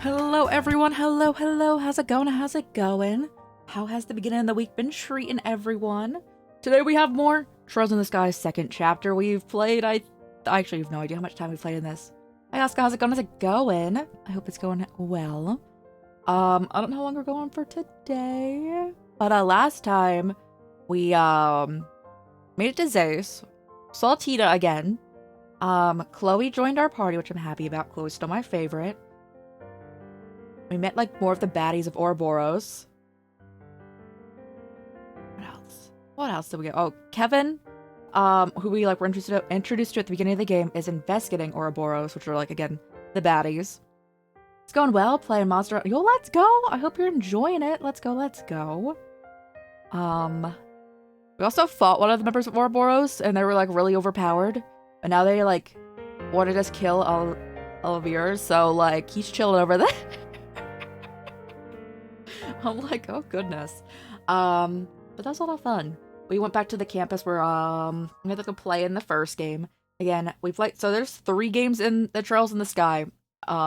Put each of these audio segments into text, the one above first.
Hello everyone, hello, how's it going, How has the beginning of the week been treating everyone? Today we have more Trails in the Sky second chapter we've played. I actually have no idea how much time we've played in this. Hi Oscar, how's it going? I hope it's going well. I don't know how long we're going for today, but last time we made it to Zeus, saw Tita again. Chloe joined our party, which I'm happy about. Chloe's still my favorite. We met, like, more of the baddies of Ouroboros. What else did we get? Oh, Kevin, who we, like, were introduced to at the beginning of the game, is investigating Ouroboros, which are, like, again, the baddies. It's going well, playing Monster... Yo, let's go! I hope you're enjoying it. Let's go. We also fought one of the members of Ouroboros, and they were, like, really overpowered. And now they, like, want to just kill all of yours, so, like, he's chilling over there. I'm like, oh goodness. But that was a lot of fun. We went back to the campus where we had to go play in the first game. Again, we played, so there's 3 games in the Trails in the Sky.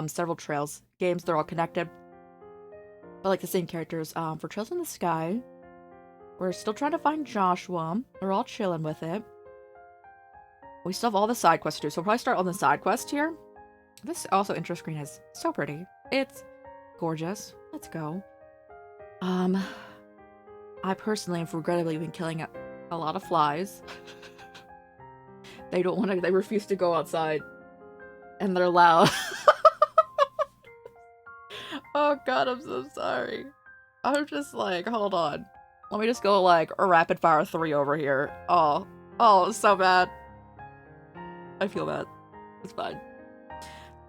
Several Trails games, they're all connected. But like the same characters. For Trails in the Sky, we're still trying to find Joshua. We're all chilling with it. We still have all the side quests to do, so we'll probably start on the side quest here. This also intro screen is so pretty. It's gorgeous. Let's go. I personally have regrettably been killing a lot of flies. They refuse to go outside. And they're loud. Oh god, I'm so sorry. I'm just like, hold on. Let me just go like a rapid fire 3 over here. Oh, it's so bad. I feel bad. It's fine.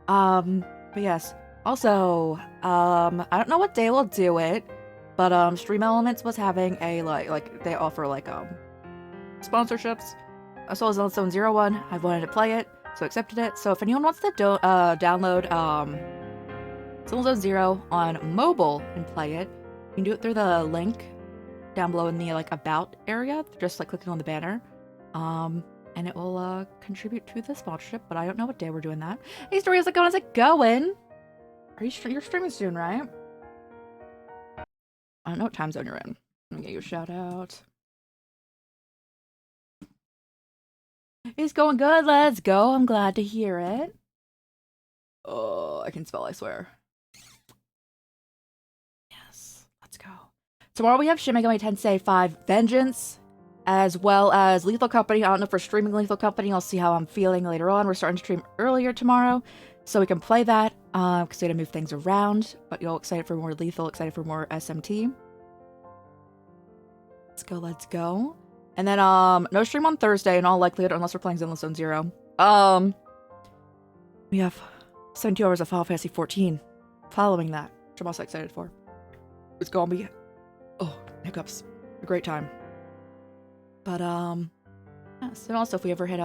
But yes. Also, I don't know what day we'll do it. But Stream Elements was having a like they offer like sponsorships. As well as Zone 01. I wanted to play it, so accepted it. So if anyone wants to download Zone 0 on mobile and play it, you can do it through the link down below in the like about area, just like clicking on the banner. And it will contribute to the sponsorship, but I don't know what day we're doing that. Hey Story, how's it going? You're streaming soon, right? I don't know what time zone you're in. Let me get you a shout out. It's going good, let's go. I'm glad to hear it. Oh, I can spell, I swear. Yes, let's go. Tomorrow we have Shin Megami Tensei 5 Vengeance, as well as Lethal Company. I don't know if we're streaming Lethal Company. I'll see how I'm feeling later on. We're starting to stream earlier tomorrow, so we can play that, because we gotta move things around. But you're all excited for more Lethal, excited for more SMT. Let's go. And then, no stream on Thursday in all likelihood, unless we're playing Zenless Zone 0. We have 72 hours of Final Fantasy 14 following that, which I'm also excited for. It's gonna be, hiccups, a great time. But, yes, and also if we ever hit,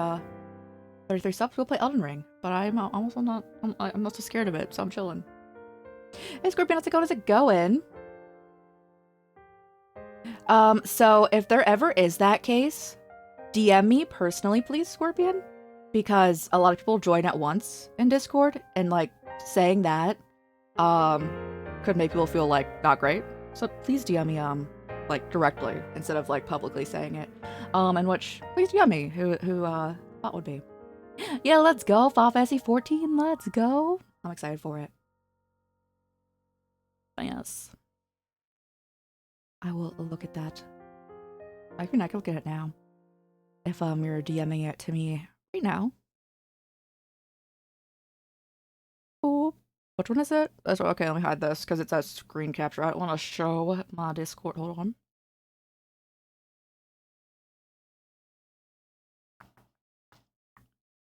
33 subs, we'll play Elden Ring. But I'm not so scared of it, so I'm chilling. Hey Scorpion, how's it going? So if there ever is that case, DM me personally, please, Scorpion. Because a lot of people join at once in Discord, and, like, saying that, could make people feel, like, not great. So please DM me, like, directly, instead of, like, publicly saying it. And which, please DM me, who thought would be. Yeah, let's go, Final Fantasy 14, let's go. I'm excited for it. Yes. I will look at that. I can look at it now. If you're DMing it to me right now. Oh, which one is it? That's okay. Let me hide this because it's a screen capture. I don't want to show my Discord. Hold on.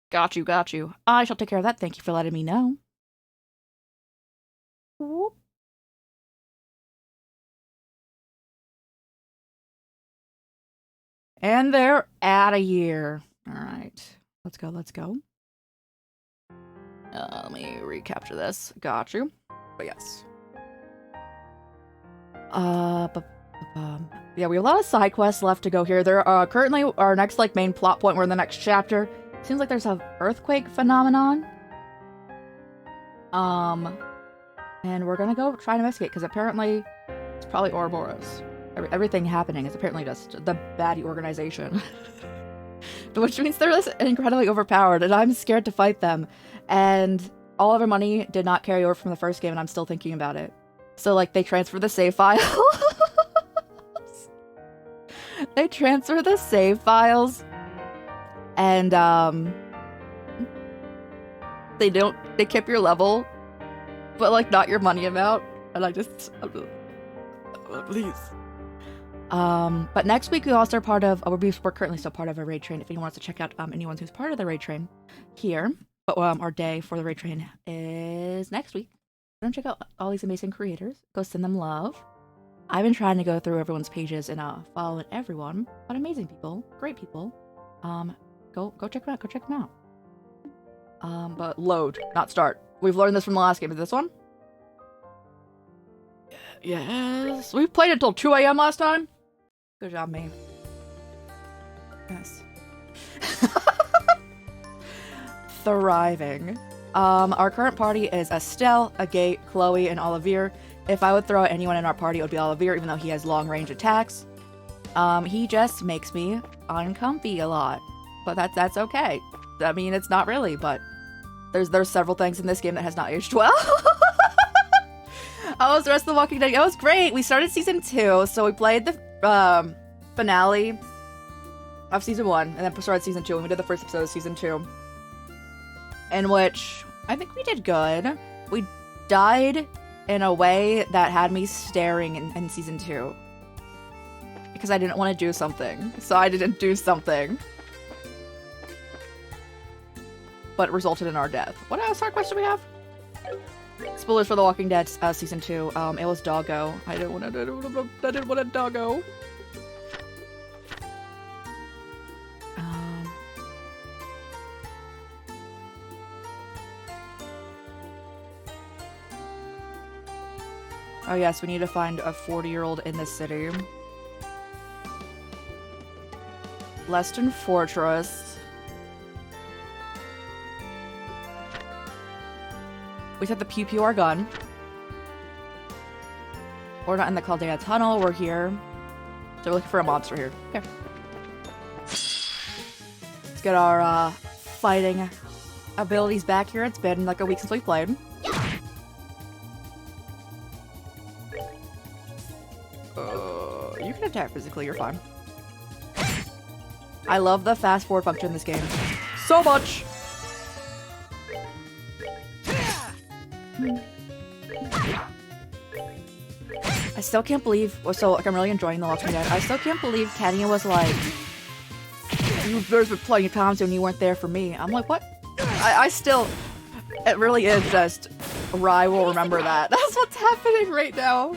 Got you. I shall take care of that. Thank you for letting me know. Whoop. And they're out of here. Alright. Let's go. Let me recapture this. Got you. But yes. Yeah, we have a lot of side quests left to go here. There are currently our next, like, main plot point. We're in the next chapter. Seems like there's an earthquake phenomenon. And we're gonna go try and investigate, because apparently it's probably Ouroboros. Everything happening is apparently just the baddie organization. Which means they're just incredibly overpowered, and I'm scared to fight them. And all of our money did not carry over from the first game, and I'm still thinking about it. So, like, they transfer the save files. They transfer the save files. And, they keep your level, but, like, not your money amount. And please. But next week we also are part of, we're currently still part of a raid train. If anyone wants to check out anyone who's part of the raid train here. But our day for the raid train is next week. Go check out all these amazing creators. Go send them love. I've been trying to go through everyone's pages and following everyone. But amazing people, great people. Go check them out. Go check them out. But load, not start. We've learned this from the last game. Is this one? Yes. We played until 2 a.m. last time. Good job, me. Yes. Thriving. Our current party is Estelle, Agate, Chloe, and Olivier. If I would throw out anyone in our party, it would be Olivier, even though he has long-range attacks. He just makes me uncomfy a lot. But that's okay. I mean, it's not really, but there's several things in this game that has not aged well. How was the rest of The Walking Dead? It was great. We started season 2, so we played the finale of season 1, and then started season 2, and we did the first episode of season 2. In which I think we did good. We died in a way that had me staring in season 2. Because I didn't want to do something. So I didn't do something. But it resulted in our death. What side quest do we have? Spoilers for The Walking Dead season 2. It was Doggo. I didn't want a Doggo. Oh yes, we need to find a 40-year-old in this city. Leston Fortress. We set the pew pew our gun. We're not in the Caldea Tunnel, we're here. So we're looking for a monster here. Okay. Let's get our fighting abilities back here. It's been like a week since we played. You can attack physically, you're fine. I love the fast forward function in this game so much. I still can't believe, so like I'm really enjoying The Walking Dead. I still can't believe Kenya was like, there's been plenty of times when you weren't there for me. I'm like, what? I still, it really is just, Rye will remember that. That's what's happening right now.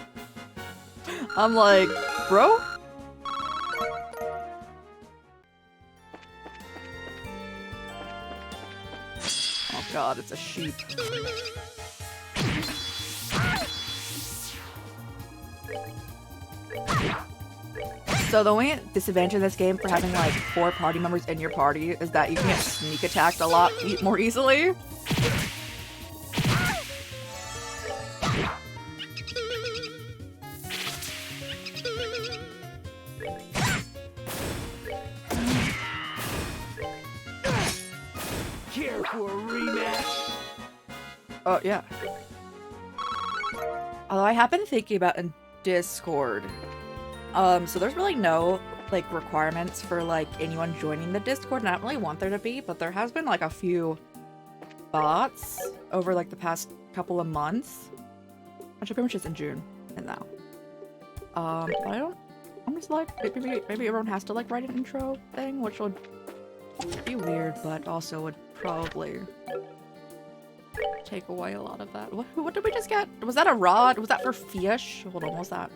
I'm like, bro? Oh god, it's a sheep. So the only disadvantage in this game for having like 4 party members in your party is that you can get sneak attacked a lot more easily. Here for a rematch. Oh yeah. Although I have been thinking about in Discord. So there's really no like requirements for like anyone joining the Discord, and I don't really want there to be, but there has been like a few bots over like the past couple of months. Actually pretty much just in June and now. But I'm just like maybe everyone has to like write an intro thing, which would be weird, but also would probably take away a lot of that. What did we just get? Was that a rod? Was that for fish? Hold on, what was that?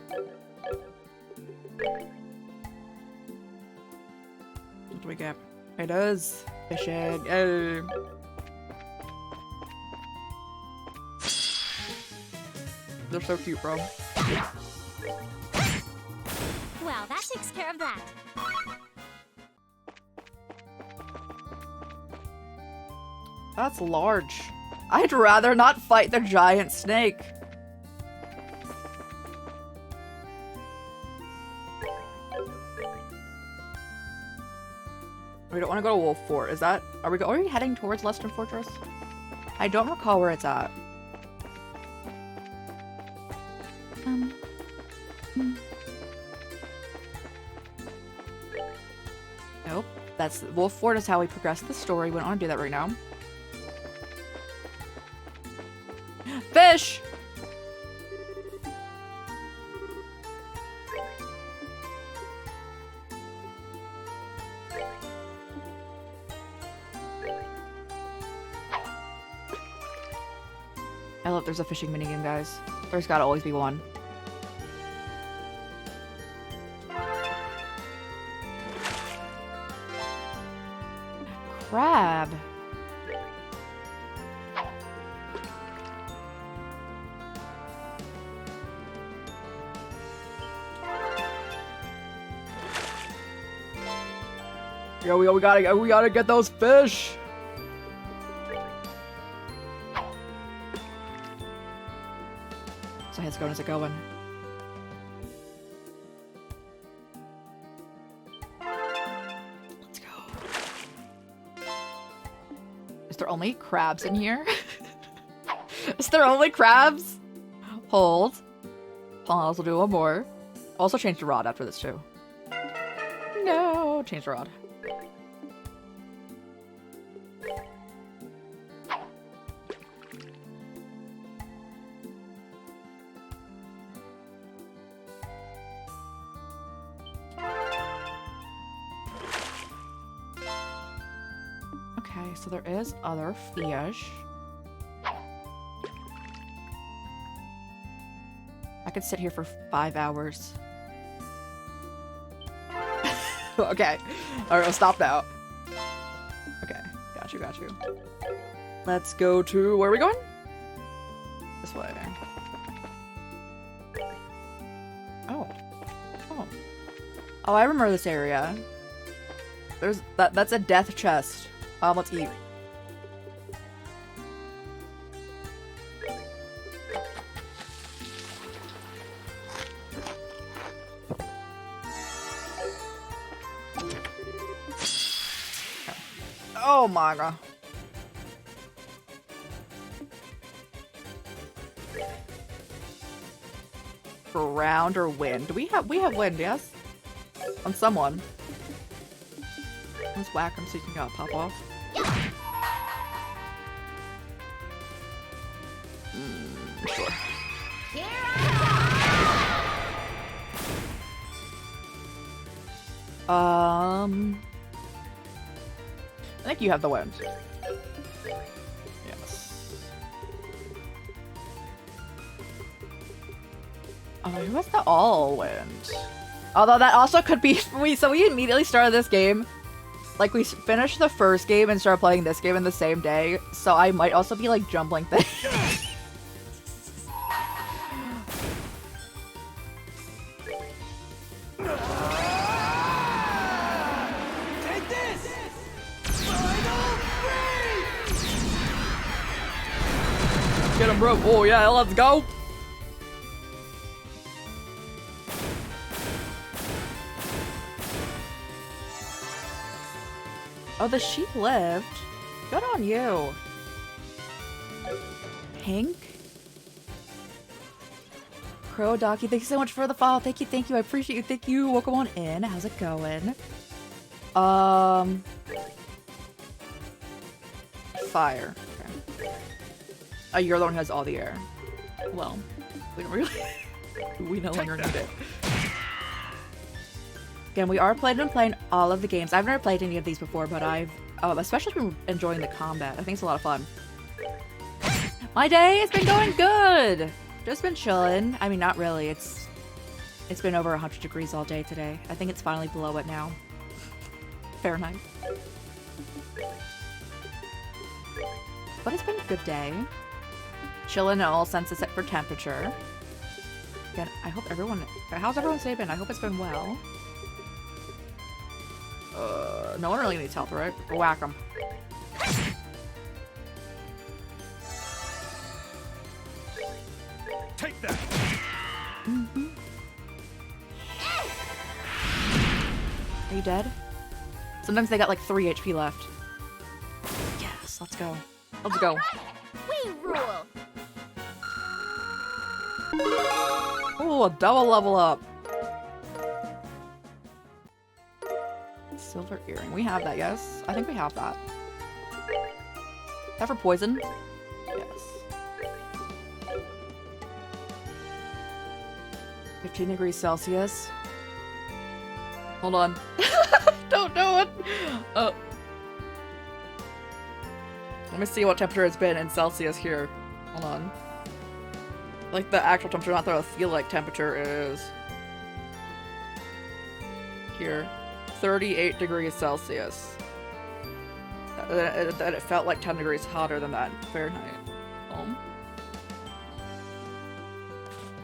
What do we get? It is fishing. Oh. They're so cute, bro. Well, that takes care of that. That's large. I'd rather not fight the giant snake. We don't want to go to Wolf Fort. Is that... Are we heading towards Luston Fortress? I don't recall where it's at. Nope. That's... Wolf Fort is how we progress the story. We don't want to do that right now. Fish! I love there's a fishing minigame, guys. There's gotta always be one. Crab. Yo, we gotta get those fish. So how's it going? Let's go. Is there only crabs in here? Is there only crabs? Hold. Pause, we'll do one more. Also change the rod after this too. No, change the rod. Okay, so there is other fish. I could sit here for 5 hours. Okay. Alright, I'll stop now. Okay, got you. Let's go to... Where are we going? This way. Oh. Oh, I remember this area. There's... That's a death chest. Let's eat. Oh my god. Ground or wind? We have wind, yes? On someone. Let's whack him so he can pop off. Sure. I think you have the wind. Yes. Oh, who has the all wind? Although that also could be so we immediately started this game. Like, we finished the first game and started playing this game in the same day, so I might also be, like, jumbling things. Take this! Final freeze! Get him, bro. Oh, yeah, let's go. Oh, the sheep lived. Good on you. Pink? Crow Donkey, thank you so much for the follow. Thank you. I appreciate you. Thank you. Welcome on in. How's it going? Fire. Okay. Oh, you're the one who has all the air. Well, we don't really... we no longer need it. Again, we are playing all of the games. I've never played any of these before, but I've especially been enjoying the combat. I think it's a lot of fun. My day has been going good. Just been chilling. I mean, not really. It's been over 100 degrees all day today. I think it's finally below it now. Fahrenheit. But it's been a good day. Chilling in all senses except for temperature. Again, I hope everyone... How's everyone's day been? I hope it's been well. No one really needs health, right? Whack 'em. Take that! Are you dead? Sometimes they got like 3 HP left. Yes, let's go. Let's go. We rule. Oh, a double level up. Silver earring. We have that, yes? I think we have that. Is that for poison? Yes. 15 degrees Celsius. Hold on. Don't know it. Oh. Let me see what temperature it's been in Celsius here. Hold on. Like the actual temperature, not the feel like temperature is. Here. 38 degrees Celsius. And it felt like 10 degrees hotter than that Fahrenheit. Oh.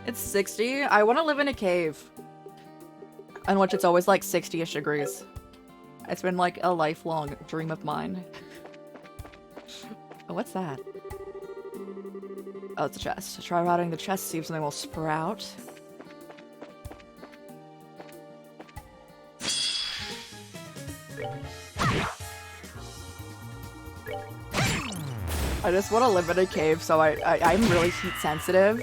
It's 60. I want to live in a cave. In which it's always like 60-ish degrees. It's been like a lifelong dream of mine. Oh, what's that? Oh, it's a chest. Try routing the chest, see if something will sprout. I just want to live in a cave, so I'm really heat sensitive.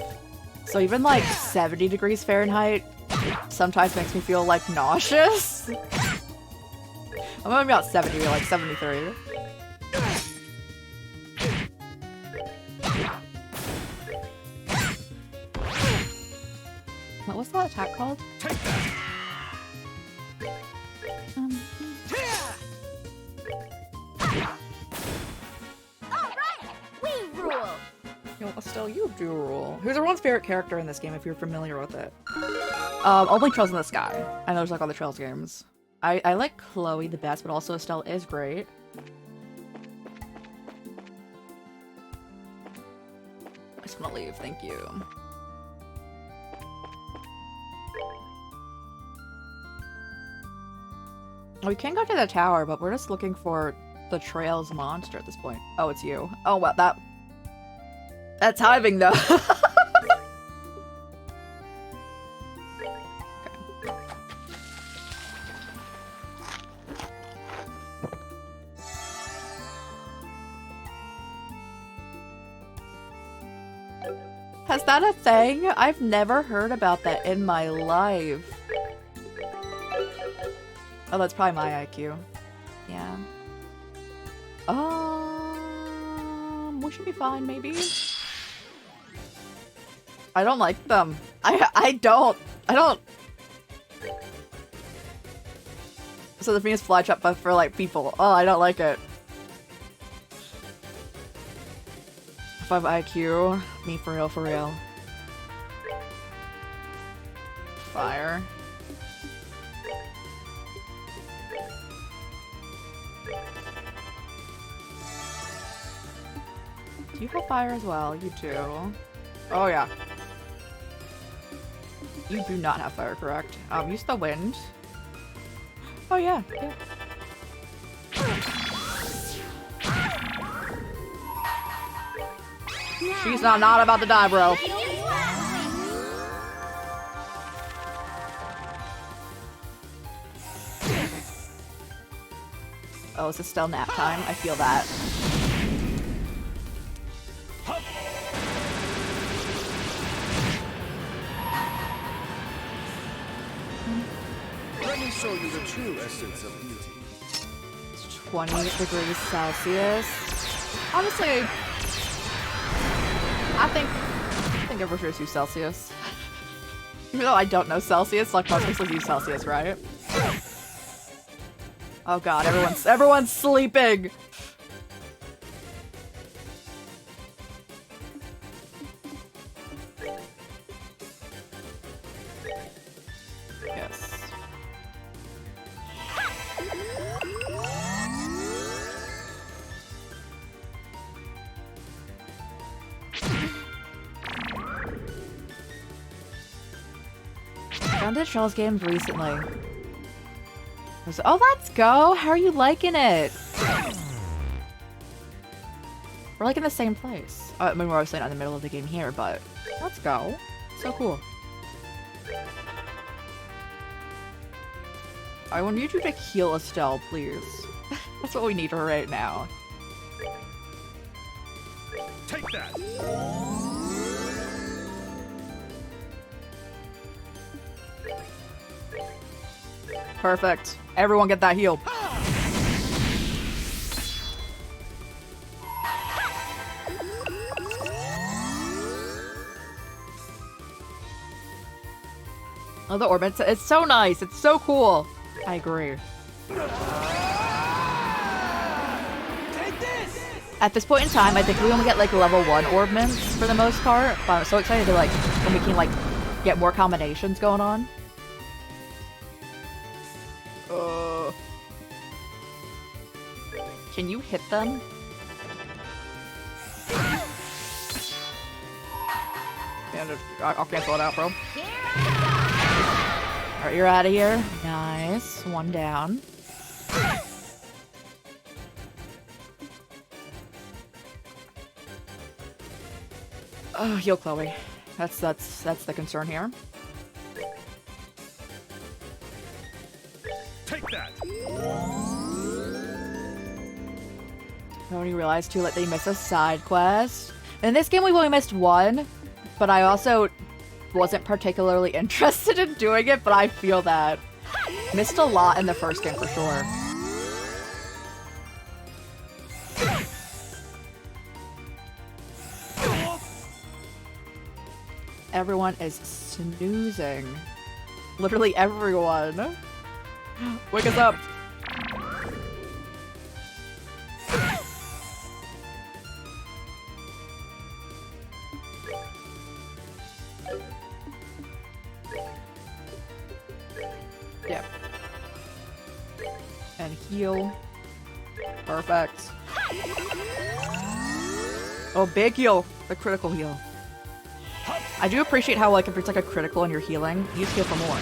So even like 70 degrees Fahrenheit sometimes makes me feel like nauseous. I'm maybe not 70, like 73. What was that attack called? Take that. All right. We rule. Yo, Estelle, you do rule. Who's everyone's favorite character in this game if you're familiar with it? Only Trails in the Sky. I know there's like all the Trails games. I like Chloe the best, but also Estelle is great. I just want to leave, thank you. We can go to the tower, but we're just looking for the Trails monster at this point. Oh, it's you. Oh, well, that timing, though. Is that a thing? I've never heard about that in my life. Oh, that's probably my IQ. Yeah. We should be fine, maybe. I don't like them. I don't. So the Venus flytrap, but for like people. Oh, I don't like it. 5 IQ. Me for real, for real. Fire. Do you have fire as well? You do. Oh yeah. You do not have fire, correct? Use the wind. Oh yeah, yeah. She's not about to die, bro. Oh, is it still nap time? I feel that. Let me show you the true essence of beauty. It's 20 degrees Celsius. Honestly, I think everyone should use Celsius. Even though I don't know Celsius, like most people use Celsius, right? Oh god, everyone's sleeping. Yes. Done the Trolls games recently. Oh, let's go! How are you liking it? We're like in the same place. I mean, we're obviously not in the middle of the game here, but let's go. So cool. I will need you to heal Estelle, please. That's what we need right now. Take that! Perfect. Everyone get that healed. Oh, the orb. It's so nice. It's so cool. I agree. At this point in time, I think we only get like level 1 orb mints for the most part. But I'm so excited to like when we can like get more combinations going on. Can you hit them? I'll cancel it out, bro. Alright, you're out of here. Nice. One down. Oh, heal Chloe. That's the concern here. Take that! I only realized too that they missed a side quest. In this game, we've only missed one, but I also wasn't particularly interested in doing it, but I feel that. Missed a lot in the first game for sure. Everyone is snoozing. Literally everyone. Wake us up. Yep. And heal. Perfect. Oh, big heal. The critical heal. I do appreciate how, like, if it's like a critical and you're healing, you just heal for more.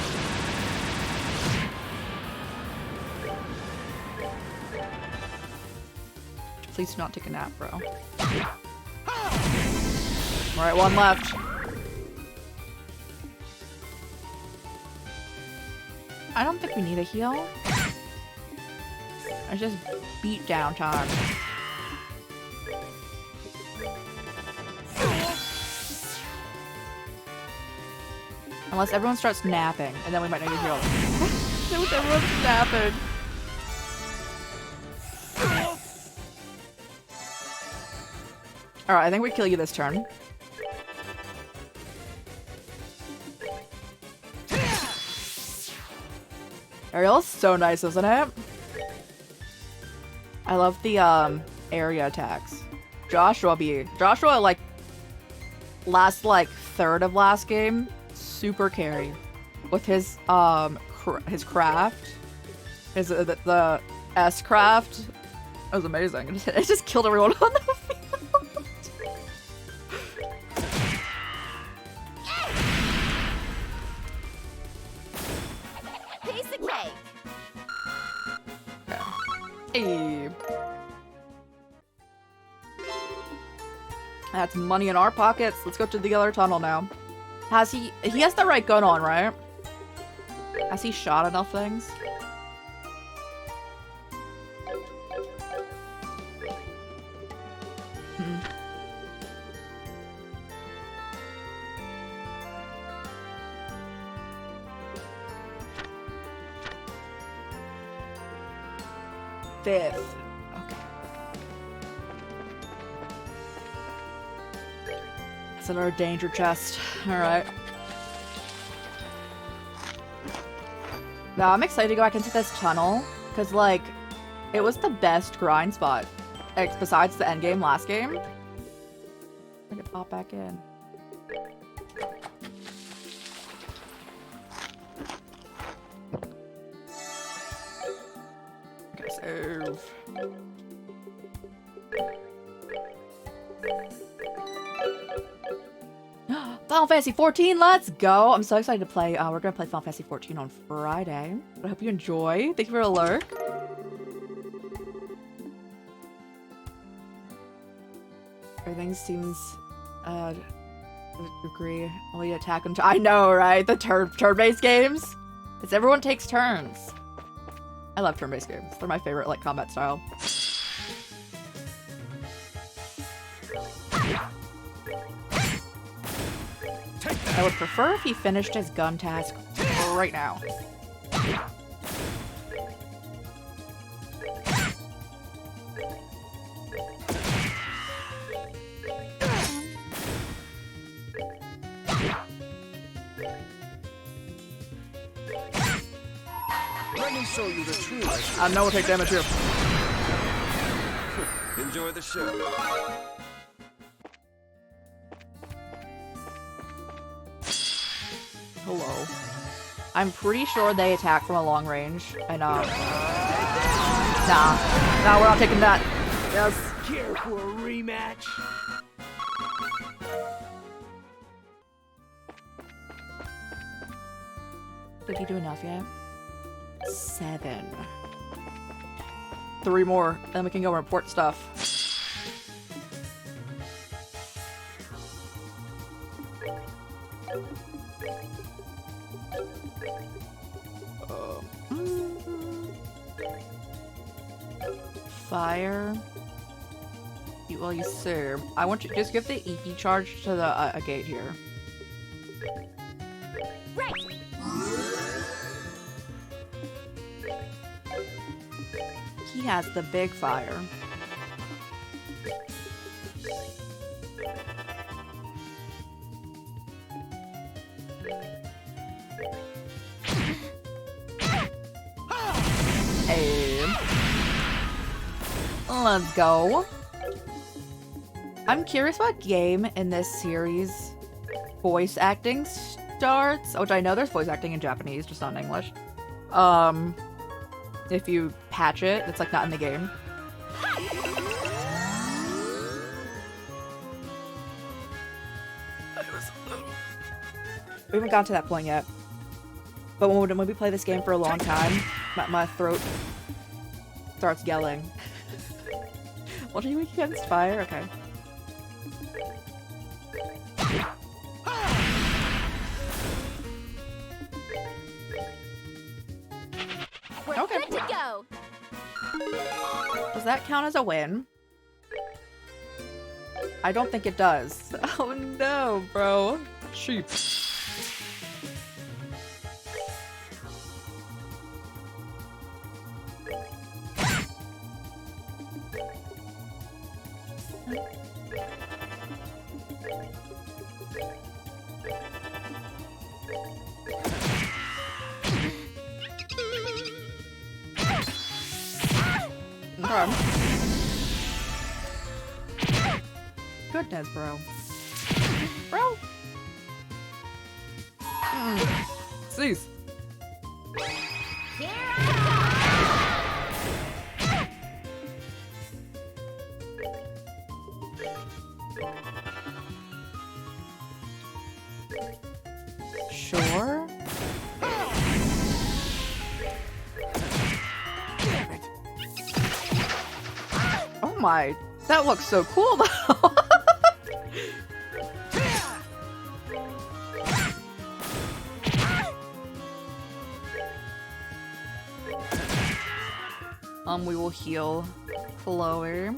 Please do not take a nap, bro. Alright, one left. I don't think we need a heal. It's just beat down time. Unless everyone starts napping, and then we might need a heal. Unless everyone's napping. Alright, I think we kill you this turn. Ariel's so nice, isn't it? I love the area attacks. Joshua, like, last third of last game, super carry with his craft, the S craft. That was amazing. It just killed everyone on the field. Piece of cake. Hey. That's money in our pockets. Let's go to the other tunnel now. He has the right gun on, right? Has he shot enough things? Fifth. Okay. It's another danger chest. Alright. Now I'm excited to go back into this tunnel, because, like, it was the best grind spot. Besides the endgame last game. I could pop back in. Okay, save. Final Fantasy 14, let's go! I'm so excited to play. We're gonna play Final Fantasy 14 on Friday. I hope you enjoy. Thank you for the lurk. Everything seems, agree. Only attack them. I know, right? The turn-based games. It's everyone takes turns. I love turn-based games. They're my favorite, like, combat style. I would prefer if he finished his gun task right now. Let me show you the true essence. I know we'll take damage here. Enjoy the show. Hello. I'm pretty sure they attack from a long range, and nah, we're not taking that. Yes. Care for a rematch? Did he do enough yet? 7. 3 more, then we can go report stuff. Fire. Well, you sir. I want you just give the EP charge to the gate here. Right. He has the big fire. Aim. Let's go. I'm curious what game in this series voice acting starts, which I know there's voice acting in Japanese, just not in English. If you patch it, it's like not in the game. We haven't gotten to that point yet. But when we play this game for a long time, my throat starts yelling. What are you weak against? Fire? Okay. We're Okay. good to go. Does that count as a win? I don't think it does. Oh no, bro. Sheep. Okay. Goodness, bro. Bro. Cease. Here I Sure. Oh my, that looks so cool though. We will heal Chloe.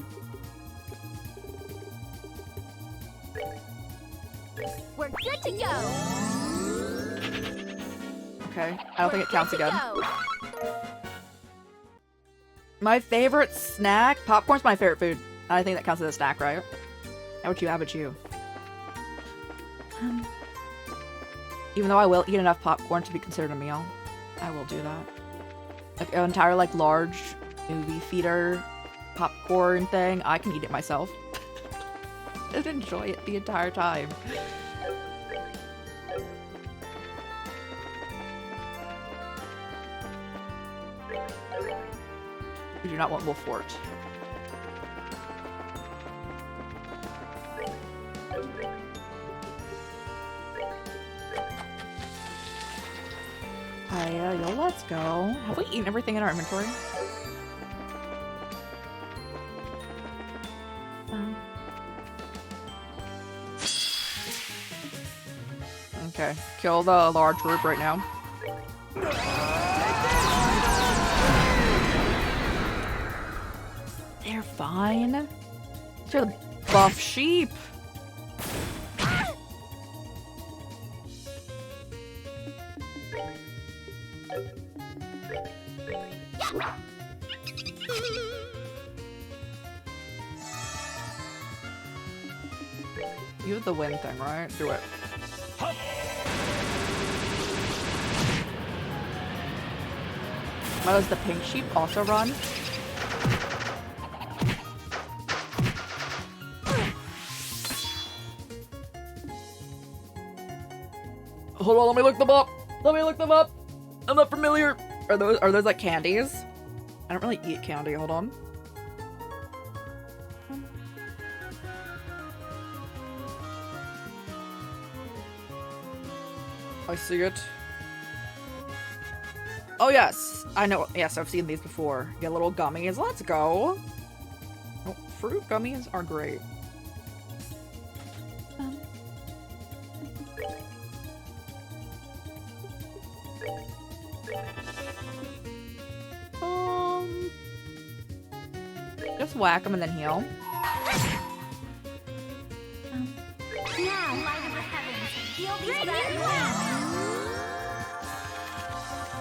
We're good to go. Okay, I don't think it counts Good to again. go. My favorite snack? Popcorn's my favorite food. I think that counts as a snack, right? How about you? How about you? Even though I will eat enough popcorn to be considered a meal, I will do that. Like an entire, like, large movie theater popcorn thing, I can eat it myself. And enjoy it the entire time. We do not want Wolf Fort. Yo, let's go. Have we eaten everything in our inventory? Okay, kill the large group right now. fine. You're the buff sheep. You have the win thing, right? Do it. Why does the pink sheep also run? Hold on, let me look them up. Let me look them up. I'm not familiar. Are those like candies? I don't really eat candy. Hold on. I see it. Oh yes, I know. Yes, I've seen these before. Get little gummies. Let's go. Oh, fruit gummies are great. Just whack them and then heal. Now, light of the heavens, feel these red lights.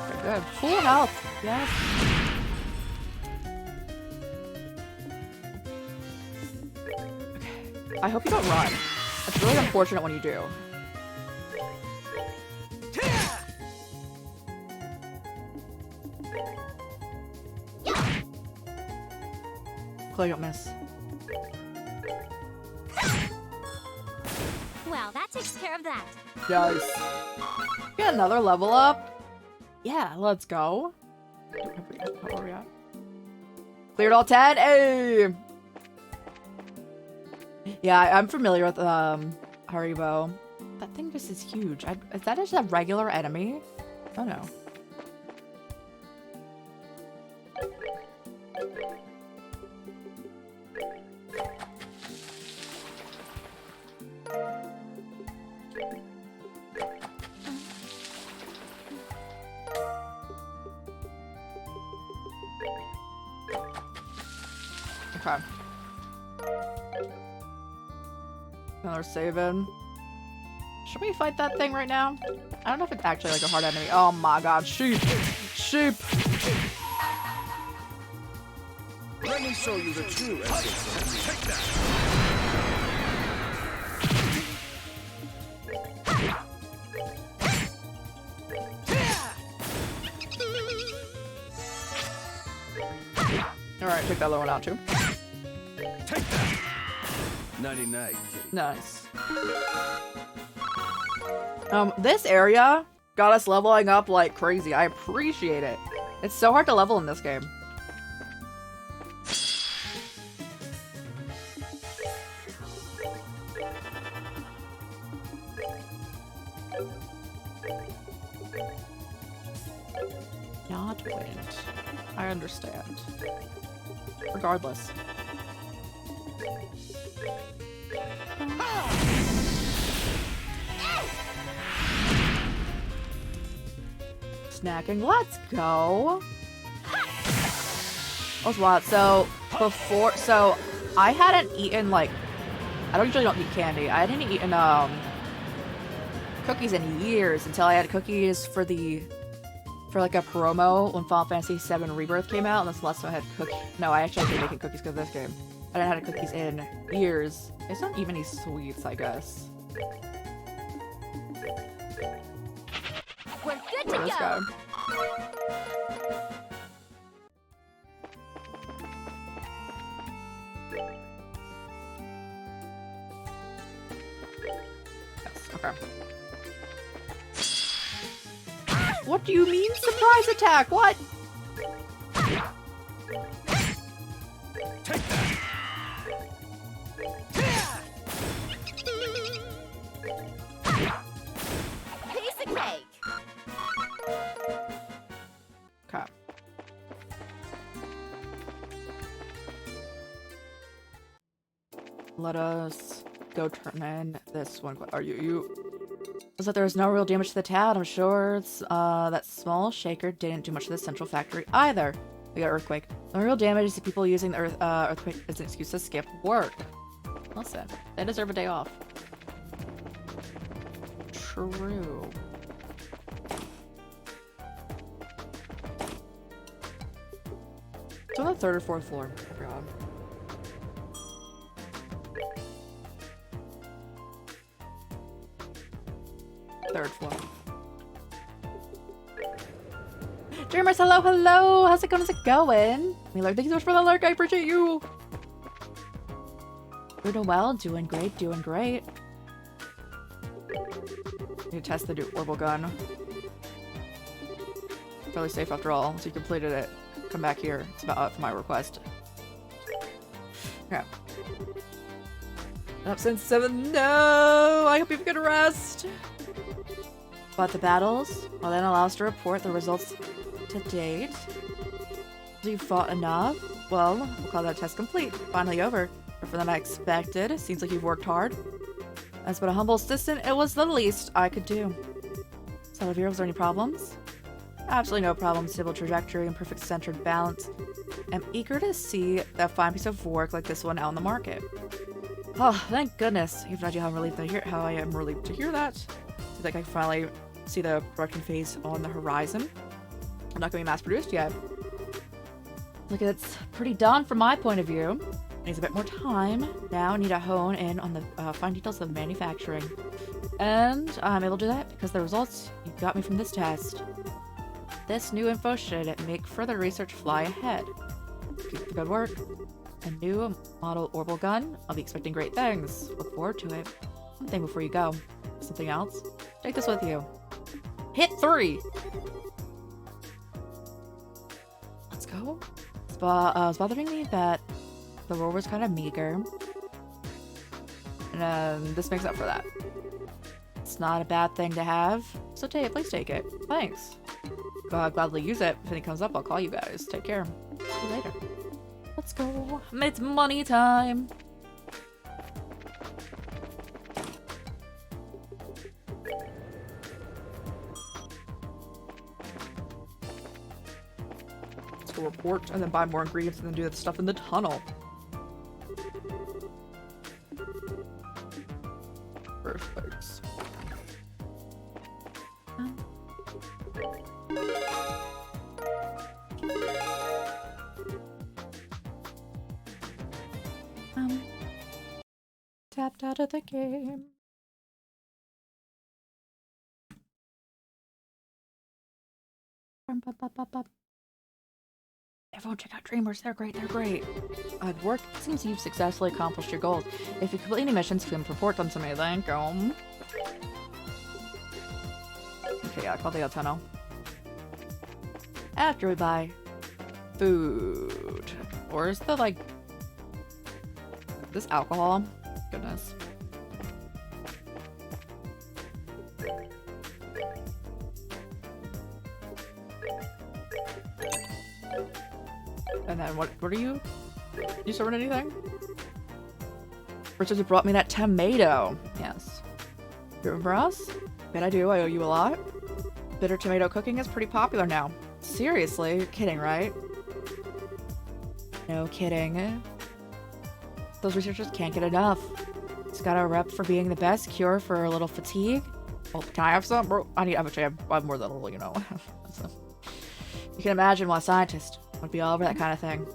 Very good. Full health. Yes. Okay. I hope you don't run. It's really unfortunate when you do. Clay, don't miss. Well, that takes care of that. Yes. Get another level up. Yeah, let's go. Where are we at? Cleared all 10. Hey. Yeah, I'm familiar with Haribo. That thing just is huge. Is that just a regular enemy? Oh no. Okay. Another save-in. Should we fight that thing right now? I don't know if it's actually like a hard enemy. Oh my god, sheep! Sheep! Let me show you the true essence. Take that. Alright, take that other one out too. Take that. Nighty-night. Nice. This area got us leveling up like crazy. I appreciate it. It's so hard to level in this game. Not wind. I understand. Regardless. Snacking, let's go. That was wild. So I hadn't eaten like, I usually don't eat candy. I hadn't eaten cookies in years until I had cookies for like a promo when Final Fantasy VII Rebirth came out, and that's the last time I had cookies. No, I actually been making cookies because of this game. I hadn't had cookies in years. It's not even any sweets, I guess. We're good to This go. guy. Yes, okay. What do you mean surprise attack? What? Take that. Piece of cake. Okay. Let us go turn in this one. Are you? Is that there was no real damage to the town? I'm sure it's that small shaker didn't do much to the central factory either. We got earthquake. The real damage is to people using the earthquake as an excuse to skip work. Listen, they deserve a day off. True. It's on the 3rd or 4th floor. I forgot. Third floor. Dreamers, hello, hello! How's it going? How's it going? Miller, thank you so much for the lurk. I appreciate you. Doing well, doing great, doing great. Need to test the new orbital gun. Fairly safe after all. So you completed it. Come back here. It's about for my request. Yeah. Up since 7. No! I hope you have a good rest. But the battles will then allow us to report the results to date. So you fought enough? Well, we'll call that test complete. Finally over. Better than I expected. Seems like you've worked hard. As but a humble assistant, it was the least I could do. So, was there any problems? Absolutely no problems. Stable trajectory and perfect centered balance. I'm eager to see a fine piece of work like this one out in the market. Oh, thank goodness. Even though how I am relieved to hear that. Seems like I can finally see the production phase on the horizon. I'm not going to be mass produced yet. Look, it's pretty done from my point of view. Needs a bit more time. Now I need to hone in on the fine details of manufacturing. And I'm able to do that because the results you got me from this test. This new info should make further research fly ahead. Keep the good work. A new model orbital gun. I'll be expecting great things. Look forward to it. One thing before you go. Something else. Take this with you. Hit 3! Let's go. It's bothering me that the roll was kind of meager. And this makes up for that. It's not a bad thing to have. So please take it. Thanks. I'll gladly use it. If anything comes up, I'll call you guys. Take care. See you later. Let's go. It's money time. Let's go report and then buy more ingredients and then do the stuff in the tunnel. Perfect. Tapped out of the game. Everyone check out Dreamers, they're great, they're great. Good work. It seems you've successfully accomplished your goals. If you complete any missions, you can report them to me, thank you. Okay, yeah, call the tunnel. After we buy food. Or is the, like, this alcohol? Goodness. And then what are you? You serving anything? Richard, you brought me that tomato. Yes. You remember us? Bet I do. I owe you a lot. Bitter tomato cooking is pretty popular now. Seriously? You're kidding, right? No kidding. Those researchers can't get enough. It's got a rep for being the best cure for a little fatigue. Oh, can I have some? Bro, I have more than a little, you know. You can imagine why scientists would be all over that kind of thing.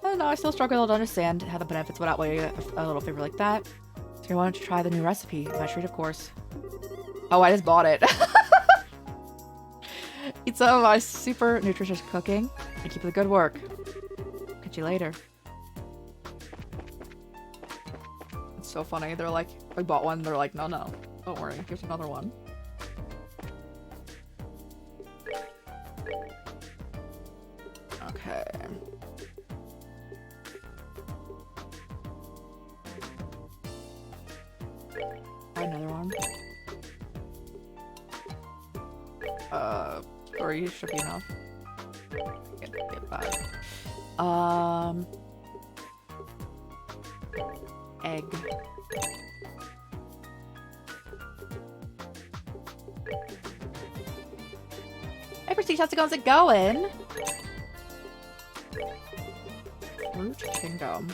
I don't know, I still struggle to understand how the benefits would outweigh a little favor like that. So I wanted to try the new recipe. My treat, of course. Oh, I just bought it. Eat some of my super nutritious cooking and keep up the good work. Catch you later. It's so funny. They're like, we bought one. They're like, no, don't worry. Here's another one. Okay. Another one. 3 should be enough. Get 5. Egg. Hey, Prestige, how's it going? Kingdom.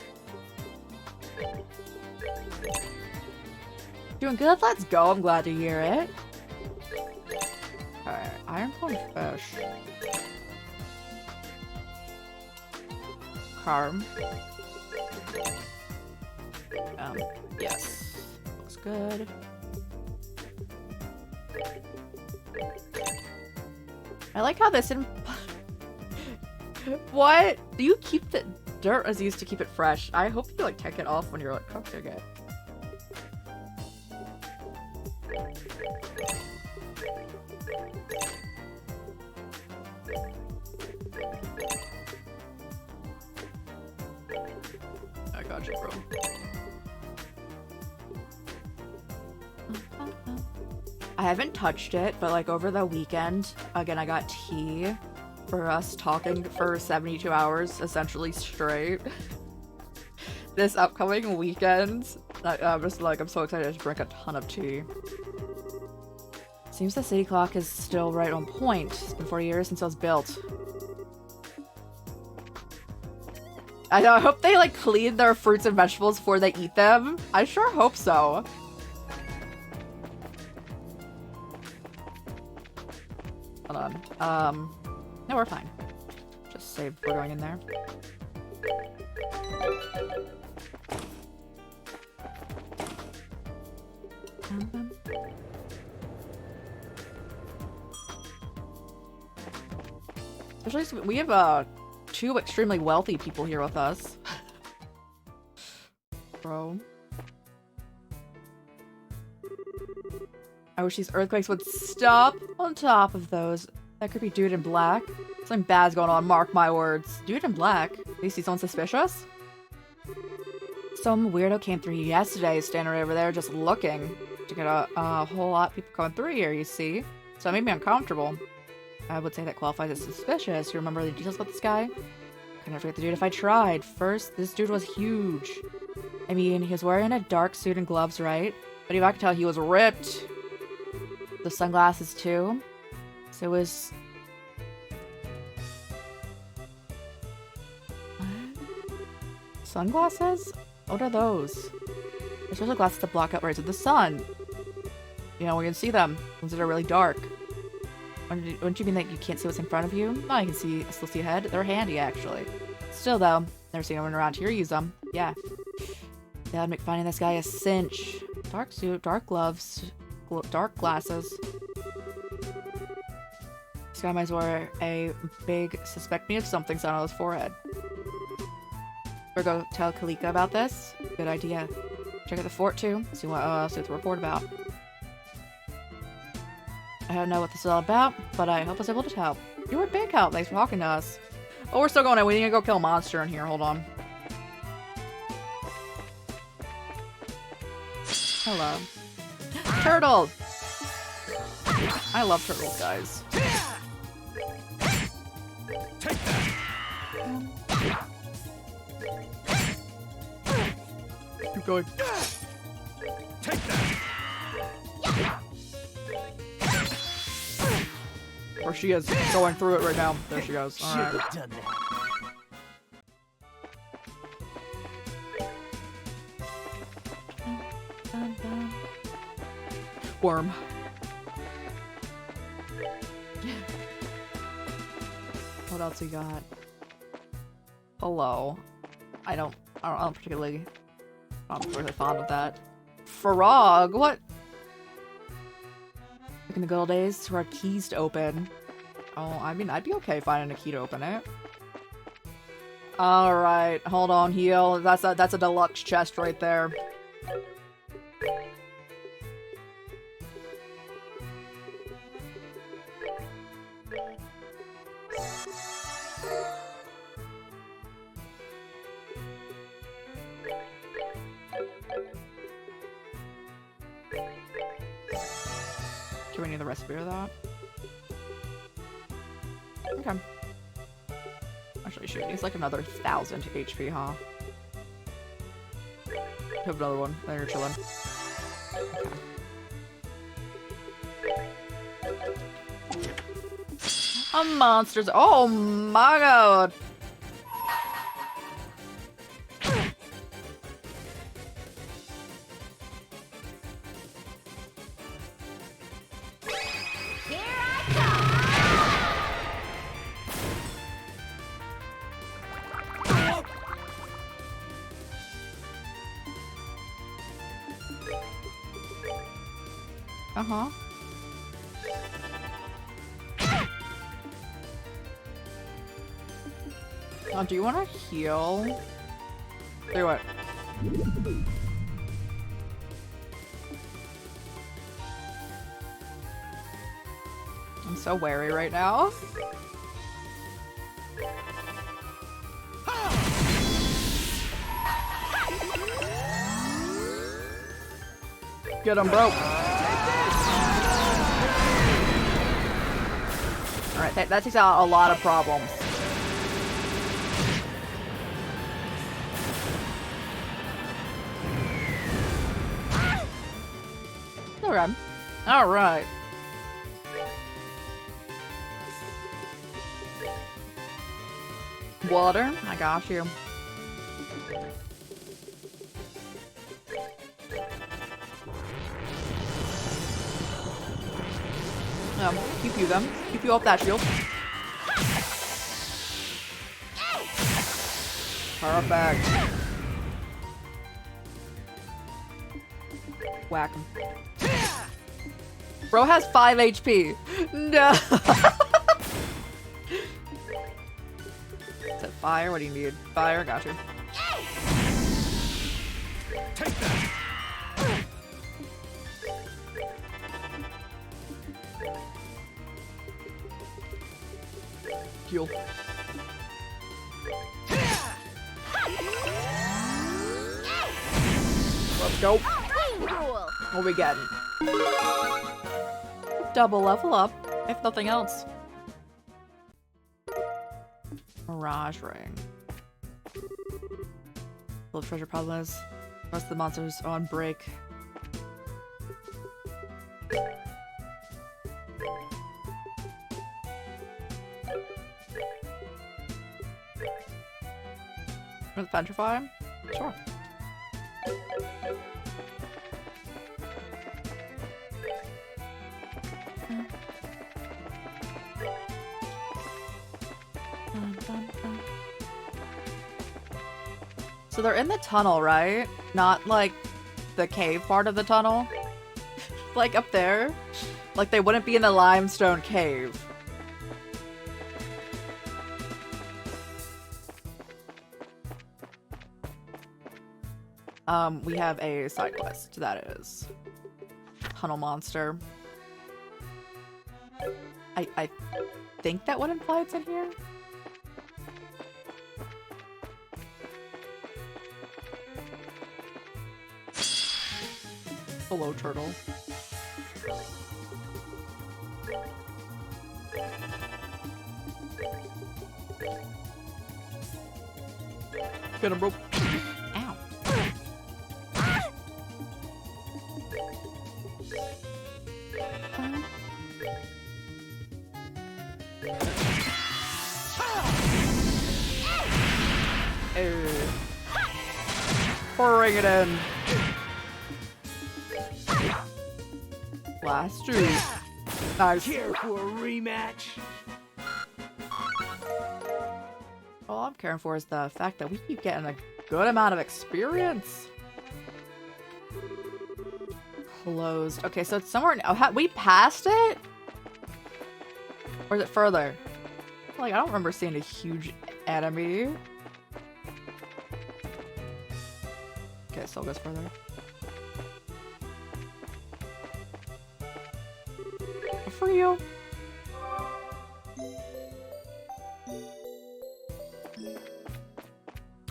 Doing good? Let's go. I'm glad to hear it. Alright, Ironbone Fish. Carm. Yes. Looks good. I like how this What? Do you keep the dirt as used to keep it fresh? I hope you like take it off when you're like cooking it. I got you, bro. I haven't touched it, but like over the weekend, again, I got tea for us talking for 72 hours, essentially straight. This upcoming weekend, I'm just like, I'm so excited to drink a ton of tea. Seems the city clock is still right on point. It's been 40 years since it was built. I know, I hope they like clean their fruits and vegetables before they eat them. I sure hope so. Hold on. No, we're fine. Just save we're going in there. Especially, we have two extremely wealthy people here with us. Bro. I wish these earthquakes would stop on top of those. That could be Dude in Black. Something bad's going on, mark my words. Dude in Black? Do you see someone suspicious? Some weirdo came through yesterday, standing right over there just looking. To get a whole lot of people coming through here, you see? So it made me uncomfortable. I would say that qualifies as suspicious. You remember the details about this guy? Couldn't forget the dude if I tried. First, this dude was huge. I mean, he was wearing a dark suit and gloves, right? But I could tell he was ripped. The sunglasses, too. So it was... What? Sunglasses? What are those? They're supposed to glasses to block out rays of the sun. You know, we can see them. Ones that are really dark. Wouldn't you mean that you can't see what's in front of you? No, I can see, I still see ahead. They're handy, actually. Still, though, never seen anyone around here use them. Yeah. That would make finding this guy a cinch. Dark suit, dark gloves, dark glasses. This guy might as well wear a big suspect me of something sign on his forehead. Or go tell Kalika about this? Good idea. Check out the fort, too. See what's the report about. I don't know what this is all about, but I hope I was able to help. You were a big help. Thanks for talking to us. Oh, we're still going in. We need to go kill a monster in here. Hold on. Hello. Turtle! I love turtles, guys. Take that. Keep going. Take that. Or she is going through it right now. There she goes. Should Alright. have done that. Worm. What else we got? Hello. I'm particularly fond of that. Frog, what? Like in the good old days, who had keys to open. Oh, I mean, I'd be okay finding a key to open it. Alright, hold on, heal. That's a deluxe chest right there. Do we need the recipe of that? Okay. Actually, shoot, he's like another 1,000 HP, huh? Have another one. There, you're chilling. Okay. A monster's. Oh my god! Uh-huh. Oh, do you want to heal? Do it. I'm so wary right now. Get him, bro. Alright, that takes out a lot of problems. Okay. Alright. Water, I got you. Keep you them. Keep you off that shield. Perfect. Whack him. Bro has 5 HP. No. Is it fire? What do you need? Fire? Got you. Take that. Heal. Let's go. What we getting? Double level up, if nothing else. Mirage ring. Full of treasure palace. Rest of the monsters are on break. With petrify? Sure. So they're in the tunnel, right? Not like the cave part of the tunnel? Like up there? Like they wouldn't be in the limestone cave. We have a side quest, that is. Tunnel monster. I think that would imply it's in here? Hello, turtle. Get him, bro. Ow. Bring it in. Last two. Nice. Care for a rematch? All I'm caring for is the fact that we keep getting a good amount of experience. Closed. Okay, so it's somewhere. Oh, we passed it? Or is it further? Like, I don't remember seeing a huge enemy. Okay, still goes further. For you.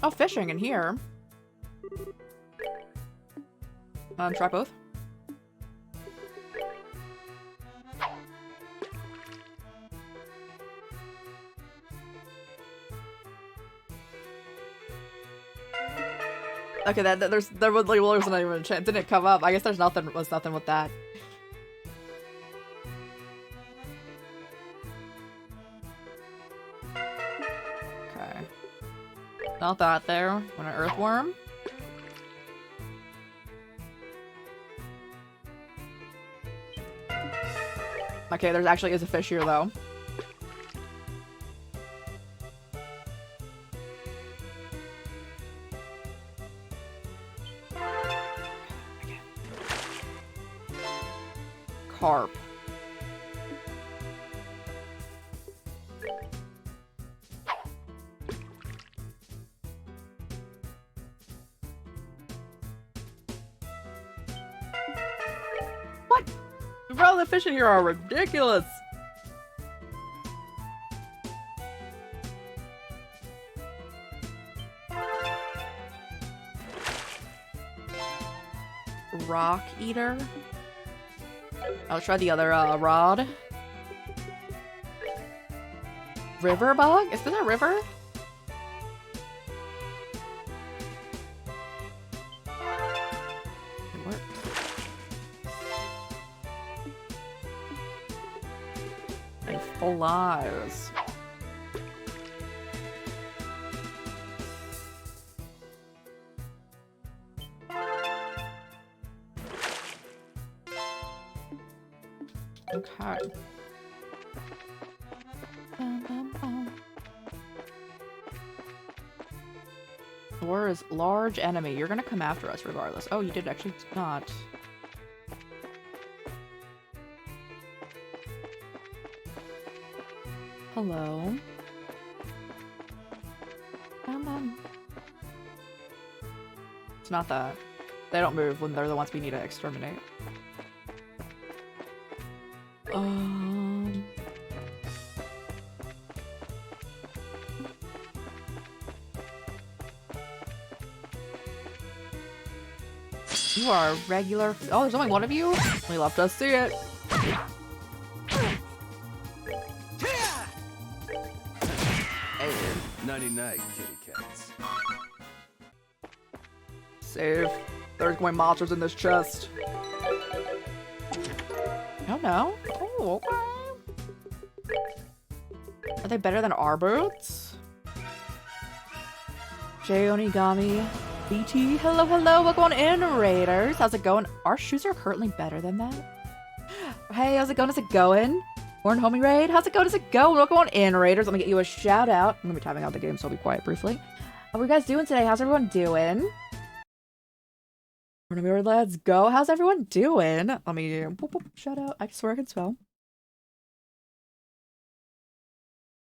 Oh, fishing in here. Try both. Okay, there wasn't even a chance. Didn't come up. I guess there's nothing with that. Okay. Not that there. Want an earthworm? Okay, there actually is a fish here though. carp. What? Bro, the fish in here are ridiculous. Rock eater. I'll try the other rod. River bug? Is this a river? It worked. And flies. Okay. Where is large enemy? You're gonna come after us regardless. Oh, you did actually not. Hello. Come on. It's not that. They don't move when they're the ones we need to exterminate. You are a regular. Oh, there's only one of you? We love to see it. Hey. Nighty-night, kitty cats. Save. There's going monsters in this chest. Oh no. Oh, okay. Are they better than our boots? J Onigami. BT, hello, hello, welcome on in, Raiders. How's it going? Our shoes are currently better than that. Hey, how's it going? How's it going? Born Homie Raid, how's it going? How's it going? Welcome on in, Raiders. Let me get you a shout out. I'm gonna be typing out the game, so I'll be quiet briefly. How are you guys doing today? How's everyone doing? Let's go. How's everyone doing? Let me boop, boop, shout out. I swear I can spell.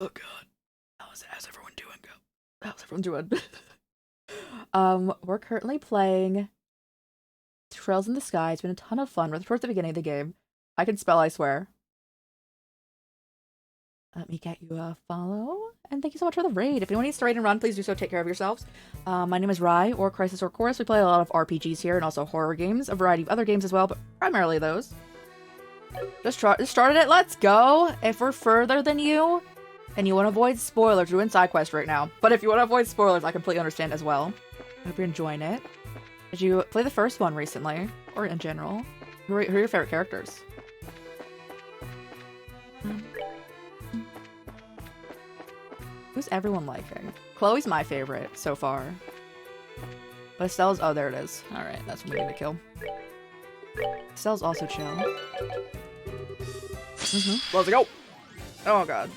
Oh god. How's everyone doing? How's everyone doing? We're currently playing Trails in the Sky. It's been a ton of fun. We're towards the beginning of the game. I can spell, I swear. Let me get you a follow. And thank you so much for the raid. If anyone needs to raid and run, please do so. Take care of yourselves. My name is Rai, or Crisis or Chorus. We play a lot of RPGs here and also horror games. A variety of other games as well, but primarily those. Just started it. Let's go. If we're further than you, and you want to avoid spoilers, we're doing side quest right now. But if you want to avoid spoilers, I completely understand as well. I hope you're enjoying it. Did you play the first one recently? Or in general? Who are your favorite characters? Who's everyone liking? Chloe's my favorite so far. But Estelle's... Oh, there it is. Alright, that's what we need to kill. Estelle's also chill. Let's go! Oh god.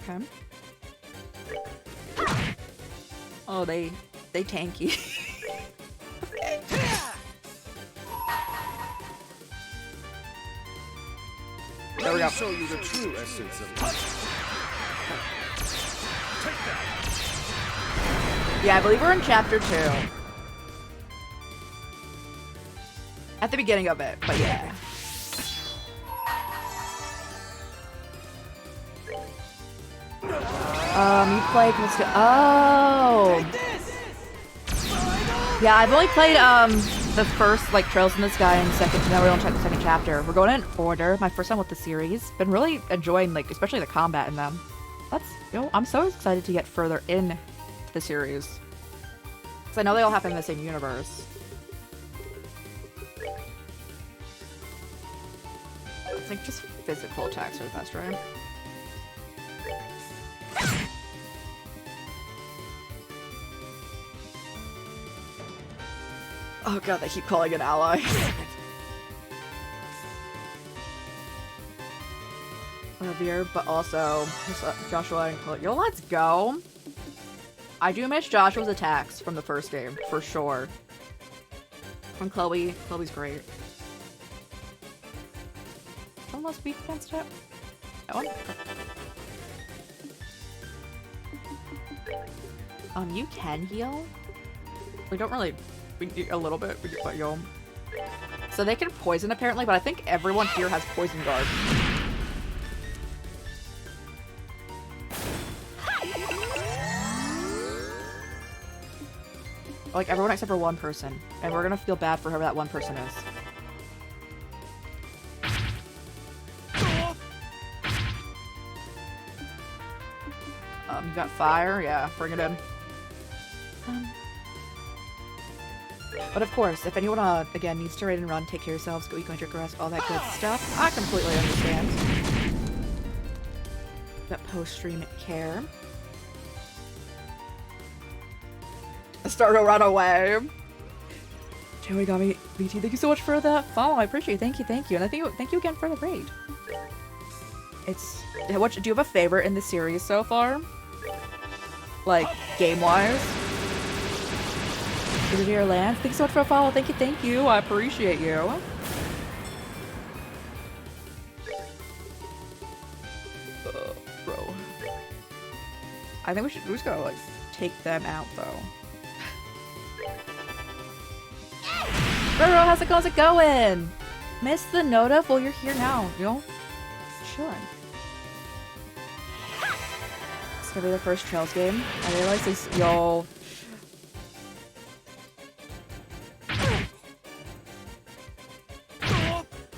Okay. Oh, they tanky. Okay. There we go. Let me show you the true essence of punch. Take that. Yeah, I believe we're in chapter 2. At the beginning of it, but yeah. You played Oh! Yeah, I've only played, the first, like, Trails in the Sky and now we're on the second chapter. We're going in order. My first time with the series. Been really enjoying, like, especially the combat in them. I'm so excited to get further in the series. Because I know they all happen in the same universe. I think just physical attacks are the best, right? Oh god, they keep calling it ally. Revere, but also Joshua and Chloe. Yo, let's go. I do miss Joshua's attacks from the first game, for sure. And Chloe's great. one was weak against it? That one? You can heal? We don't really... We need a little bit. We get yo. So they can poison apparently, but I think everyone here has poison guard. Like everyone except for one person. And we're gonna feel bad for whoever that one person is. You got fire? Yeah, bring it in. But of course, if anyone, again, needs to raid and run, take care of yourselves, go eat, go drink, rest, all that good stuff, I completely understand. That post-stream care. Start to run away. Origami BT, thank you so much for that follow. I appreciate it. Thank you. And thank you again for the raid. It's... What, do you have a favorite in the series so far? Like, game-wise? Brigadier Lance, thank you so much for a follow. Thank you. I appreciate you. Bro. I think we just gotta, like, take them out, though. Bro, how's it going? Missed the notif? Well, you're here now, you know? Chilling. It's gonna be the first Trails game. I realize this, yo.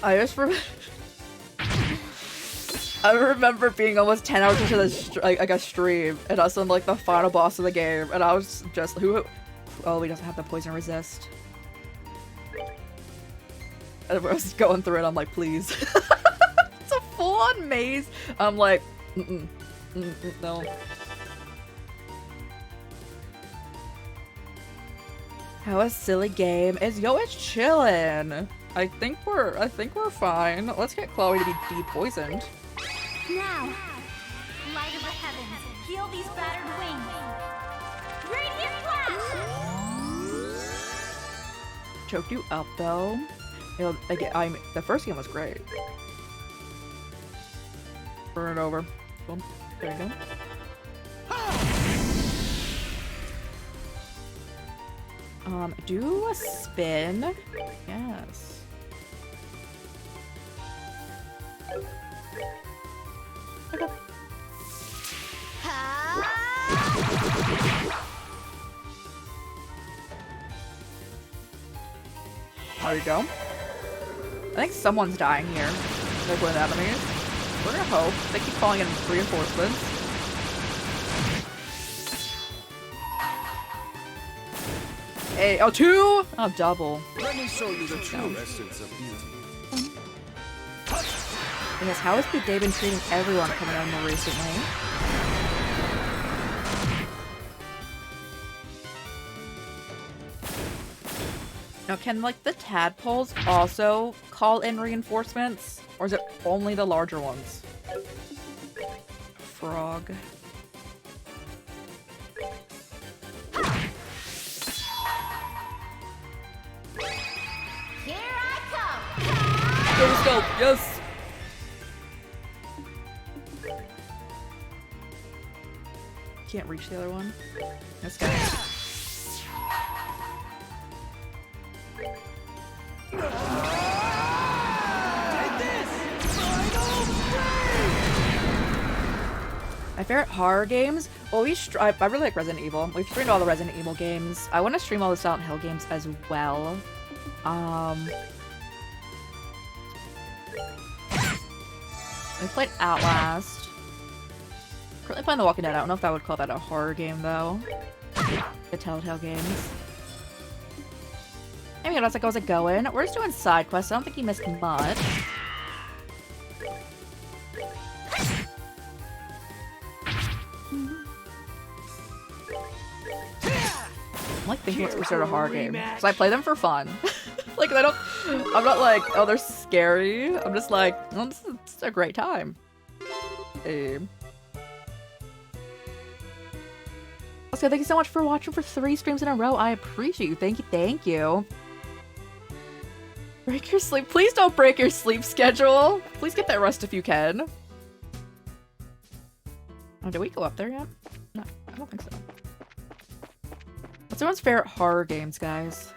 I remember being almost 10 hours into the like a stream, and I was on like the final boss of the game, and I was just oh, he doesn't have the poison resist. And I was going through it. I'm like, please. It's a full-on maze. I'm like, no. How a silly game is. Yo, it's chillin'. I think we're fine. Let's get Chloe to be de-poisoned. Now, light of the heavens, heal these battered wings. Radiant flash. Choked you up though. You know, again, the first game was great. Burn it over. Boom. There you go. Do a spin. Yes. Okay. There you go. I think someone's dying here. Like one of the enemies. We're gonna hope. They keep calling in reinforcements. Hey, oh, two! Oh, double. Let me show you the true essence of beauty. Yes, how has the day been treating everyone coming out more recently? Now, can, like, the tadpoles also call in reinforcements? Or is it only the larger ones? Frog. Here I come. Let's go! Yes! Can't reach the other one. Let's go. My favorite horror games? Well, I really like Resident Evil. We've streamed all the Resident Evil games. I want to stream all the Silent Hill games as well. We played Outlast. Currently playing The Walking Dead. I don't know if I would call that a horror game, though. The Telltale games. Anyway, how's it going? We're just doing side quests. I don't think you missed much. I'm like thinking it's considered a horror game. Because I play them for fun. Like, I'm not like, oh, they're scary. I'm just like, oh, this is a great time. So thank you so much for watching for 3 streams in a row. I appreciate you. Thank you. Break your sleep. Please don't break your sleep schedule. Please get that rest if you can. Oh, did we go up there yet? No, I don't think so. What's everyone's favorite horror games, guys?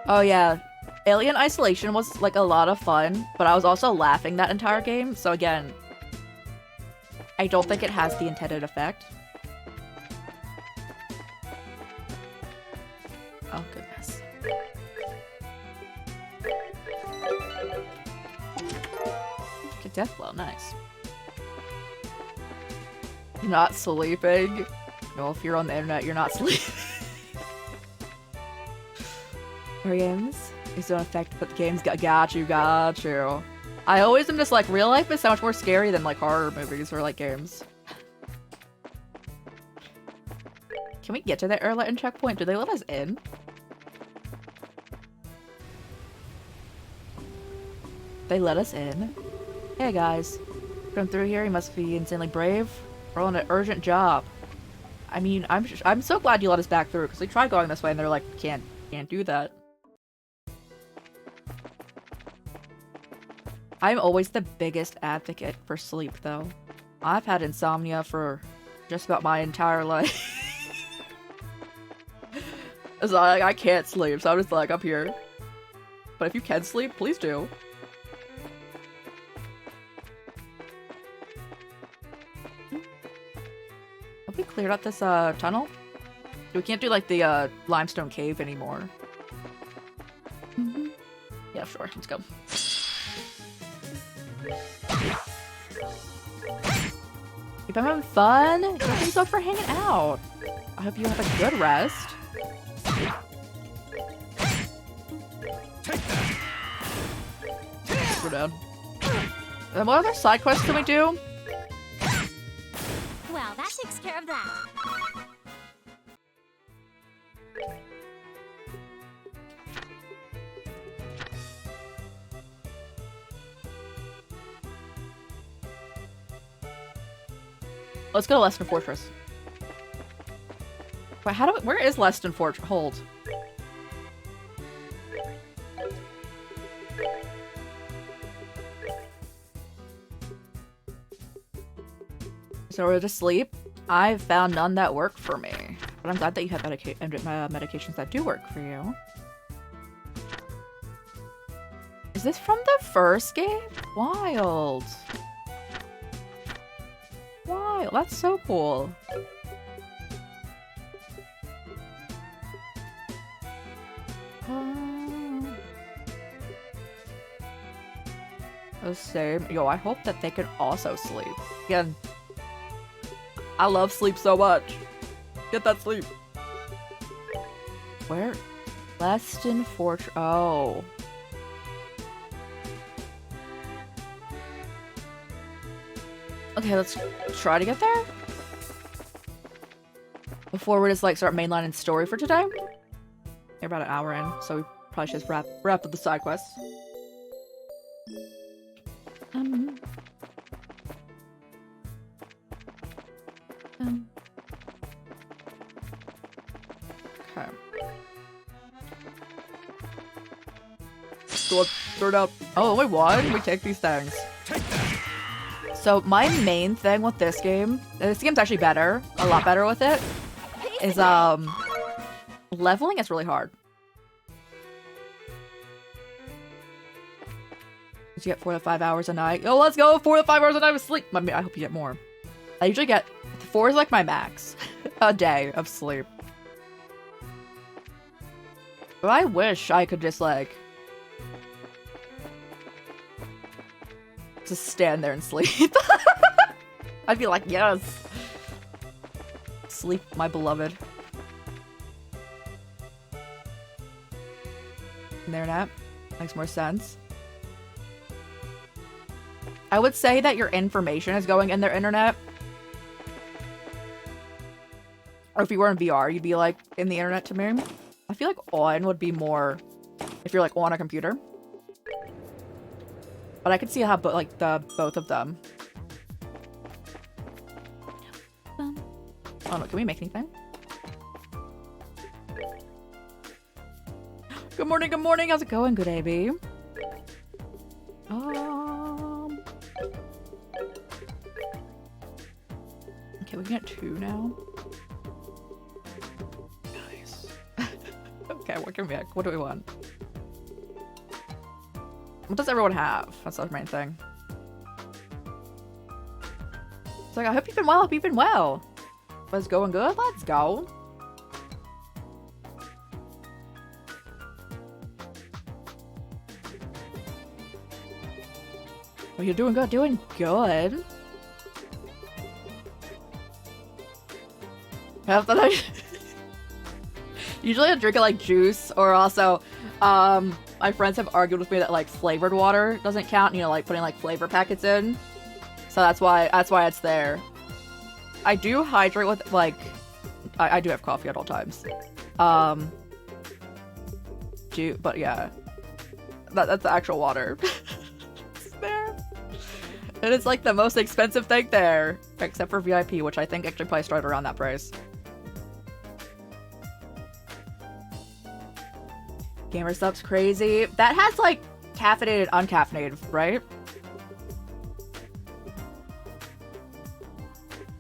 Oh yeah, Alien Isolation was like a lot of fun, but I was also laughing that entire game, so again, I don't think it has the intended effect. Oh goodness. Get Deathblow, nice. You're not sleeping? No, if you're on the internet, you're not sleeping. Games? These don't affect, but the games got you. I always am just like, real life is so much more scary than like horror movies or like games. Can we get to the Erletten checkpoint? Do they let us in? They let us in? Hey guys, come through here. You must be insanely brave. We're on an urgent job. I mean, I'm so glad you let us back through because we tried going this way and they're like, can't do that. I'm always the biggest advocate for sleep, though. I've had insomnia for just about my entire life. So I can't sleep, so I'm just like, up here. But if you can sleep, please do. Have we cleared out this tunnel? We can't do like the limestone cave anymore. Yeah, sure. Let's go. If I'm having fun, thank you so much for hanging out. I hope you have a good rest. We're down. And what other side quests can we do? Well, that takes care of that. Let's go to Leston Fortress. Wait, where is Leston Fortress? Hold. So we're to sleep. I've found none that work for me. But I'm glad that you have medications that do work for you. Is this from the first game? Wild. Wow, that's so cool. The same. Yo, I hope that they can also sleep. Again, I love sleep so much. Get that sleep. Where? Leston Fortress. Oh. Okay, let's try to get there. Before we just like start mainlining story for today. We're about an hour in, so we probably should just wrap up the side quests. Okay. Throw out. Oh, only one? We take these things. So my main thing with this game's actually better, a lot better with it, is leveling is really hard. You get 4 to 5 hours a night. Oh, let's go 4 to 5 hours a night of sleep. I mean, I hope you get more. I usually get 4 is like my max a day of sleep. But I wish I could just like just stand there and sleep. I'd be like, yes. Sleep, my beloved. Internet makes more sense. I would say that your information is going in their internet. Or if you were in VR, you'd be like in the internet to me. I feel like on would be more if you're like on a computer. But I could see how both of them. Oh no, can we make anything? Good morning, how's it going, good AB? Okay, we can get 2 now. Nice. Okay, what can we make? What do we want? What does everyone have? That's the main thing. It's like, I hope you've been well, It's going good? Let's go. Oh, you're doing good, Usually I drink it like juice, or also, my friends have argued with me that like flavored water doesn't count, you know, like putting like flavor packets in. So that's why it's there. I do hydrate with like, I do have coffee at all times. But yeah, that's the actual water. It's there. And it's like the most expensive thing there, except for VIP, which I think actually probably started around that price. Gamer Sup's crazy. That has like caffeinated, uncaffeinated, right?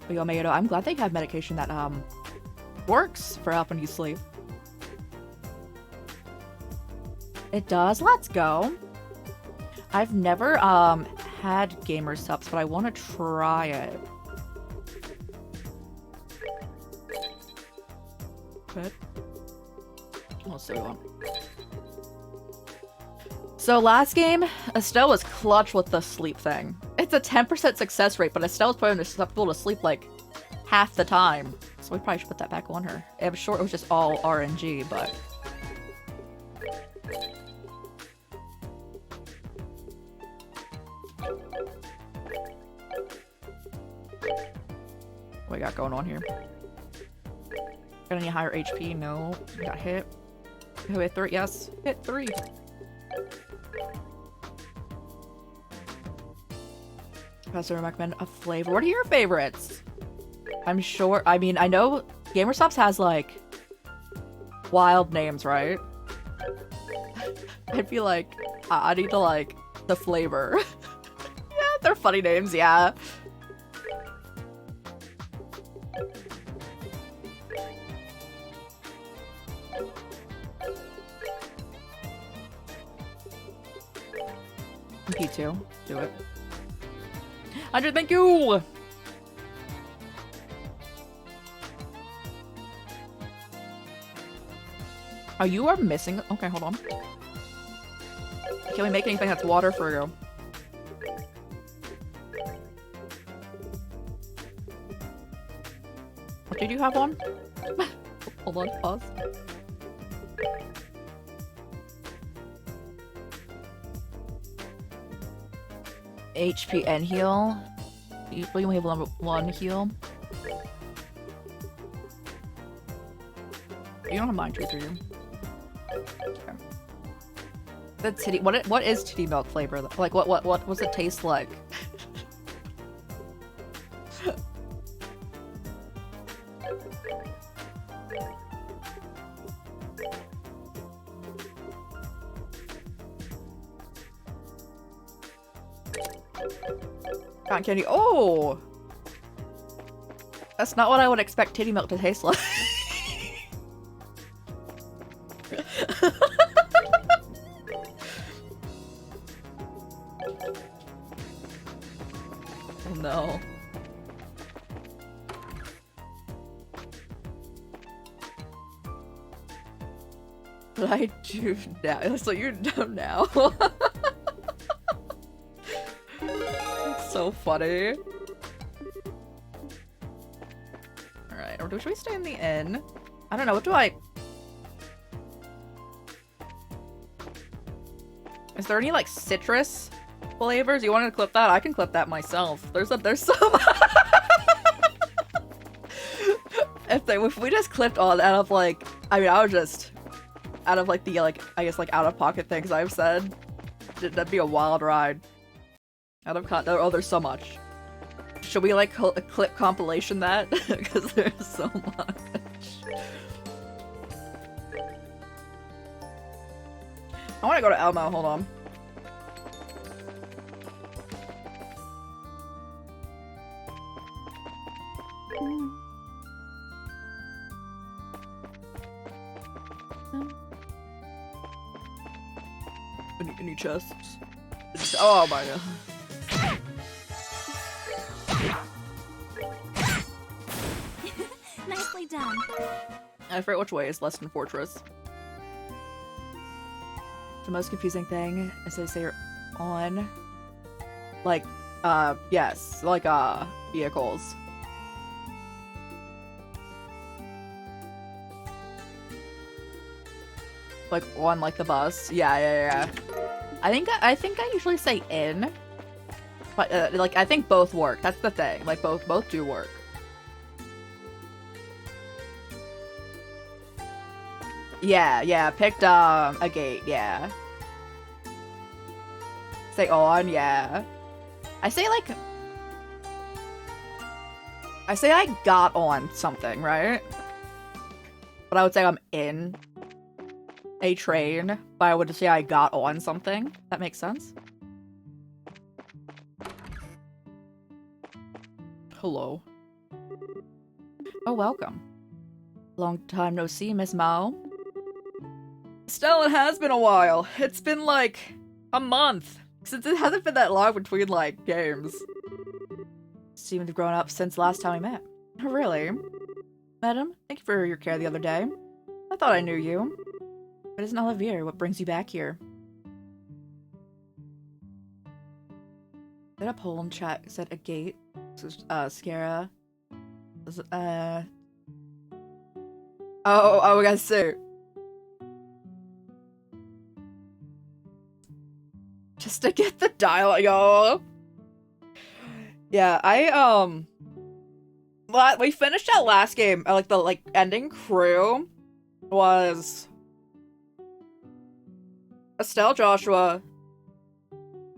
But yo, Mayodo, I'm glad they have medication that works for helping you sleep. It does. Let's go. I've never had Gamer Sup's, but I want to try it. Good. Let's see what we want. So last game, Estelle was clutch with the sleep thing. It's a 10% success rate, but Estelle's probably susceptible to sleep like half the time. So we probably should put that back on her. I'm sure it was just all RNG, but... What we got going on here? Got any higher HP? No. Got hit. Oh, hit 3. Yes. Hit 3. Professor recommend a flavor. What are your favorites? I'm sure. I mean, I know GamerStops has like wild names, right? I feel like I need to like the flavor. Yeah, they're funny names. Yeah. P2. Do it. 100, thank you! Oh, you are missing. Okay, hold on. Can we make anything that's water for you? What did you have on? Hold on, pause. HP and heal. We only have level 1 heal. You don't have mind truth, do you? Okay. The titty. What is titty milk flavor? Like what does it taste like? Cotton candy. Oh! That's not what I would expect titty milk to taste like. Oh no. But I do now. So you know now. So funny. Alright, or should we stay in the inn? I don't know, what do I... Is there any, like, citrus flavors? You wanted to clip that? I can clip that myself. There's some... If we just clipped all out of, like... I mean, I would just... Out of, like, the, like, I guess, like, out-of-pocket things I've said. That'd be a wild ride. Out of oh, there's so much. Should we like clip compilation that? Because there's so much. I want to go to Elmo. Hold on. Any chests? Oh my god. Nicely done. I forget which way is Leston Fortress. The most confusing thing is they say you're on, like, yes, like, vehicles. Like, on, like, the bus. Yeah. I think I usually say in. But, like, I think both work. That's the thing. Like, both do work. Yeah, picked, a gate, yeah. Say on, yeah. I say I got on something, right? But I would say I'm in a train, but I would say I got on something. That makes sense? Hello. Oh, welcome. Long time no see, Miss Mao. Still, it has been a while. It's been like a month since it hasn't been that long between like games. Seem to have grown up since last time we met. Oh, really? Madam, thank you for your care the other day. I thought I knew you. But isn't Olivier what brings you back here? Did a poll in chat said a gate? Scara. Oh, we gotta see. Just to get the dialogue, y'all. Yeah, we finished that last game. Like the ending crew was Estelle, Joshua,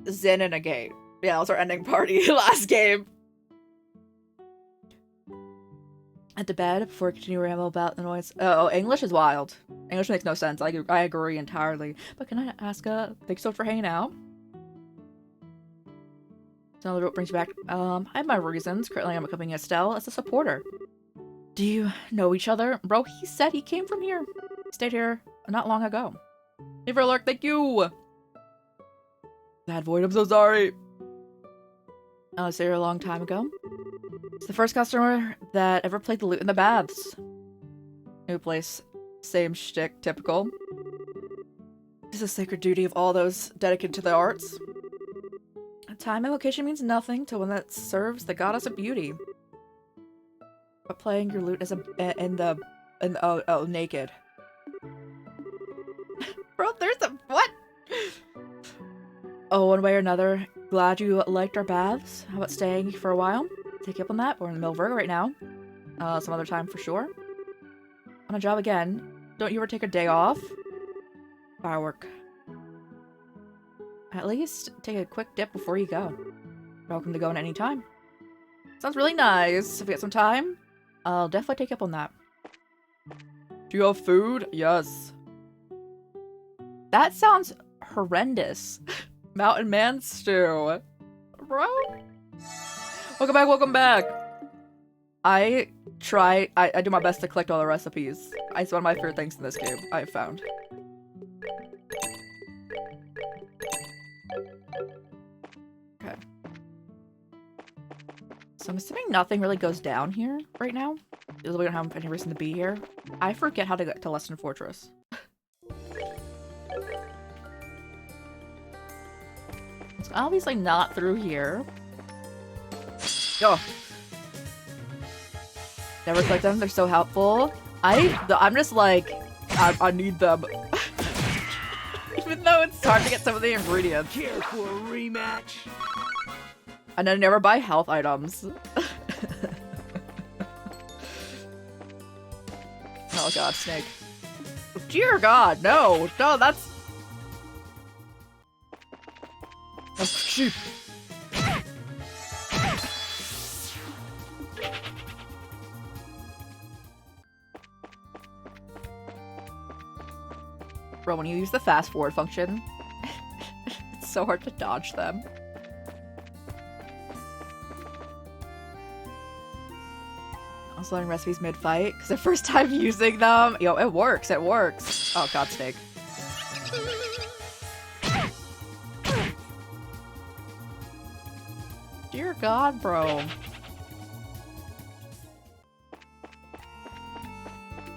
Zin, and a gate. Yeah, that was our ending party last game. At the bed before we continue ramble about the noise. Oh, English is wild. English makes no sense. I agree entirely. But can I ask, thanks so much for hanging out. So what brings you back? I have my reasons. Currently, I'm accompanying Estelle as a supporter. Do you know each other? Bro, he said he came from here. He stayed here not long ago. Never alert, thank you! Bad void, I'm so sorry. I was there a long time ago. It's the first customer that ever played the lute in the baths. New place. Same shtick, typical. This is a sacred duty of all those dedicated to the arts. Time and location means nothing to one that serves the goddess of beauty. But playing your lute is naked. Bro, there's a what? Oh, one way or another, glad you liked our baths. How about staying for a while? Take you up on that. We're in the middle of Virgo right now. Some other time for sure. On a job again. Don't you ever take a day off? Firework. At least take a quick dip before you go. Welcome to go in any time. Sounds really nice. If we get some time, I'll definitely take you up on that. Do you have food? Yes. That sounds horrendous. Mountain Man stew. Bro. Welcome back. I do my best to collect all the recipes. It's one of my favorite things in this game, I've found. Okay. So I'm assuming nothing really goes down here right now. Because we don't have any reason to be here. I forget how to get to Leston Fortress. It's obviously not through here. Yo. Never click them, they're so helpful. I'm just like, I need them. Even though it's hard to get some of the ingredients. Care for a rematch? And I never buy health items. Oh god, snake. Dear god, no! No, that's... Oh, shoot. Bro, when you use the fast forward function, it's so hard to dodge them. I was learning recipes mid-fight, because the first time using them, yo, it works, it works. Oh, god, steak. Dear god, bro.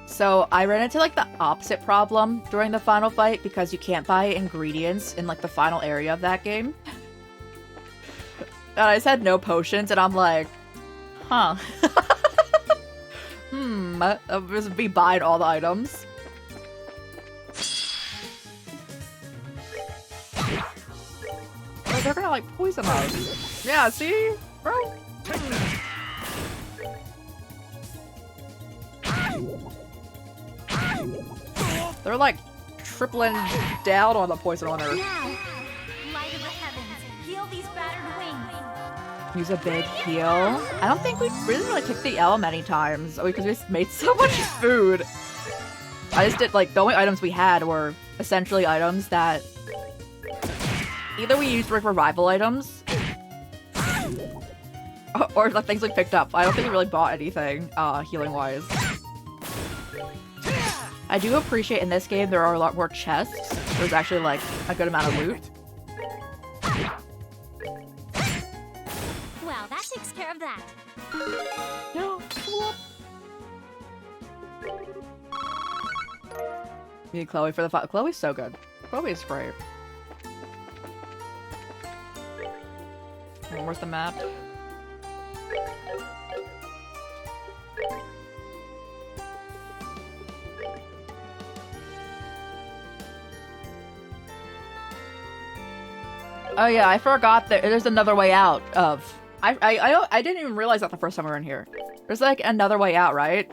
So I ran into like the opposite problem during the final fight because you can't buy ingredients in like the final area of that game. And I just had no potions and I'm like, huh. I'll just be buying all the items. Oh, they're gonna like poison us. Yeah, see? Bro. They're like tripling down on the poison on her. Now, light of the heavens, heal these battered wings. Use a big heal. I don't think we really took the L many times because we just made so much food. I just did like the only items we had were essentially items that either we used for revival items or the things we picked up. I don't think we really bought anything healing wise. I do appreciate in this game there are a lot more chests. There's actually like a good amount of loot. Well, that takes care of that. No. Need Chloe for the fight. Chloe's so good. Chloe's great. Oh, where's the map? Oh yeah, I forgot that there's another way out of... I didn't even realize that the first time we were in here. There's like another way out, right?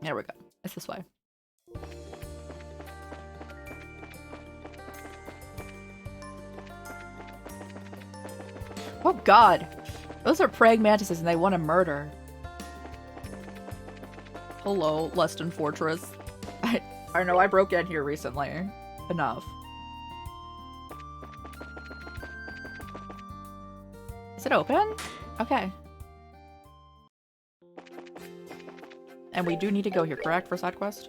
There we go. It's this way. Oh god! Those are praying mantises and they want to murder. Hello, Leston Fortress. I know I broke in here recently. Enough. Is it open? Okay. And we do need to go here, correct, for side quest?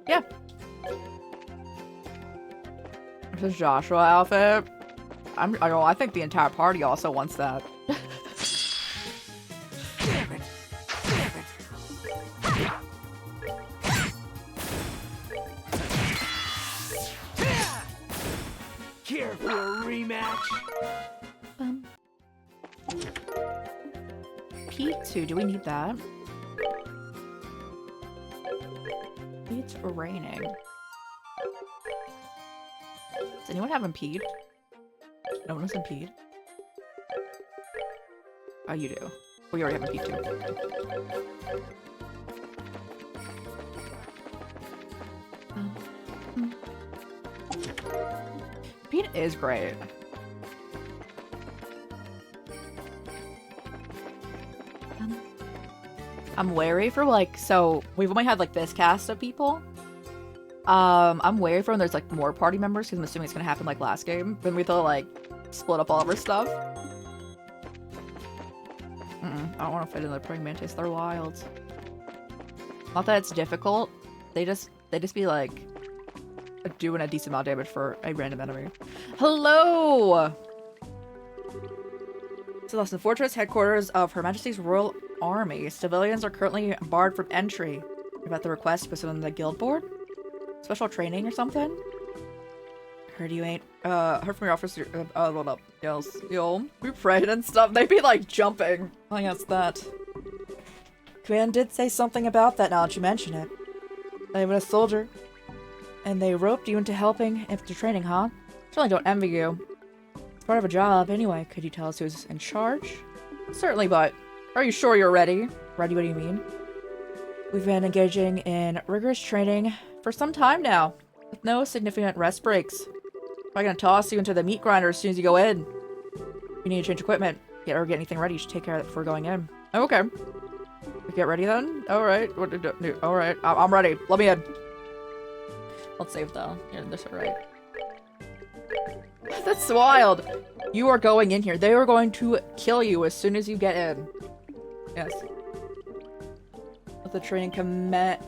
Yeah. This is Joshua outfit. I think the entire party also wants that. Care for a rematch? P2, do we need that? It's raining. Does anyone have impede? No one has impede? Oh, you do. We already have impede too. Impede is great. I'm wary for like, so we've only had like this cast of people. I'm wary for when there's like more party members because I'm assuming it's gonna happen like last game. When we thought like split up all of our stuff. I don't want to fight in the praying mantis. They're wild. Not that it's difficult. They just be like doing a decent amount of damage for a random enemy. Hello. Celestin Fortress, headquarters of Her Majesty's Royal Army. Civilians are currently barred from entry. About the request was on the guild board? Special training or something? Heard you ain't, heard from your officer, hold up. Yes, yo, we prayed and stuff. They be like jumping. I guess that. Command did say something about that now that you mention it. I've been a soldier. And they roped you into helping infantry training, huh? Certainly don't envy you. It's part of a job. Anyway, could you tell us who's in charge? Certainly, but are you sure you're ready? Ready, what do you mean? We've been engaging in rigorous training for some time now, with no significant rest breaks. I'm gonna toss you into the meat grinder as soon as you go in. You need to change equipment. get anything ready. You should take care of it before going in. Oh, okay. Get ready then? Alright. What to do? Alright. I'm ready. Let me in. Let's save though. Yeah, this alright. That's wild. You are going in here. They are going to kill you as soon as you get in. Yes. Let the training commit.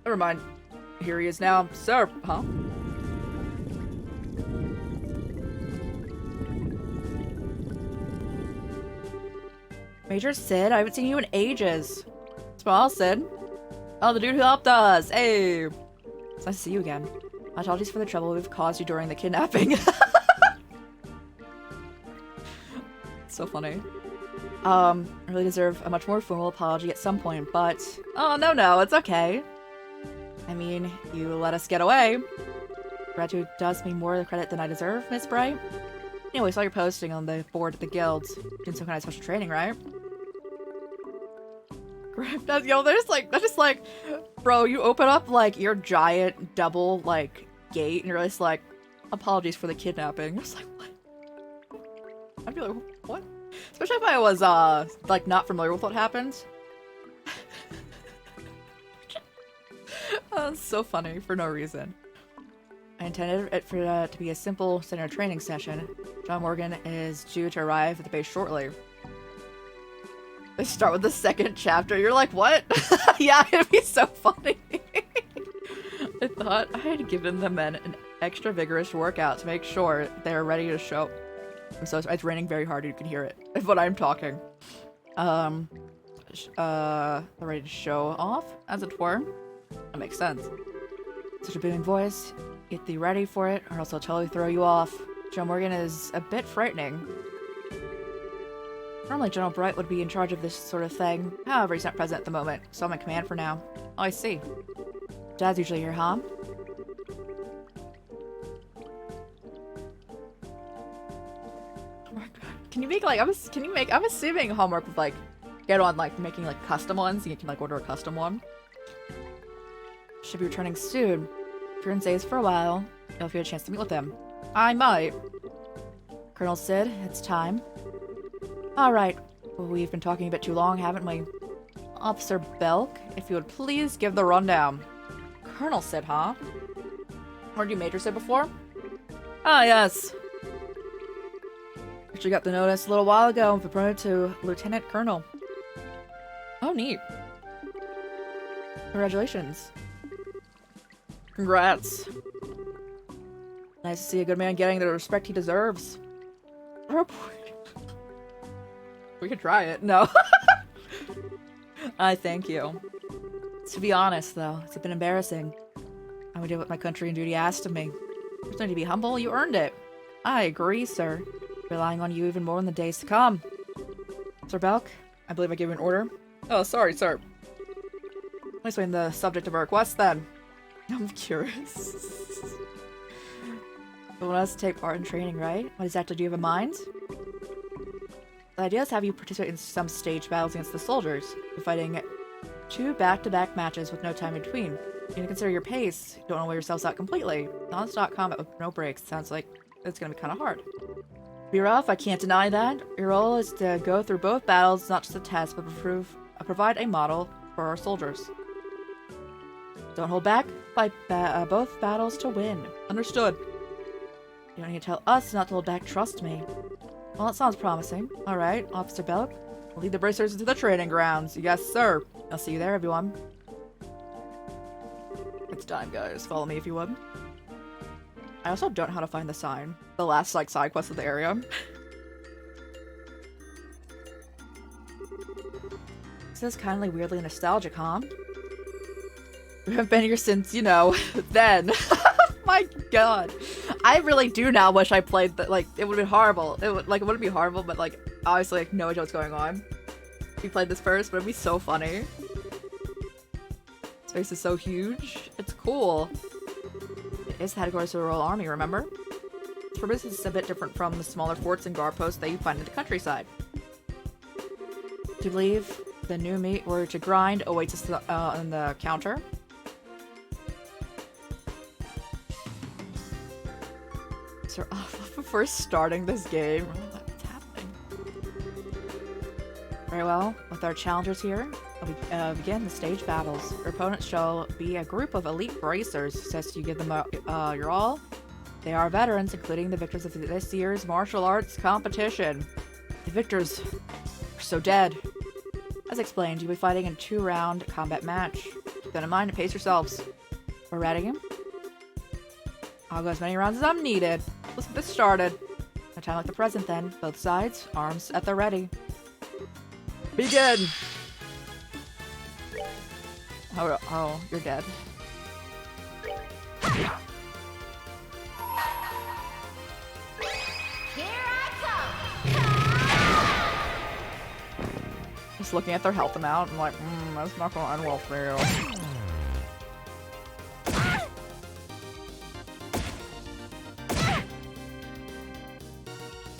Never mind. Here he is now. Sir, huh? Major Sid, I haven't seen you in ages. Small Sid. Oh, the dude who helped us. Hey. It's nice to see you again. My apologies for the trouble we've caused you during the kidnapping. So funny. I really deserve a much more formal apology at some point, but... Oh, no, it's okay. I mean, you let us get away. Gratitude does me more the credit than I deserve, Miss Bright. Anyway, saw your posting on the board at the guild. Doing some kind of special training, right? Yo, there's like, that's just like, bro, you open up like your giant double like gate and you're just like, apologies for the kidnapping. It's like, what? I'd be like, what? Especially if I was like not familiar with what happened. That's so funny for no reason. I intended it for to be a simple standard training session. John Morgan is due to arrive at the base shortly. They start with the second chapter. You're like, what? Yeah, it'd be so funny. I thought I had given the men an extra vigorous workout to make sure they're ready to show. I'm so sorry. It's raining very hard. You can hear it. But I'm talking. They're ready to show off, as it were. That makes sense. Such a booming voice. Get thee ready for it, or else I'll totally throw you off. John Morgan is a bit frightening. Normally General Bright would be in charge of this sort of thing. However, he's not present at the moment, so I'm in command for now. Oh, I see. Dad's usually here, huh? Can you make like, I'm assuming homework with like, get on like making like custom ones, and you can like order a custom one. Should be returning soon. If you're in Zays for a while, you'll get a chance to meet with him. I might. Colonel Sid, it's time. Alright, well, we've been talking a bit too long, haven't we? Officer Belk, if you would please give the rundown. Colonel Sid, huh? Weren't you Major Sid before? Ah, yes. Actually got the notice a little while ago and promoted to Lieutenant Colonel. Oh, neat. Congratulations. Congrats. Nice to see a good man getting the respect he deserves. Oh, boy. We could try it. No. I thank you. To be honest, though, it's been embarrassing. I did what my country and duty asked of me. There's no need to be humble. You earned it. I agree, sir. Relying on you even more in the days to come. Sir Belk, I believe I gave you an order. Oh, sorry, sir. Let me explain the subject of our request, then. I'm curious. You want us to take part in training, right? What exactly do you have in mind? The idea is to have you participate in some stage battles against the soldiers. You're fighting 2 back-to-back matches with no time in between. You need to consider your pace. You don't want to wear yourselves out completely. Non-stop combat with no breaks. Sounds like it's going to be kind of hard. Be rough, I can't deny that. Your role is to go through both battles, not just a test, but provide a model for our soldiers. Don't hold back. Fight both battles to win. Understood. You don't need to tell us not to hold back, trust me. Well, that sounds promising. Alright, Officer Belk. We'll lead the bracers into the training grounds. Yes, sir. I'll see you there, everyone. It's time, guys. Follow me if you would. I also don't know how to find the sign. The last, like, side quest of the area. This is kindly weirdly nostalgic, huh? We haven't been here since, you know, then. My god. I really do now wish I played the, like, it would have been horrible. It wouldn't be horrible, but, like, obviously, like, no idea what's going on. If you played this first, but it'd be so funny. Space is so huge. It's cool. It is the headquarters of the Royal Army, remember? Its purpose is a bit different from the smaller forts and guard posts that you find in the countryside. Do you believe the new meat were to grind awaits us on the counter? Sir, before starting this game, what's happening? Very well. With our challengers here, we begin the stage battles. Your opponents shall be a group of elite bracers. Success you give them your all. They are veterans, including the victors of this year's martial arts competition. The victors are so dead. As explained, you'll be fighting in a 2-round combat match. Keep that in mind and pace yourselves. We're ready. I'll go as many rounds as I'm needed. Let's get this started. A time like the present then. Both sides, arms at the ready. Begin! Oh, you're dead. Here I come! Just looking at their health amount, I'm like, that's not gonna end well for you.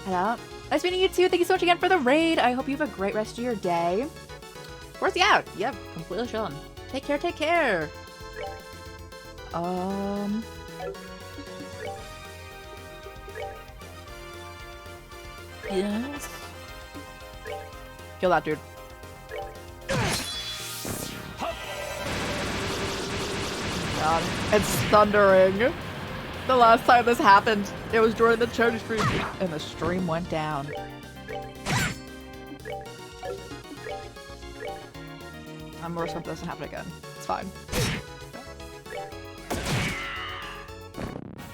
Hello. Nice meeting you too. Thank you so much again for the raid. I hope you have a great rest of your day. Where's he out? Yep, completely chilling. Take care, take care. Yes. Kill that dude. God, it's thundering. The last time this happened, it was during the charity stream, and the stream went down. I'm worse hope it doesn't happen again. It's fine.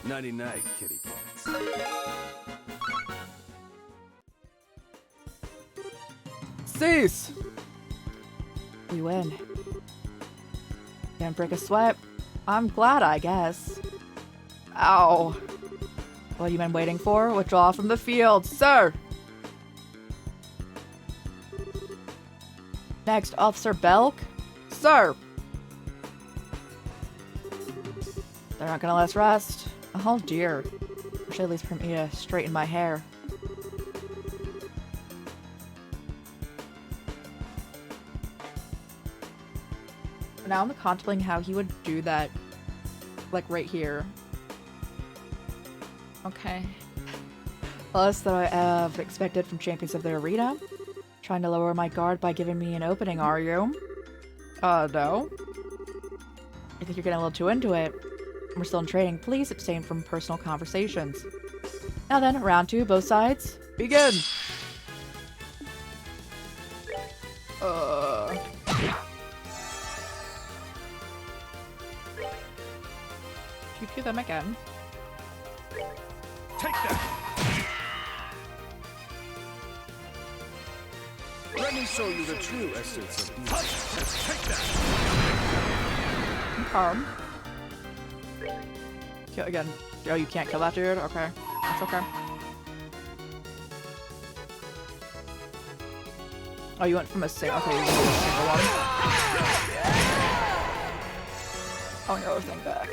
Nighty night, kitty cats. Cease! We win. Didn't break a sweat. I'm glad, I guess. Ow. What have you been waiting for? Withdraw from the field, sir! Next, Officer Belk. Sir! They're not gonna let us rest. Oh dear. I should at least permit me to straighten my hair. Now I'm contemplating how he would do that, like right here. Okay. Less than I have expected from champions of the arena. Trying to lower my guard by giving me an opening, are you? No. I think you're getting a little too into it. We're still in training. Please abstain from personal conversations. Now then, round 2, both sides. Begin! You kill them again. Take that! Let me show you the true essence of beauty. Take that! Calm. Kill again. Oh, you can't kill that dude? Okay. That's okay. Oh, you went from a single. Okay, you went from a single one. Oh, your other thing back.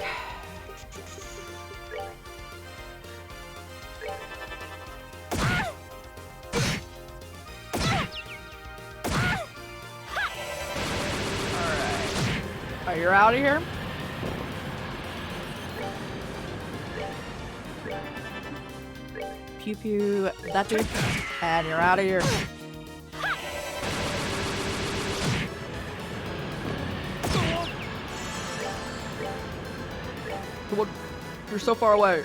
Alright. You're out of here? Pew pew that dude. And you're out of here. Look, you're so far away.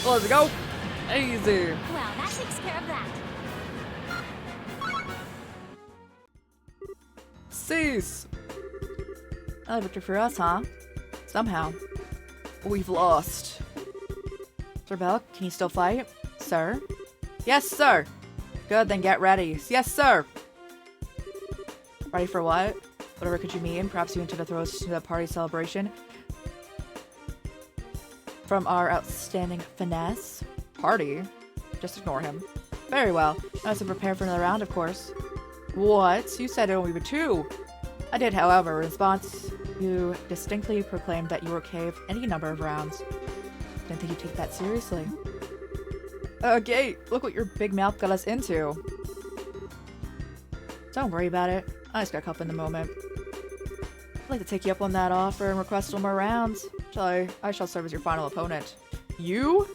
Let's go. Easy. Well, that takes care of that. Cease. Another victory for us, huh? Somehow. We've lost. Sir Belk, can you still fight? Sir? Yes, sir. Good, then get ready. Yes, sir. Ready for what? Whatever could you mean? Perhaps you intend to throw us to the party celebration from our outstanding finesse? Party? Just ignore him. Very well. I was to prepare for another round, of course. What? You said it only were 2. I did, however. In response, you distinctly proclaimed that you were okay with any number of rounds. Didn't think you'd take that seriously. Okay, look what your big mouth got us into. Don't worry about it. I just got caught up in the moment. I'd like to take you up on that offer and request one more rounds. I shall serve as your final opponent. You?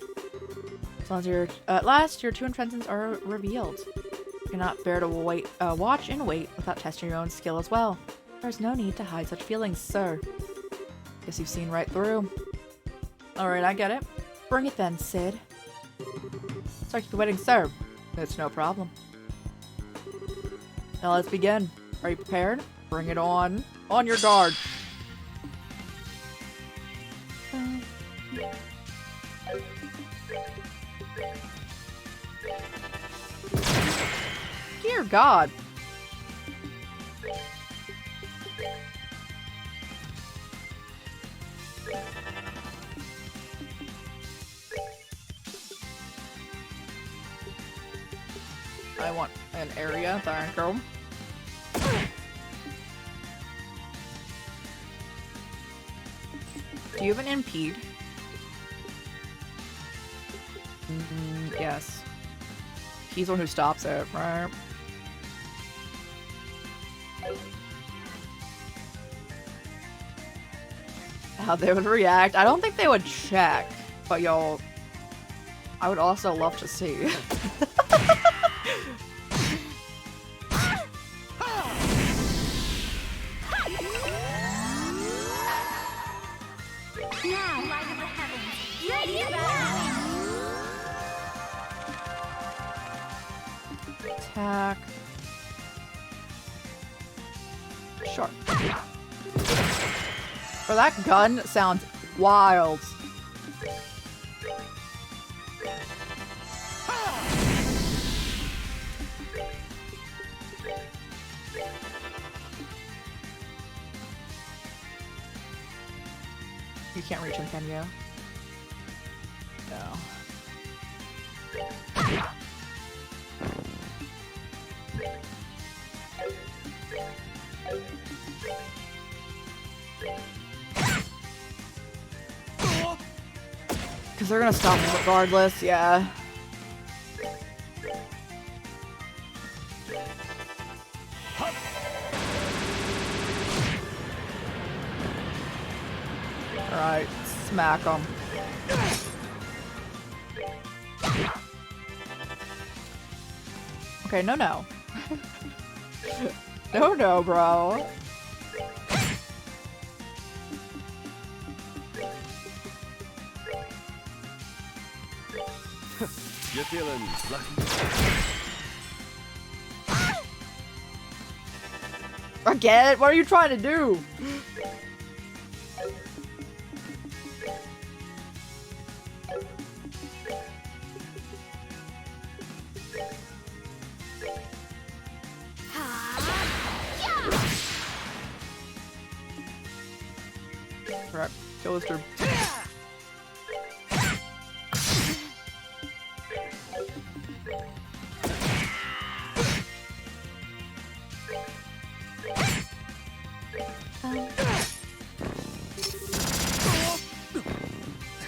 As long as at last your true intentions are revealed. You cannot bear to watch and wait without testing your own skill as well. There's no need to hide such feelings, sir. Guess you've seen right through. Alright, I get it. Bring it then, Sid. Sorry to keep you waiting, sir. It's no problem. Now let's begin. Are you prepared? Bring it on. On your guard. Dear God. I want an area, thank you. Do you have an impede? Yes. He's the one who stops it, right? How they would react. I don't think they would check, but yo, I would also love to see. Now, light of the heavens, heal these battered wings. Attack. Sure. For that gun sounds wild. You can't reach him, can you? No. Because they're gonna stop him regardless, yeah. Alright, smack him. Okay, no. No, bro. You're feeling lucky? Again? What are you trying to do? Alright, kill this dude.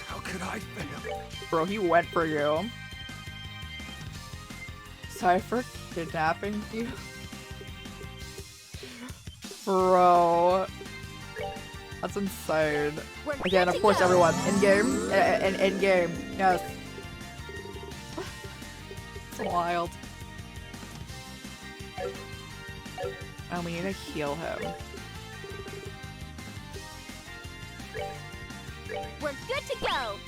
How could I fail? Bro, he went for you. Sorry for kidnapping you. Bro. That's insane. Again, of course, everyone. In-game. In-game. Yes. It's wild. And we need to heal him. We're good to go.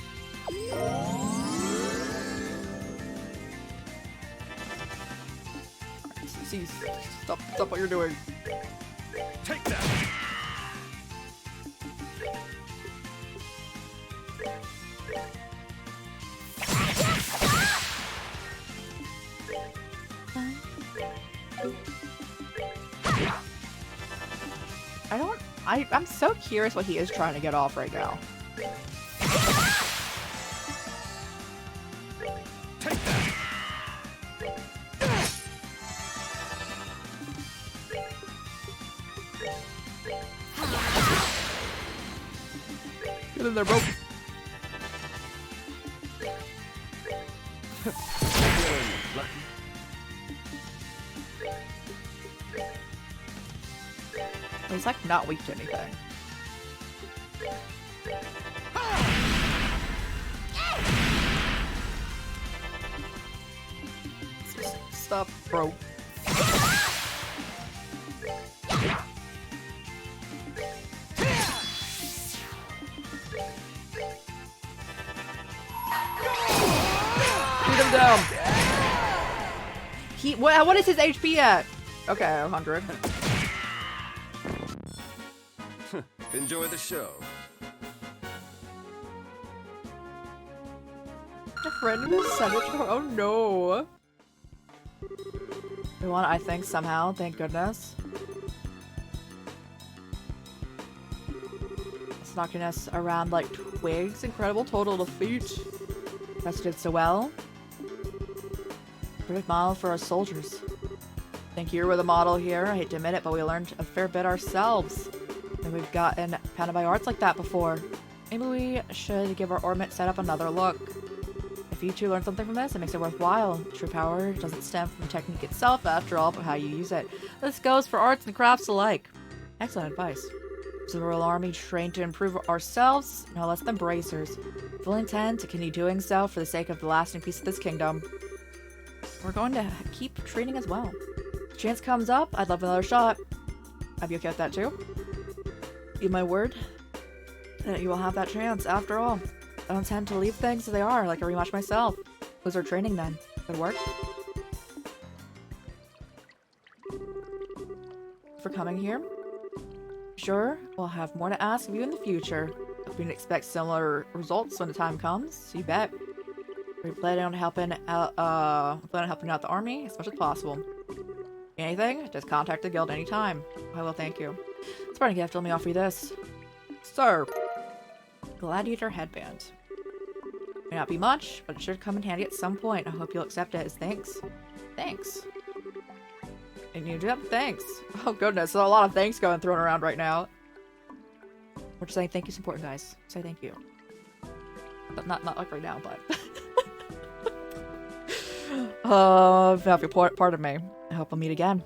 See, stop what you're doing. Take that! I'm so curious what he is trying to get off right now. Take that! Get in there, bro. Feeling lucky? He's It's like not weak to anything. Stop, bro. Shoot him down. What is his HP at? Okay, 100. Enjoy the show. A friend in the cemetery. Oh no. We won, I think, somehow. Thank goodness. It's knocking us around like twigs. Incredible total defeat. Rest did so well. Perfect model for our soldiers. Think you were the model here. I hate to admit it, but we learned a fair bit ourselves. And we've gotten pounded by arts like that before. Maybe we should give our ornament setup another look. If you two learn something from this, it makes it worthwhile. True power doesn't stem from the technique itself, after all, but how you use it. This goes for arts and crafts alike. Excellent advice. So the Royal Army trained to improve ourselves, no less than bracers. We'll intend to continue doing so for the sake of the lasting peace of this kingdom. We're going to keep training as well. If chance comes up, I'd love another shot. I'd be okay with that too. Be my word that you will have that chance, after all. I don't intend to leave things as they are, like a rematch myself. Who's our training then? Good work? For coming here. Sure, we'll have more to ask of you in the future. We can expect similar results when the time comes. You bet. We plan on helping out the army as much as possible. Anything? Just contact the guild anytime. I will, thank you. It's part of a gift. Let me offer you this. Sir. Gladiator headband. May not be much, but it should come in handy at some point. I hope you'll accept it as thanks. Thanks. And you do have thanks. Oh goodness, there's a lot of thanks going thrown around right now. We're just saying thank you is important, guys. Say thank you. But not like right now, but if you're part of me. I hope we'll meet again.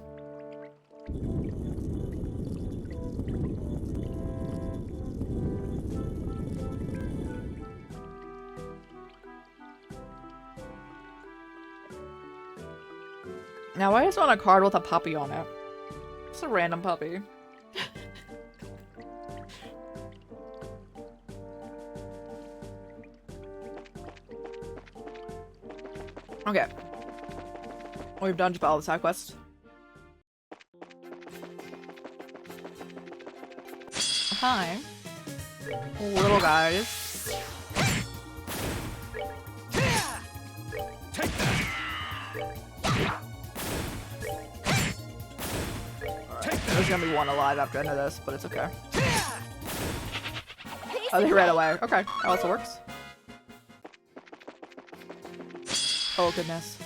Now, why is on a card with a puppy on it? It's a random puppy. Okay. We've done just about all the side quests. Hi. Little guys. Take that. There's gonna be one alive after the end of this, but it's okay. Oh, they ran away. Okay, that also works. Oh goodness.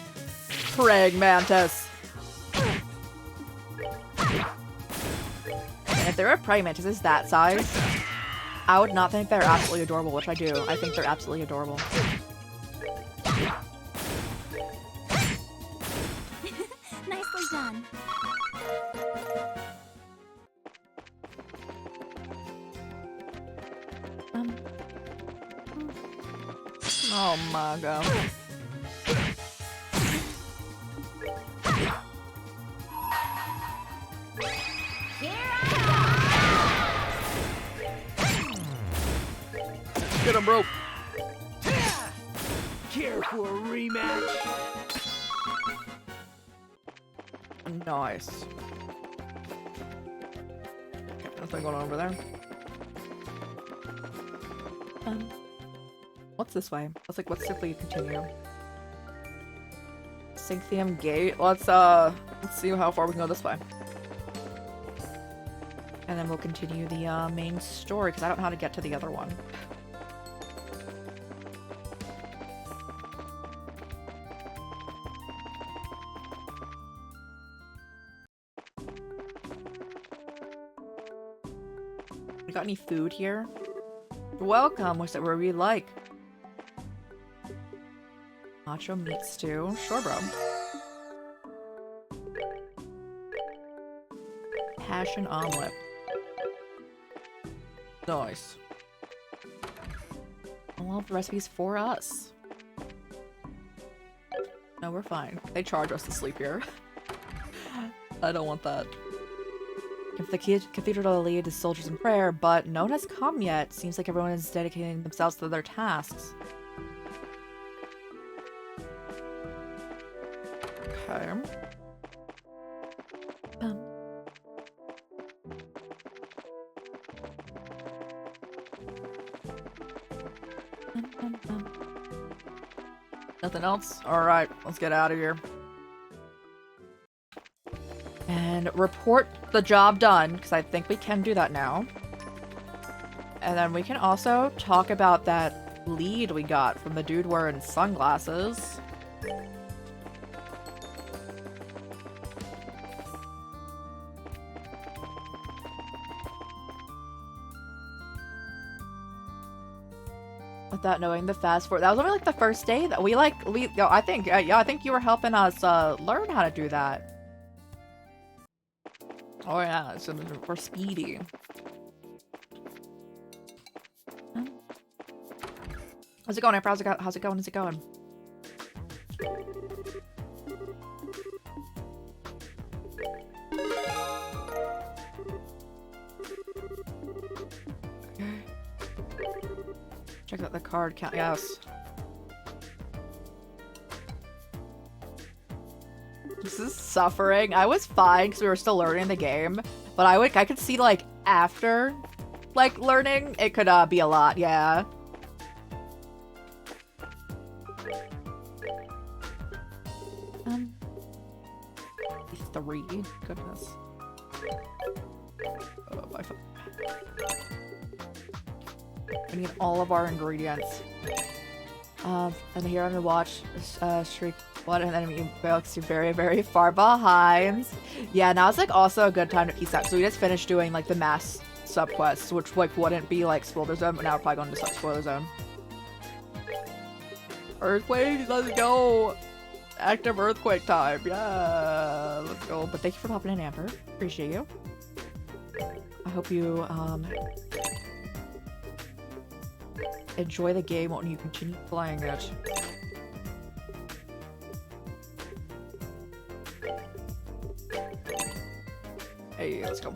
Praying mantis. And if there were praying mantises that size, I would not think they're absolutely adorable, which I do. I think they're absolutely adorable. Nicely done. Oh my god. Get him, bro. Care for a rematch? Nice. Nothing going on over there. What's this way? Let's simply continue. Synthium Gate. Let's see how far we can go this way. And then we'll continue the main story, because I don't know how to get to the other one. We got any food here? Welcome, what's that we like? Nacho meat stew. Sure, bro. Passion omelet. Nice. All of the recipes for us. No, we're fine. They charge us to sleep here. I don't want that. If the cathedral lead is soldiers in prayer, but no one has come yet. Seems like everyone is dedicating themselves to their tasks. Okay. Nothing else? Alright, let's get out of here. And report the job done, because I think we can do that now. And then we can also talk about that lead we got from the dude wearing sunglasses. Without knowing the fast forward, that was only like the first day that I think you were helping us learn how to do that. Oh yeah, so we're speedy. How's it going, Emperor? How's it going? Is it going? Check out the card count. Yes. This is suffering. I was fine because we were still learning the game, but I could see like after, like learning, it could be a lot. Yeah. Three. Goodness. Oh, my phone. We need all of our ingredients. And here on the watch, shriek what an enemy looks very, very far behind. Yeah, now it's like also a good time to piece out. So we just finished doing like the mass subquests, which like wouldn't be like spoiler zone, but now we're probably going to spoiler zone. Earthquake, let's go! Active earthquake time, yeah, let's go. But thank you for popping in, Amber. Appreciate you. I hope you enjoy the game when you continue playing it. Hey, let's go.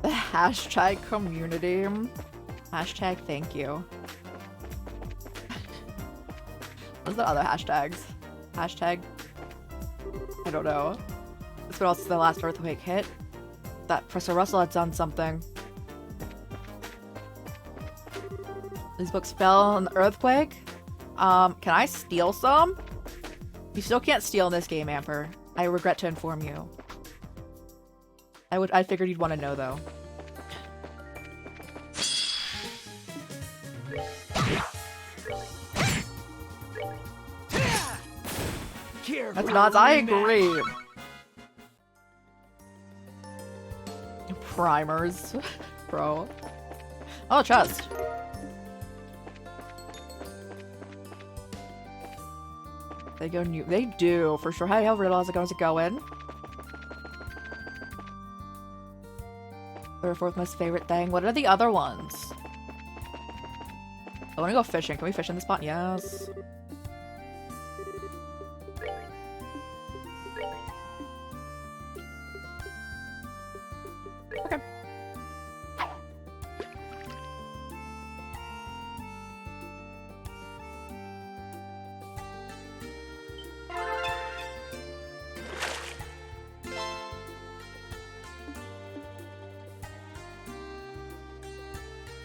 The hashtag community. Hashtag thank you. What's the other hashtags? Hashtag... I don't know. That's what else is the last earthquake hit. That Professor Russell had done something. These books fell on the earthquake. Can I steal some? You still can't steal in this game, Amper. I regret to inform you. I figured you'd want to know, though. That's nuts. I agree. Primers, bro. Oh, chest. They go new. They do for sure. Hey, Riddle, how's it going? Third, fourth most favorite thing. What are the other ones? I want to go fishing. Can we fish in this spot? Yes. Okay.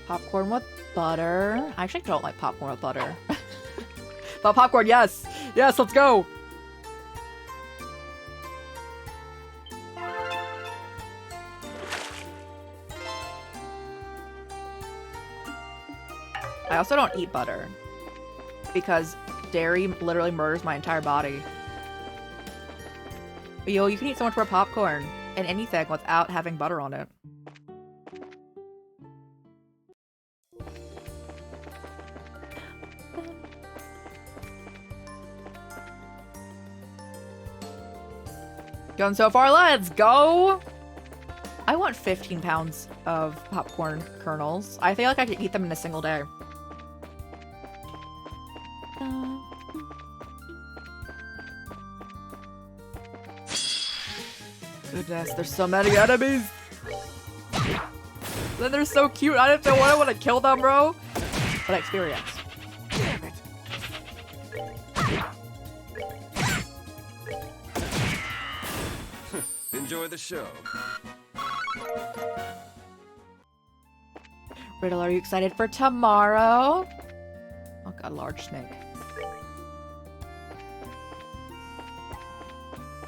Popcorn with butter. I actually don't like popcorn with butter. But popcorn, yes! Yes, let's go! I also don't eat butter. Because dairy literally murders my entire body. Yo, you can eat so much more popcorn and anything without having butter on it. Going so far, let's go! I want 15 pounds of popcorn kernels. I feel like I could eat them in a single day. Goodness, there's so many enemies! Then they're so cute, I don't know why I want to kill them, bro! But experience. Damn it. Enjoy the show. Riddle, are you excited for tomorrow? Oh god, large snake.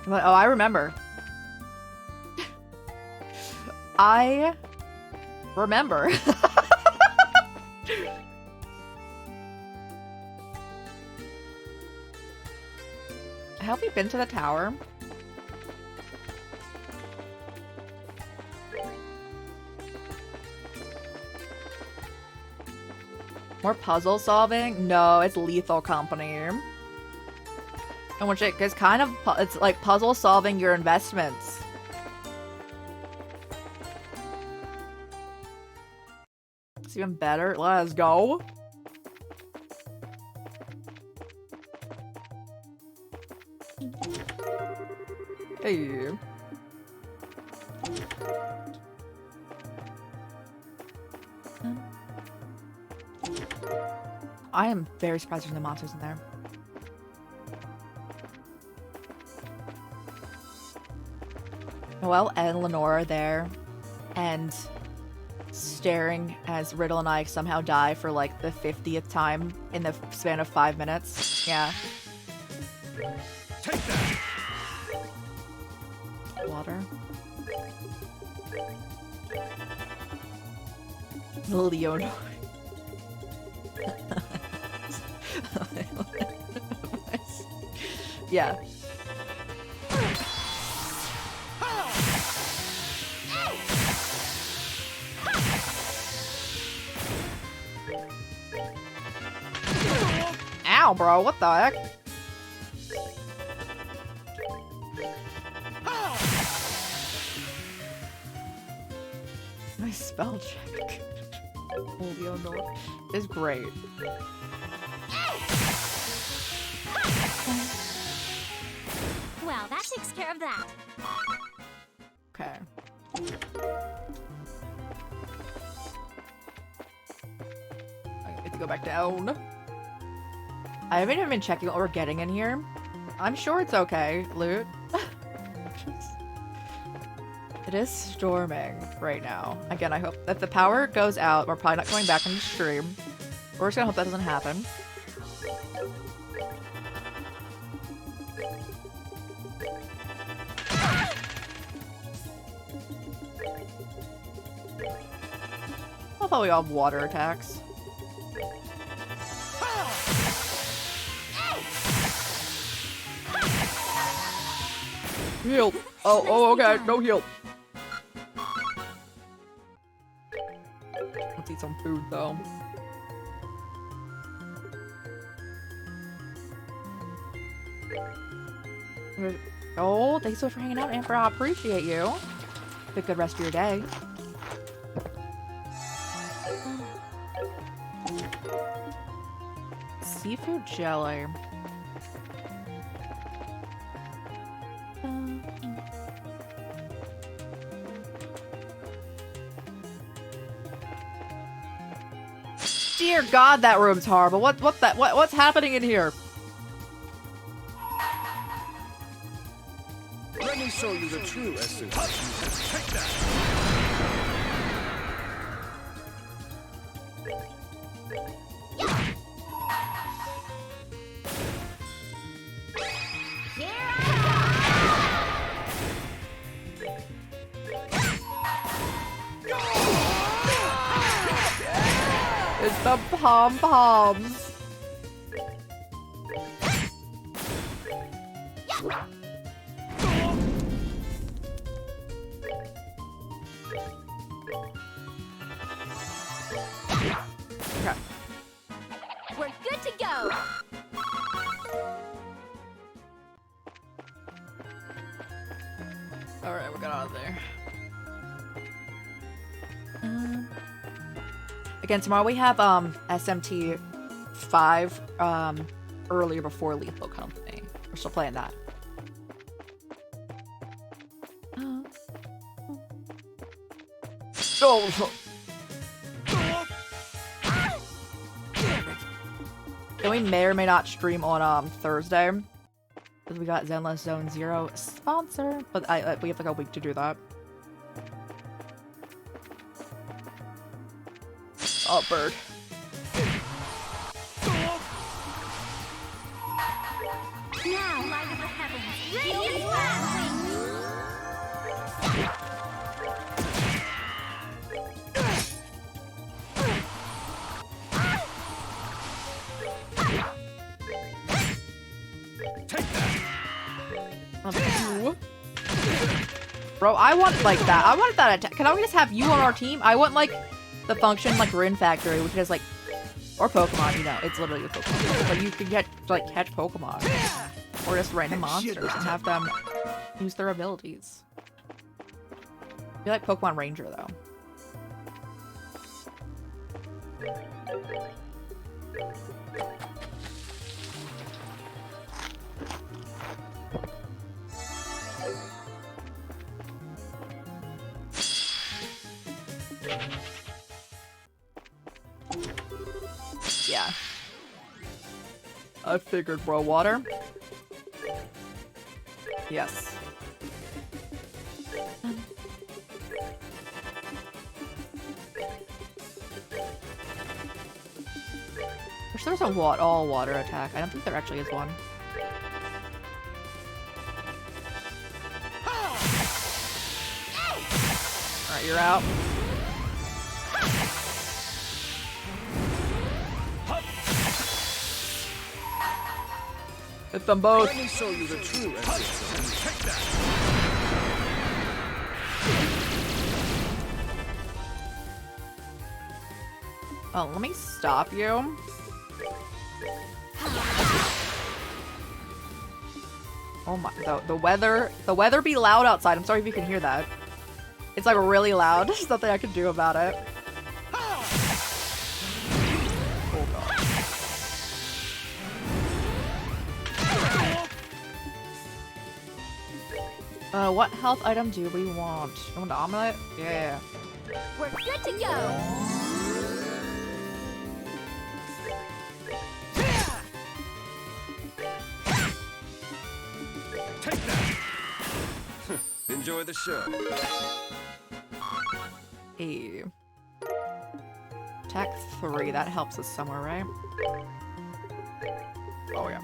Oh, I remember. I remember. Have we been to the tower? More puzzle solving? No, it's Lethal Company. And which it is kind of, it's like puzzle solving your investments. It's even better. Let's go. Hey. I am very surprised there's no monsters in there. Noelle and Lenore are there, and staring as Riddle and I somehow die for like the 50th time in the span of 5 minutes. Yeah. Take that. Water. Leonor. Yeah. Ow, bro, what the heck? My spell check. Leonor is great. Well, that takes care of that. Okay. I get to go back down. I haven't even been checking what we're getting in here. I'm sure it's okay, loot. It is storming right now. Again, I hope if the power goes out, we're probably not going back into stream. We're just gonna hope that doesn't happen. I thought we all have water attacks. Heal. Oh, okay. No heal. Let's eat some food, though. Oh, thanks so much for hanging out, Amber. I appreciate you. Have a good rest of your day. Seafood jelly. Dear God, that room's horrible. What's happening in here? Let me show you the true essence. Take that. It's the pom-poms. Okay. We're good to go. Alright, we got out of there. Again, tomorrow we have SMT 5 earlier before Lethal Company. We're still playing that. Oh. And we may or may not stream on Thursday because we got Zenless Zone Zero sponsor, but we have like a week to do that. Oh, bird. Now, light of the heavens, radiant blast! Bro, I want like that. I wanted that attack. Can we just have you on our team? I want like the function like Rune Factory, which is like, or Pokemon, you know, it's literally a Pokemon. But you can get like catch Pokemon or just random monsters and have them use their abilities. I feel like Pokemon Ranger though. Yeah. I figured, bro. Water? Yes. Wish there was a all water attack. I don't think there actually is one. Alright, you're out. Hit them both. Let me show you the true essence. Take that. Oh, let me stop you. Oh my, the weather be loud outside. I'm sorry if you can hear that. It's like really loud. There's nothing I can do about it. What health item do we want? You want the omelet? Yeah. We're good to go! Take that. Enjoy the show. Hey. Attack 3, that helps us somewhere, right? Oh yeah.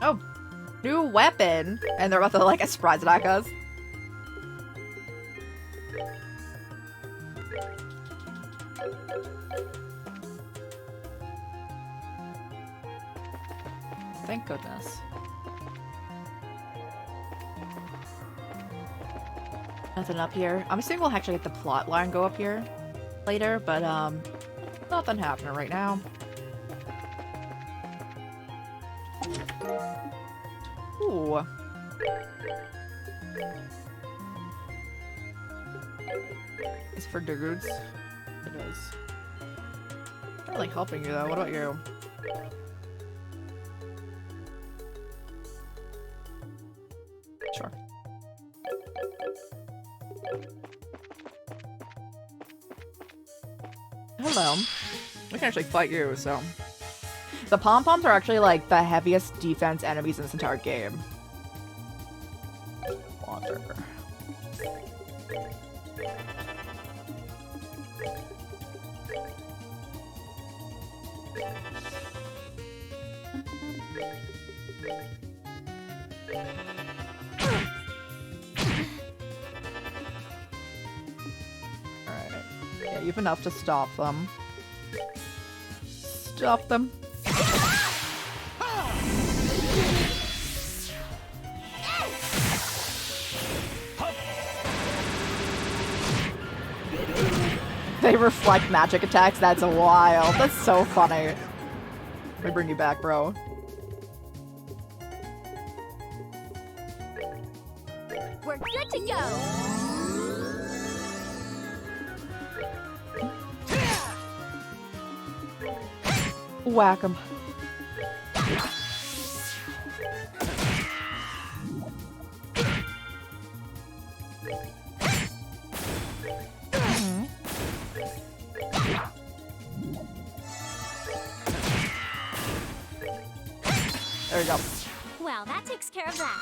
Oh, new weapon, and they're about to like a surprise attack us. Thank goodness. Nothing up here. I'm assuming we'll actually get the plot line go up here later, but nothing happening right now. Ooh. It's for dudes. It is. Not like helping you though. What about you? Sure. Hello. We can actually fight you, so. The pom-poms are actually like the heaviest defense enemies in this entire game. Water. Alright. Yeah, you have enough to stop them. Stop them. They reflect magic attacks? That's wild. That's so funny. Let me bring you back, bro. We're good to go. Whack him. There you go. Well, that takes care of that.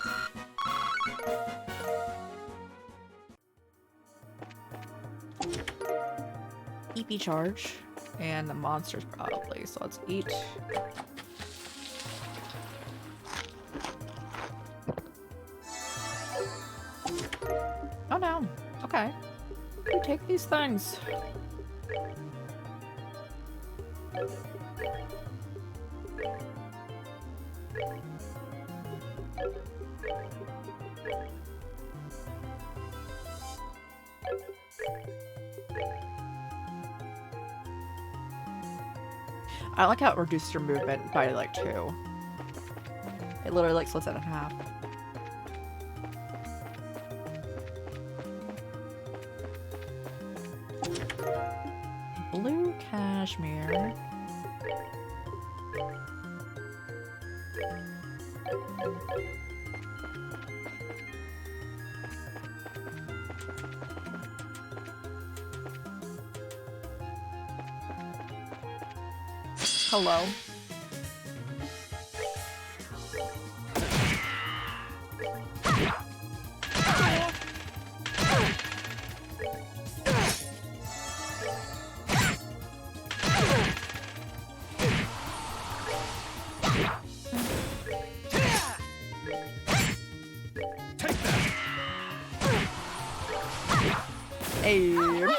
EP charge. And the monsters probably, so let's eat. Oh no. Okay. You take these things. I like how it reduces your movement by like 2. It literally like splits it in half. Blue cashmere. Hello. Hey. Rule.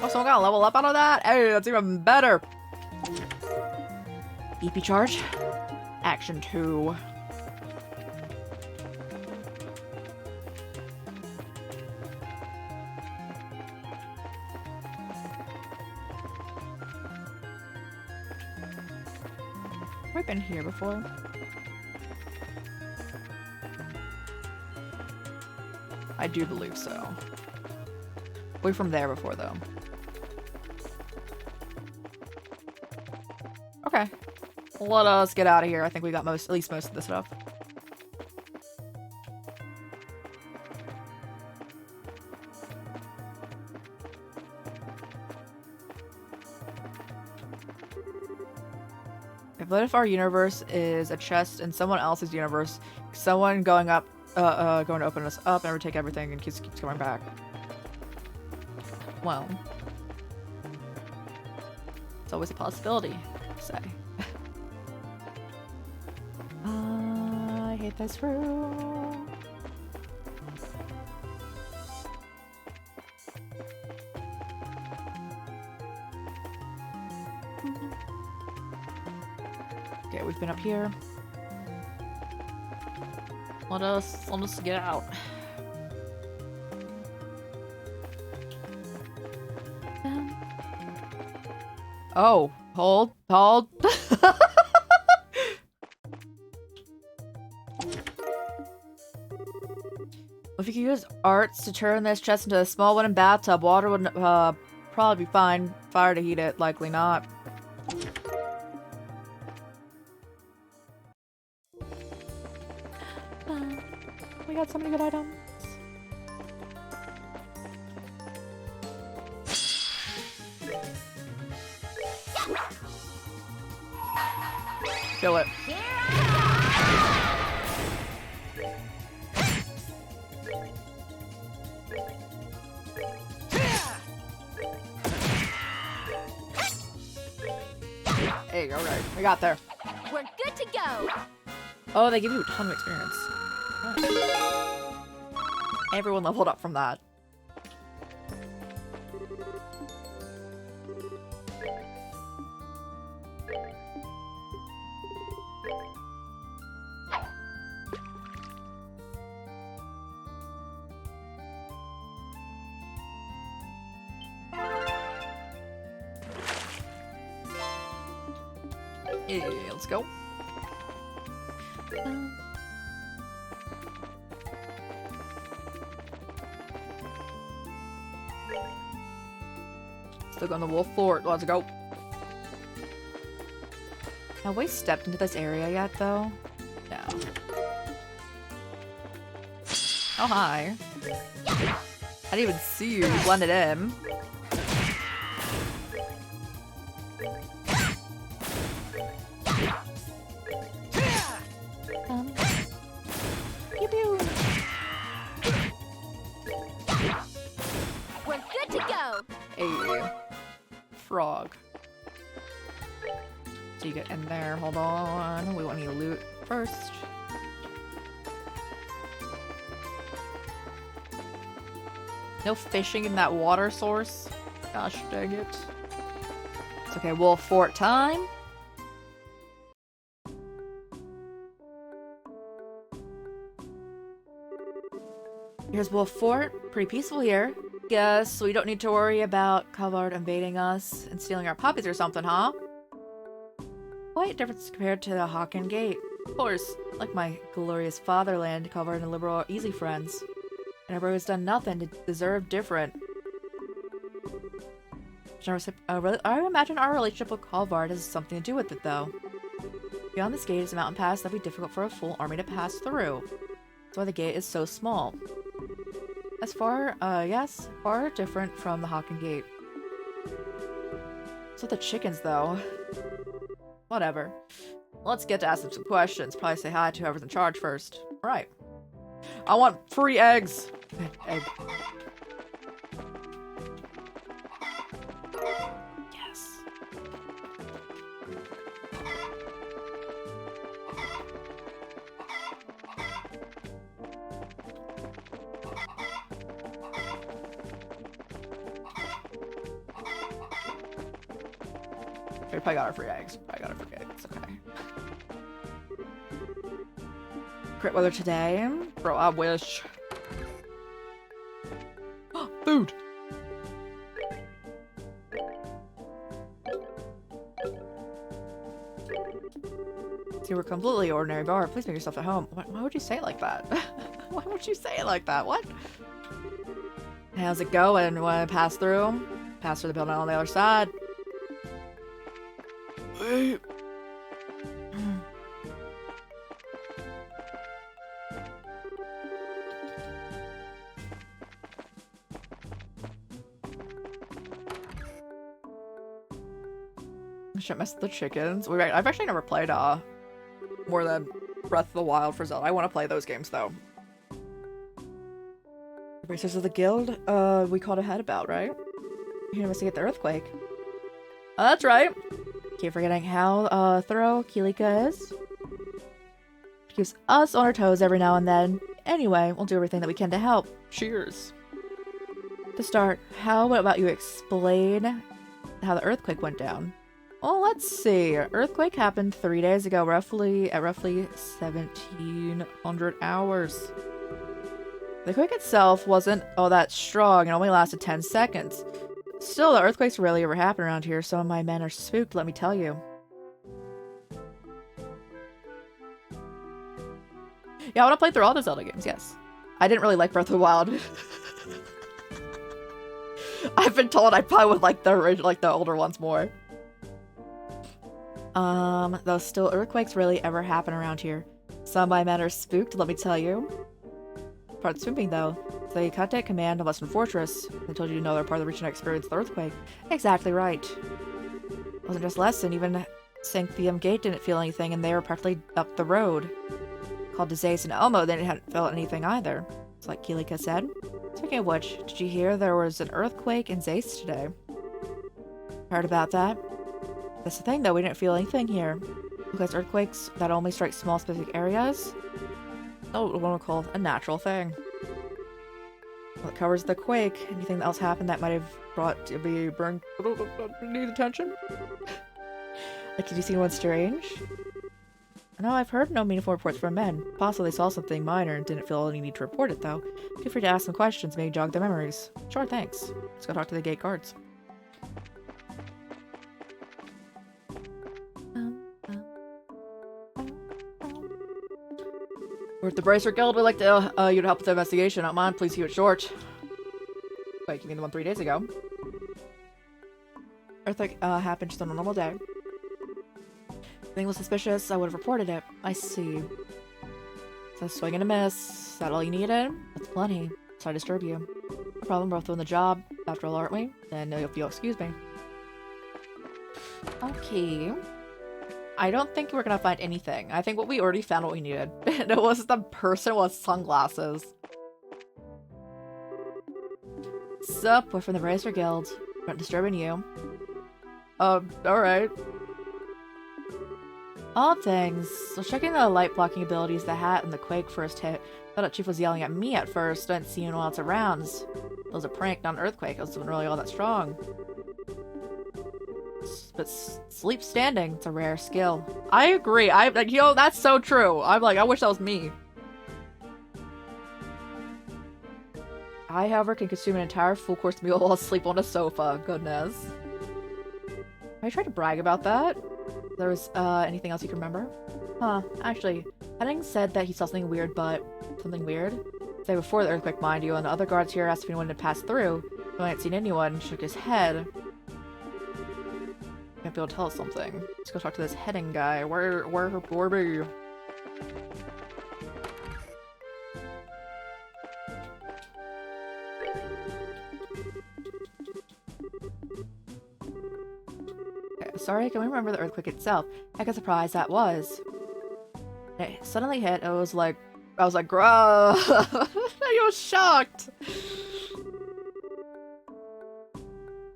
Oh, someone got a level up out of that? Hey, that's even better. EP charge. Action 2. We've been here before. I do believe so. We're from there before, though. Okay. Let us get out of here. I think we got at least most of the stuff. What if our universe is a chest in someone else's universe? Someone going up, going to open us up and overtake everything and keeps coming back. Well, it's always a possibility, say. I hate this room. Okay, we've been up here. Let us get out. Oh, hold. If you could use arts to turn this chest into a small wooden bathtub, water would probably be fine. Fire to heat it, likely not. We got so many good items. Kill it. Hey, alright. We got there. We're good to go. Oh, they give you a ton of experience. Nice. Everyone leveled up from that. Yeah, let's go. Still going to Wolf Fort. Let's go. Have we stepped into this area yet, though? No. Oh, hi. I didn't even see you. You blended in. Pew pew. We're good to go. Hey. Frog. So you get in there. Hold on. We want any loot first. No fishing in that water source. Gosh dang it. It's okay, Wolf Fort time. Here's Wolf Fort. Pretty peaceful here. Guess we don't need to worry about Kavard invading us and stealing our puppies or something, huh? Quite different compared to the Hawken Gate. Of course, like my glorious fatherland, Kavard and the Liberal are easy friends. And everyone has done nothing to deserve different. I imagine our relationship with Kavard has something to do with it, though. Beyond this gate is a mountain pass that would be difficult for a full army to pass through. That's why the gate is so small. As far, yes, far different from the Hawken Gate. So the chickens, though. Whatever. Let's get to ask them some questions. Probably say hi to whoever's in charge first. Right. I want free eggs. Egg. Yes. We probably got our free eggs. Okay. Great weather today. Bro, I wish. Food! See, we're a completely ordinary bar. Please make yourself at home. Why would you say it like that? Why would you say it like that? What? How's it going? Want to pass through? Pass through the building on the other side. Wait. Shouldn't mess with the chickens. I've actually never played more than Breath of the Wild for Zelda. I want to play those games though. The Racers of the Guild, we called ahead about, right? You investigate the earthquake. Oh, that's right. Keep forgetting how thorough Kilika is. She keeps us on our toes every now and then. Anyway, we'll do everything that we can to help. Cheers. To start, how about you explain how the earthquake went down? Well, let's see. Earthquake happened 3 days ago, at roughly 1700 hours. The quake itself wasn't all that strong and only lasted 10 seconds. Still, the earthquakes rarely ever happen around here. Some of my men are spooked, let me tell you. Yeah, I want to play through all the Zelda games, yes. I didn't really like Breath of the Wild. I've been told I probably would like the original, like the older ones more. Though still earthquakes rarely ever happen around here. Some of my men are spooked, let me tell you. Part swimming though. So they contact command of Western Fortress. They told you to know they're part of the region that experienced the earthquake. Exactly right. It wasn't just Lesson, even Sanctium Gate didn't feel anything and they were practically up the road. Called to Zace and Elmo, they hadn't felt anything either. It's like Kilika said. Speaking of which, did you hear there was an earthquake in Zace today? Heard about that? That's the thing though, we didn't feel anything here. Because earthquakes that only strike small specific areas? Oh, what we call a natural thing. Well, it covers the quake. Anything else happened that might have brought to be burned need attention? Like, did you see anyone strange? No, I've heard no meaningful reports from men. Possibly they saw something minor and didn't feel any need to report it though. Feel free to ask some questions, maybe jog their memories. Sure, thanks. Let's go talk to the gate guards. We're at the Bracer Guild. We'd like to, you to help with the investigation. Not mine. Please keep it short. Wait, you mean the one 3 days ago? Earthquake, happened just on a normal day. If anything was suspicious, I would have reported it. I see. So swing and a miss. Is that all you needed? That's plenty. Sorry to disturb you. No problem, we're both doing the job, after all, aren't we? Then if you'll excuse me. Okay. I don't think we're gonna find anything. I think we already found what we needed. It was the person with sunglasses. Sup, we're from the Bracer Guild. We're not disturbing you. Alright. All things. So checking the light blocking abilities, the hat and the quake first hit. Thought that Chief was yelling at me at first. Didn't see anyone else around. It was a prank, not an earthquake. It wasn't really all that strong. But sleep standing, it's a rare skill. I agree. Like, yo, that's so true. I'm like, I wish that was me. I, however, can consume an entire full course meal while asleep on a sofa. Goodness. I tried to brag about that. There was, anything else you can remember? Huh, actually, Henning said that he saw something weird, but... Something weird? Say before the earthquake, mind you, and the other guards here asked if anyone had passed through. Though I hadn't seen anyone, shook his head. Might be able to tell us something. Let's go talk to this Henning guy. Where be? Sorry, can we remember the earthquake itself? Heck, a surprise that was. It suddenly hit, I was like, "Grow!" I was shocked!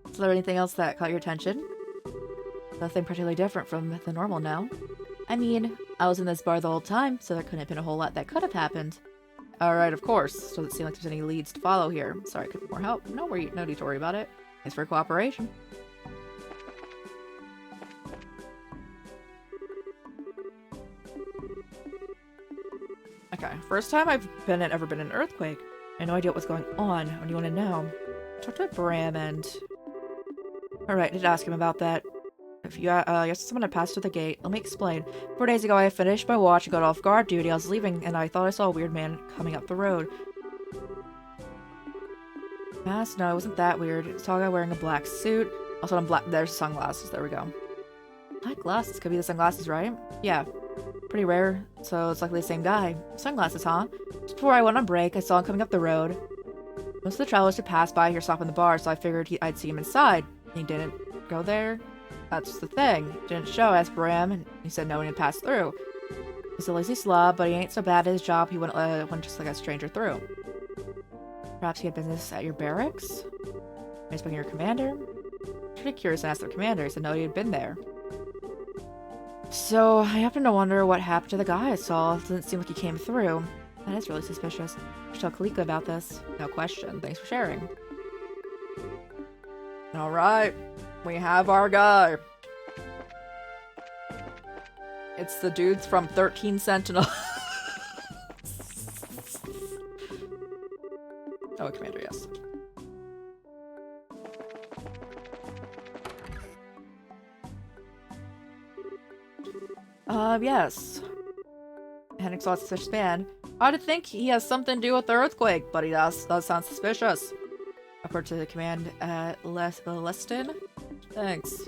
Is there anything else that caught your attention? Nothing particularly different from the normal now. I mean, I was in this bar the whole time, so there couldn't have been a whole lot that could have happened. Alright, of course. Doesn't seem like there's any leads to follow here. Sorry, could be more help. No need to worry about it. Thanks for your cooperation. Okay, first time I've ever been in an earthquake. I had no idea what was going on. What do you want to know? Talk to Bram and... Alright, did ask him about that. If you yes, someone had passed through the gate. Let me explain. 4 days ago, I finished my watch and got off guard duty. I was leaving, and I thought I saw a weird man coming up the road. Mask? No, it wasn't that weird. It was a tall guy wearing a black suit. Also on black... There's sunglasses. There we go. Black glasses. Could be the sunglasses, right? Yeah. Pretty rare, so it's likely the same guy. Sunglasses, huh? Just before I went on break, I saw him coming up the road. Most of the travelers who passed by here stop in the bar, so I figured I'd see him inside. He didn't go there. That's the thing. He didn't show. I asked Bram, and he said no one had passed through. He's a lazy slob, but he ain't so bad at his job. He wouldn't just let a stranger through. Perhaps he had business at your barracks? Maybe speaking to your commander? Pretty curious and asked the commander. He said no, he had been there. So, I happen to wonder what happened to the guy I saw. It doesn't seem like he came through. That is really suspicious. I should tell Kalika about this. No question. Thanks for sharing. Alright. We have our guy. It's the dudes from 13 Sentinel. Oh, Commander, yes. Yes. Hennig saw a suspicious man. I'd think he has something to do with the earthquake, but he does sound suspicious. Report to the command at Leston. Thanks.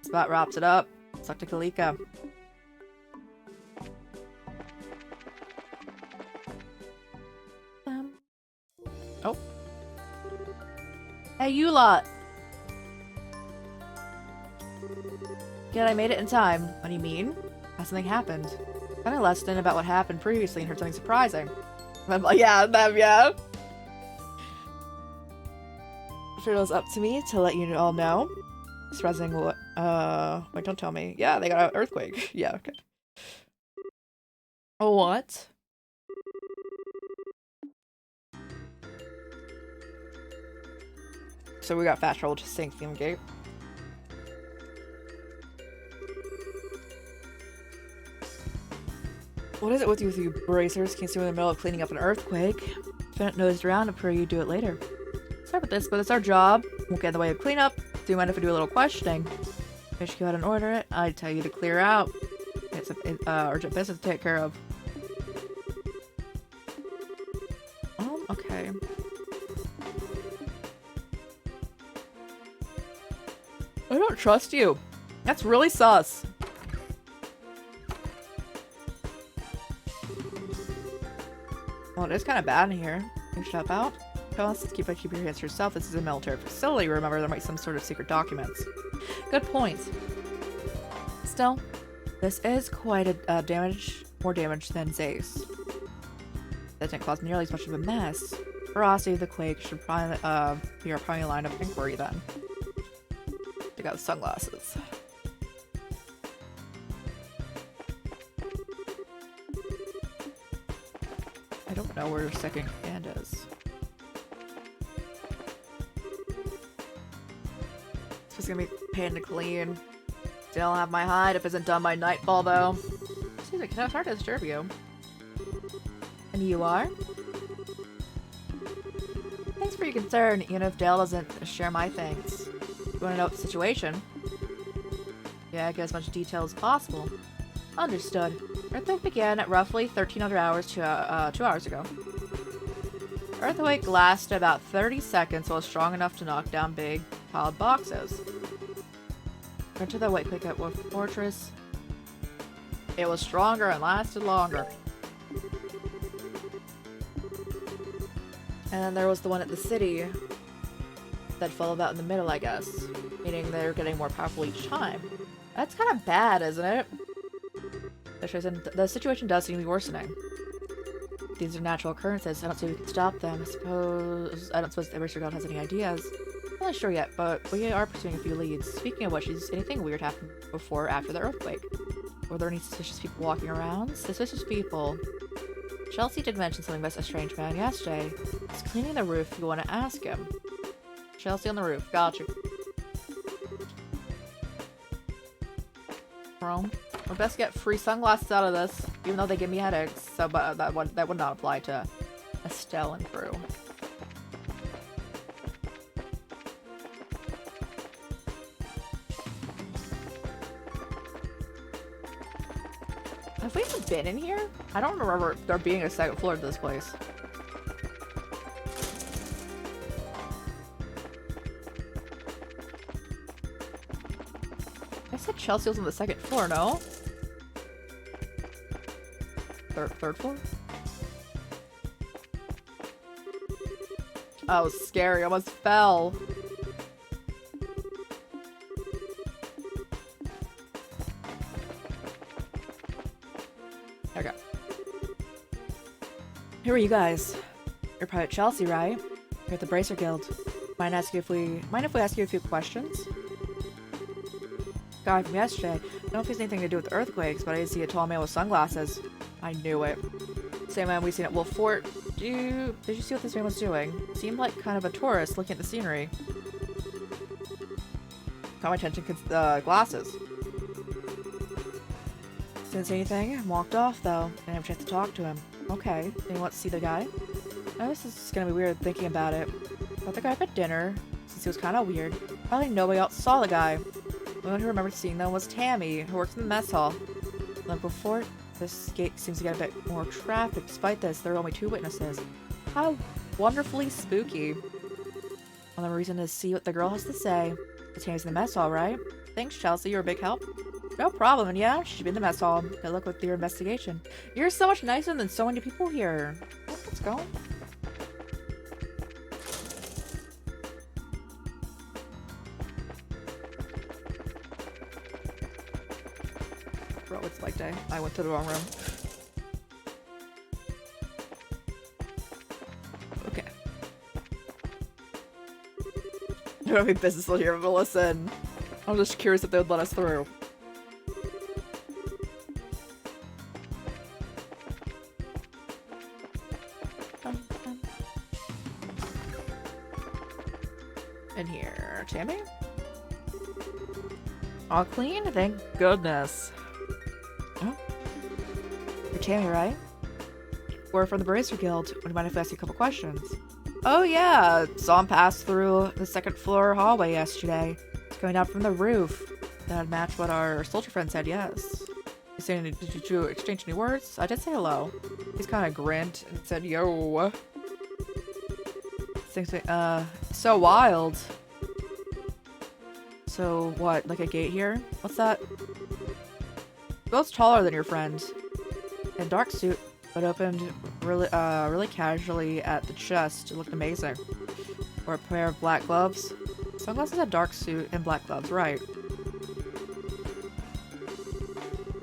Spot wraps it up. Let's talk to Kalika. Oh. Hey, you lot! Good, I made it in time. What do you mean? Has something happened? I know Leston about what happened previously and heard something surprising. I'm like, yeah. It was up to me to let you all know. Surprising what? Wait, don't tell me. Yeah, they got an earthquake. Yeah, okay. What? So we got fast travel to Sanctum Gate. What is it with you bracers? Can't see in the middle of cleaning up an earthquake. If you don't nosed around, I'm sure you do it later. Sorry about this, but it's our job. Won't get in the way of cleanup. Do you mind if we do a little questioning? Fish go out and order it. I'd tell you to clear out. It's an urgent business to take care of. trust you. That's really sus. Well, it is kind of bad in here. You step out. Let's keep your hands to yourself. This is a military facility. Remember, there might be some sort of secret documents. Good point. Still, this is quite a more damage than Zace. That didn't cause nearly as much of a mess. Ferocity of the Quake should probably be our primary line of inquiry then. Take out the sunglasses. I don't know where second command is. This is gonna be a pain to clean. Still have my hide if it isn't done by nightfall though. Excuse me, can I start to disturb you? And you are? Thanks for your concern, even if Dale doesn't share my thanks. You wanna know the situation? Yeah, get as much detail as possible. Understood. Earthquake began at roughly 1300 hours 2 hours ago. Earthquake lasted about 30 seconds while strong enough to knock down big piled boxes. Went to the Whitequake at Wolf Fortress. It was stronger and lasted longer. And then there was the one at the city that fell about in the middle, I guess. Meaning they're getting more powerful each time. That's kind of bad, isn't it? The situation does seem to be worsening. These are natural occurrences. I don't see we can stop them. I don't suppose the Eraser God has any ideas. I'm not sure yet, but we are pursuing a few leads. Speaking of which, has anything weird happened before or after the earthquake? Were there any suspicious people walking around? Suspicious people. Chelsea did mention something about a strange man yesterday. He's cleaning the roof if you want to ask him. Chelsea on the roof. Gotcha. Chrome. We'll best get free sunglasses out of this, even though they give me headaches. So, but that would not apply to Estelle and crew. Have we even been in here? I don't remember there being a second floor to this place. I said Chelsea was on the second floor, no? Third floor? Oh, scary. I almost fell. Okay. Who are you guys? You're probably at Chelsea, right? You're at the Bracer Guild. Mind if we ask you a few questions? Guy from yesterday. I don't know if he has anything to do with the earthquakes, but I did see a tall man with sunglasses. I knew it. Same man we seen at Wolf Fort. Did you see what this man was doing? Seemed like kind of a tourist looking at the scenery. Caught my attention because the glasses. Didn't say anything. Walked off though. Didn't have a chance to talk to him. Okay. Anyone want to see the guy? Now this is gonna be weird thinking about it. Got the guy up at dinner, since he was kind of weird. Probably nobody else saw the guy. The one who remembered seeing them was Tammy, who works in the mess hall. Like before, this gate seems to get a bit more traffic. Despite this, there are only 2 witnesses. How wonderfully spooky. Another reason to see what the girl has to say. Tammy's in the mess hall, right? Thanks, Chelsea. You're a big help. No problem. And yeah, she should be in the mess hall. Good luck with your investigation. You're so much nicer than so many people here. Let's go. Bro, it's like day. I went to the wrong room. Okay. I don't have any business here, but listen. I'm just curious if they would let us through. In here. Tammy? All clean? Thank goodness. Oh. You're Tammy, right? We're from the Bracer Guild. Would you mind if I ask you a couple questions? Oh yeah, saw him pass through the second floor hallway yesterday. It's going down from the roof. That'd match what our soldier friend said, yes. You saying, did you exchange any words? I did say hello. He's kind of grinned and said, yo. Things so wild. So what, like a gate here? What's that? Both taller than your friend. In dark suit, but opened really casually at the chest. It looked amazing. Or a pair of black gloves. Sunglasses, a dark suit, and black gloves, right.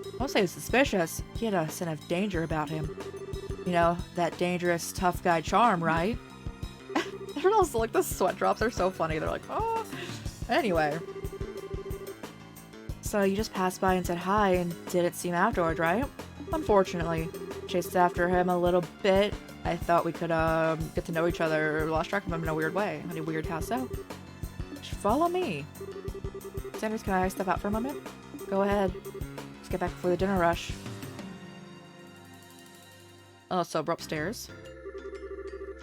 I won't say he was suspicious. He had a sense of danger about him. You know, that dangerous, tough guy charm, right? Everyone else, like, the sweat drops are so funny. They're like, oh. Anyway. So you just passed by and said hi and didn't see him afterward, right? Unfortunately. Chased after him a little bit. I thought we could, get to know each other. Lost track of him in a weird way. In a weird how so? Just follow me. Sanders, can I step out for a moment? Go ahead. Let's get back before the dinner rush. Oh, so we're upstairs.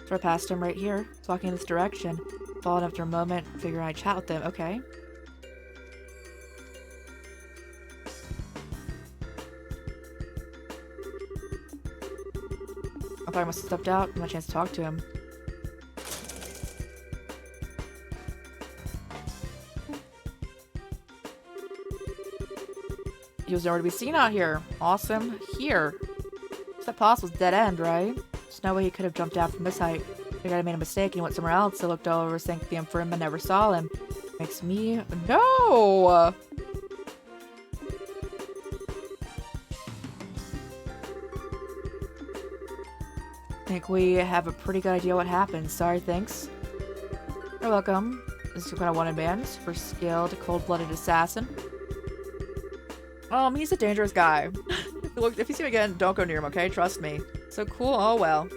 So I passed him right here. He's walking in this direction. Followed after a moment, figuring I'd chat with him. Okay. I thought I must have stepped out. No chance to talk to him. He was nowhere to be seen out here. Awesome. Here. Is that possible? It's dead end, right? There's no way he could have jumped out from this height. Figured I made a mistake and he went somewhere else. I looked over, thanked him for him, and never saw him. Makes me... No! Think we have a pretty good idea what happened. Sorry, thanks. You're welcome. This is kind of wanted man. Super skilled, cold-blooded assassin. He's a dangerous guy. Look, if you see him again, don't go near him, okay? Trust me. So cool. Oh, well.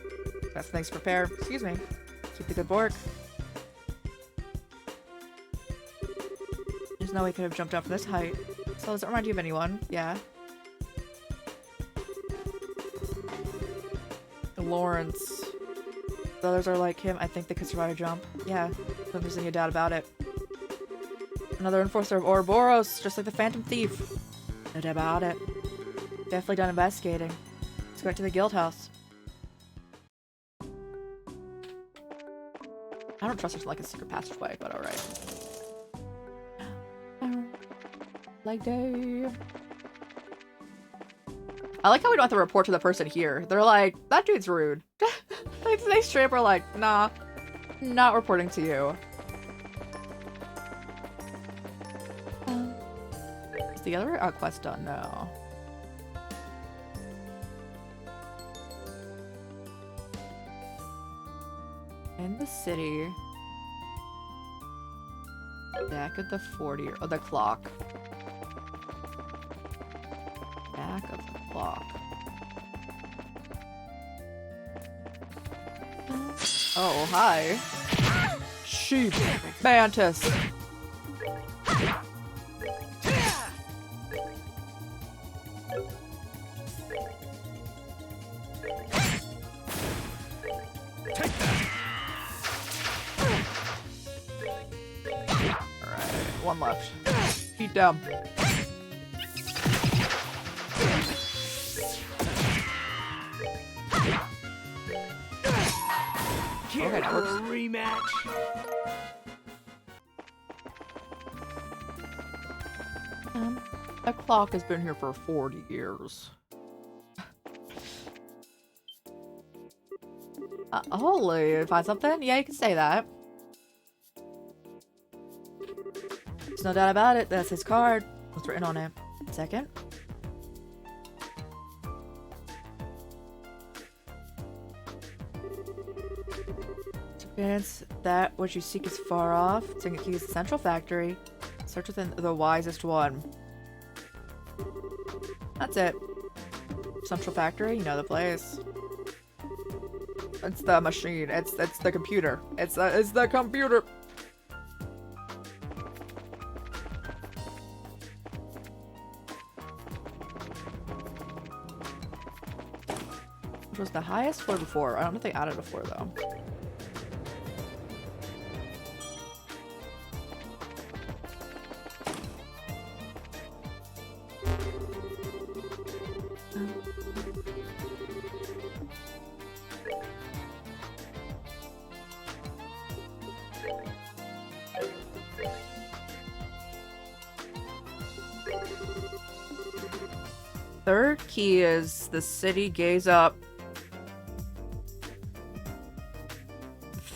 Best things to prepare. Excuse me. Keep the good work. There's no way he could have jumped up from this height. So does it remind you of anyone? Yeah. Lawrence. The others are like him. I think they could survive a jump. Yeah. Don't there's any doubt about it. Another enforcer of Ouroboros, just like the Phantom Thief. No doubt about it. Definitely done investigating. Let's go back to the guild house. I don't trust there's like a secret passageway, but alright. Like day. I like how we don't have to report to the person here. They're like, that dude's rude. They straight up are like, nah, not reporting to you. Is the other quest done? No. In the city. Back at the 40, or the clock. Back of the clock. Oh, hi. Sheep. Mantis. One left. Feet down. Care for a rematch? That clock has been here for 40 years. Holy, find something? Yeah, you can say that. There's no doubt about it. That's his card. What's written on it? Second. Experience that what you seek is far off. Taking keys to the Central Factory. Search within the wisest one. That's it. Central Factory, you know the place. It's the machine. It's the computer. It's the computer. Which was the highest floor before. I don't know if they added a floor though. Third key is the city gaze up.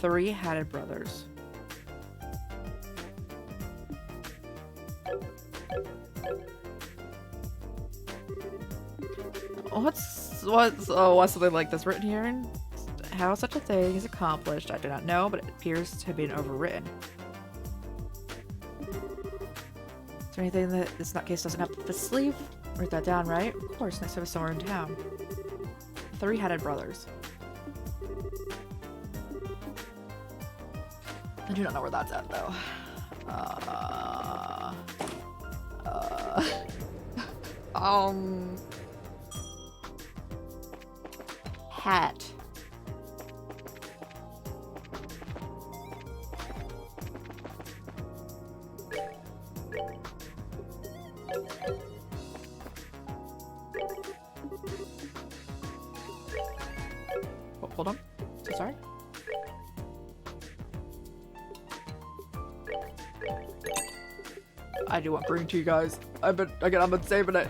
Three-Hatted Brothers. What's something like this written here? How such a thing is accomplished, I do not know, but it appears to have been overwritten. Is there anything that this nutcase doesn't have up his sleeve? Write that down, right? Of course, next time it's somewhere in town. Three-Hatted Brothers. I do not know where that's at, though. Hat. Oh, hold on. So sorry. I do want green tea, guys. I've been saving it.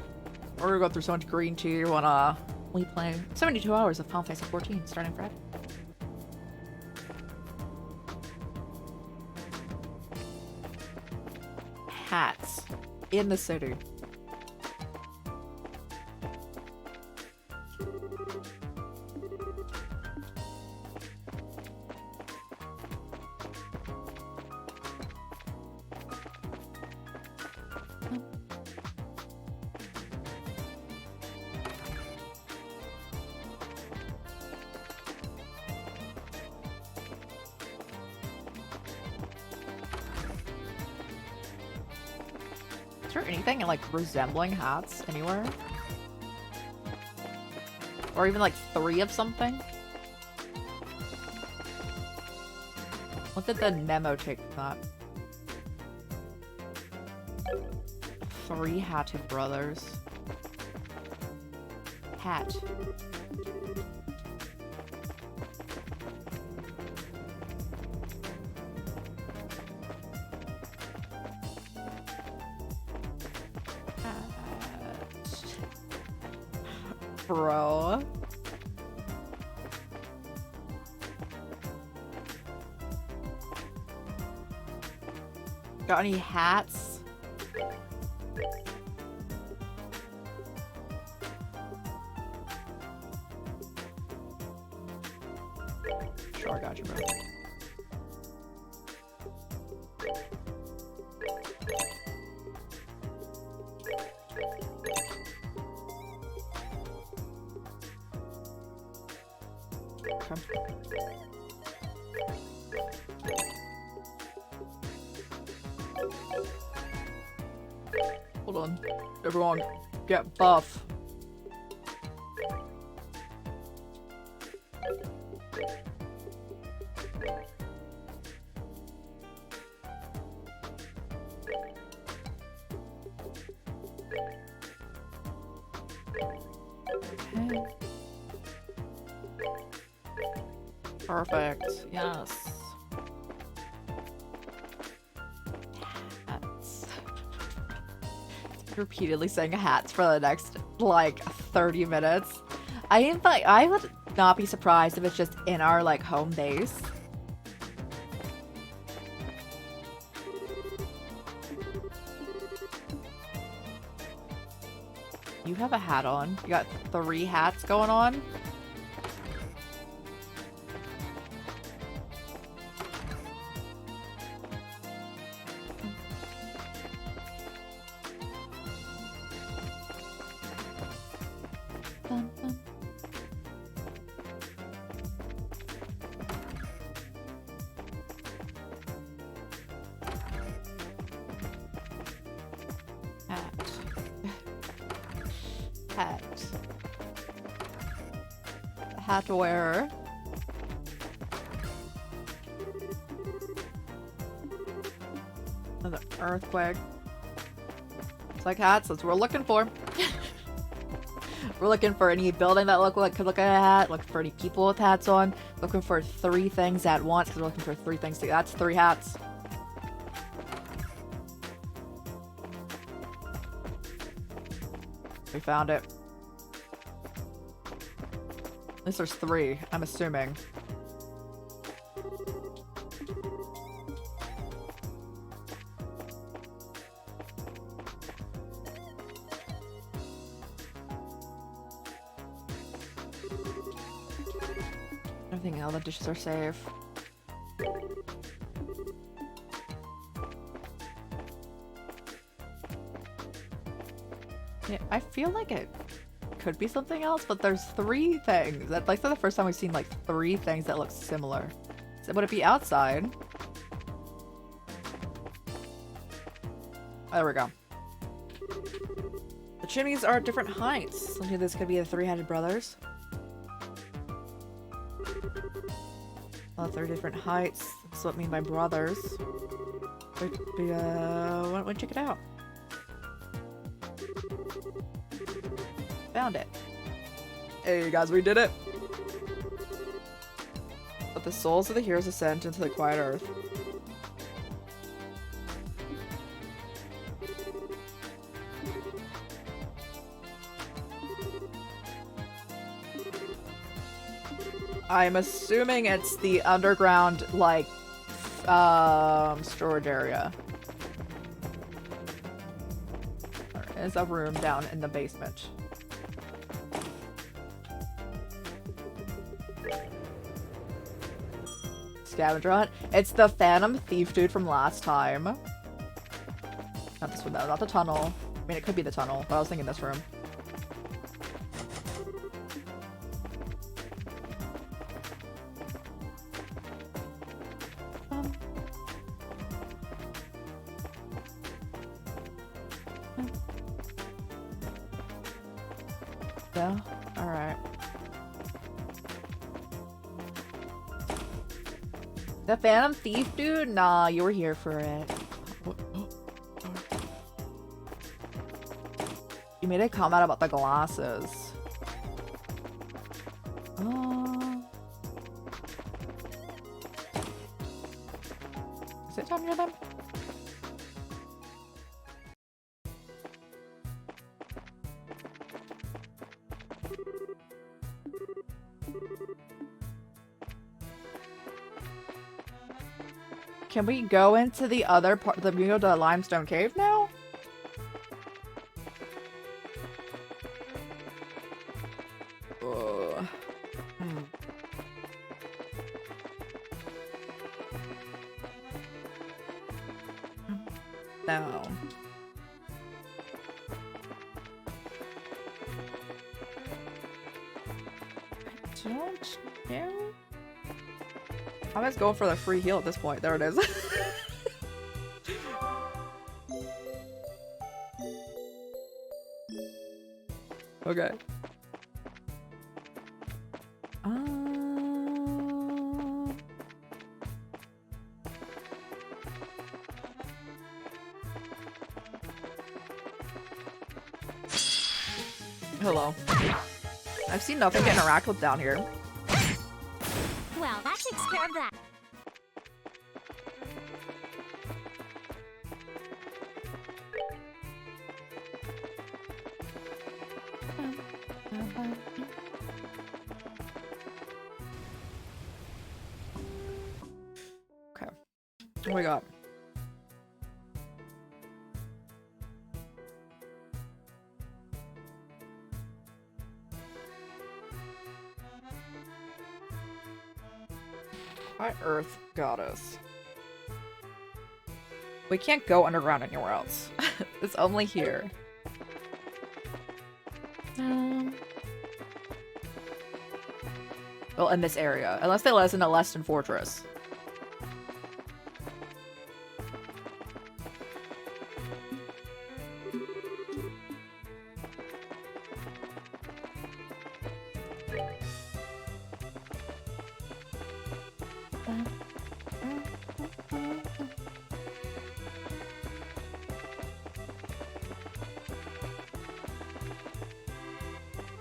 We're gonna go through so much green tea when we play 72 hours of Final Fantasy 14 starting Friday. Hats in the city. Is there anything like resembling hats anywhere? Or even like 3 of something? What did the memo take from that? Three-Hatted Brothers. Hat. Bro. Got any hats? Sure, I got you, bro. Hold on. Everyone, get buff. Okay. Perfect. Yes. Hats. Repeatedly saying hats for the next like 30 minutes. I would not be surprised if it's just in our like home base. You have a hat on. You got 3 hats going on. Hat wearer. Another earthquake. It's like hats, that's what we're looking for. We're looking for any building that could look like a hat, looking for any people with hats on, looking for 3 things at once, because we're looking for 3 things together. That's 3 hats. We found it. least there's 3, I'm assuming. I think all the dishes are safe. Yeah, I feel like it could be something else, but there's 3 things. That's like the first time we've seen like 3 things that look similar. So would it be outside? There we go. The chimneys are at different heights. Maybe this could be the 3-headed brothers. Well, 3 different heights. That's what I mean by brothers. Why don't we check it out? Found it. Hey guys, we did it! But the souls of the heroes ascend into the quiet earth. I'm assuming it's the underground, like, storage area. There is a room down in the basement. Scavenger hunt. It's the Phantom Thief dude from last time. Not this one though, not the tunnel. I mean, it could be the tunnel, but I was thinking this room. Yeah, alright. The Phantom Thief dude? Nah, you were here for it. You made a comment about the glasses. Is it time near them? Can we go into the other part? The the limestone cave now? No. I don't know. I'm just going for the free heal at this point. There it is. Okay. Hello. I've seen nothing to interact with down here. Well, that takes care of that. Okay. What do we got? What Earth Goddess? We can't go underground anywhere else. It's only here. Well, in this area. Unless they let us into Leston Fortress.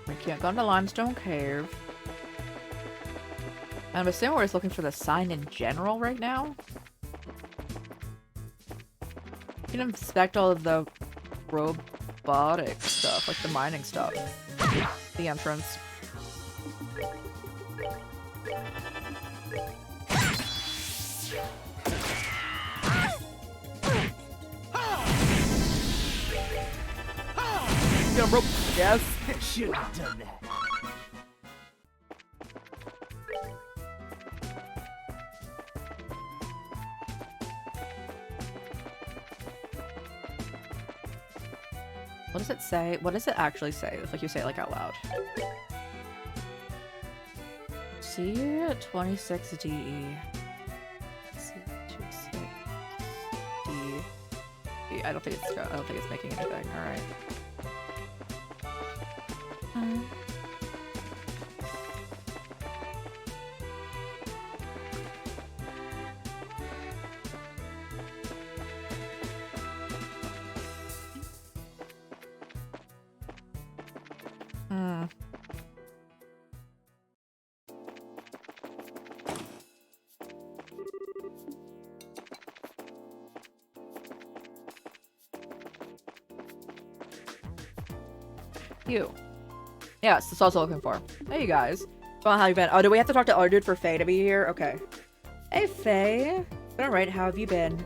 We can't go into Limestone Cave. I'm assuming we're just looking for the sign in general right now. You can inspect all of the robotic stuff, like the mining stuff. The entrance. Get him, bro. Yes. Shouldn't have done that. What does it say? What does it actually say? It's like you say it like out loud. C26DE. C26D. I don't think it's making anything. All right. You. Yes, that's what I was looking for. Hey, you guys. Well, how you been? Oh, do we have to talk to other dude for Faye to be here? Okay. Hey, Faye. Been alright, how have you been?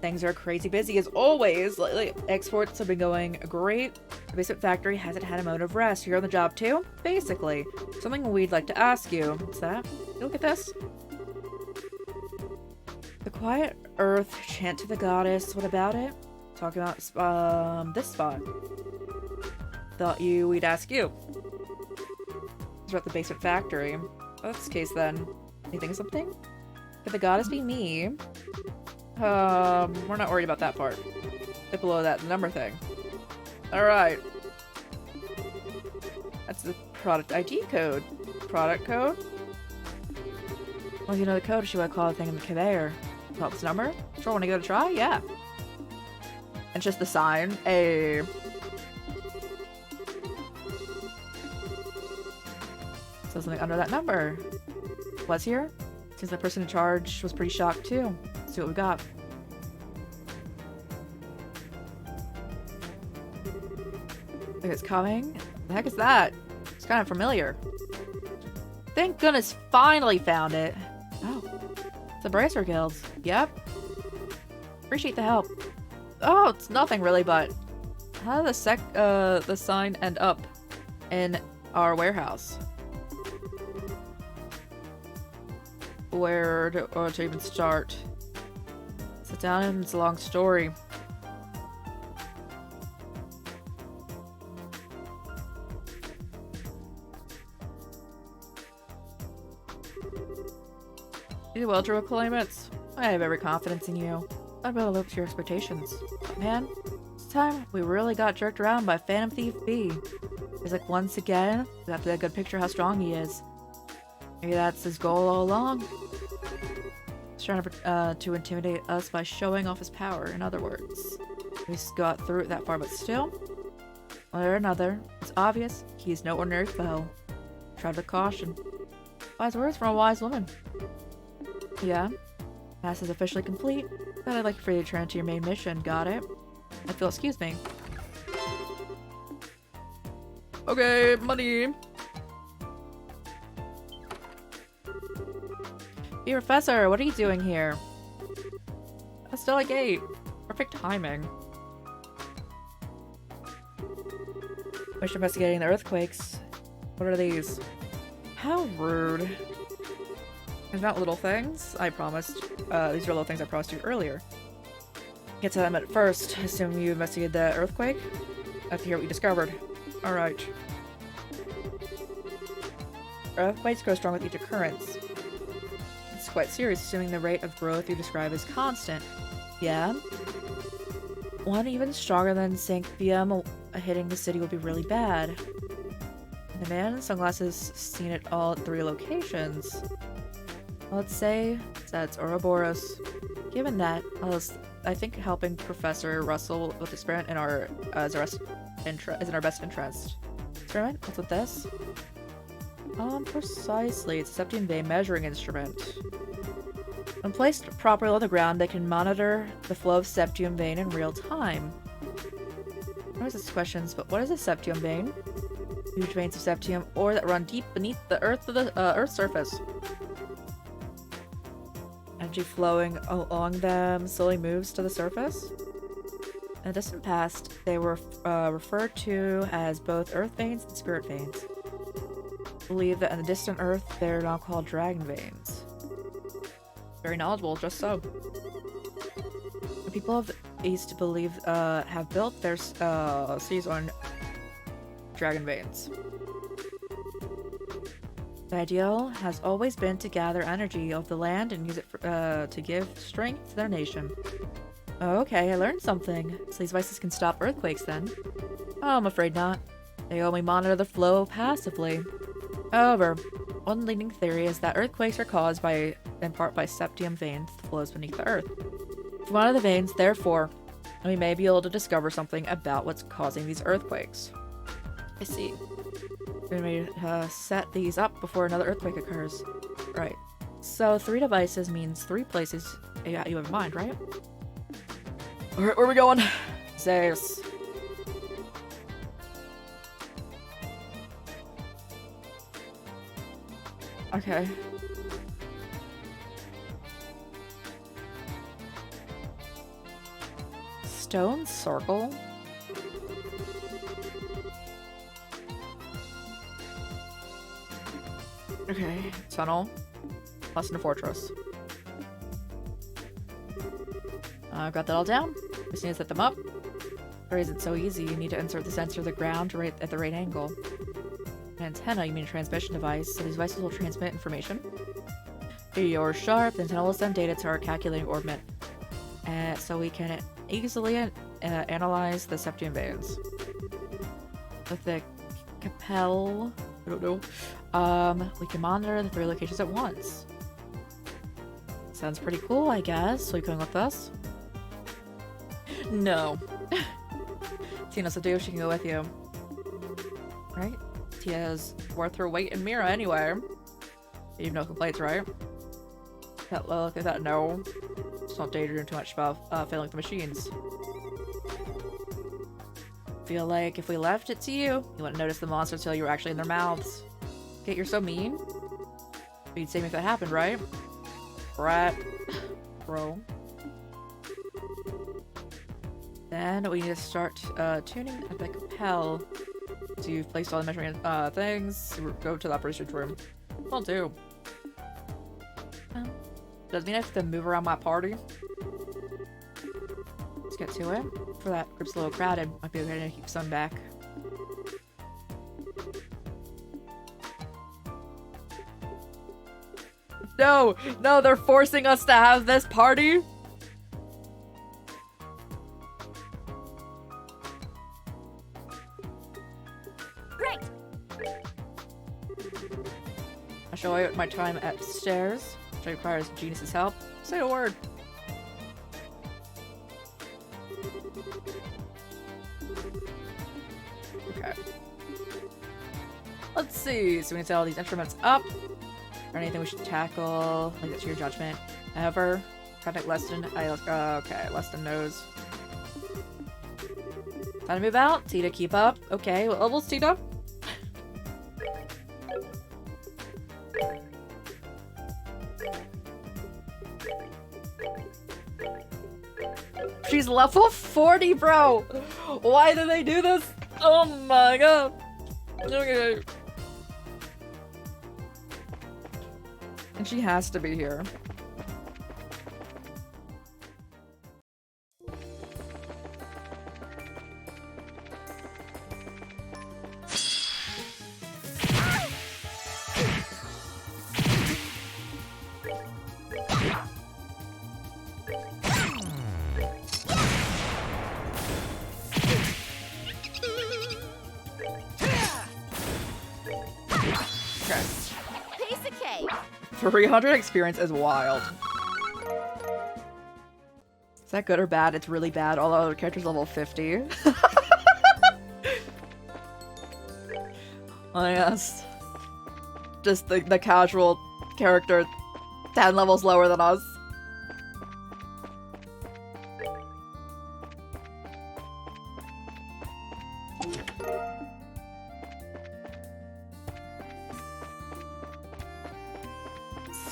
Things are crazy busy as always. Lately, exports have been going great. The basement factory hasn't had a moment of rest. You're on the job too? Basically. Something we'd like to ask you. What's that? You look at this. The quiet earth chant to the goddess. What about it? Talking about this spot. Thought we'd ask you. It's about the basement factory. Well, that's the case then. You think of something? Could the goddess be me? We're not worried about that part. Bit below that, the number thing. Alright. That's the product ID code. Product code? Well, you know the code, should I call the thing in the conveyor? Call this number? Sure, wanna give it a try? Yeah. It's just the sign. A. So something under that number. Was here? Since the person in charge was pretty shocked too. Let's see what we got. Look, it's coming. The heck is that? It's kind of familiar. Thank goodness, finally found it. Oh, it's a Bracer Guild. Yep. Appreciate the help. Oh, it's nothing really, but how did the sign end up in our warehouse? Where to even start? Sit down and it's a long story. You do well to reclaim it. I have every confidence in you. I'm gonna live up to your expectations. Man, this time we really got jerked around by Phantom Thief B. He's like, once again, we have to get a good picture of how strong he is. Maybe that's his goal all along. He's trying to intimidate us by showing off his power, in other words. We got through it that far, but still, one way or another, it's obvious he's no ordinary foe. Tread with caution. Wise words from a wise woman. Yeah. Task is officially complete, but I'd like for you to return to your main mission. Got it? I feel, excuse me. Okay, money. Hey, Professor, what are you doing here? Still a gate. Perfect timing. Wish investigating the earthquakes. What are these? How rude. They're not little things, I promised. These are little things I promised you earlier. Get to them at first. Assume you investigated the earthquake? I have to hear what you discovered. Alright. Earthquakes grow strong with each occurrence. It's quite serious, assuming the rate of growth you describe is constant. Yeah? One even stronger than Sanctium hitting the city would be really bad. The man in sunglasses seen it all at 3 locations. Let's say that's Ouroboros. Given that, I think helping Professor Russell with experiment in is in our best interest. Experiment? What's with this? Precisely. It's a Septium Vein measuring instrument. When placed properly on the ground, they can monitor the flow of Septium Vein in real time. I know this questions, but what is a Septium Vein? Huge veins of septium ore that run deep beneath the Earth's surface. Energy flowing along them slowly moves to the surface. In the distant past, they were referred to as both Earth veins and Spirit veins. Believe that in the distant Earth, they're now called Dragon veins. Very knowledgeable, just so. The people of the East believe have built their cities on Dragon veins. The ideal has always been to gather energy of the land and use it to give strength to their nation. Okay, I learned something. So these devices can stop earthquakes then? Oh, I'm afraid not. They only monitor the flow passively. However, one leading theory is that earthquakes are caused in part by septium veins that flows beneath the earth. From one of the veins, therefore, we may be able to discover something about what's causing these earthquakes. I see. We may set these up before another earthquake occurs. Right. So 3 devices means 3 places you have in mind, right? Alright, where are we going? Zeus. Okay. Stone circle? Okay, tunnel. Plus in a fortress. I've got that all down. Just need to set them up. Or is it so easy? You need to insert the sensor to the ground right at the right angle. An antenna, you mean a transmission device, so these devices will transmit information. If you're sharp, the antenna will send data to our calculating orbit. So we can easily analyze the septium veins. With the Capel, I don't know, we can monitor the 3 locations at once. Sounds pretty cool, I guess. So you coming with us? No. Tina's a dude, she can go with you. Right? Tia's worth her weight in Mira anyway. You have no complaints, right? Look at that, no. Just don't daydream too much about failing the machines. Feel like if we left it to you, you wouldn't notice the monsters until you were actually in their mouths. Kate, you're so mean. But you'd save me if that happened, right? Brat. Bro. Then we need to start tuning at the Capel. So you've placed all the measuring things. Go to the operations room. Will do. Does mean I have to move around my party? Let's get to it. For that group's a little crowded. Might be okay to keep some back. No! No, they're forcing us to have this party! Great! I shall wait my time upstairs, which requires Genius's help. Say a word. Okay. Let's see. So we need to set all these instruments up. Or anything we should tackle? Leave it to your judgment. Ever? Contact Leston. Okay, Leston knows. Time to move out. Tita, keep up. Okay, what level's Tita? She's level 40, bro! Why do they do this? Oh my god. Okay. And she has to be here. Okay. Piece of cake. 300 experience is wild. Is that good or bad? It's really bad. All the other characters level 50. I guess. Just the casual character 10 levels lower than us.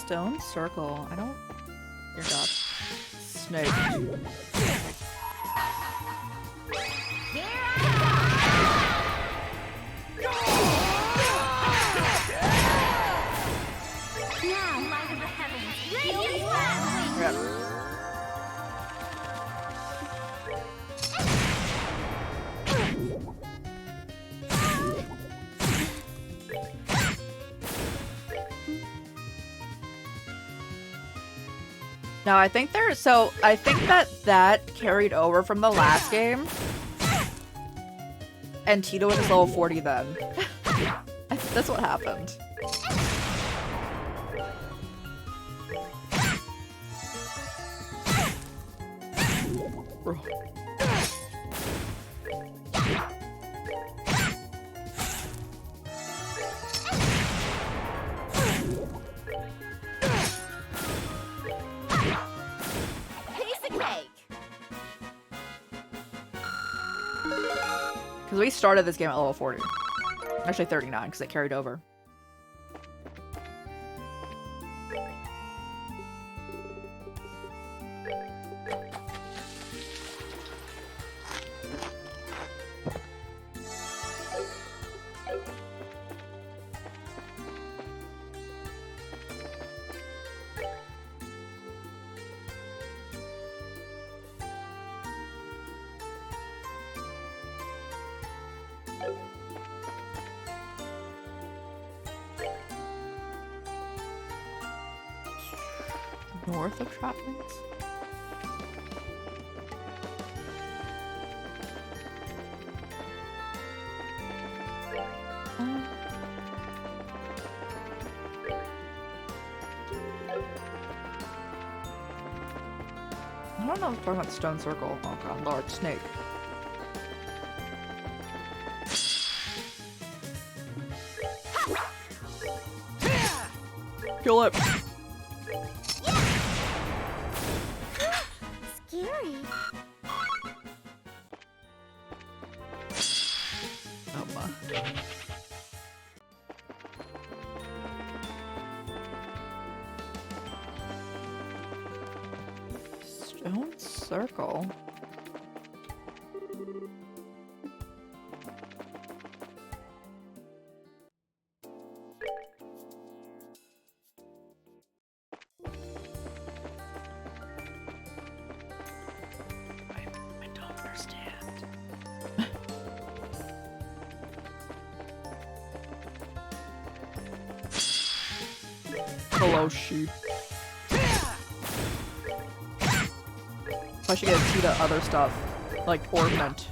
Stone circle. I don't. Dear God. Snake. Now, light of the heavens, heal these battered wings. Yep. Now I think I think that carried over from the last game. And Tito was level 40 then. That's what happened. Bro. Because we started this game at level 40. Actually 39, because it carried over. North of Trappings? I don't know if I'm talking about the stone circle. Oh god, Lord, snake. Kill it! Scary. Oh my. Stone circle? I don't understand. Hello, sheep. I should get Tita other stuff, like ornament.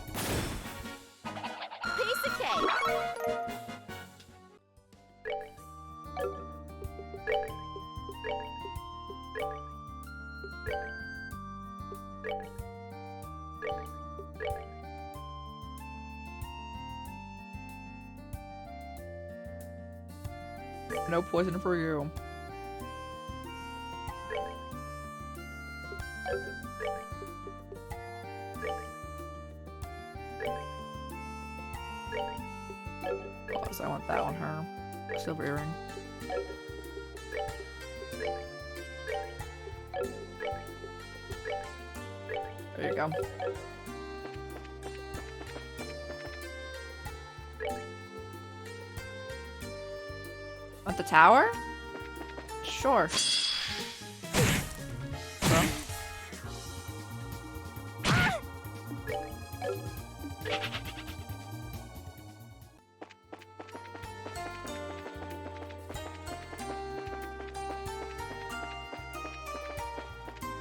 Piece of cake. No poison for you. Pause, I want that on her. Silver earring. There you go. Want the tower? Sure. Well.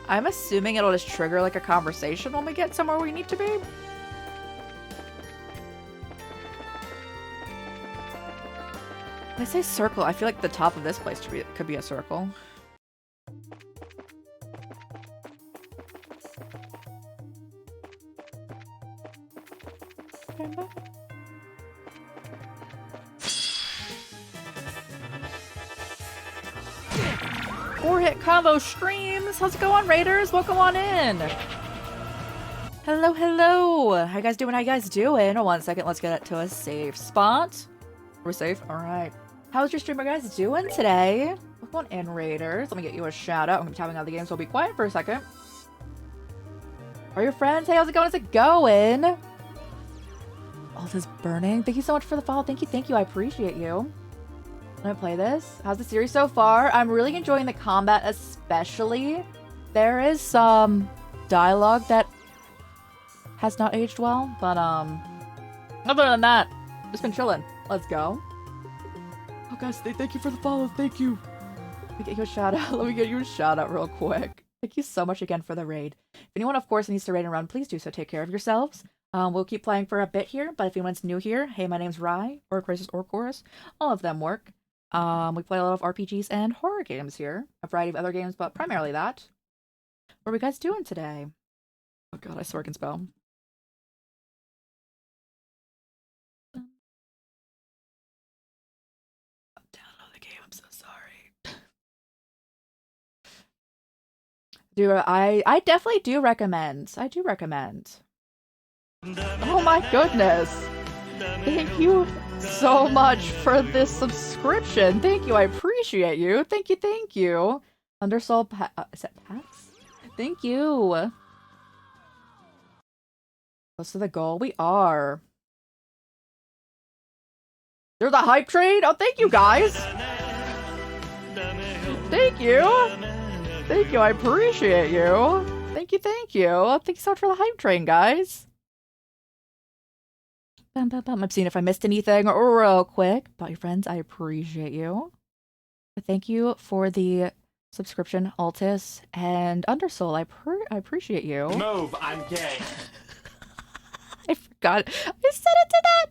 I'm assuming it'll just trigger like a conversation when we get somewhere we need to be. When I say circle, I feel like the top of this place could be a circle. Four-hit combo streams! How's it going, Raiders? Welcome on in! Hello, hello! How you guys doing? How you guys doing? 1 second, let's get it to a safe spot. We're safe? Alright. How's your streamer guys doing today? Welcome on in, Raiders. Let me get you a shout out. I'm gonna be tapping out the game, so I'll be quiet for a second. Are your friends? Hey, how's it going? How's it going? All this burning. Thank you so much for the follow. Thank you. I appreciate you. Let me play this. How's the series so far? I'm really enjoying the combat, especially. There is some dialogue that has not aged well, but other than that, just been chilling. Let's go. Oh guys, thank you for the follow. Thank you. Let me get you a shout out. Let me get you a shout out real quick. Thank you so much again for the raid. If anyone, of course, needs to raid and run, please do so. Take care of yourselves. We'll keep playing for a bit here, but if anyone's new here, hey, my name's Rai, or Crisis, or Chorus. All of them work. We play a lot of RPGs and horror games here. A variety of other games, but primarily that. What are we guys doing today? Oh god, I swear I can spell. Download the game, I'm so sorry. I definitely do recommend. I do recommend. Oh my goodness. Thank you so much for this subscription. Thank you. I appreciate you. Thank you. Undersoul is that Pax? Thank you. Close to the goal. We are. There's a hype train? Oh, thank you guys. Thank you. Thank you. I appreciate you. Thank you. Thank you so much for the hype train, guys. I'm seeing if I missed anything real quick. About your friends, I appreciate you. Thank you for the subscription, Altus and Undersoul. I appreciate you. Move, I'm gay. I forgot. I said it to that.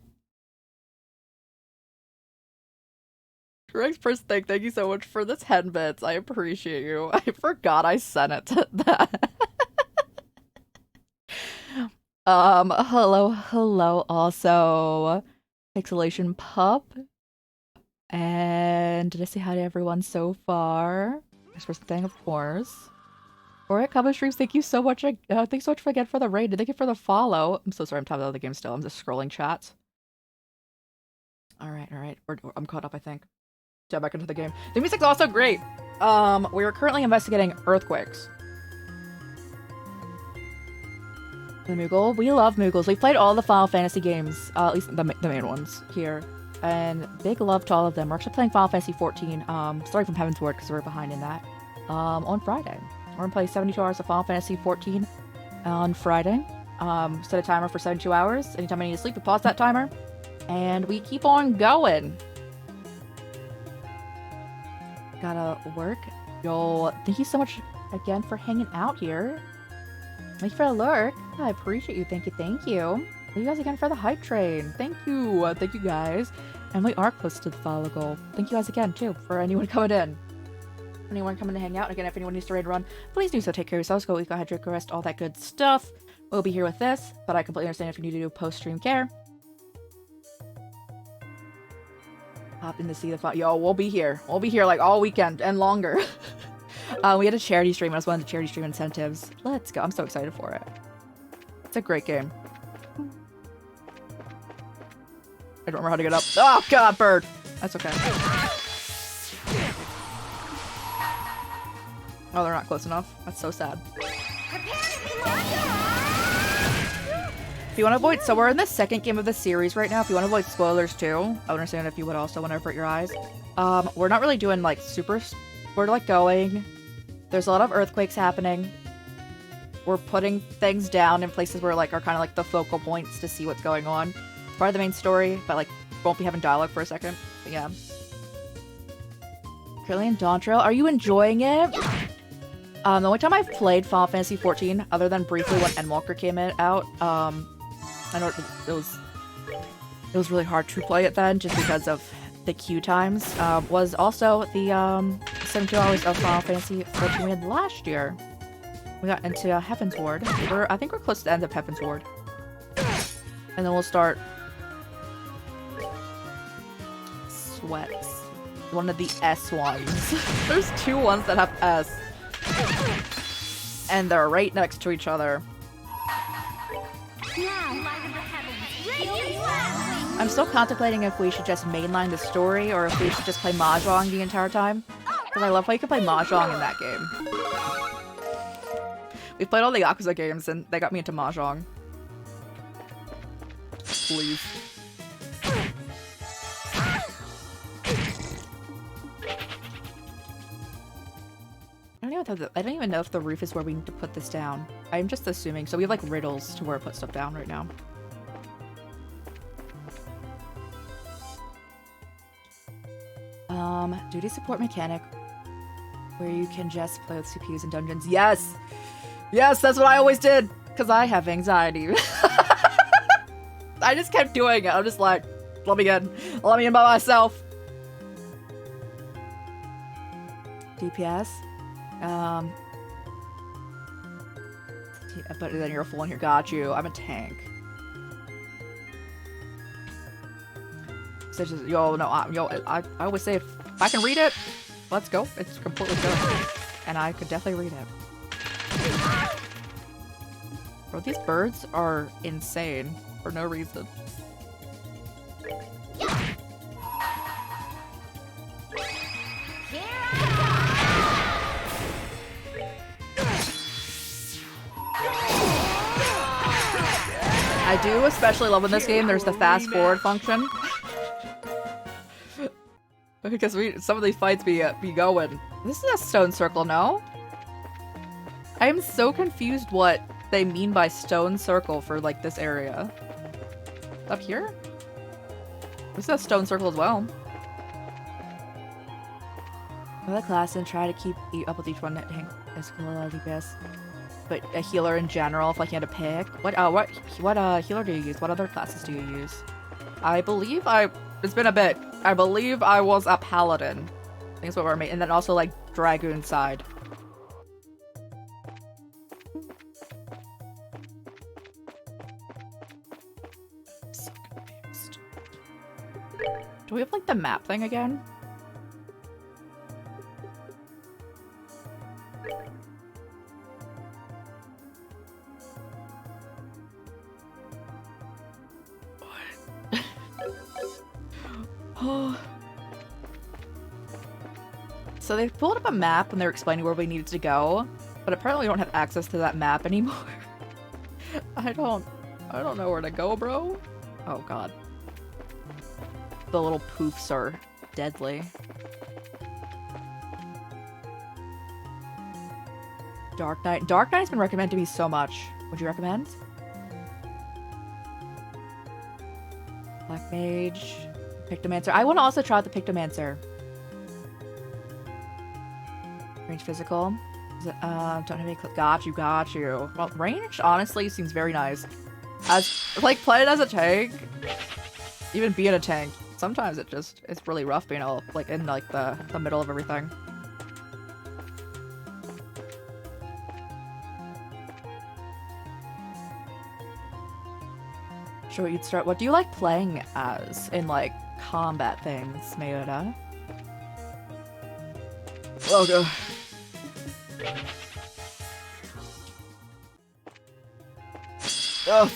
Rex first thing, thank you so much for the 10 bits. I appreciate you. I forgot I sent it to that. Hello also. Pixelation Pup. And did I say hi to everyone so far? Next person thing, of course. Alright, Combo Streams, thank you so much. Thanks so much again for the raid. Thank you for the follow. I'm so sorry, I'm tapping out of the game still. I'm just scrolling chats. Alright. I'm caught up, I think. Jump back into the game. The music's also great. We are currently investigating earthquakes. The Moogle. We love Moogles. We've played all the Final Fantasy games, at least the main ones here. And big love to all of them. We're actually playing Final Fantasy 14, starting from Heaven's Word because we're behind in that, on Friday. We're gonna play 72 hours of Final Fantasy 14 on Friday. Set a timer for 72 hours. Anytime I need to sleep, we pause that timer. And we keep on going. Gotta work. Yo, thank you so much again for hanging out here. Thank you for the lurk. I appreciate you. Thank you. Thank you guys again for the hype train. Thank you. Thank you guys. And we are close to the follow goal. Thank you guys again too for anyone coming in. Anyone coming to hang out. Again, if anyone needs to raid run, please do so. Take care of yourselves. Go eat, go hydrate, go rest, all that good stuff. We'll be here with this, but I completely understand if you need to do post-stream care. Hop in to see the fun. Yo, we'll be here. We'll be here like all weekend and longer. We had a charity stream. I was one of the charity stream incentives. Let's go. I'm so excited for it. It's a great game. I don't remember how to get up. Oh, God, bird. That's okay. Oh, they're not close enough. That's so sad. If you want to avoid... So we're in the second game of the series right now. If you want to avoid spoilers too, I understand if you would also want to avert your eyes. We're not really doing like super... We're like going... There's a lot of earthquakes happening. We're putting things down in places where like are kind of like the focal points to see what's going on. It's part of the main story, but like won't be having dialogue for a second. But yeah. Curly Dawn Trail, are you enjoying it? The only time I've played Final Fantasy 14, other than briefly when Endwalker came out, I know it was really hard to play it then, just because of the queue times. Was also the 72 hours of Final Fantasy 14 we had last year. We got into Heaven's Ward. I think we're close to the end of Heaven's Ward, and then we'll start Sweats. One of the S ones. There's two ones that have S. And they're right next to each other. I'm still contemplating if we should just mainline the story or if we should just play Mahjong the entire time. Because I love how you can play Mahjong in that game. We played all the Yakuza games and they got me into Mahjong. Please. I don't even know if the roof is where we need to put this down. I'm just assuming. So we have like riddles to where to put stuff down right now. Duty support mechanic. Where you can just play with CPUs in dungeons. Yes! Yes, that's what I always did! Because I have anxiety. I just kept doing it. I'm just like, let me in. Let me in by myself. DPS. But then you're a fool in here. Got you. I'm a tank. So just, yo, no, I always say if I can read it, let's go. It's completely good. And I could definitely read it. Bro, these birds are insane for no reason. I do especially love in this game there's the fast forward function. Because some of these fights be going. This is a stone circle, no? I am so confused what they mean by stone circle for like this area. Up here? This is a stone circle as well. Another class and try to keep up with each one that tank as cool as DPS. But a healer in general, if like you had to pick. What healer do you use? What other classes do you use? I believe it's been a bit. I believe I was a paladin. I think that's what we're made. And then also like dragoon side. I'm so confused. Do we have like the map thing again? So they pulled up a map and they're explaining where we needed to go, but apparently we don't have access to that map anymore. I don't know where to go, bro. Oh god. The little poofs are deadly. Dark Knight. Dark Knight's been recommended to me so much. Would you recommend? Black Mage. Pictomancer. I want to also try out the Pictomancer. Range physical. Don't have any. Got you. Well, range honestly seems very nice. As like playing as a tank, even being a tank, sometimes it's really rough being all like in like the middle of everything. Sure, you'd start. What do you like playing as in like combat things, Mayota? Oh god. Oh.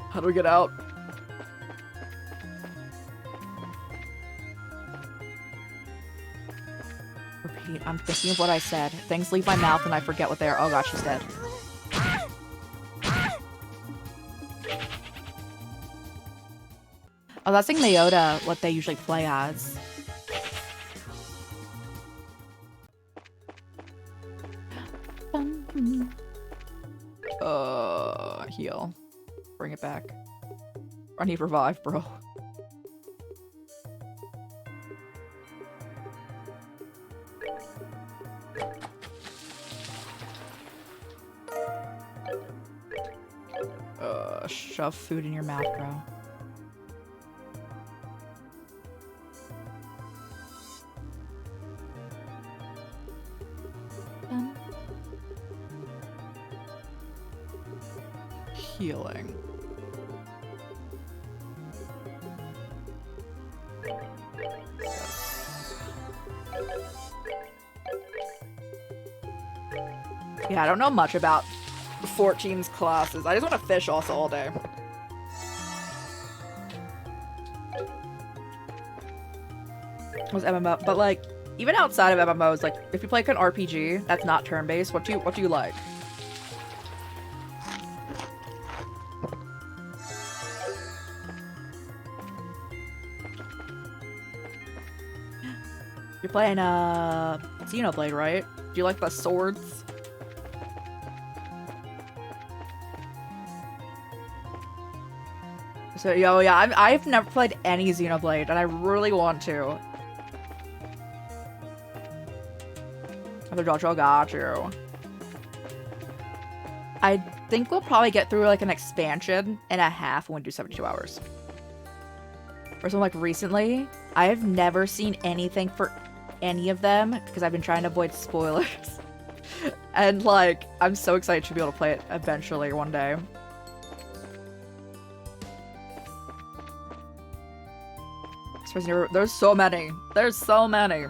How do we get out? Repeat. I'm thinking of what I said. Things leave my mouth and I forget what they are. Oh gosh, she's dead. Oh, that's like Mayota, what they usually play as. Heal. Bring it back. I need revive, bro. Shove food in your mouth, bro. Healing. Yeah, I don't know much about 14's classes. I just want to fish also all day. was MMO, but like even outside of MMOs, like if you play like an RPG that's not turn-based, what do you like? You're playing Xenoblade, right? Do you like the swords? So yeah, I've never played any Xenoblade, and I really want to. Got you. I think we'll probably get through like an expansion and a half when we do 72 hours. Or something like recently, I have never seen anything for any of them because I've been trying to avoid spoilers. And like, I'm so excited to be able to play it eventually one day. There's so many. There's so many.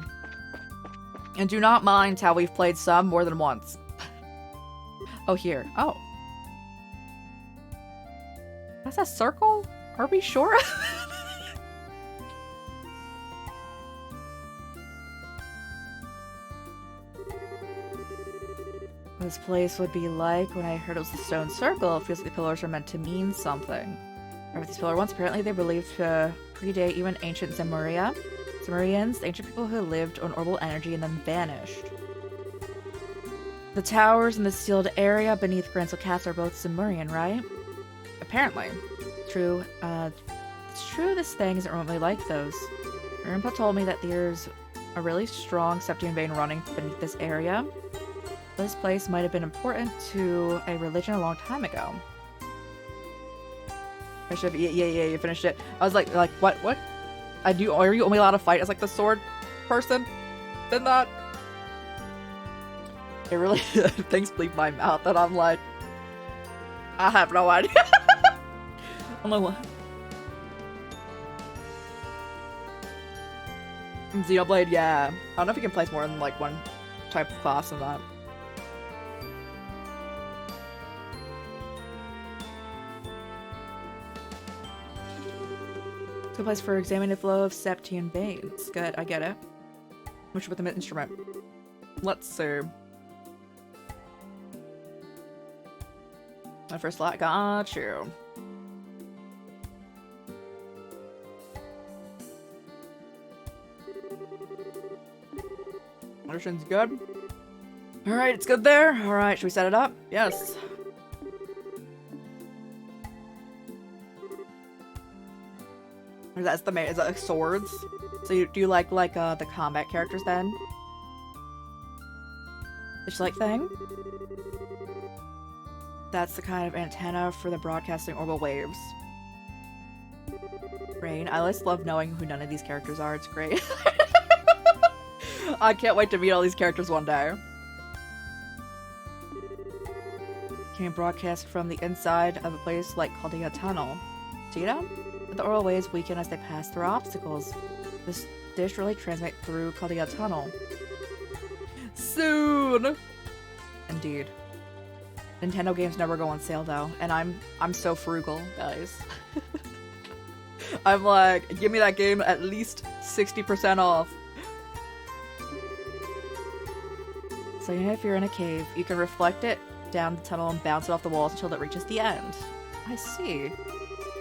And do not mind how we've played some more than once. Oh, here. Oh. That's a circle? Are we sure? This place would be like when I heard it was the stone circle. It feels like the pillars are meant to mean something. Remember these pillars once? Apparently they were believed to predate even ancient Zemuria. Zemurians, the ancient people who lived on orbital energy and then vanished. The towers in the sealed area beneath Gransel Castle are both Zemurian, right? Apparently. True. It's true this thing isn't remotely like those. My grandpa told me that there's a really strong Septian vein running beneath this area. This place might have been important to a religion a long time ago. Yeah, you finished it. I was like, what? Are you only allowed to fight as like the sword person? Then that? It really things bleep my mouth and I'm like, I have no idea. I'm like, what? Xenoblade, yeah. I don't know if you can place more than like one type of class in that. Good place for examining the flow of Septian veins. Good, I get it. Which with the instrument. Let's see. My first slot, got you. Motion's good. Alright, it's good there. Alright, should we set it up? Yes. That's the main. Is that like swords? So do you like the combat characters then? It's like thing. That's the kind of antenna for the broadcasting orbital waves. Rain. I just love knowing who none of these characters are. It's great. I can't wait to meet all these characters one day. Can broadcast from the inside of a place like Caldea Tunnel. See that? The oral waves weaken as they pass through obstacles. This dish really transmits through Caldea Tunnel. Soon! Indeed. Nintendo games never go on sale though, and I'm so frugal, guys. I'm like, give me that game at least 60% off. So you know, if you're in a cave, you can reflect it down the tunnel and bounce it off the walls until it reaches the end. I see.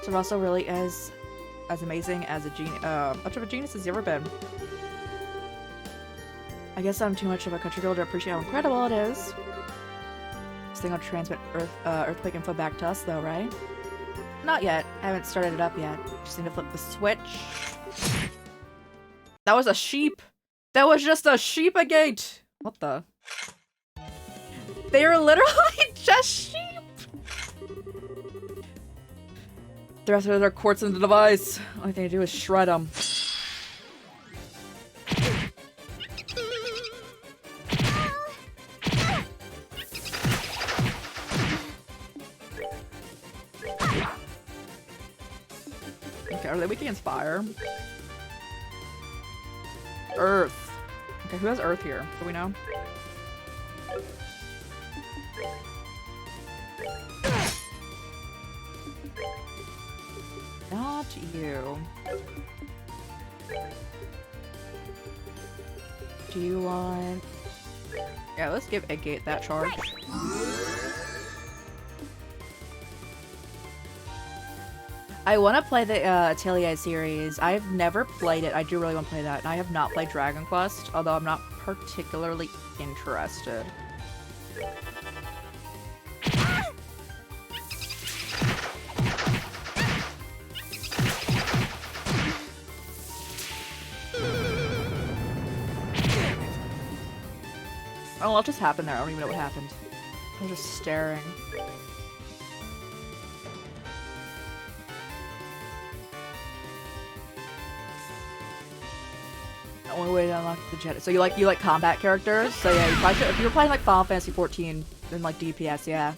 So Russell really is as amazing as a genius. Much of a genius has he ever been. I guess I'm too much of a country girl to appreciate how incredible it is. This thing will transmit earthquake info back to us, though, right? Not yet. I haven't started it up yet. Just need to flip the switch. That was a sheep. That was just a sheep-a-gate. What the? They are literally just sheep. The rest of their quartz in the device. Only thing to do is shred them. Okay, are they weak against fire? Earth. Okay, who has earth here? Do we know? Not you. Do you want... Yeah, let's give Eggate that charge. I want to play the Atelier series. I've never played it. I do really want to play that. And I have not played Dragon Quest, although I'm not particularly interested. Oh, what just happened there? I don't even know what happened. I was just staring. The only way to unlock the jet. So you like combat characters? So yeah, you probably should, if you were playing like Final Fantasy 14, then like DPS, yeah.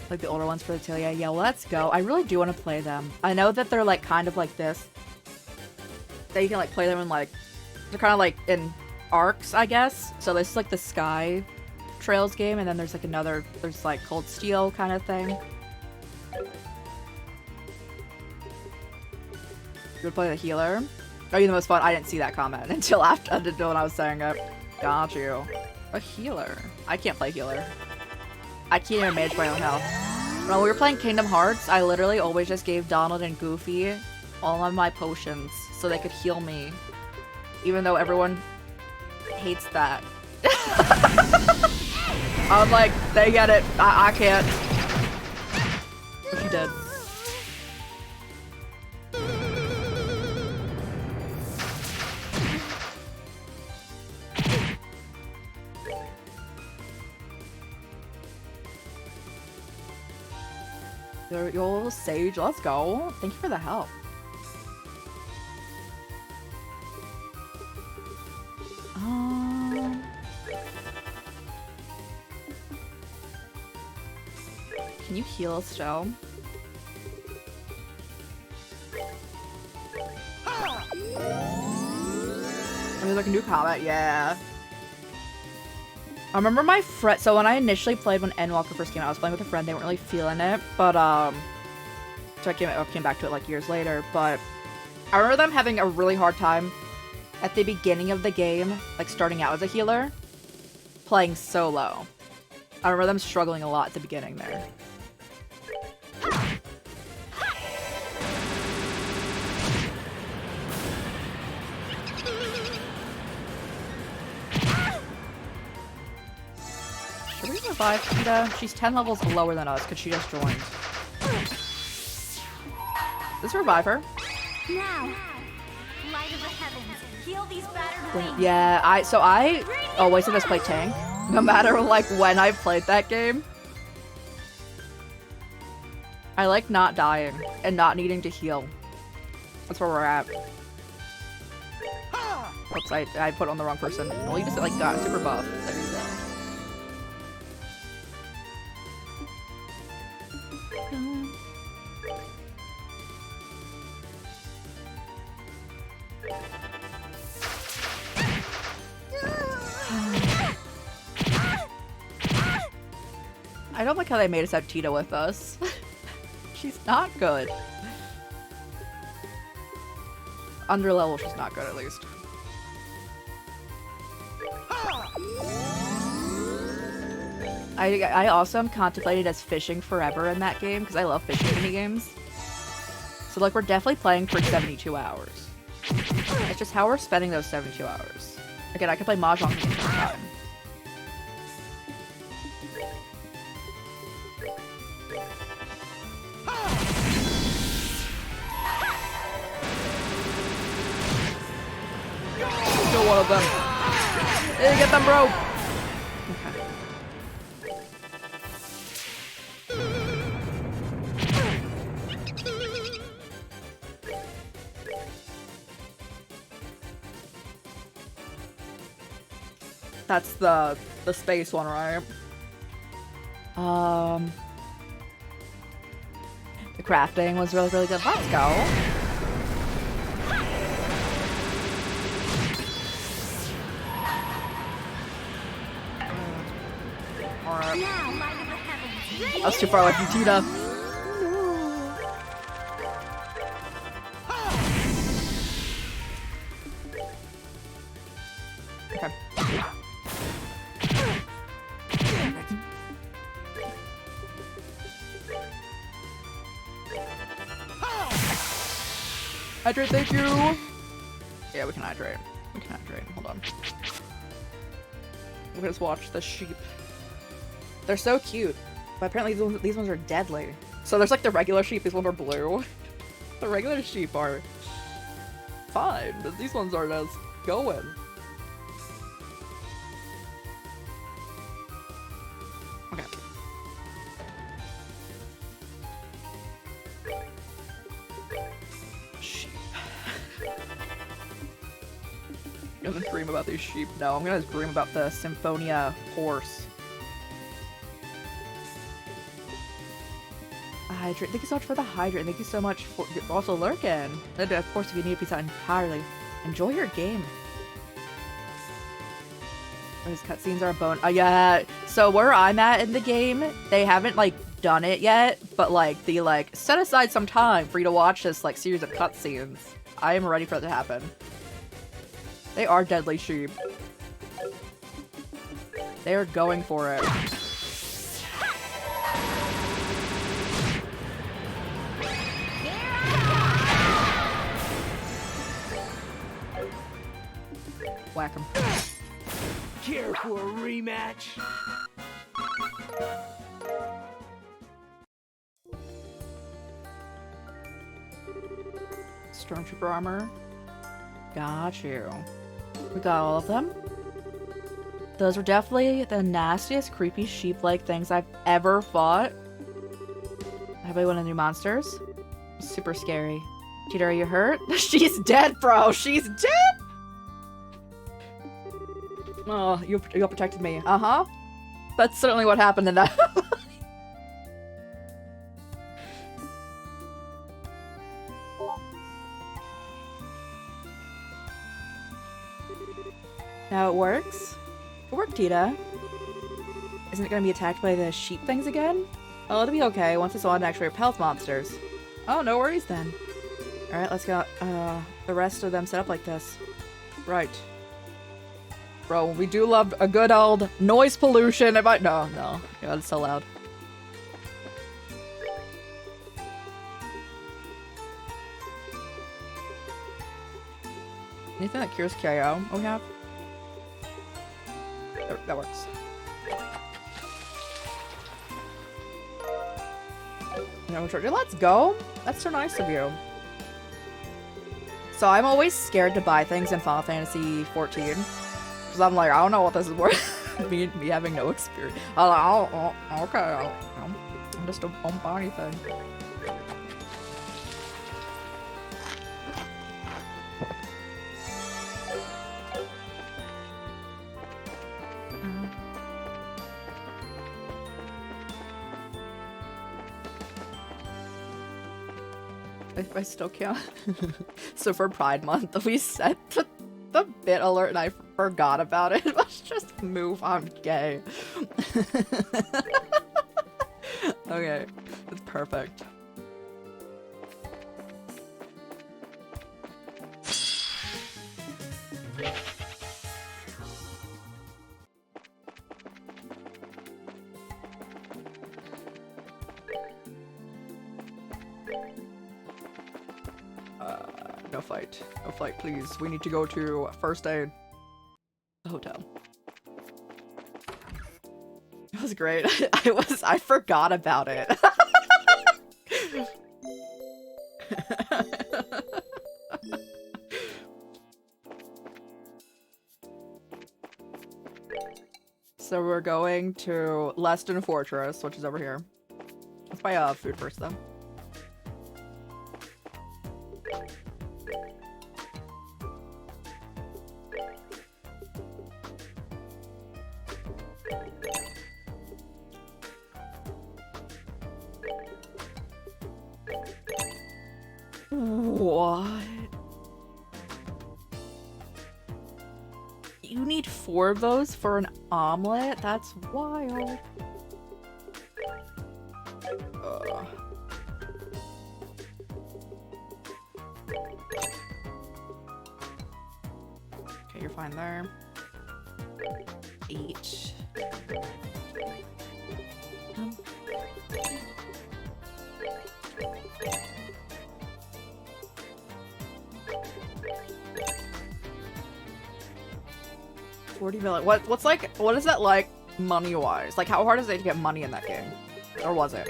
Like the older ones for the Atelier. Yeah, well, let's go. I really do want to play them. I know that they're like kind of like this. That you can like play them in like, they're kind of like in arcs, I guess. So this is like the Sky Trails game, and then there's like another, there's like Cold Steel kind of thing. You would play the healer? Are you the most fun? I didn't see that comment until after, until when I was saying it. Got you. A healer. I can't play healer. I can't even manage my own health. When we were playing Kingdom Hearts, I literally always just gave Donald and Goofy all of my potions so they could heal me. Even though everyone hates that. I'm like, they get it. I can't. But she did. Your sage, let's go. Thank you for the help. Can you heal us still? There's like a new combat, yeah. I remember my friend, so when I initially played when Endwalker first came out, I was playing with a friend, they weren't really feeling it, but, so I came back to it like years later, but I remember them having a really hard time at the beginning of the game, like starting out as a healer, playing solo. I remember them struggling a lot at the beginning there. Should we revive Cheetah? She's 10 levels lower than us because she just joined. Let's revive her. Now, light of the heavens, heal these battered wings. Yeah, I always have just play tank. No matter like when I've played that game. I like not dying and not needing to heal. That's where we're at. Oops, I put on the wrong person. Well, you just like got super buff. There you go. I don't like how they made us have Tita with us. She's not good. Under level, she's not good at least. I also am contemplated as fishing forever in that game because I love fishing minigames. So like we're definitely playing for 72 hours. It's just how we're spending those 72 hours. Again, I can play Mahjong for the same time. Kill one of them. Hey, get them, bro. Okay. That's the space one, right? The crafting was really, really good. Let's go. That's too far away from Tita. Hydrate, thank you! Yeah, we can hydrate. We can hydrate. Hold on. We'll just watch the sheep. They're so cute. But apparently these ones are deadly. So there's like the regular sheep, these ones are blue. The regular sheep are fine, but these ones are just going. Okay. Sheep. I'm gonna dream about these sheep. No, I'm gonna dream about the Symphonia horse. Hydrate. Thank you so much for the hydrate. Thank you so much for also lurking. And of course, if you need a pizza entirely, enjoy your game. Those cutscenes are a bone. Yeah. So where I'm at in the game, they haven't like done it yet, but like they like set aside some time for you to watch this like series of cutscenes. I am ready for that to happen. They are deadly sheep. They are going for it. Whack him. Care for a rematch? Stormtrooper armor. Got you. We got all of them. Those were definitely the nastiest, creepy sheep-like things I've ever fought. Everybody want to new monsters? Super scary. Cheetah, are you hurt? She's dead, bro! She's dead! Oh, you protected me. Uh-huh. That's certainly what happened in that. Now it works. Good work, Tita. Isn't it gonna be attacked by the sheep things again? Oh, it'll be okay once it's on actually repels monsters. Oh, no worries then. Alright, let's go. The rest of them set up like this. Right. Bro, we do love a good old noise pollution. No. God, it's so loud. Anything that cures KO we have? That works. No, let's go. That's so nice of you. So I'm always scared to buy things in Final Fantasy 14. Because I'm like, I don't know what this is worth. me having no experience. Okay, I'm just don't buy anything. I still can't. So for Pride Month, we set the bit alert and I forgot about it. Let's just move on gay. Okay, it's perfect. No fight. No fight, please. We need to go to first aid. The hotel. It was great. I forgot about it. So we're going to Leston Fortress, which is over here. Let's buy food first, though. What? You need 4 of those for an omelet? That's wild. Okay, you're fine there. 8. 40 million. What's like, what is that like money-wise? Like, how hard is it to get money in that game? Or was it?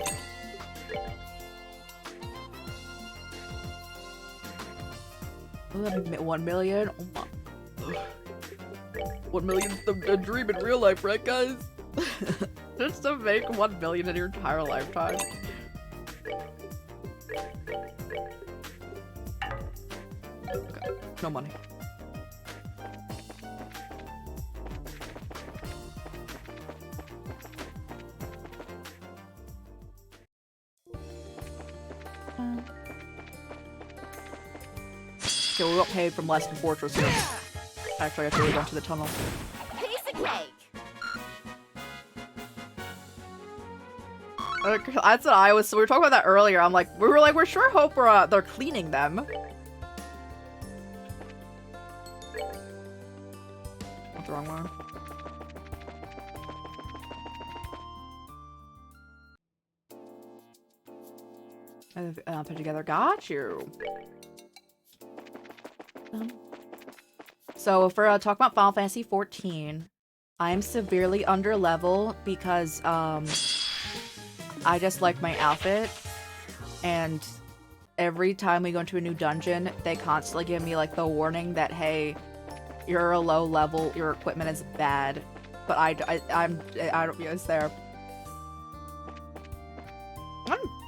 Ooh, 1 million? Oh my. 1 million is the dream in real life, right, guys? Just to make 1 million in your entire lifetime. Okay, no money. Okay, we got paid from Leston Fortress here. Actually, I have to go to the tunnel. Piece of cake. That's what I was. So we were talking about that earlier. I'm like, we're sure hope they're cleaning them. What's the wrong one? Put together. Got you. So for talk about Final Fantasy 14, I'm severely under level because I just like my outfit, and every time we go into a new dungeon, they constantly give me like the warning that, hey, you're a low level, your equipment is bad, but I don't, it's there.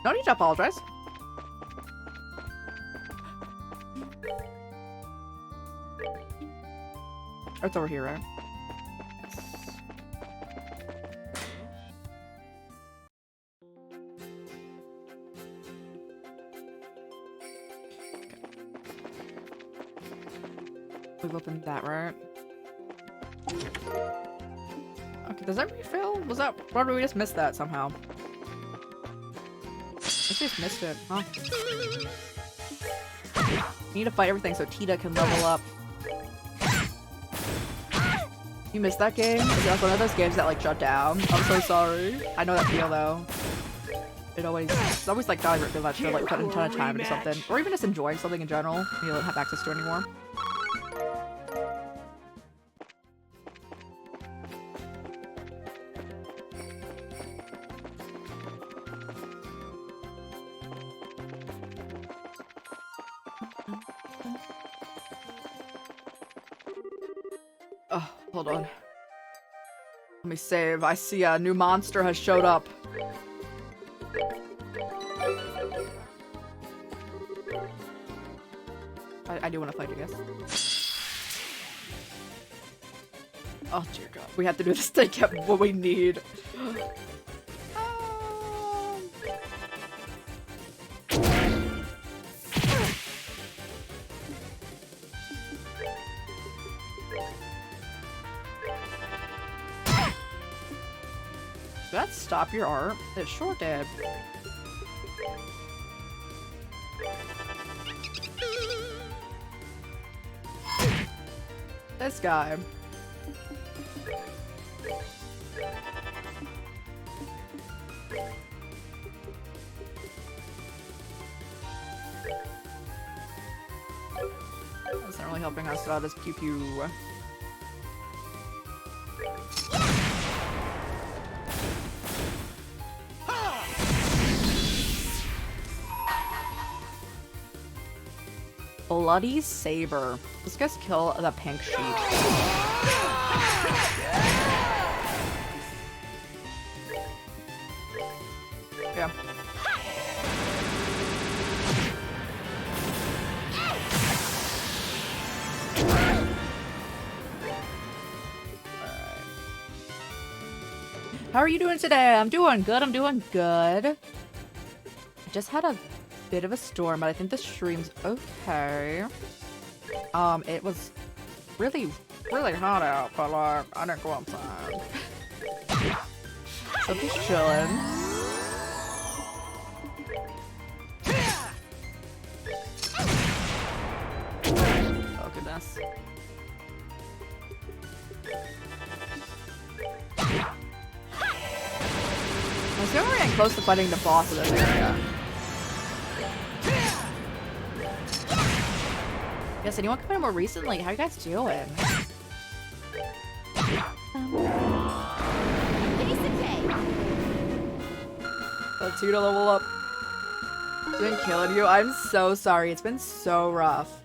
No need to apologize. It's over here, right? We've opened that, right? Okay, does that refill? Was that... Or did we just miss that somehow? I just missed it, huh? We need to fight everything so Tita can level up. You missed that game? Is it like one of those games that like shut down? I'm so sorry. I know that feel though. It's always like God, I feel that should like put a ton of time into something. Or even just enjoying something in general you don't have access to anymore. Oh, hold on. Let me save. I see a new monster has showed up. I do want to fight, I guess. Oh dear God. We have to do this to get what we need. Did that stop your art? It sure did. This guy. That's not really helping us out as pew pew. Bloody Saber. Let's just kill the pink sheep. Yeah. How are you doing today? I'm doing good. I'm doing good. I just had a bit of a storm, but I think the stream's okay. It was really hot out, but like, I didn't go outside. So just chilling. Oh goodness. I was we're getting close to fighting the boss of this area. Yes, anyone come in more recently? How you guys doing? That's you to level up. It's been killing you. I'm so sorry. It's been so rough.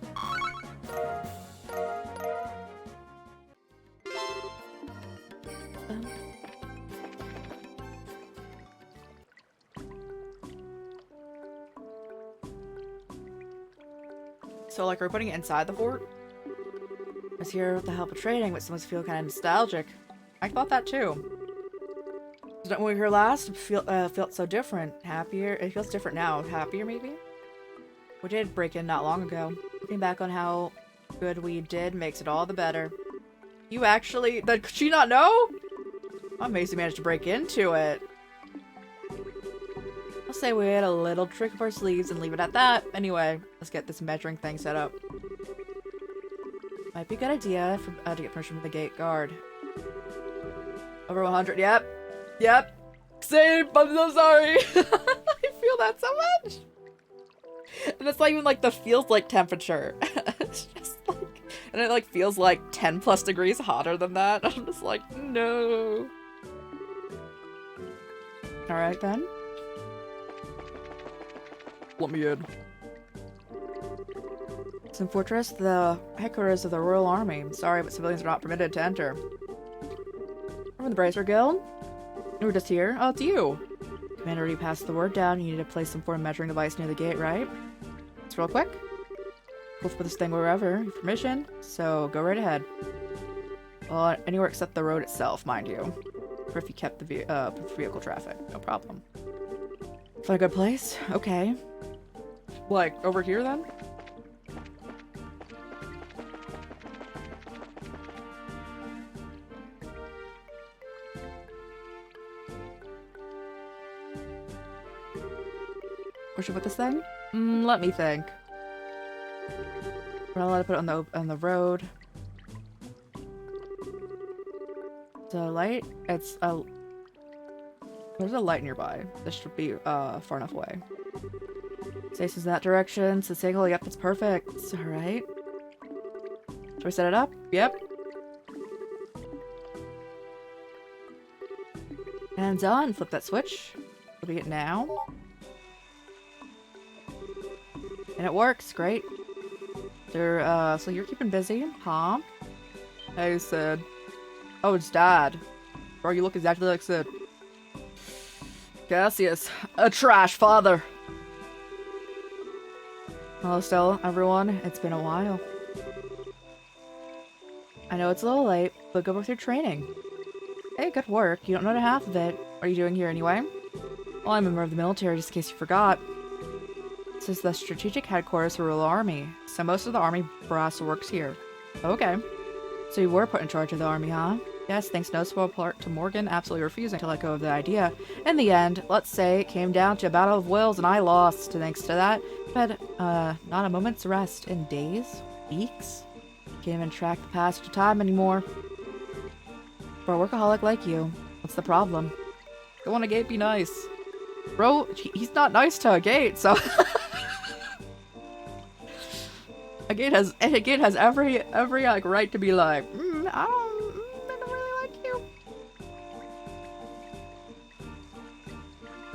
So, like, we're putting it inside the fort? I was here with the help of trading, but someone's feel kind of nostalgic. I thought that too. When we were here last, it felt so different. Happier. It feels different now. Happier, maybe? We did break in not long ago. Looking back on how good we did makes it all the better. You actually... Did she not know? I'm amazed you managed to break into it. I'll say we had a little trick up our sleeves and leave it at that. Anyway, let's get this measuring thing set up. Might be a good idea to get permission from the gate guard. Over 100, yep. Yep. Same, I'm so sorry. I feel that so much. And it's not even like the feels like temperature. It's just like, and it like feels like 10 plus degrees hotter than that. I'm just like, no. Alright then. Let me in. Some fortress, the headquarters of the Royal Army. Sorry, but civilians are not permitted to enter. From the Bracer Guild? We're just here. Oh, it's you. Commander already passed the word down. You need to place some form of measuring device near the gate, right? It's real quick. We'll put this thing wherever. Permission. So go right ahead. Well, anywhere except the road itself, mind you. Or if you kept the vehicle traffic. No problem. Find a good place? Okay. Like, over here then? Where should we put this thing? Let me think. We're not allowed to put it on the road. The light? It's a... There's a light nearby. This should be far enough away. Faces that direction. So single. Yep, it's perfect. Alright. Should we set it up? Yep. And done. Flip that switch. Flipping it now. And it works. Great. So you're keeping busy, huh? Hey, Sid. Oh, it's Dad. Bro, you look exactly like Sid. Cassius. A trash father. Hello, still, everyone. It's been a while. I know it's a little late, but go with your training. Hey, good work. You don't know the half of it. What are you doing here anyway? Well, I'm a member of the military, just in case you forgot. This is the strategic headquarters for the Royal Army, so most of the army brass works here. Okay. So you were put in charge of the army, huh? Yes, thanks no small part to Morgan absolutely refusing to let go of the idea. In the end, let's say it came down to a battle of wills and I lost. Thanks to that, but not a moment's rest in days, weeks. Can't even track the passage of time anymore. For a workaholic like you, what's the problem? Go on a gate, be nice. Bro, he's not nice to a gate, so... A gate has every like right to be like, I don't really like you.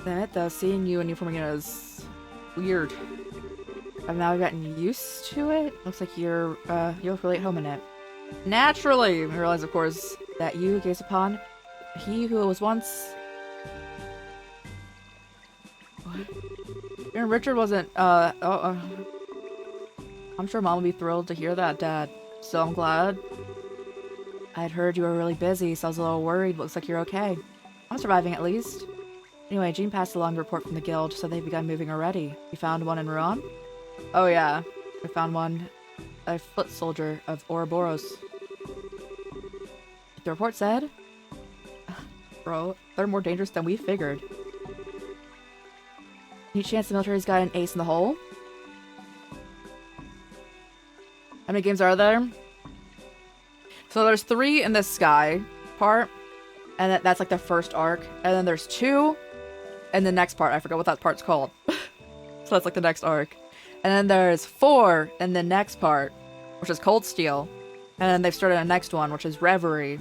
Damn it though, seeing you in uniform again is weird. I've now gotten used to it. Looks like you'll feel really at home in it. Naturally, I realize of course that you gaze upon he who was once. What? And Richard wasn't I'm sure Mom would be thrilled to hear that, Dad. So I'm glad. I'd heard you were really busy, so I was a little worried. Looks like you're okay. I'm surviving at least. Anyway, Jean passed along a report from the guild, so they've begun moving already. You found one in Ruan? Oh yeah, I found one. A foot soldier of Ouroboros. The report said? Bro, they're more dangerous than we figured. Any chance the military's got an ace in the hole? How many games are there? So there's 3 in the sky part, and that's like the first arc. And then there's 2 in the next part. I forgot what that part's called. So that's like the next arc. And then there's 4 in the next part, which is Cold Steel. And then they've started a next one, which is Reverie.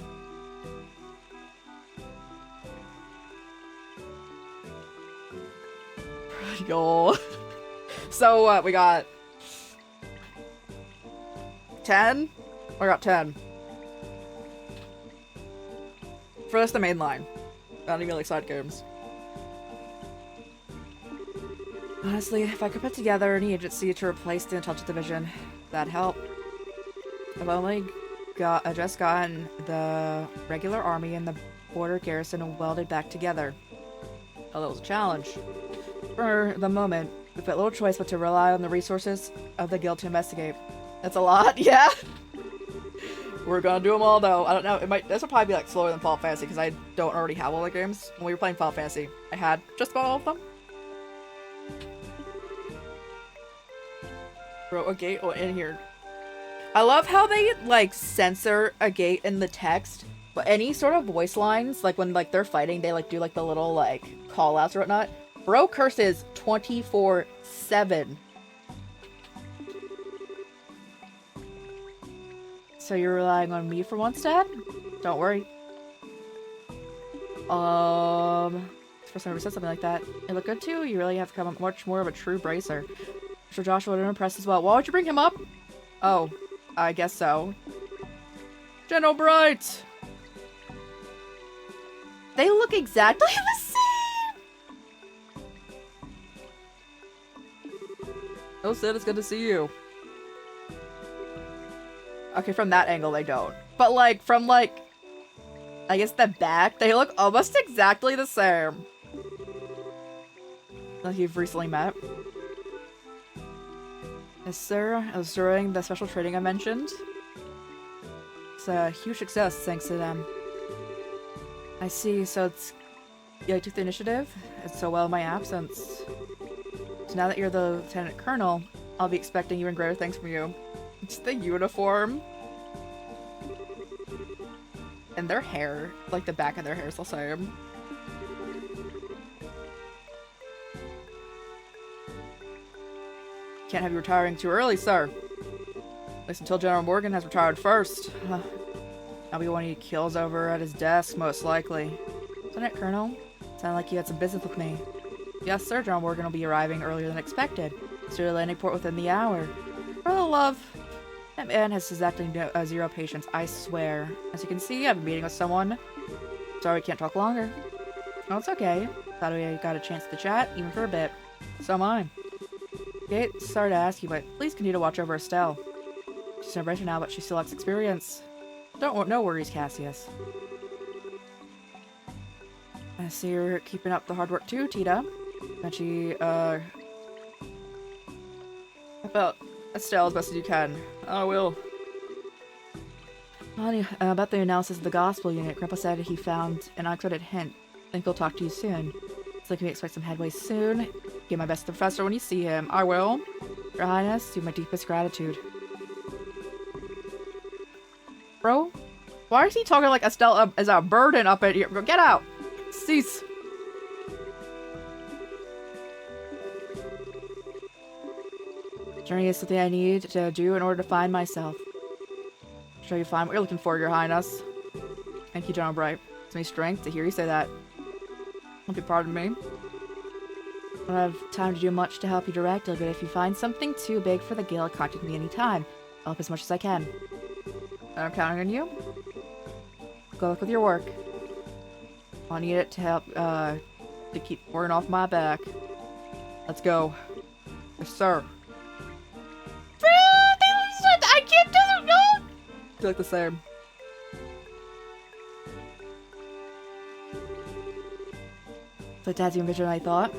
Yo. So what? We got 10? We got 10. First, the main line. Not even like side games. Honestly, if I could put together any agency to replace the Intelligence Division, that'd help. I've just gotten the regular army and the border garrison welded back together. A little challenge. For the moment, we've got little choice but to rely on the resources of the guild to investigate. That's a lot, yeah. We're gonna do them all though. I don't know. This will probably be like slower than Final Fantasy because I don't already have all the games. When we were playing Final Fantasy, I had just about all of them. Wrote a gate in here. I love how they like censor a gate in the text, but any sort of voice lines, like when like they're fighting, they like do like the little like call outs or whatnot. Bro curses 24/7. So you're relying on me for once, Dad? Don't worry. First time I ever said something like that. It looked good too. You really have to become much more of a true bracer. Mr. Joshua would impress as well. Why would you bring him up? Oh, I guess so. General Bright! They look exactly the same! Oh, Sid, it's good to see you. Okay, from that angle they don't. But like, from like, I guess the back, they look almost exactly the same. Like you've recently met. Yes, sir. I was during the special training I mentioned. It's a huge success thanks to them. I see, so it's... You took the initiative? It's so well in my absence. So now that you're the Lieutenant Colonel, I'll be expecting even greater things from you. It's the uniform. And their hair. Like the back of their hair is the same. Can't have you retiring too early, sir. At least until General Morgan has retired first. I'll be one he kills over at his desk, most likely. Lieutenant Colonel? Sounded like you had some business with me. Yes, sir. General Morgan will be arriving earlier than expected. He's to the landing port within the hour. For the love. That man has exactly zero patience, I swear. As you can see, I've been meeting with someone. Sorry we can't talk longer. Oh, it's okay. Thought we got a chance to chat, even for a bit. So am I. Okay, sorry to ask you, but please continue to watch over Estelle. She's in a now, but she still lacks experience. No worries, Cassius. I see you're keeping up the hard work too, Tita. And she, about Estelle as best as you can. I will. Honey, about the analysis of the gospel unit, Grandpa said he found an uncredited hint. Think he'll talk to you soon. So can we expect some headway soon? Give my best to the professor when you see him. I will. Your Highness, do my deepest gratitude. Bro? Why is he talking like Estelle is a burden up in here? Get out! Cease! Journey is something I need to do in order to find myself. Sure you find what you're looking for, Your Highness. Thank you, General Bright. It's me strength to hear you say that. Won't be pardon me. I don't have time to do much to help you directly, but if you find something too big for the guild, contact me anytime. I'll help as much as I can. I'm counting on you. Good luck with your work. I'll need it to help, to keep working off my back. Let's go. Yes, sir. I can't do it, no! They look the same. So that's the vision I thought.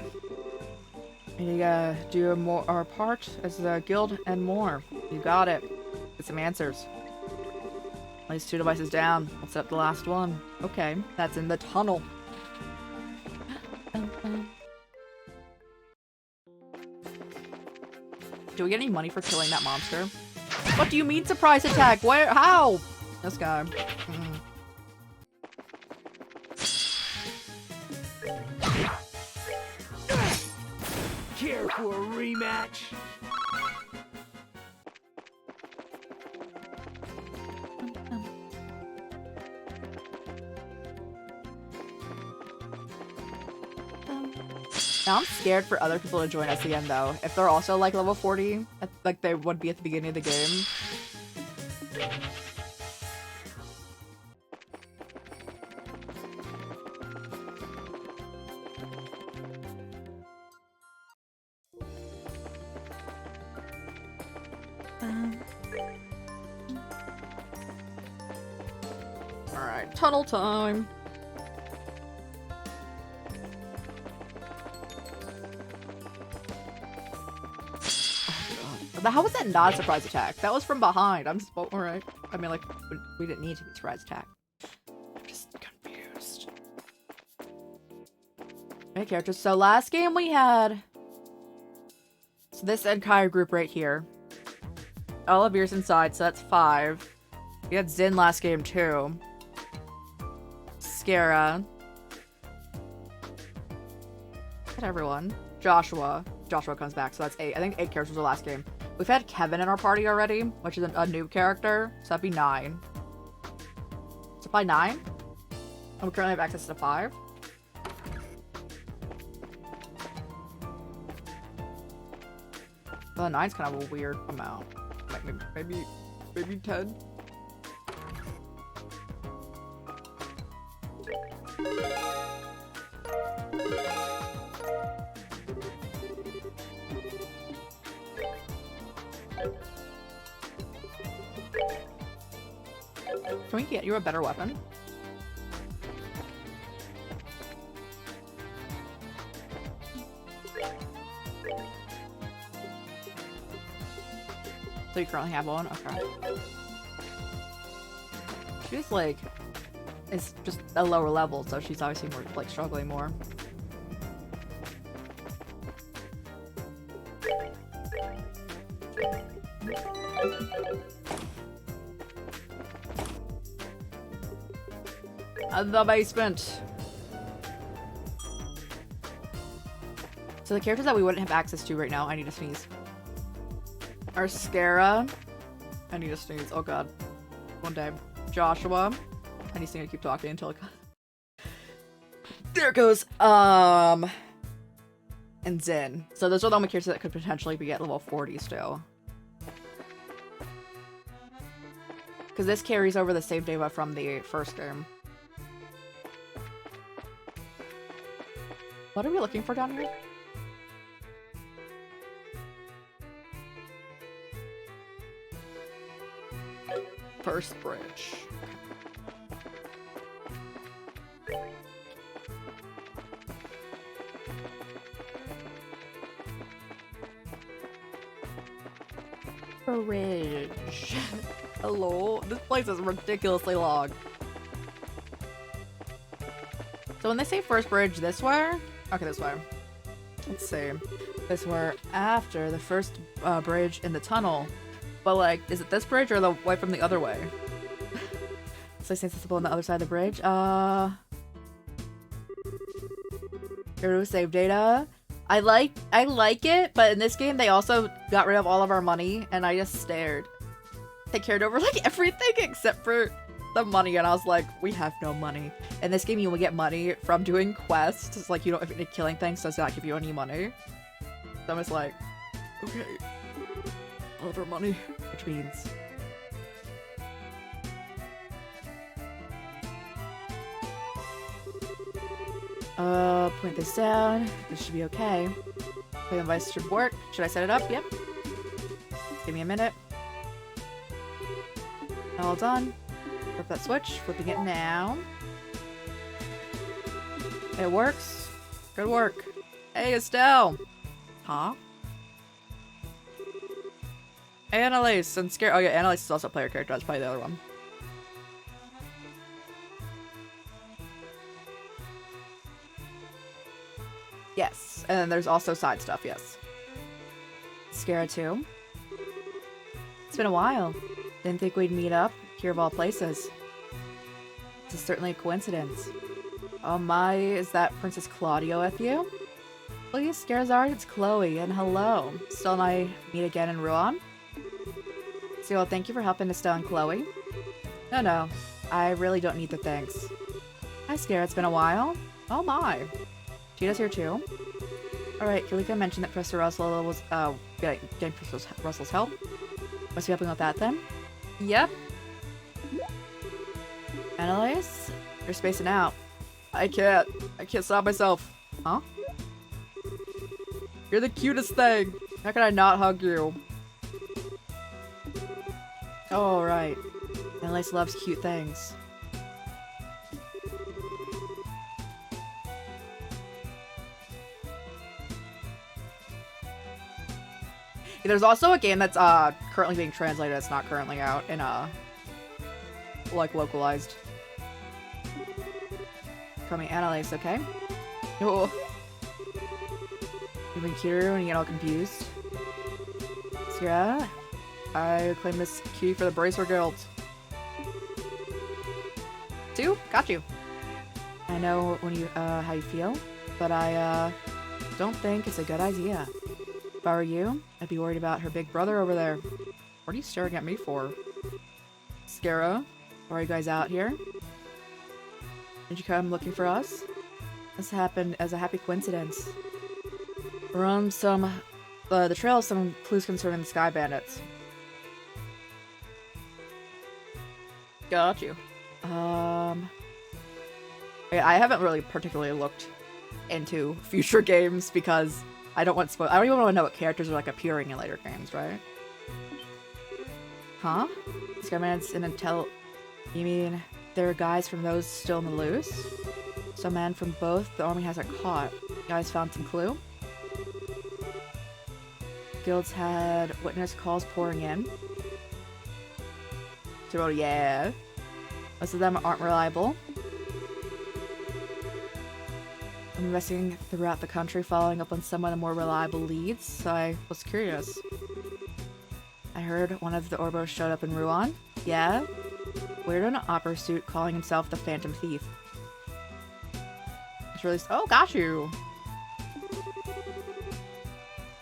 We gotta do our part as a guild and more. You got it. Get some answers. Place 2 devices down. We'll set up the last one. Okay, that's in the tunnel. Do we get any money for killing that monster? What do you mean surprise attack? Where? How? This guy. Care for a rematch? Now I'm scared for other people to join us again, though. If they're also, like, level 40, like they would be at the beginning of the game. Alright, tunnel time. How was that not a surprise attack? That was from behind. I'm just, well, alright. I mean, like, we didn't need to be surprise attack. I'm just confused. Okay, characters. So last game we had... So this entire group right here. Oliveir's inside, so that's 5. We had Zin last game too. Scara. Hit everyone. Joshua. Joshua comes back, so that's 8. I think 8 characters were last game. We've had Kevin in our party already, which is a new character, so that'd be 9. So probably 9? And we currently have access to 5. Well, 9's kind of a weird amount. Like maybe 10. Can we get you a better weapon? So you currently have one? Okay. She's like, it's just a lower level, so she's obviously more, like, struggling more. The basement. So the characters that we wouldn't have access to right now, I need to sneeze. Are Scara. I need to sneeze. Oh god. One day. Joshua. I need to keep talking until it there it goes. And Zin. So those are the only characters that could potentially be at level 40 still. Because this carries over the save data from the first game. What are we looking for down here? First bridge. Bridge. Hello? This place is ridiculously long. So when they say first bridge, this way? Okay, this way. Let's see. This way after the first bridge in the tunnel. But like, is it this bridge or the way from the other way? So I say accessible on the other side of the bridge. Here to save data. I like it, but in this game they also got rid of all of our money, and I just stared. They carried over like everything except for the money, and I was like, we have no money. In this game, you will get money from doing quests. It's like, you don't, if killing things does not give you any money. So I'm just like, okay, all of our money, which means point this down. This should be okay. Play device should work. Should I set it up? Yep. Give me a minute. All done. Flip that switch. Flipping it now. It works. Good work. Hey, Estelle. Huh? Annalise and Scare. Oh yeah, Annalise is also a player character. That's probably the other one. Yes, and then there's also side stuff, yes. Scara too. It's been a while. Didn't think we'd meet up here of all places. This is certainly a coincidence. Oh my, is that Princess Claudia with you? Please, Scarazard, it's Chloe, and hello. Estelle and I meet again in Rouen. So, well, thank you for helping Estelle and Chloe. No, I really don't need the thanks. Hi, Scara, it's been a while. Oh my. Cheetah's here too. Alright, Kalika mentioned that Professor Russell was, getting Professor Russell's help. Must be helping with that then? Yep. Annalise? You're spacing out. I can't stop myself. Huh? You're the cutest thing. How can I not hug you? Oh, right. Annalise loves cute things. There's also a game that's currently being translated that's not currently out in like localized. Call me Annalise, okay? Oh. You've been cuter when you get all confused. So yeah, I claim this key for the Bracer Guild. 2? Got you. I know when you how you feel, but I don't think it's a good idea. If I were you, I'd be worried about her big brother over there. What are you staring at me for? Scara, why are you guys out here? Did you come looking for us? This happened as a happy coincidence. We're on the trail of some clues concerning the Sky Bandits. Got you. I haven't really particularly looked into future games because I don't want I don't even want to know what characters are like appearing in later games, right? Huh? Skyman's in You mean there are guys from those still in the loose? Some man from both the army hasn't caught. Guys found some clue? Guilds had witness calls pouring in. So, yeah. Most of them aren't reliable. I'm investing throughout the country, following up on some of the more reliable leads, so I was curious. I heard one of the Orbos showed up in Ruan. Yeah? Weird in an opera suit calling himself the Phantom Thief. It's really— oh, got you!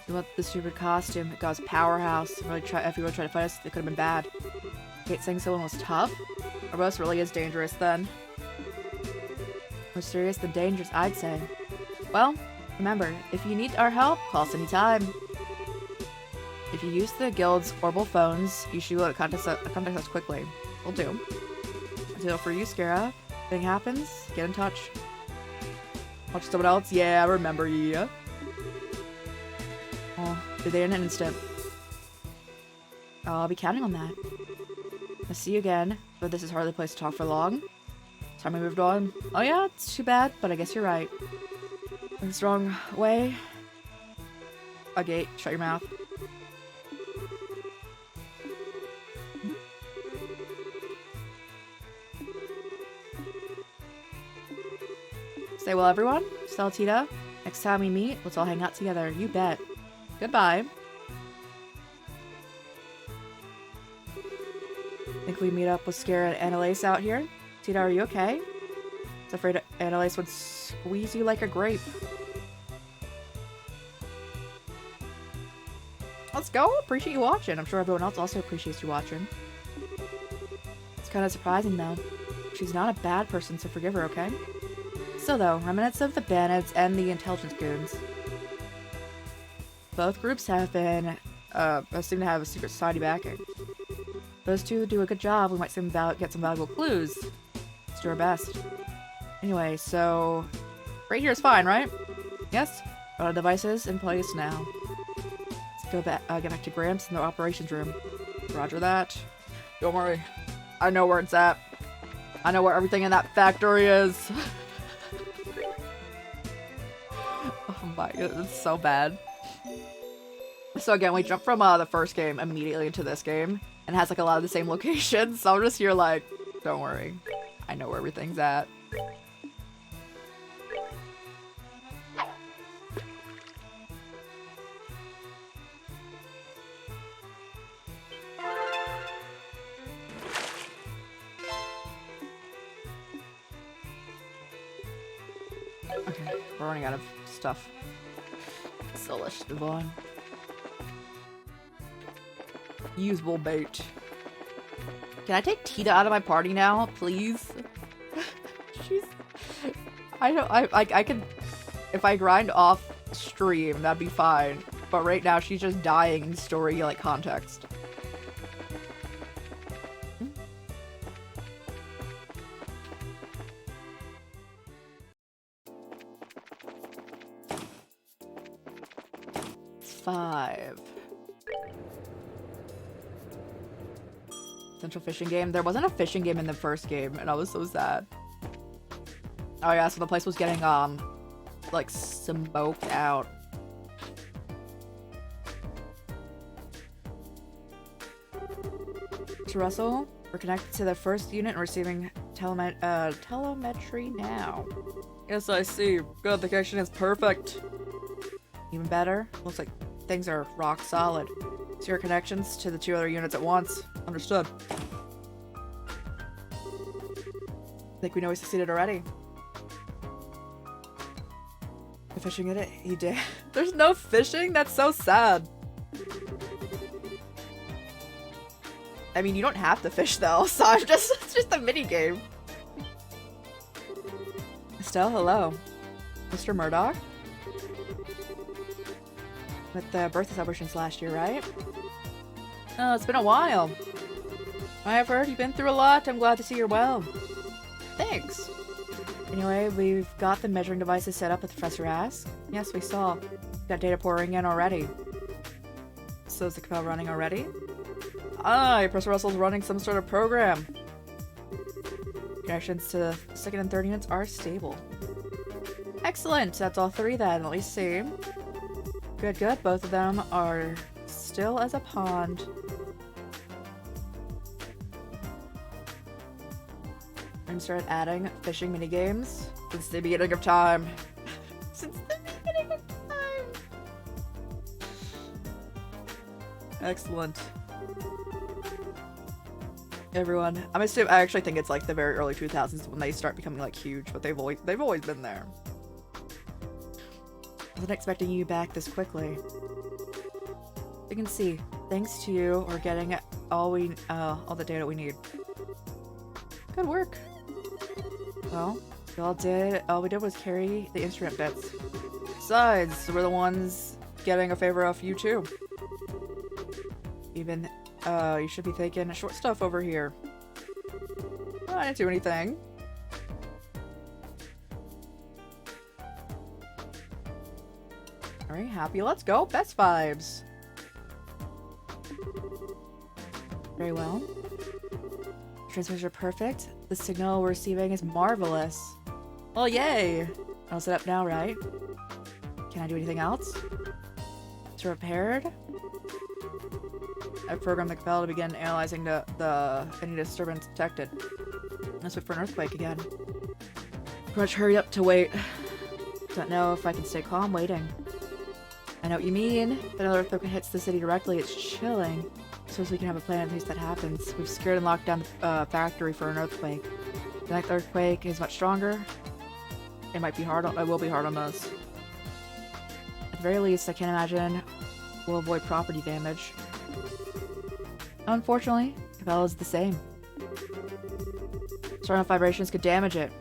You want the stupid costume? It got us powerhouse. If everyone tried to fight us, it could have been bad. Kate saying someone was tough? Orbos really is dangerous then. More serious than dangerous, I'd say. Well, remember, if you need our help, call us anytime. If you use the guild's Orbal phones, you should be able to contact us quickly. Will do. So for you, Scara, if anything happens, get in touch. Watch someone else? Yeah, I remember you. Oh, be there in an instant. I'll be counting on that. I'll see you again, but this is hardly a place to talk for long. Time we moved on. Oh yeah, it's too bad, but I guess you're right. It's the wrong way. A gate, shut your mouth. Stay well, everyone. Saltita. Next time we meet, let's all hang out together. You bet. Goodbye. Think we meet up with Scara and Annalise out here? Tita, are you okay? I was afraid Annalise would squeeze you like a grape. Let's go! Appreciate you watching. I'm sure everyone else also appreciates you watching. It's kind of surprising, though. She's not a bad person, so forgive her, okay? Still, though, remnants of the bandits and the intelligence goons. Both groups have been, seem to have a secret society backing. Those two do a good job. We might get some valuable clues. Let's do our best. Anyway, so right here is fine, right? Yes? All the devices in place now. Let's go back, get back to Gramps in the operations room. Roger that. Don't worry. I know where it's at. I know where everything in that factory is. Oh my god, it's so bad. So again, we jump from the first game immediately into this game. And has like a lot of the same locations, so I'm just here like, don't worry, I know where everything's at. Okay, we're running out of stuff. So let's just move on. Usable bait. Can I take Tita out of my party now, please? She's— I can— if I grind off stream, that'd be fine. But right now, she's just dying in story, like, context. Five. Central fishing game. There wasn't a fishing game in the first game, and I was so sad. Oh yeah, so the place was getting, like, smoked out. To Russell, we're connected to the first unit and receiving telemetry now. Yes, I see. Good, the connection is perfect. Even better, looks like things are rock solid. Zero connections to the 2 other units at once. Understood. I think we know we succeeded already. The fishing in it? He did. There's no fishing? That's so sad. I mean, you don't have to fish though, so I'm just, it's just a mini game. Estelle, hello. Mr. Murdoch? With the birthday celebrations last year, right? Oh, it's been a while. I've heard you've been through a lot. I'm glad to see you're well. Thanks. Anyway, we've got the measuring devices set up with Professor Ask. Yes, we saw. Got data pouring in already. So is the Capel running already? Ah, Professor Russell's running some sort of program. Connections to the 2nd and 3rd units are stable. Excellent! That's all 3 then, at least see. Good, good. Both of them are still as a pond. I'm started adding fishing minigames since the beginning of time. Since the beginning of time! Excellent. Everyone, I actually think it's like the very early 2000s when they start becoming like huge, but they've always been there. I wasn't expecting you back this quickly. You can see, thanks to you, we're getting all the data we need. Good work. Well, all we did was carry the instrument bits. Besides, we're the ones getting a favor off you too. Even, you should be taking short stuff over here. Oh, I didn't do anything. Alright, happy, let's go. Best vibes. Very well. Transmitters are perfect. The signal we're receiving is marvelous. Well, yay! I'll set up now, right? Can I do anything else? It's repaired. I programmed the Capel to begin analyzing any disturbance detected. Let's wait for an earthquake again. Pretty much hurry up to wait. Don't know if I can stay calm waiting. I know what you mean. If another earthquake hits the city directly, it's chilling. So we can have a plan in case that happens. We've secured and locked down the factory for an earthquake. The next earthquake is much stronger. It might be hard on, it will be hard on us. At the very least, I can't imagine we'll avoid property damage. Unfortunately, Capel is the same. Strong enough vibrations could damage it.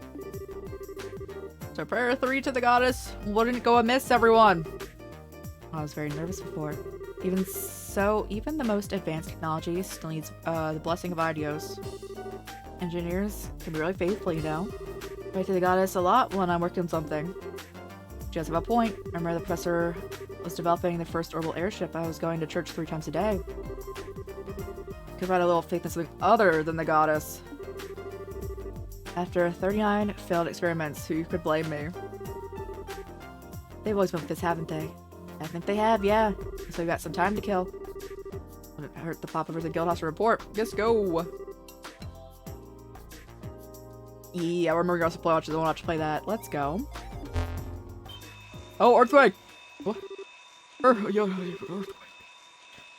So prayer 3 to the goddess wouldn't go amiss, everyone. I was very nervous before. Even so, even the most advanced technology still needs the blessing of Idios. Engineers can be really faithful, you know. I pray to the goddess a lot when I'm working on something. She does have a point. I remember the professor was developing the first orbital airship. I was going to church 3 times a day. Could find a little faith in something other than the goddess. After 39 failed experiments, who could blame me? They've always been with this, haven't they? I think they have, yeah. So we got some time to kill. Wouldn't hurt the pop over the Guildhouse report. Just go. Yeah, I remember you also watch to play that. Let's go. Oh, earthquake! What? Earthquake.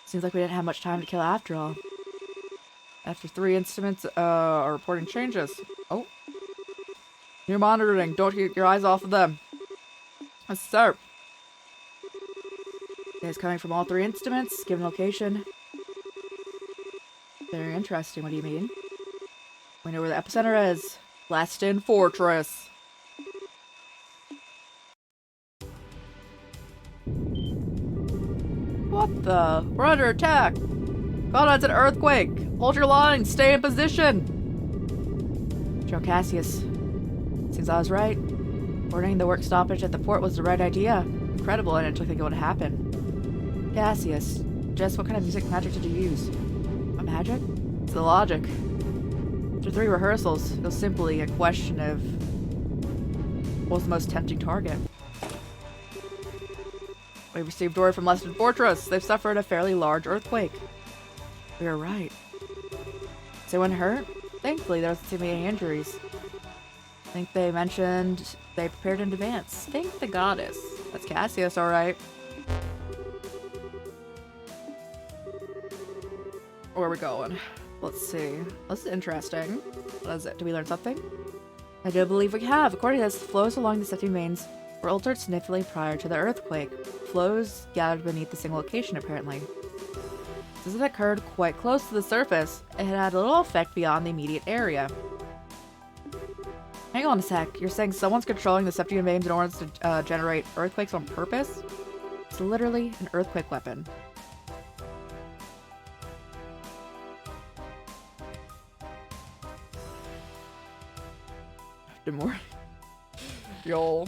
Seems like we didn't have much time to kill after all. After 3 instruments are reporting changes. Oh. You're monitoring. Don't keep your eyes off of them. Yes, sir. It's coming from all 3 instruments, given location. Very interesting. What do you mean? We know where the epicenter is. Blaston Fortress. What the? We're under attack! God, it's an earthquake! Hold your line! Stay in position! Joe Cassius. Seems I was right. Ordering the work stoppage at the port was the right idea. Incredible, I didn't think it would happen. Cassius, just what kind of magic did you use? A magic? It's the logic. After 3 rehearsals, it was simply a question of what was the most tempting target. We received word from Leston Fortress. They've suffered a fairly large earthquake. We were right. Is anyone hurt? Thankfully, there wasn't too many injuries. I think they mentioned they prepared in advance. Thank the goddess. That's Cassius, alright. Where are we going? Let's see. This is interesting. What is it? Did we learn something? I do believe we have. According to this, flows along the septum veins were altered significantly prior to the earthquake. Flows gathered beneath the same location, apparently. Since it occurred quite close to the surface, it had little effect beyond the immediate area. Hang on a sec. You're saying someone's controlling the septum veins in order to generate earthquakes on purpose? It's literally an earthquake weapon. More. Yo.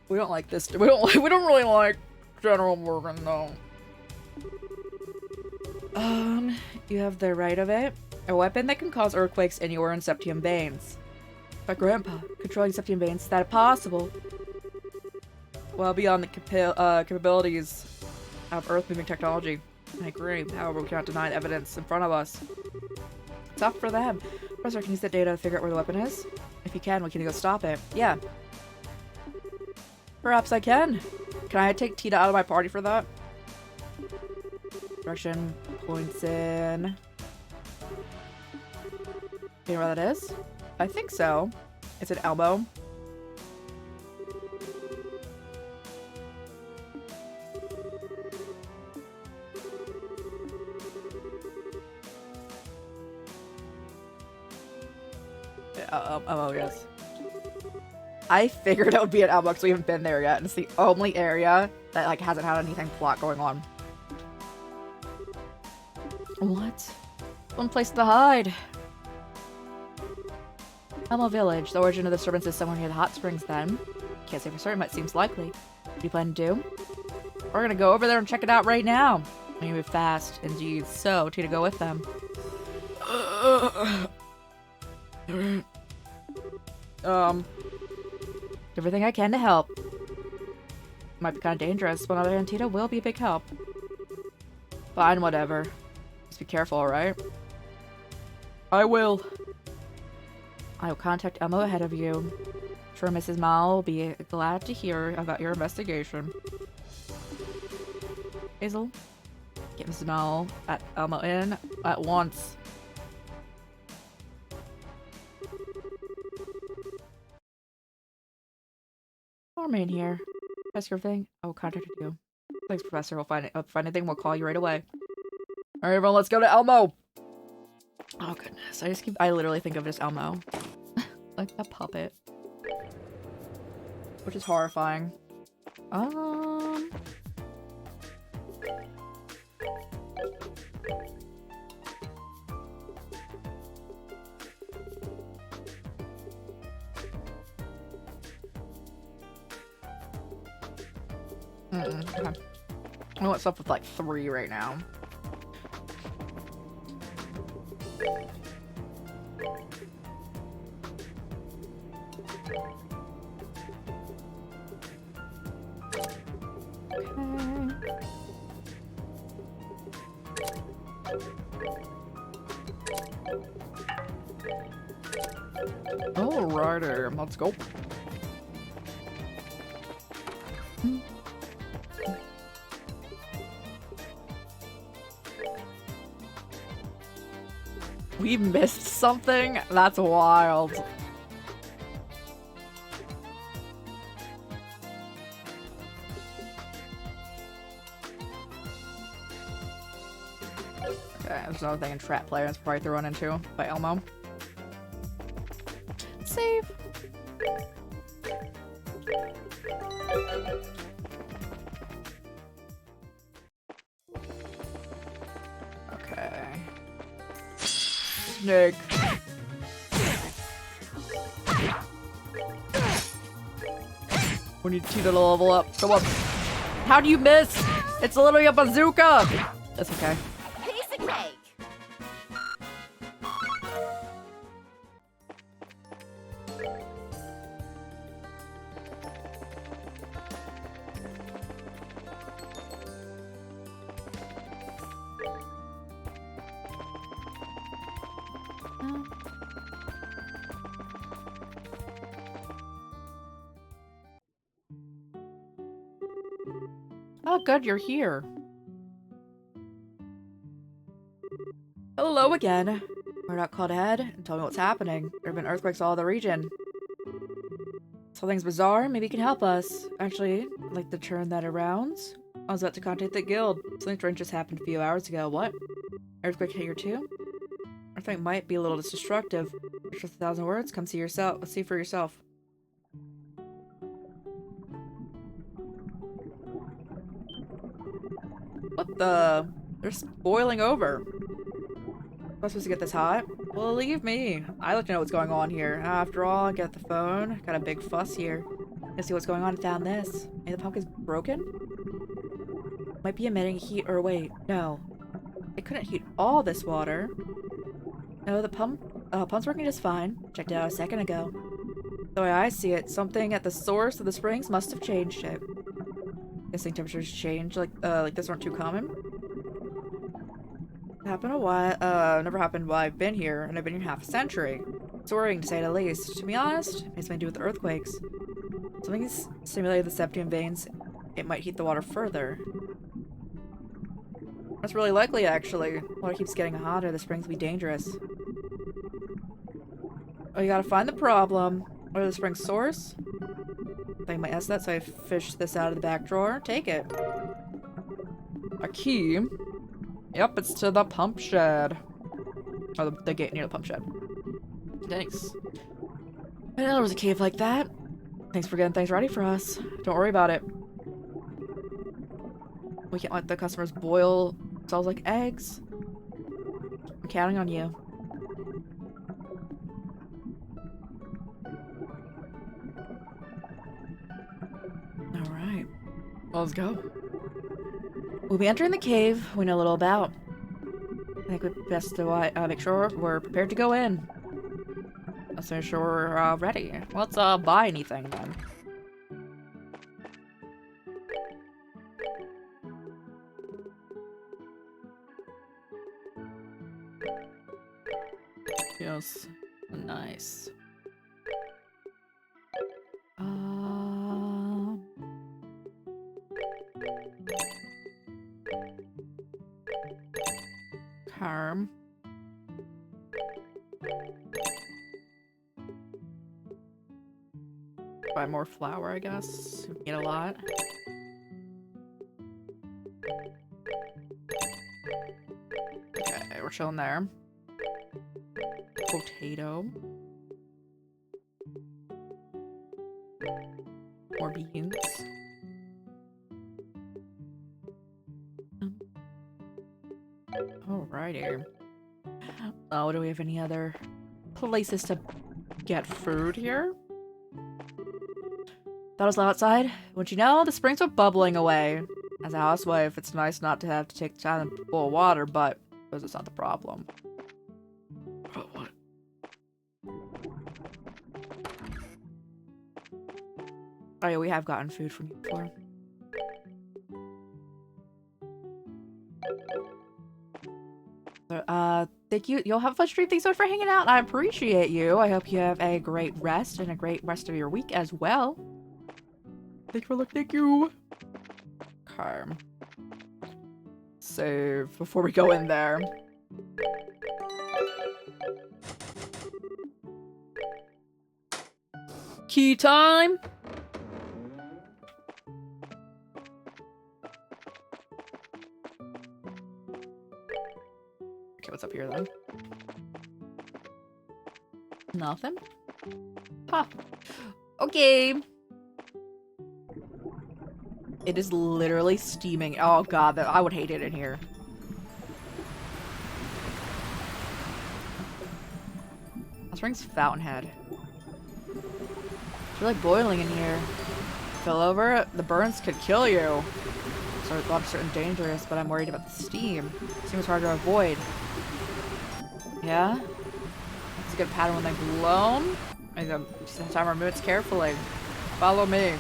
We don't like this. We don't really like General Morgan though. You have the right of it. A weapon that can cause earthquakes anywhere in septum veins. But Grandpa, controlling septum veins, is that possible? Well, beyond the capabilities of earth-moving technology. I agree. However, we cannot deny the evidence in front of us. It's up for them. Professor, can you use that data to figure out where the weapon is? If you can, we can go stop it. Yeah. Perhaps I can. Can I take Tina out of my party for that? Direction points in. Do you know where that is? I think so. It's an elbow. Oh, yes. I figured it would be an Elmo because we haven't been there yet. And it's the only area that like hasn't had anything plot going on. What? One place to hide. Elmo Village. The origin of the disturbance is somewhere near the hot springs then. Can't say for certain, but it seems likely. What do you plan to do? We're gonna go over there and check it out right now. We move fast, indeed. So, Tina, go with them. Everything I can to help. Might be kind of dangerous, but on the other hand, Tina will be a big help. Fine, whatever. Just be careful, alright? I will. I will contact Elmo ahead of you. I'm sure Mrs. Mal will be glad to hear about your investigation. Hazel, get Mrs. Mal at Elmo in at once. Remain here. Ask your thing. I will contact you. Thanks, Professor. We'll find it. If we find anything, we'll call you right away. Alright, everyone, let's go to Elmo! Oh, goodness. I literally think of just Elmo. Like a puppet. Which is horrifying. Okay. I want stuff with like 3 right now. Alrighty, let's go. We missed something? That's wild. Okay, there's another thing in Trap Player that's probably thrown into by Elmo. Save. snake. We need Tito to level up. Come on. How do you miss? It's literally a bazooka. That's okay. Piece of cake. Oh, good, you're here. Hello again. Murdoch called ahead and told me what's happening. There have been earthquakes all over the region. Something's bizarre. Maybe you can help us. Actually, I'd like to turn that around. I was about to contact the guild. Something strange just happened a few hours ago. What? Earthquake hit here too? Earthquake might be a little destructive. It's just 1,000 words. Come see yourself. See for yourself. What the? They're boiling over. Am I supposed to get this hot? Believe me, I like to know what's going on here. After all, I got the phone. Got a big fuss here. Let's see what's going on and found this. Maybe the pump is broken? Might be emitting heat, or wait, no. It couldn't heat all this water. No, the pump's working just fine. Checked it out a second ago. The way I see it, something at the source of the springs must have changed it. Guessing temperatures change like this aren't too common. It happened a while, never happened while I've been here, and I've been here half a century. It's worrying to say the least. To be honest, it's something to do with the earthquakes. Something's stimulated the septium veins. It might heat the water further. That's really likely, actually. Water keeps getting hotter, the springs will be dangerous. Oh, you gotta find the problem. What is the spring's source? I might ask that, so I fished this out of the back drawer. Take it. A key? Yep, it's to the pump shed. Or the gate near the pump shed. Thanks. I know there was a cave like that. Thanks for getting things ready for us. Don't worry about it. We can't let the customers boil themselves like eggs. I'm counting on you. Alright. Well, let's go. We'll be entering the cave we know little about. I think we'd best to make sure we're prepared to go in. Let's make sure we're ready. Let's buy anything then. Yes. Nice. Harm. Buy more flour, I guess. We get a lot. Okay, we're chilling there. Potato. More beans. Alrighty. Oh, do we have any other places to get food here? Thought it was loud outside. Wouldn't you know, the springs are bubbling away. As a housewife, it's nice not to have to take the time to boil water, but it's not the problem. Oh, what? Oh yeah, we have gotten food from you before. Thank you. You'll have a fun stream. Thanks so much for hanging out. I appreciate you. I hope you have a great rest and a great rest of your week as well. Thank you for looking. Thank you. Okay. Save before we go in there. Key time. Okay, what's up here then? Nothing? Huh. Okay. It is literally steaming. Oh god, I would hate it in here. This ring's Fountainhead. It's really boiling in here. Fill over, the burns could kill you. So water's certain dangerous, but I'm worried about the steam. Seems hard to avoid. Yeah? It's a good pattern when they've blown. I need time to remove it carefully. Follow me.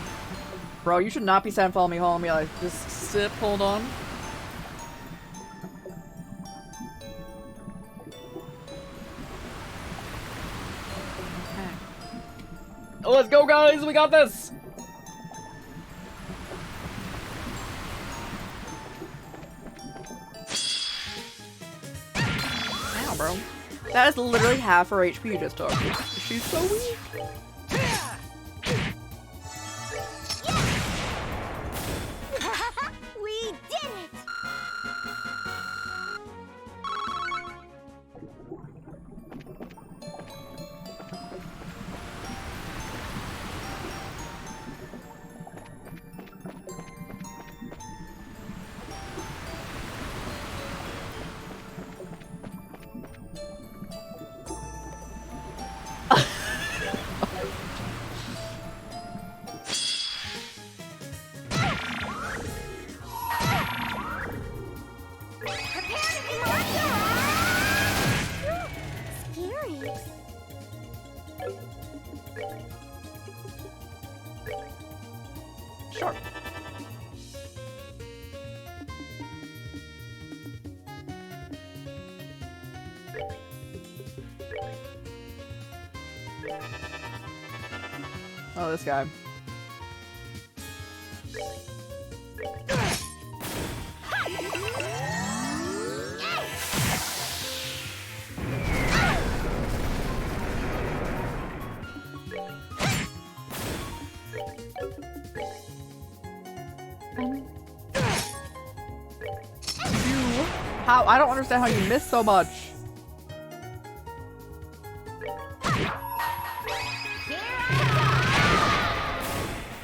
Bro, you should not be saying follow me, hold me. Like, just sit, hold on. Okay. Oh, let's go, guys! We got this! Ow, bro. That is literally half her HP you just took. She's so weak. We did it! Scary. Sure. Oh, this guy. How? I don't understand how you missed so much.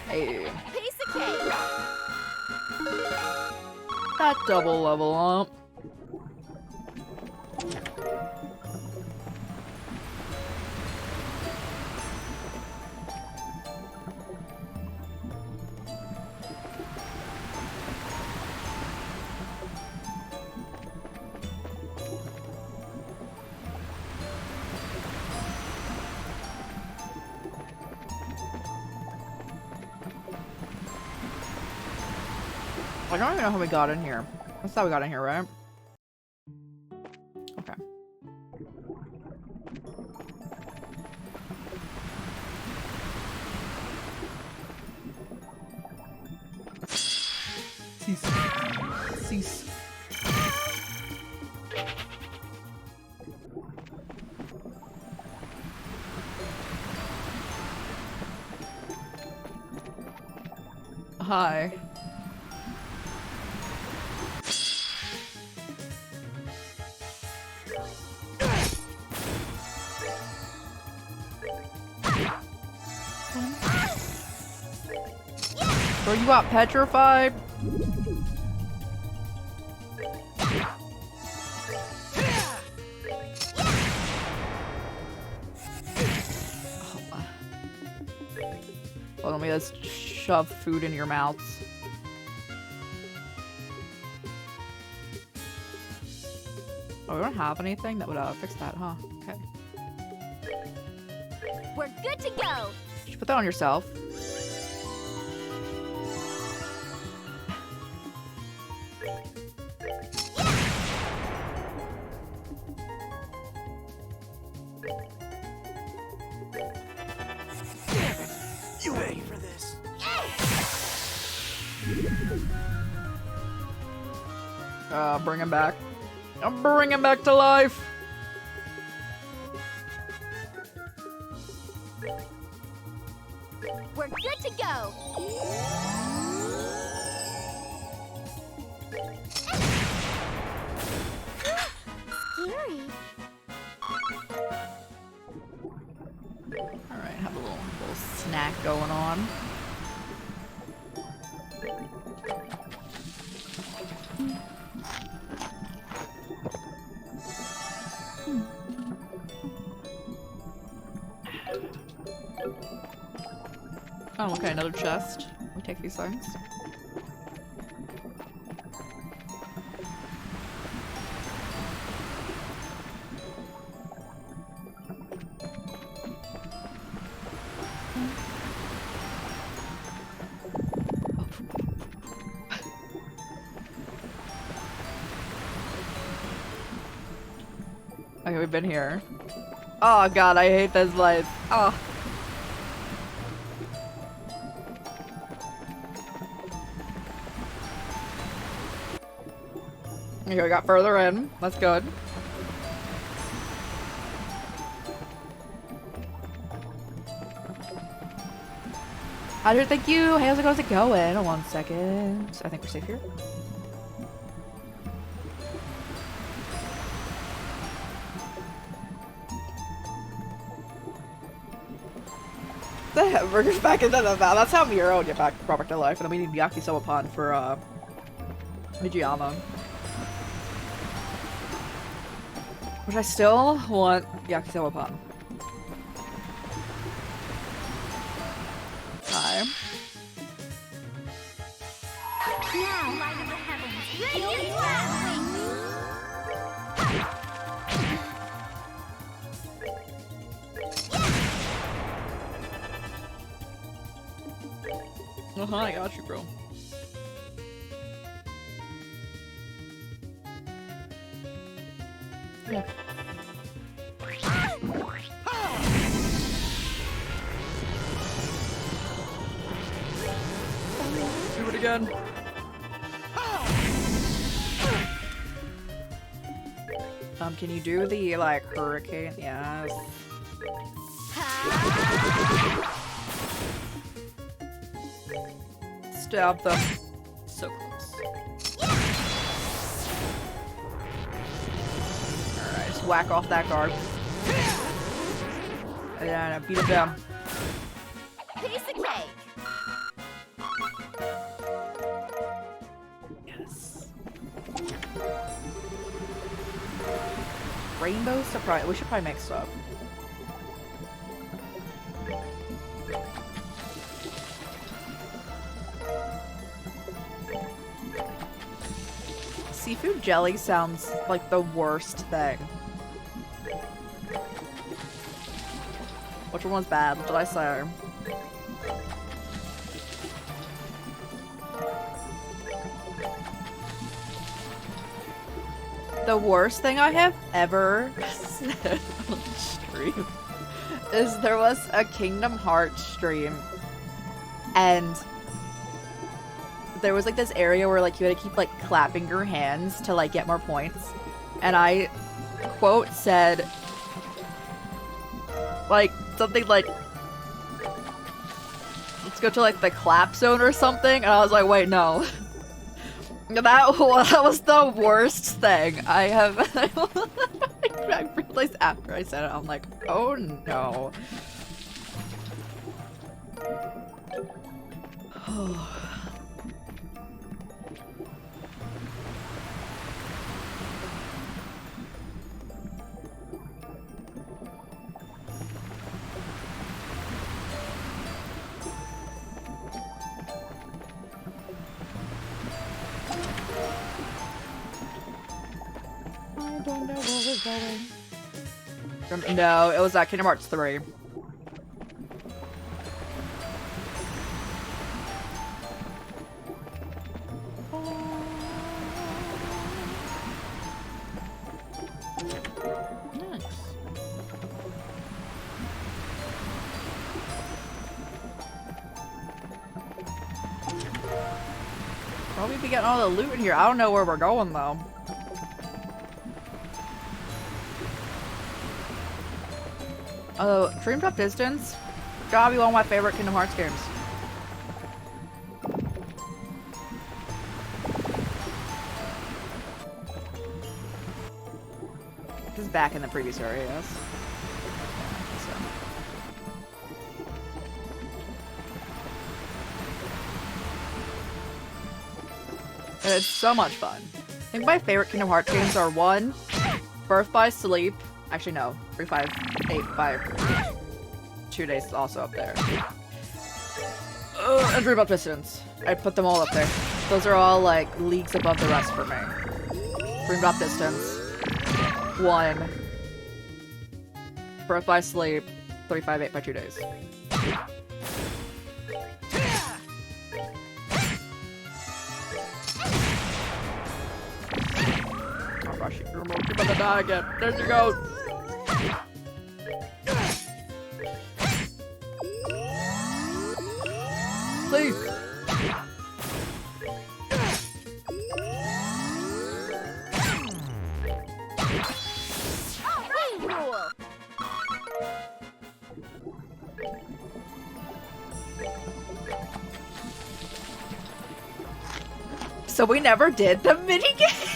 Hey. Piece of cake. That double level up. I don't even know how we got in here. That's how we got in here, right? Okay. Cease. Cease. Hi. Bro, you got petrified? Well, let me just shove food in your mouths. Oh, we don't have anything that would fix that, huh? Okay. We're good to go. You should put that on yourself. You ready for this? Bring him back. Bring him back to life. We're good to go. Scary. Alright, have a little snack going on. Oh, okay, another chest. We take these things. Okay, we've been here. Oh god, I hate this place. Oh. Okay, we got further in. That's good. Hydrant, thank you. Hey, how's it going? 1 second. I think we're safe here. The hamburger's back into the mouth. That's how Miro would get back to life. And then we need Yakisoba Pond for Mijiyama. Which I still want Yakisoba Pond. Hi. Now, light of the heavens, heal these battered wings. I got you, bro. Yeah. Do it again. Can you do the, like, hurricane? Yes. Stab them. So close. Alright, just whack off that guard. And then beat it down. Piece of cake. Yes. Rainbow surprise. We should probably make stuff. Seafood jelly sounds like the worst thing. Which one was bad? What did I say? The worst thing I have ever said on stream is there was a Kingdom Hearts stream and there was like this area where like you had to keep like clapping your hands to like get more points, and I quote said like something like, let's go to like the clap zone or something, and I was like, wait, no. That was the worst thing I have. I realized after I said it, I'm like, oh no. I don't know where we're going. No, it was Kingdom Hearts 3. Nice. Probably be getting all the loot in here. I don't know where we're going though. Dream Drop Distance, gotta be one of my favorite Kingdom Hearts games. This is back in the previous area, yes. And it's so much fun. I think my favorite Kingdom Hearts games are 1, Birth by Sleep. Actually, no. 358 by 2 days is also up there. And Dream Up Distance. I put them all up there. Those are all like leagues above the rest for me. Dream Drop Distance. 1. Birth by Sleep. 358 by 2 days. Oh gosh, you're about to die again. There she goes. Please. So we never did the minigame.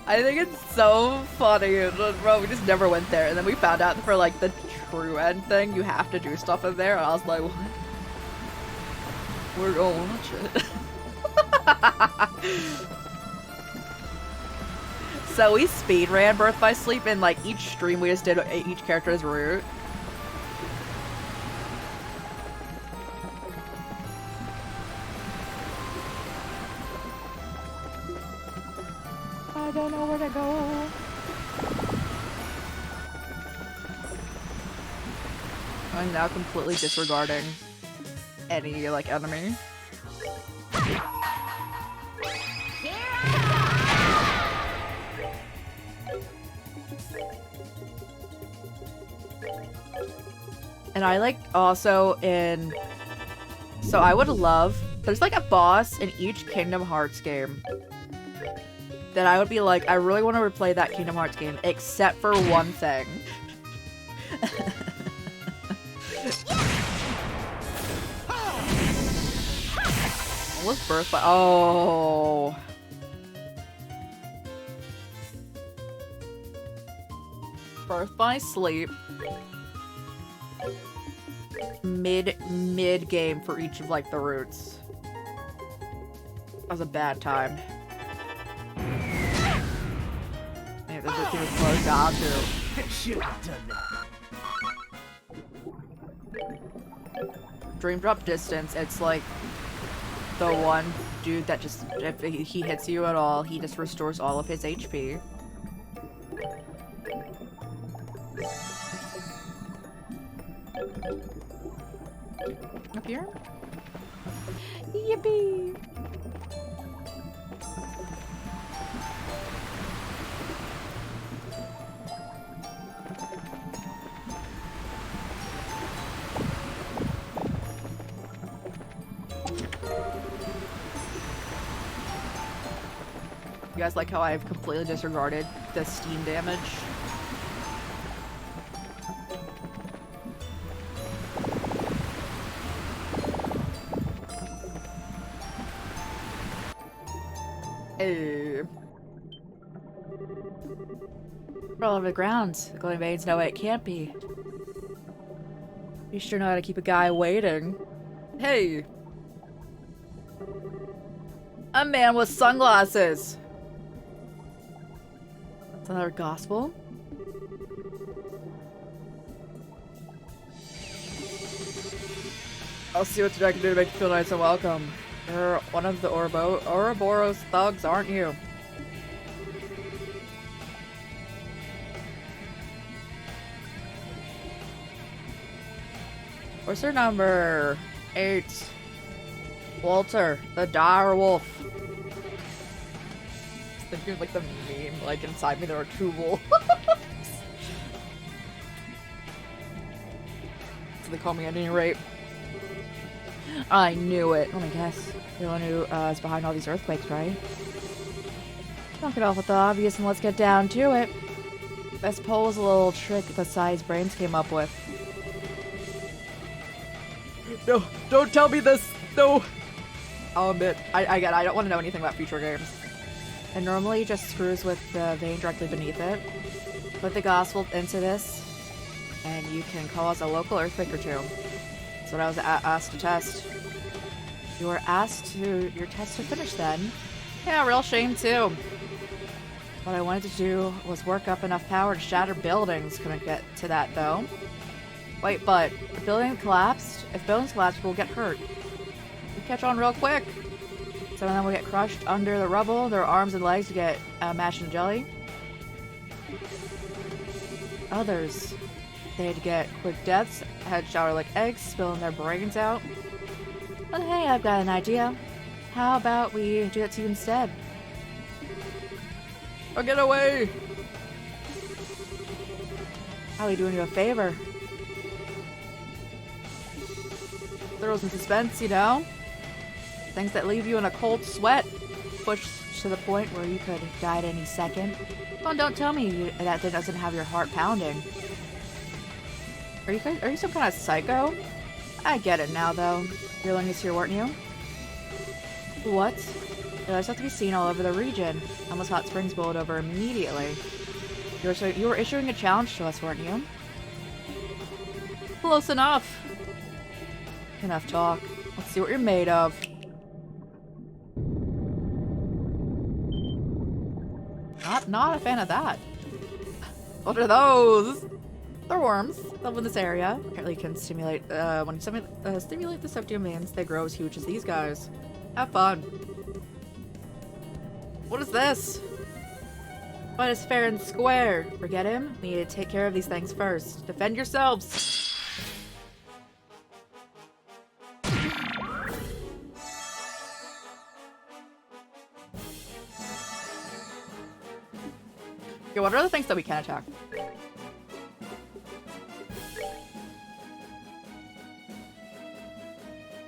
I think it's so funny. Bro, we just never went there. And then we found out for like the true end thing, you have to do stuff in there. And I was like, what? We're gonna watch it. So we speed ran Birth by Sleep, and like each stream we just did each character's route. I don't know where to go. I'm now completely disregarding any like enemy. And I like also in, so I would love, there's like a boss in each Kingdom Hearts game that I would be like, I really want to replay that Kingdom Hearts game, except for one thing. What's Birth by, oh. Birth by Sleep. Mid game for each of like the routes. That was a bad time. Yeah, the thing was closed down too. Should have done that. Dream Drop Distance, it's like the one dude that just, if he hits you at all, he just restores all of his HP. Up here? Yippee! You guys like how I've completely disregarded the steam damage? All over the ground. The glowing veins know it can't be. You sure know how to keep a guy waiting. Hey! A man with sunglasses! Is that our gospel? I'll see what I can do to make you feel nice and welcome. You're one of the Ouroboros thugs, aren't you? What's her number? 8. Walter, the dire wolf. I was thinking like the meme, like inside me there are 2 wolves. So they call me at any rate. I knew it. Let me guess. You're the one who is behind all these earthquakes, right? Knock it off with the obvious and let's get down to it. Let's pose a little trick that Sai's brains came up with. No, don't tell me this. No. I'll admit, I get it. I don't want to know anything about future games. It normally just screws with the vein directly beneath it. Put the gospel into this, and you can cause a local earthquake or 2. That's what I was asked to test. You were asked your test to finish then. Yeah, real shame too. What I wanted to do was work up enough power to shatter buildings. Couldn't get to that though. Wait, but the building collapsed? If buildings collapse, we'll get hurt. We catch on real quick. Some of them will get crushed under the rubble. Their arms and legs get mashed in jelly. Others, they'd get quick deaths, head shower like eggs, spilling their brains out. But hey, I've got an idea. How about we do that to you instead? Oh, get away! How are we doing you a favor? Throws in suspense, you know? Things that leave you in a cold sweat. Pushed to the point where you could die at any second. Well, don't tell me that doesn't have your heart pounding. Are you some kind of psycho? I get it now, though. You're learning this here, weren't you? What? Your lives have to be seen all over the region. Almost Hot Springs bowled over immediately. You were issuing a challenge to us, weren't you? Close enough. Enough talk. Let's see what you're made of. Not a fan of that. What are those? They're worms. Live in this area. Apparently can stimulate, when you stimulate the septium veins, they grow as huge as these guys. Have fun. What is this? Fight is fair and square. Forget him? We need to take care of these things first. Defend yourselves. Okay, what are the things that we can attack?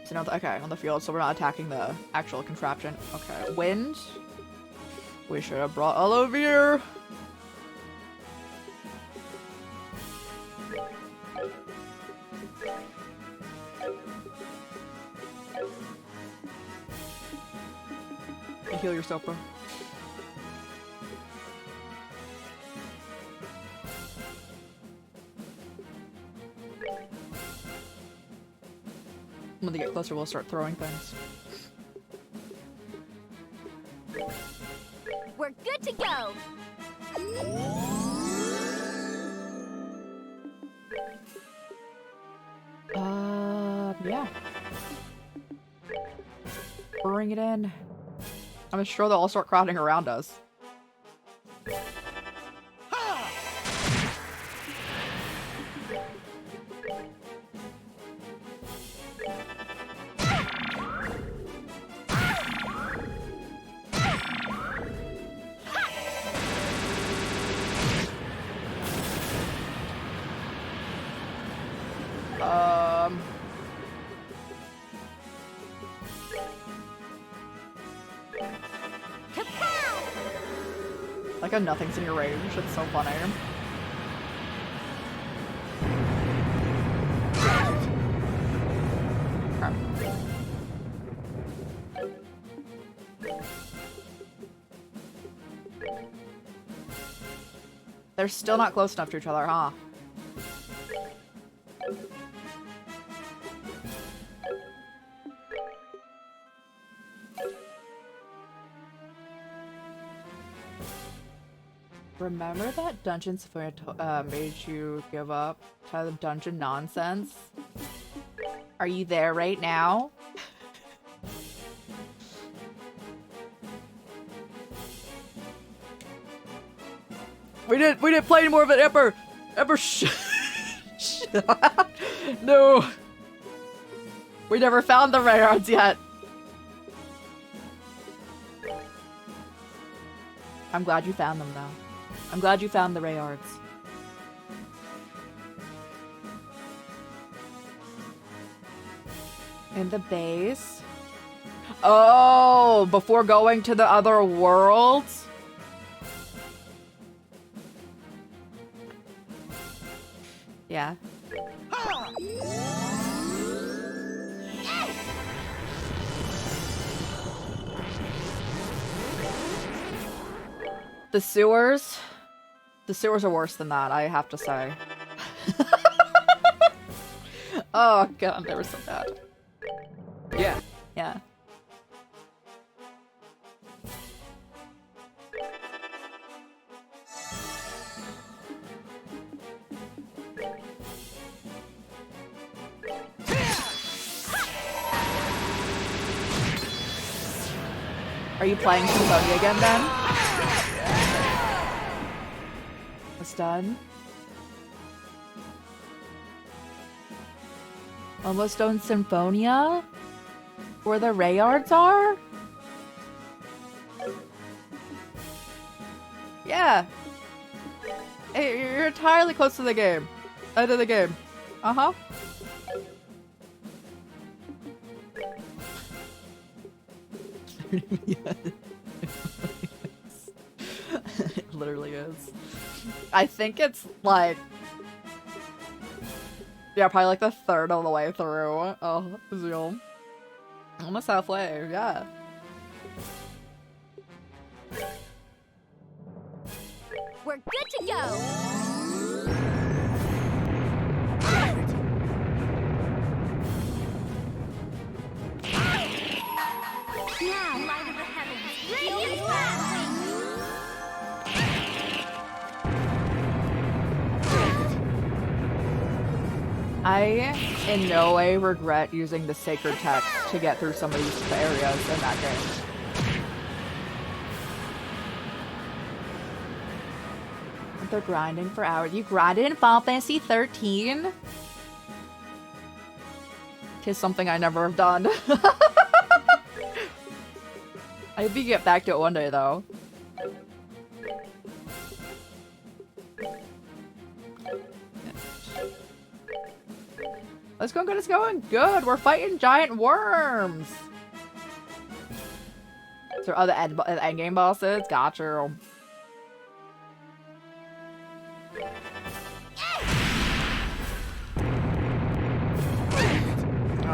So no, okay, on the field, so we're not attacking the actual contraption. Okay, wind. We should have brought Olivia. Heal yourself, bro. When they get closer, we'll start throwing things. We're good to go! Yeah. Bring it in. I'm sure they'll all start crowding around us. Like how nothing's in your range. It's so funny. They're still not close enough to each other, huh? Remember that Dungeon Safari made you give up to the dungeon nonsense? Are you there right now? We didn't play any more of it, Emperor! Emperor, no! We never found the Rayards yet! I'm glad you found them, though. I'm glad you found the Rayards. In the base? Oh, before going to the other worlds? Yeah. The sewers? The sewers are worse than that, I have to say. Oh god, they were so bad. Yeah. Yeah. Are you playing Symphonia again then? It's done. Almost done Symphonia? Where the Rayards are? Yeah. Hey, you're entirely close to the game. End of the game. Uh-huh. It literally is. I think it's like... yeah, probably like the third of the way through. Oh, Zeal. Almost halfway, yeah. We're good to go! Now, light of the heavens, feel these battle I in no way regret using the sacred text to get through some of these areas in that game. They're grinding for hours. You grinded in Final Fantasy 13? Tis something I never have done. I hope you get back to it one day, though. Let's go, good, it's going good. We're fighting giant worms. So other end game bosses, gotcha.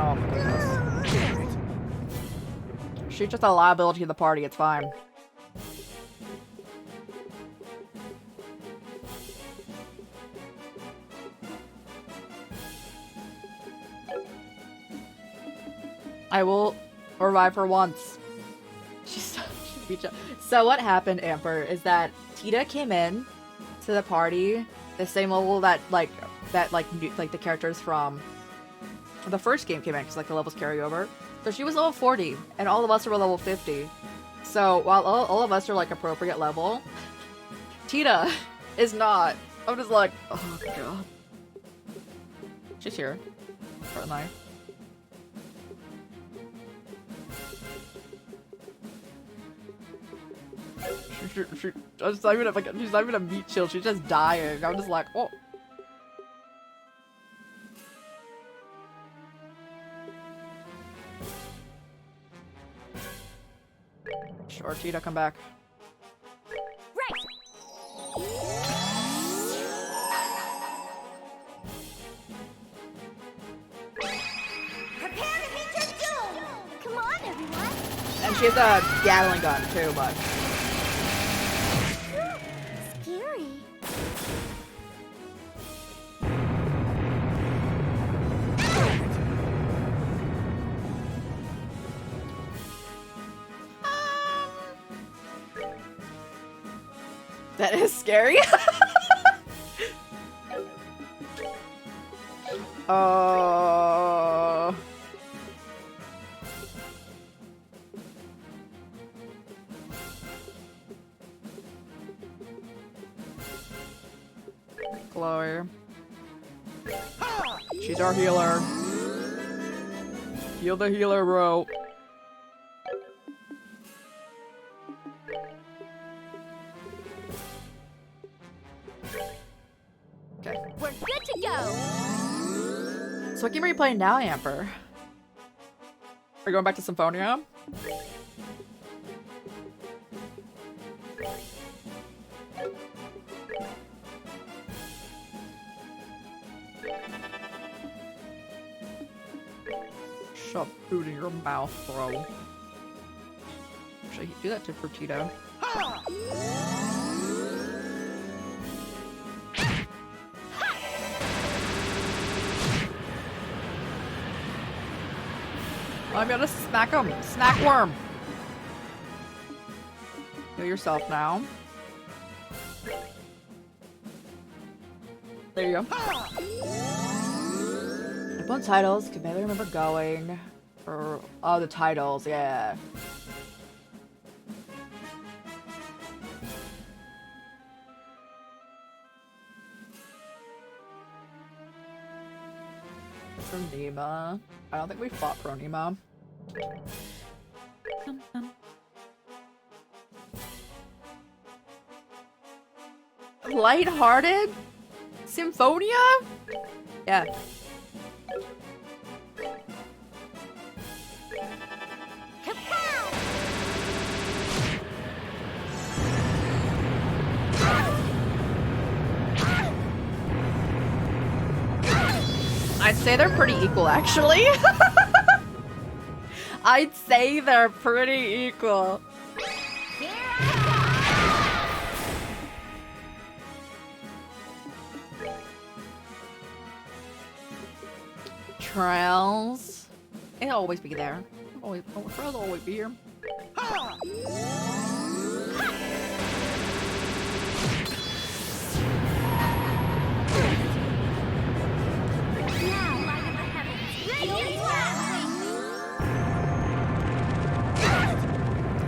Oh my goodness. She's just a liability to the party, it's fine. I will revive her once. So what happened, Amber, is that Tita came in to the party the same level that the characters from the first game came in, because like the levels carry over. So she was level 40, and all of us were level 50. So while all of us are like appropriate level, Tita is not. I'm just like, oh god. She's here. Certainly. She's not even a meat shield, she's just dying. I'm just like, oh. Sure, Tita, come back. Right. Prepare to meet your doom! Come on, everyone! And she has a Gatling gun too, but Scary. that is scary. Chloe. She's our healer. Heal the healer, bro. Okay. We're good to go! So what game are you playing now, Amber? Are you going back to Symphonia? Shove food in your mouth, bro. Should I do that to Fertito? I'm gonna smack him! Snack worm! Heal yourself now. There you go. One titles, can barely remember going. Or, oh, the titles, yeah. Pronema. I don't think we fought Pronema. Lighthearted? Symphonia? Yeah. I'd say they're pretty equal, actually. I'd say they're pretty equal. Trails. It'll always be there. Always, trails will always be here.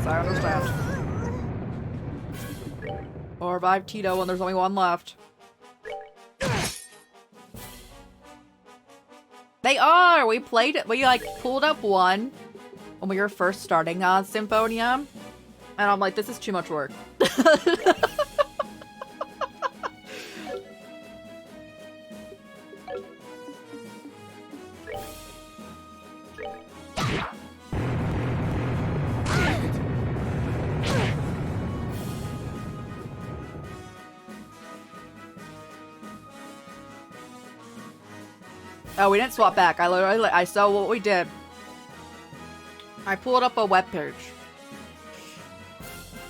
I understand. Or revive Tito when there's only one left. They are! We played it. We like pulled up one when we were first starting Symphonia. And I'm like, this is too much work. Oh, we didn't swap back. I saw what we did. I pulled up a webpage.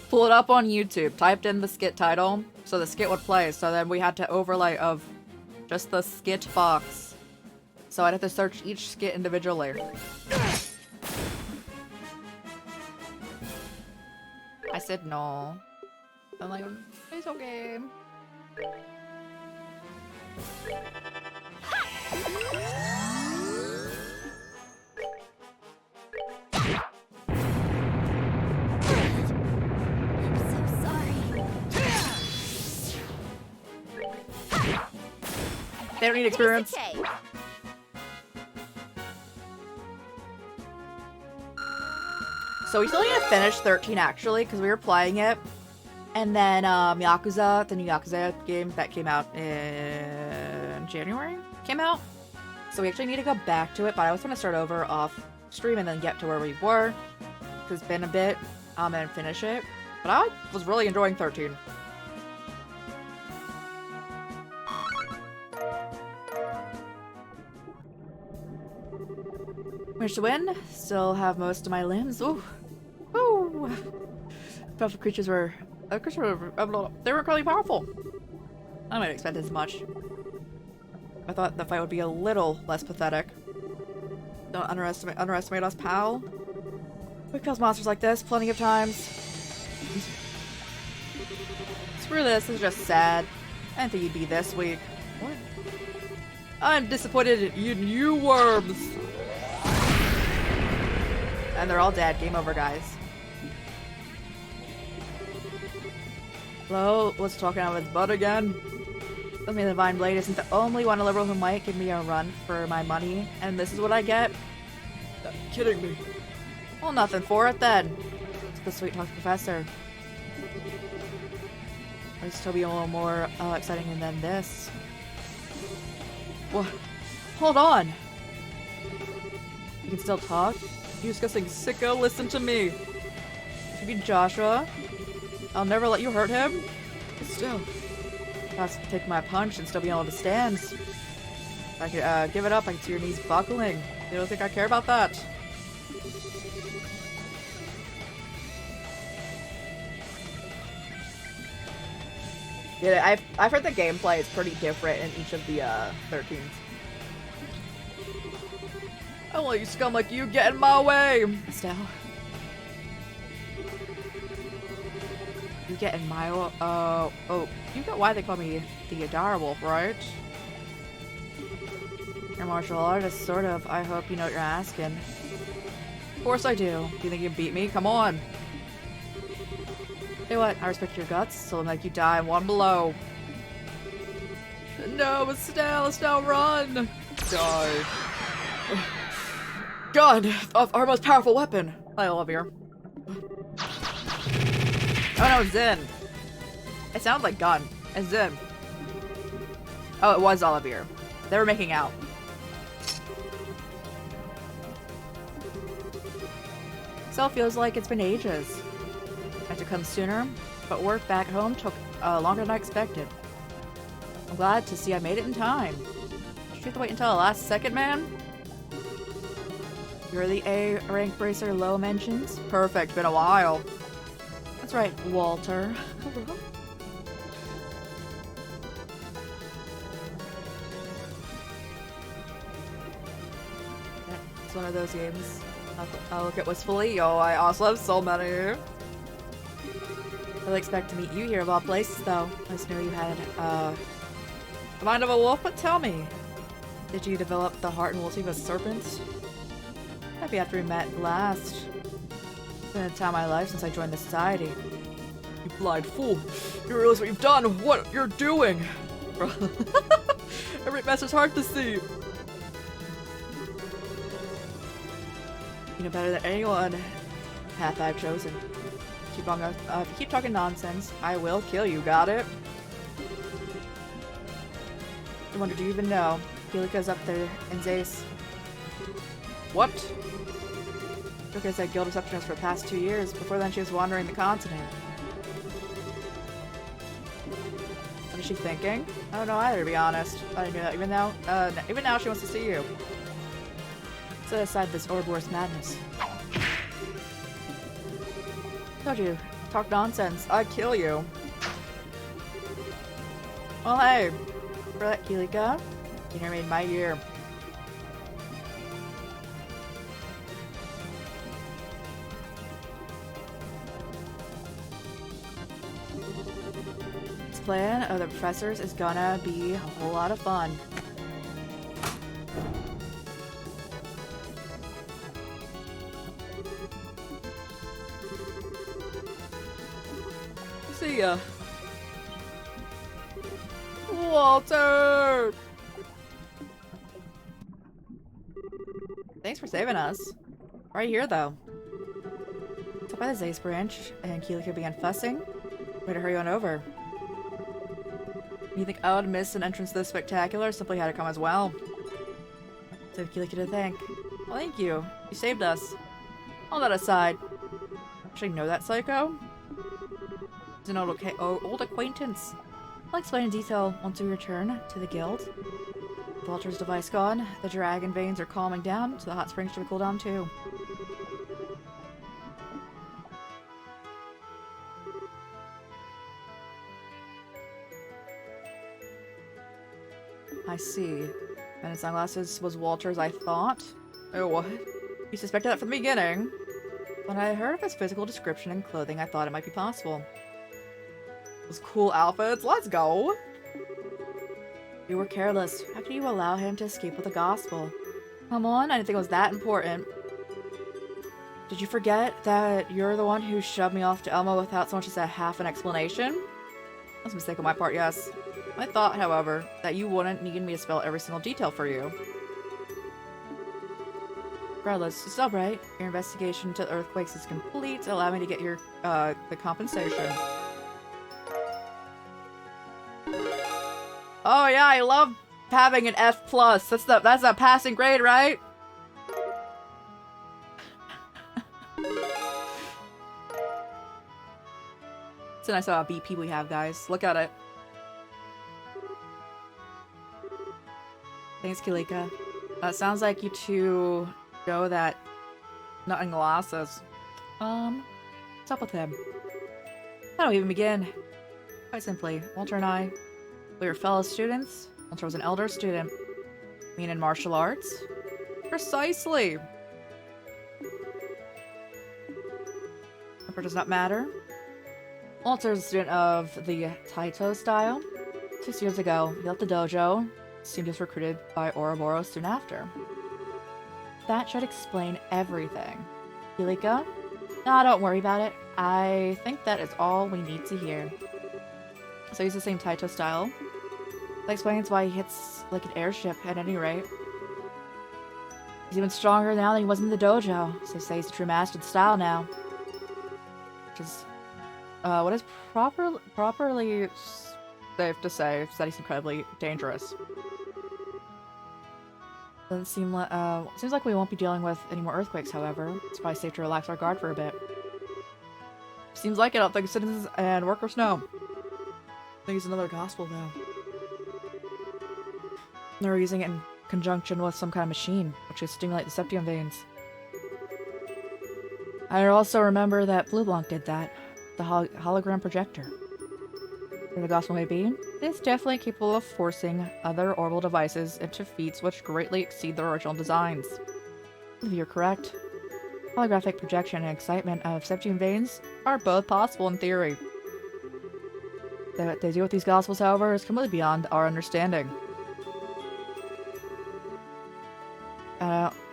Pulled it up on YouTube. Typed in the skit title, so the skit would play. So then we had to overlay of just the skit box. So I'd have to search each skit individually. I said no. I'm like, it's okay. They don't need experience. So we still need to finish 13 actually, because we were playing it. And then Yakuza, the new Yakuza game that came out in January, came out. So we actually need to go back to it, but I was going to start over off stream and then get to where we were. Because it's been a bit, and finish it. But I was really enjoying 13. Managed to win. Still have most of my limbs. Ooh. Woo! Powerful creatures were... they were incredibly powerful. I might expect as much. I thought the fight would be a little less pathetic. Don't underestimate us, pal. We've killed monsters like this plenty of times. Screw this is just sad. I didn't think you'd be this weak. What? I'm disappointed in you worms! And they're all dead. Game over, guys. Hello? Let's talk out of his butt again. Let me the Divine Blade isn't the only one liberal who might give me a run for my money, and this is what I get? You're kidding me. Well, nothing for it then. It's the sweet talk professor. Might still be a little more exciting than this. What? Hold on. You can still talk? You disgusting sicko, listen to me. To be Joshua, I'll never let you hurt him. But still, I have to take my punch and still be able to stand. If I could give it up, I can see your knees buckling. You don't think I care about that? Yeah, I've heard the gameplay is pretty different in each of the 13s. I don't let you scum like you get in my way! Estelle. You get in my way? Oh, you know why they call me the Adorable, right? You're a martial artist, sort of. I hope you know what you're asking. Of course I do. Do you think you can beat me? Come on. Hey, what? I respect your guts, so I'll make you die in one blow. No, Estelle, run! Die. Gun of our most powerful weapon. I love you. Oh no, Zin. It sounds like gun. It's Zin. Oh, it was Olivia. They were making out. So it feels like it's been ages. Meant to come sooner, but work back home took longer than I expected. I'm glad to see I made it in time. Did you have to wait until the last second, man? You're the A rank bracer low mentions? Perfect, been a while. That's right, Walter. It's one of those games. I'll look at wistfully. Oh, I also have so many. I really expect to meet you here of all places, though. I just knew you had, the mind of a wolf, but tell me. Did you develop the heart and loyalty of a serpent? Happy after we met last. It's been a time of my life since I joined the society. You blind fool. You realize what you've done, what you're doing. Every mess is hard to see. You know better than anyone path I've chosen. Keep on, if you keep talking nonsense, I will kill you, got it? I wonder, do you even know? Kilika's up there in Zace. What? Kilika's a guild receptionist for the past 2 years. Before then, she was wandering the continent. What is she thinking? I don't know either, to be honest. I didn't know that. Even now, she wants to see you. Set aside this Ouroboros madness. Told you, talk nonsense. I'd kill you. Well, hey, for that, Kilika, dinner made my year. This plan of the professors is gonna be a whole lot of fun. See ya. Walter! Thanks for saving us. Right here, though. Stop by the Zace branch, and Kilika began fussing. Way to hurry on over. You think I would miss an entrance this spectacular? Simply had to come as well. So Kilika to thank. Well, thank you. You saved us. All that aside. Should I know that psycho? It's an old acquaintance. I'll explain in detail once we return to the guild. With Walter's device gone, the dragon veins are calming down, so the hot springs should cool down too. I see. And his sunglasses was Walter's, I thought. Oh, what? You suspected that from the beginning. When I heard of his physical description and clothing, I thought it might be possible. Those cool outfits, let's go! You were careless. How could you allow him to escape with the gospel? Come on, I didn't think it was that important. Did you forget that you're the one who shoved me off to Elmo without so much as a half an explanation? That's a mistake on my part, yes. I thought, however, that you wouldn't need me to spell every single detail for you. Regardless, it's alright. Your investigation to the earthquakes is complete. Allow me to get your, the compensation. Oh yeah, I love having an F+. That's a passing grade, right? It's a nice BP we have, guys. Look at it. Thanks, Kilika. Sounds like you two know that nothing glasses. What's up with him? How do we even begin? Quite simply, Walter and I, we were fellow students. Walter was an elder student. Me in martial arts. Precisely. Number does not matter. Walter's a student of the Taito style. 6 years ago, he left the dojo. Seemed he was recruited by Ouroboros soon after. That should explain everything. Kilika? Nah, don't worry about it. I think that is all we need to hear. So he's the same Taito style. That explains why he hits like an airship at any rate. He's even stronger now than he was in the dojo, so say he's a true master of the style now. Which is, what is properly safe to say is that he's incredibly dangerous. Doesn't seem like, seems like we won't be dealing with any more earthquakes, however. It's probably safe to relax our guard for a bit. Seems like it, I don't think citizens and workers know. I think it's another gospel, though. They're using it in conjunction with some kind of machine, which would stimulate the septium veins. I also remember that Blue Blanc did that. The hologram projector. Where the gospel may be, it is definitely capable of forcing other orbital devices into feats which greatly exceed their original designs. If you're correct, holographic projection and excitement of septium veins are both possible in theory. What they do with these gospels, however, is completely beyond our understanding.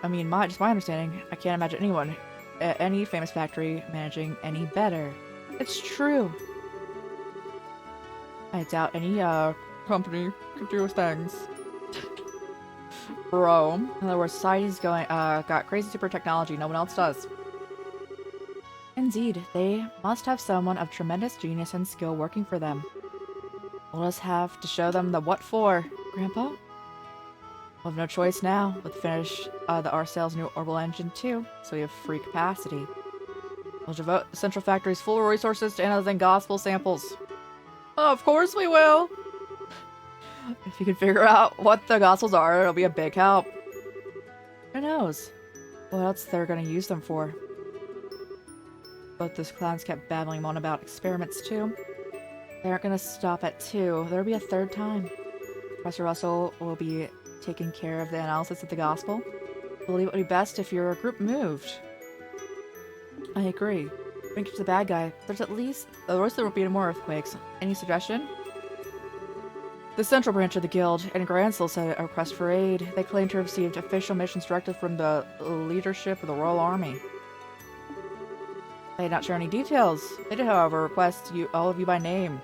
I mean, just my understanding, I can't imagine anyone at any famous factory managing any better. It's true. I doubt any company could do things. Bro. In other words, society's got crazy super technology no one else does. Indeed, they must have someone of tremendous genius and skill working for them. We'll just have to show them the what for, Grandpa. We'll have no choice now. We'll finish the R-Sail's new orbital engine too, so we have free capacity. We'll devote the Central Factory's full resources to analyzing gospel samples. Oh, of course we will! If you can figure out what the gospels are, it'll be a big help. Who knows what else they're gonna use them for. Both those clowns kept babbling on about experiments too. They aren't gonna stop at 2. There'll be a 3rd time. Professor Russell will be taking care of the analysis of the gospel. I believe it would be best if your group moved. I agree. Think to the bad guy. There's at least there won't be more earthquakes. Any suggestion? The central branch of the guild and Gransel sent a request for aid. They claim to have received official missions directly from the leadership of the Royal Army. They did not share any details. They did, however, request all of you by name.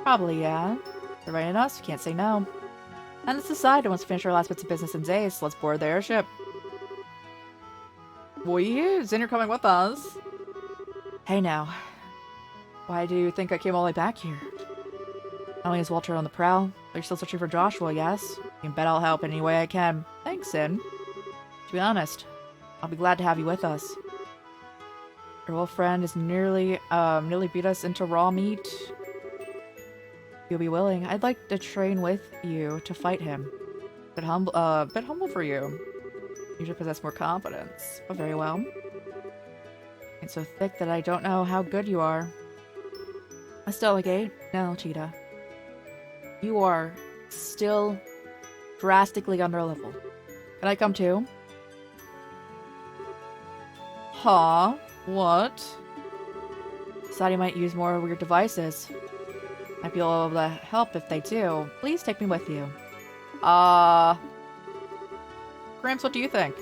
Probably, yeah. They're writing us, we can't say no. And let's decide once we finish our last bits of business in Zace, let's board the airship. Zin, you're coming with us. Hey now. Why do you think I came all the way back here? Not only is Walter on the prowl, but you're still searching for Joshua, yes? You can bet I'll help any way I can. Thanks, Zin. To be honest, I'll be glad to have you with us. Your old friend has nearly beat us into raw meat. You'll be willing. I'd like to train with you to fight him. Bit humble for you. You should possess more confidence. Oh, very well. It's so thick that I don't know how good you are. A delegate? No, Cheetah. You are still drastically under level. Can I come too? Huh? What? Society might use more weird devices. Might be able to help if they do. Please take me with you. Gramps, what do you think?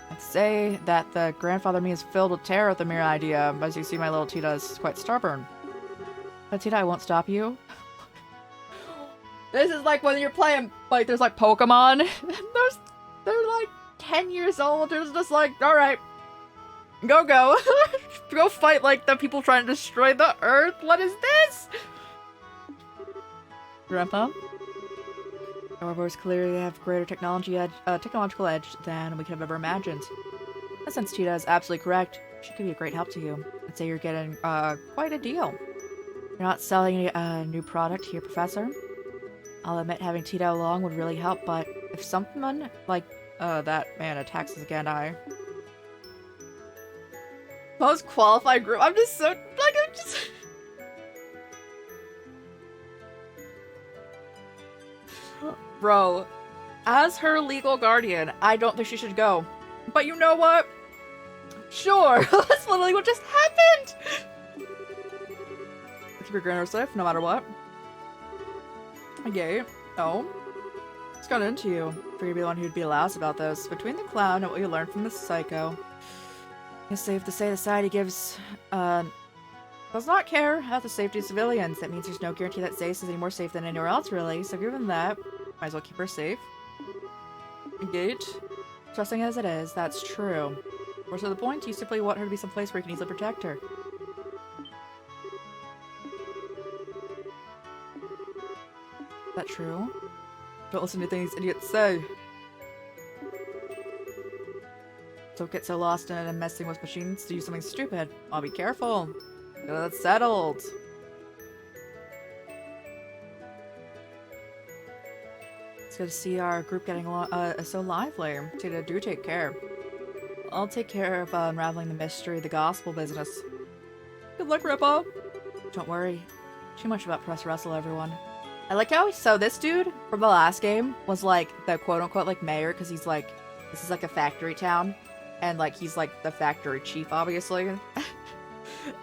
I'd say that the grandfather me is filled with terror at the mere idea. As you see, my little Tita is quite stubborn. But Tita, I won't stop you. This is like when you're playing, like, there's like Pokemon. They're like 10 years old. There's just like, alright. Go. Go fight like the people trying to destroy the earth. What is this? Grandpa? However, it's clear they have greater technological edge than we could have ever imagined. In that sense, Cheetah is absolutely correct. She could be a great help to you. I'd say you're getting quite a deal. You're not selling a new product here, Professor. I'll admit having Tito along would really help, but if someone like that man attacks us again, most qualified group. I'm just so Bro, as her legal guardian, I don't think she should go. But you know what? Sure, that's literally what just happened! Keep your granddaughter safe, no matter what. Okay. Oh. What's got into you? For you to be the one who'd be last about this. Between the clown and what you learned from the psycho. It's safe to say the society does not care about the safety of civilians. That means there's no guarantee that Zace is any more safe than anywhere else, really. So given that, might as well keep her safe. Engage? Trusting as it is, that's true. More to the point, you simply want her to be someplace where you can easily protect her. Is that true? Don't listen to things idiots say. Don't get so lost in it and messing with machines to do something stupid. I'll be careful. That's settled. It's good to see our group getting along so lively. Do take care. I'll take care of unraveling the mystery of the gospel business. Good luck, Rippa. Don't worry. Too much about Professor Russell, everyone. I like how this dude from the last game was like the quote-unquote like mayor, because he's like, this is like a factory town, and like he's like the factory chief, obviously.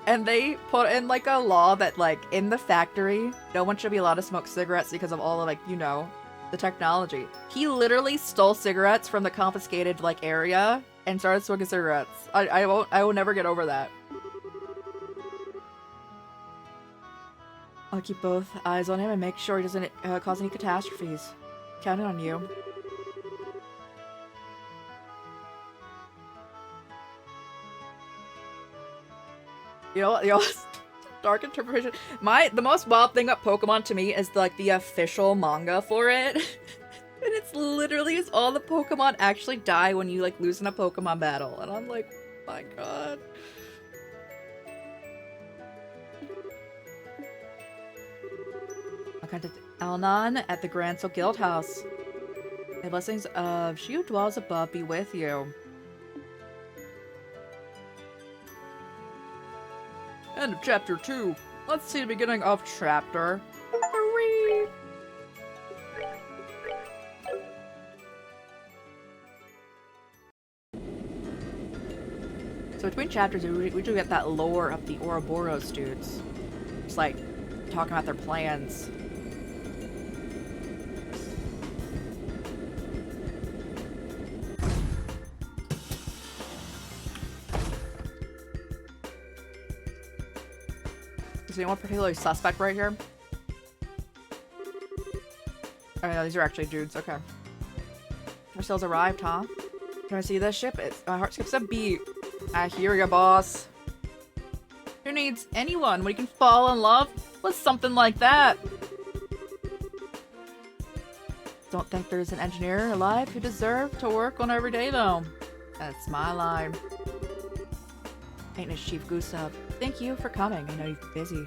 And they put in like a law that like in the factory no one should be allowed to smoke cigarettes because of all of like, you know, the technology. He literally stole cigarettes from the confiscated like area and started smoking cigarettes. I will never get over that. I'll keep both eyes on him and make sure he doesn't cause any catastrophes. Counting on you. You know, dark interpretation. The most wild thing about Pokemon to me is like the official manga for it. And it's literally is all the Pokemon actually die when you like lose in a Pokemon battle. And I'm like, my god. I contacted Alnan at the Gransel Guild House. The blessings of she who dwells above be with you. End of chapter 2. Let's see the beginning of chapter 3. So between chapters, we do get that lore of the Ouroboros dudes. Just like talking about their plans. Is anyone particularly suspect right here? Oh no, these are actually dudes, okay. Marcel's arrived, huh? Can I see this ship? My heart skips a beat. I hear ya, boss. Who needs anyone when you can fall in love with something like that? Don't think there's an engineer alive who deserves to work on every day, though. That's my line. Maintenance Chief Gustav. Thank you for coming. I know you're busy.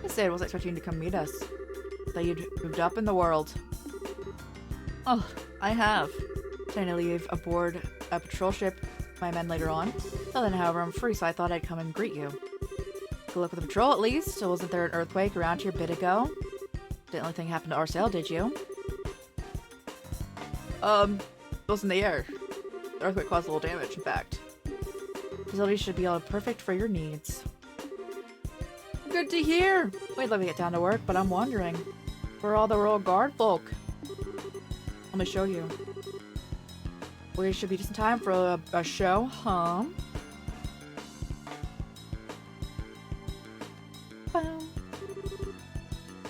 I said I wasn't expecting you to come meet us. Thought you'd moved up in the world. Oh, I have. Trying to leave aboard a patrol ship with my men later on. Well then, however, I'm free, so I thought I'd come and greet you. Good luck with the patrol, at least. So wasn't there an earthquake around here a bit ago? Didn't anything happen to Arcel, did you? It was in the air. The earthquake caused a little damage, in fact. Facility should be all perfect for your needs. Good to hear! We'd love to get down to work, but I'm wondering, where are all the Royal Guard folk? Let me show you. We should be just in time for a show, huh?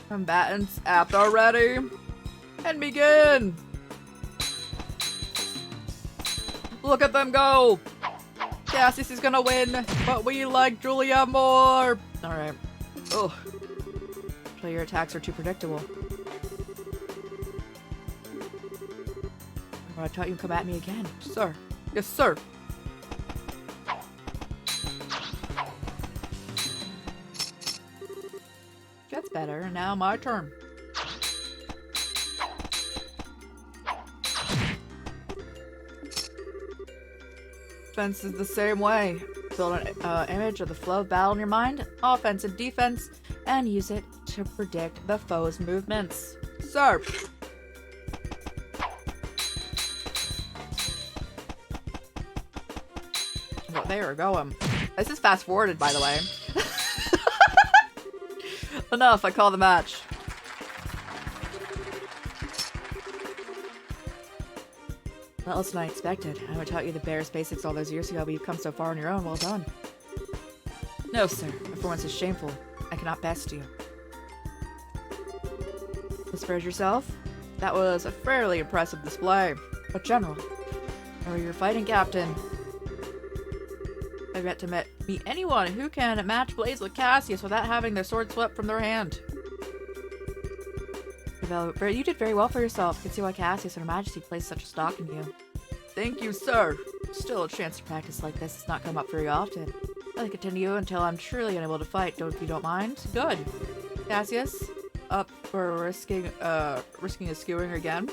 Combatants apt are ready. And begin! Look at them go! Cassius is gonna win, but we like Julia more! Alright. Ugh. Your attacks are too predictable. I thought you'd come at me again. Sir. Yes, sir. That's better. Now my turn. Defense is the same way. Build an image of the flow of battle in your mind, offense and defense, and use it to predict the foe's movements. Sir. Oh, there we go. This is fast forwarded, by the way. Enough, I call the match. Well, less than I expected. I would taught you the barest basics all those years ago, but you've come so far on your own. Well done. No, sir. Your performance is shameful. I cannot best you. As far as yourself, That was a fairly impressive display. But General, or your fighting captain, I've yet to meet anyone who can match blades with Cassius without having their sword swept from their hand. You did very well for yourself. I can see why Cassius and Her Majesty placed such a stock in you. Thank you, sir. Still, a chance to practice like this does not come up very often. I'll continue until I'm truly unable to fight, if you don't mind. Good. Cassius, up for risking a skewing again.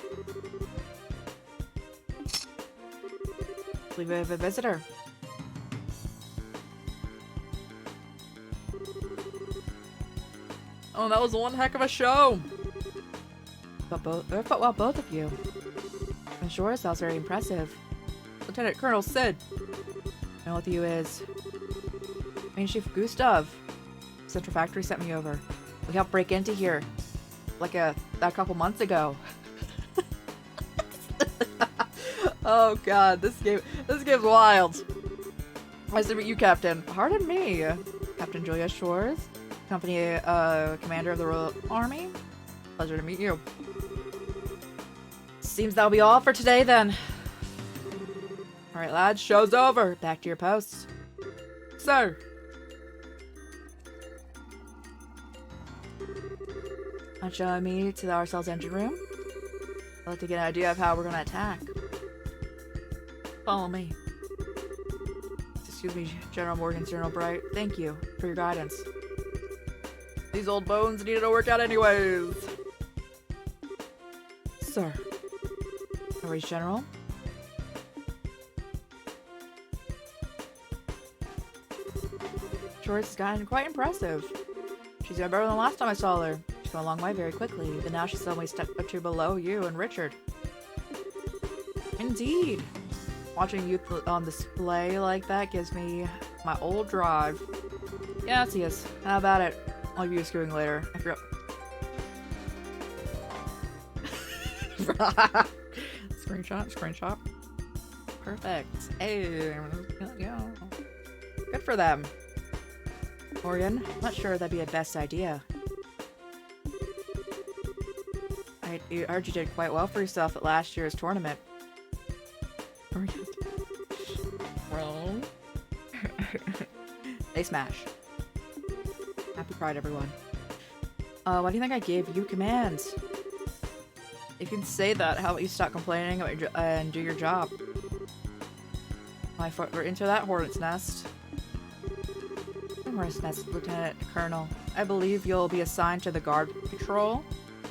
We have a visitor. Oh, that was one heck of a show. But both of you. I'm sure that was very impressive. Lieutenant Colonel Sid. I know what you is. Main Chief Gustav. Central Factory sent me over. We helped break into here. Like a couple months ago. Oh god, this game's wild. Nice to meet you, Captain. Pardon me. Captain Julius Shores, Company Commander of the Royal Army. Pleasure to meet you. Seems that'll be all for today then. Alright lads, show's over. Back to your posts. Sir. I'm showing me to the Arcel's engine room. I'd like to get an idea of how we're gonna attack. Follow me. Excuse me, General Morgan, General Bright. Thank you for your guidance. These old bones needed to work out anyways. Sir. No worries, General. Shores has gotten quite impressive. She's got better than the last time I saw her. She's come a long way very quickly, but now she's suddenly stepped up to below you and Richard. Indeed. Watching you on display like that gives me my old drive. Yes, yes. How about it? I'll give you a skewing later. I forgot. Screenshot. Perfect. Hey, yeah. Good for them. Morgan, I'm not sure that'd be a best idea. I heard you did quite well for yourself at last year's tournament. Wrong. They smash. Happy Pride, everyone. Why do you think I gave you commands? You can say that. How about you stop complaining and do your job? We're into that hornet's nest. Hornet's nest, Lieutenant Colonel. I believe you'll be assigned to the guard patrol.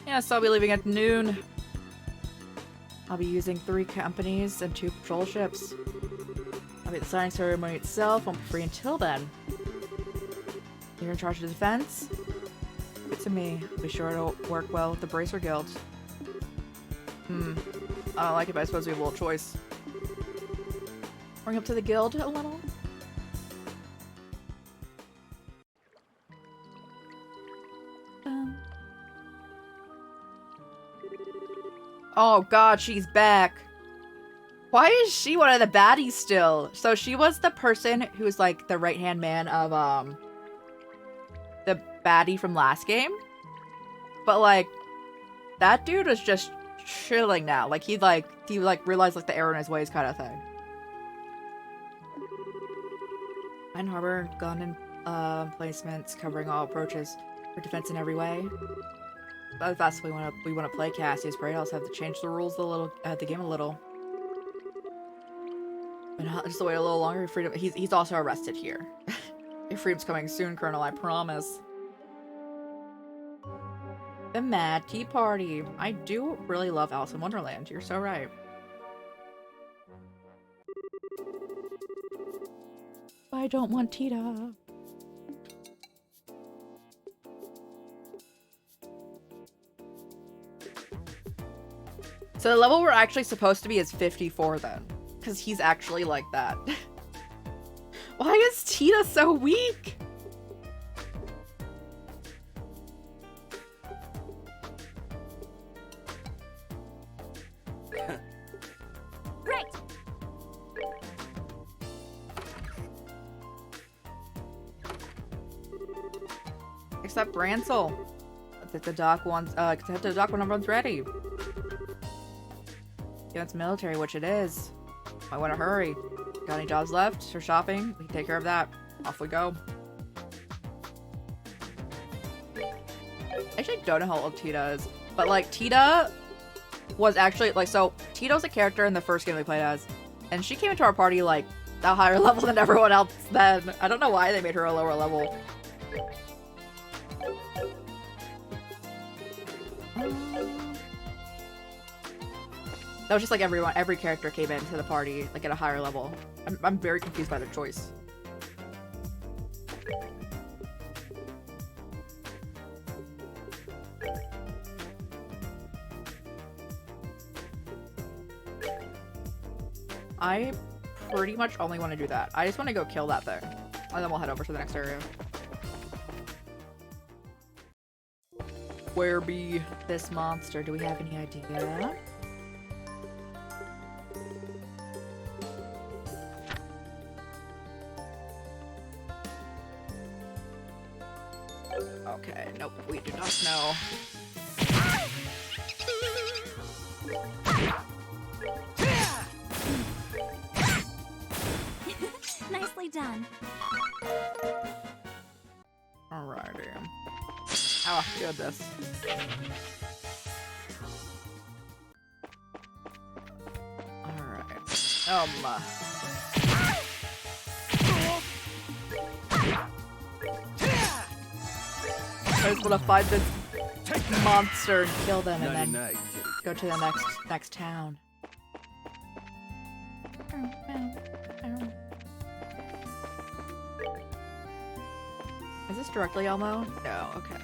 Yes, I'll be leaving at noon. I'll be using 3 companies and 2 patrol ships. I'll be at the signing ceremony itself. Won't be free until then. You're in charge of the defense? Good to me. I'll be sure to work well with the Bracer Guild. I don't like it, but I suppose we have a little choice. Bring up to the guild a little. Oh god, she's back. Why is she one of the baddies still? So she was the person who's like the right-hand man of the baddie from last game. But like that dude was just chilling now. Like he realized like the error in his ways kind of thing. Mine Harbor gun and placements covering all approaches for defense in every way. But that's we want to play Cassius. Braid also have to change the rules the game a little. But just wait a little longer. Freedom. He's also arrested here. Your freedom's coming soon, Colonel. I promise. The Mad Tea Party. I do really love Alice in Wonderland. You're so right. I don't want Tita. So the level we're actually supposed to be is 54 then. Because he's actually like that. Why is Tita so weak? Great! Except Bransel. The dock wants, the dock when everyone's ready. Yeah, it's military, which it is. I want to hurry. Got any jobs left for shopping? We can take care of that. Off we go. I actually don't know how old Tita is, but like Tita was actually like, so Tito's a character in the first game we played as, and she came into our party like a higher level than everyone else then. I don't know why they made her a lower level. That was just like every character came into the party like at a higher level. I'm very confused by their choice. I pretty much only want to do that. I just want to go kill that thing. And then we'll head over to the next area. Where be this monster? Do we have any idea? Okay, nope, we do not know. Nicely done. Alrighty. Oh, goodness. Alright. I just want to find this monster and kill them and then Nighty-night, kitty go to the next town. Is this directly Elmo? No, okay.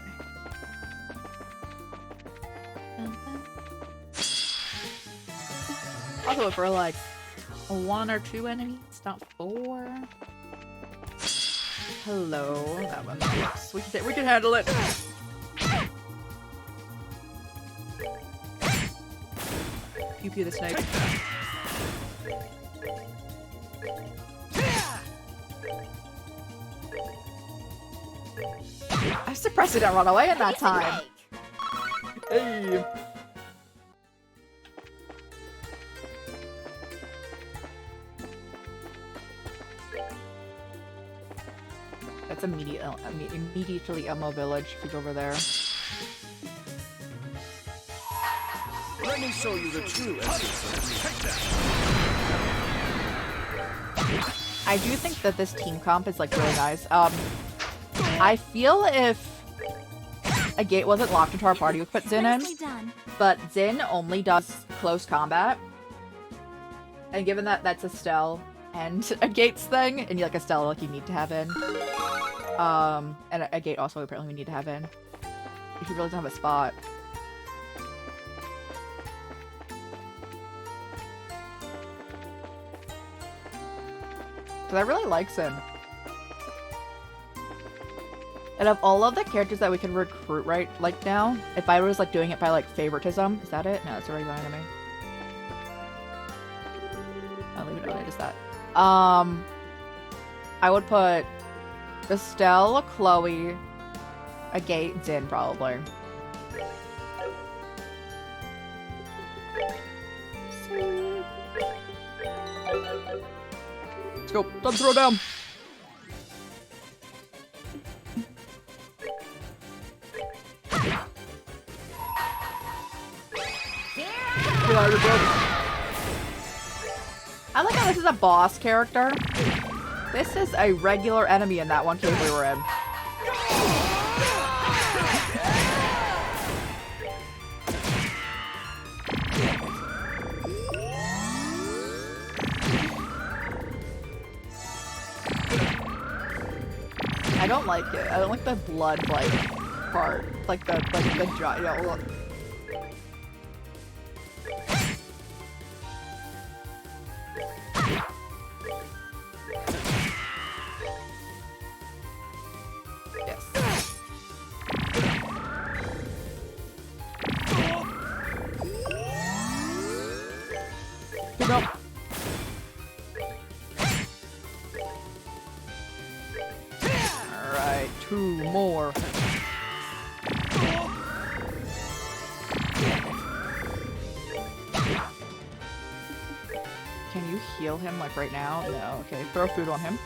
Also, for like 1 or 2 enemies, not 4. Hello, that one works. We can handle it. Pew pew the snake. I'm surprised he didn't run away in that time. Hey. That's immediately Elmo Village. If you go over there. Let me show you the true essence. Take that. I do think that this team comp is like really nice. I feel if a gate wasn't locked into our party, we could put Zin in. Nicely done. But Zin only does close combat. And given that that's Estelle and a gates thing, and like Estelle, like you need to have in. And a gate also apparently we need to have in. If he really doesn't have a spot. Because I really like Zin. And of all of the characters that we can recruit right like now, if I was like doing it by like favoritism, is that it? No, it's a regular enemy. I'll leave it only just that. I would put Estelle, Chloe, a gate, Zin probably. Let's go. Don't throw down. I like how this is a boss character. This is a regular enemy in that one cave we were in. I don't like it. I don't like the blood like part. Like the jaw. Yeah, look. Alright, 2 more. Can you heal him, like, right now? No. Okay, throw food on him.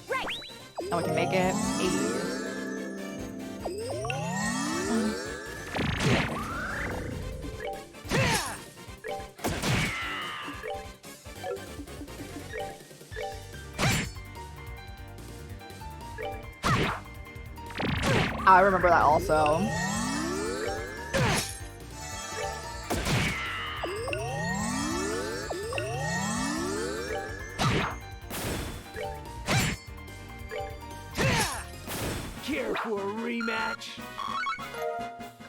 Right. Now we can make it 8. I remember that also. Care for a rematch?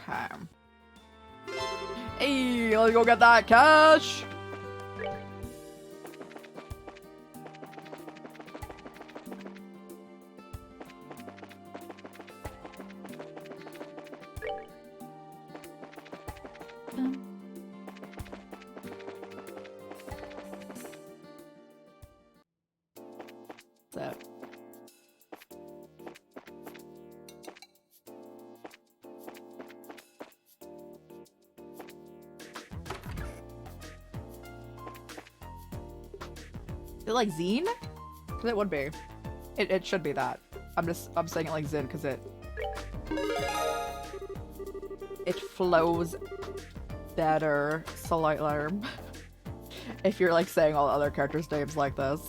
Okay. Hey, let's go get that cash. So. Is it like Zine? Because it would be. It should be that. I'm saying it like Zin because it flows better slightly if you're like saying all the other characters' names like this.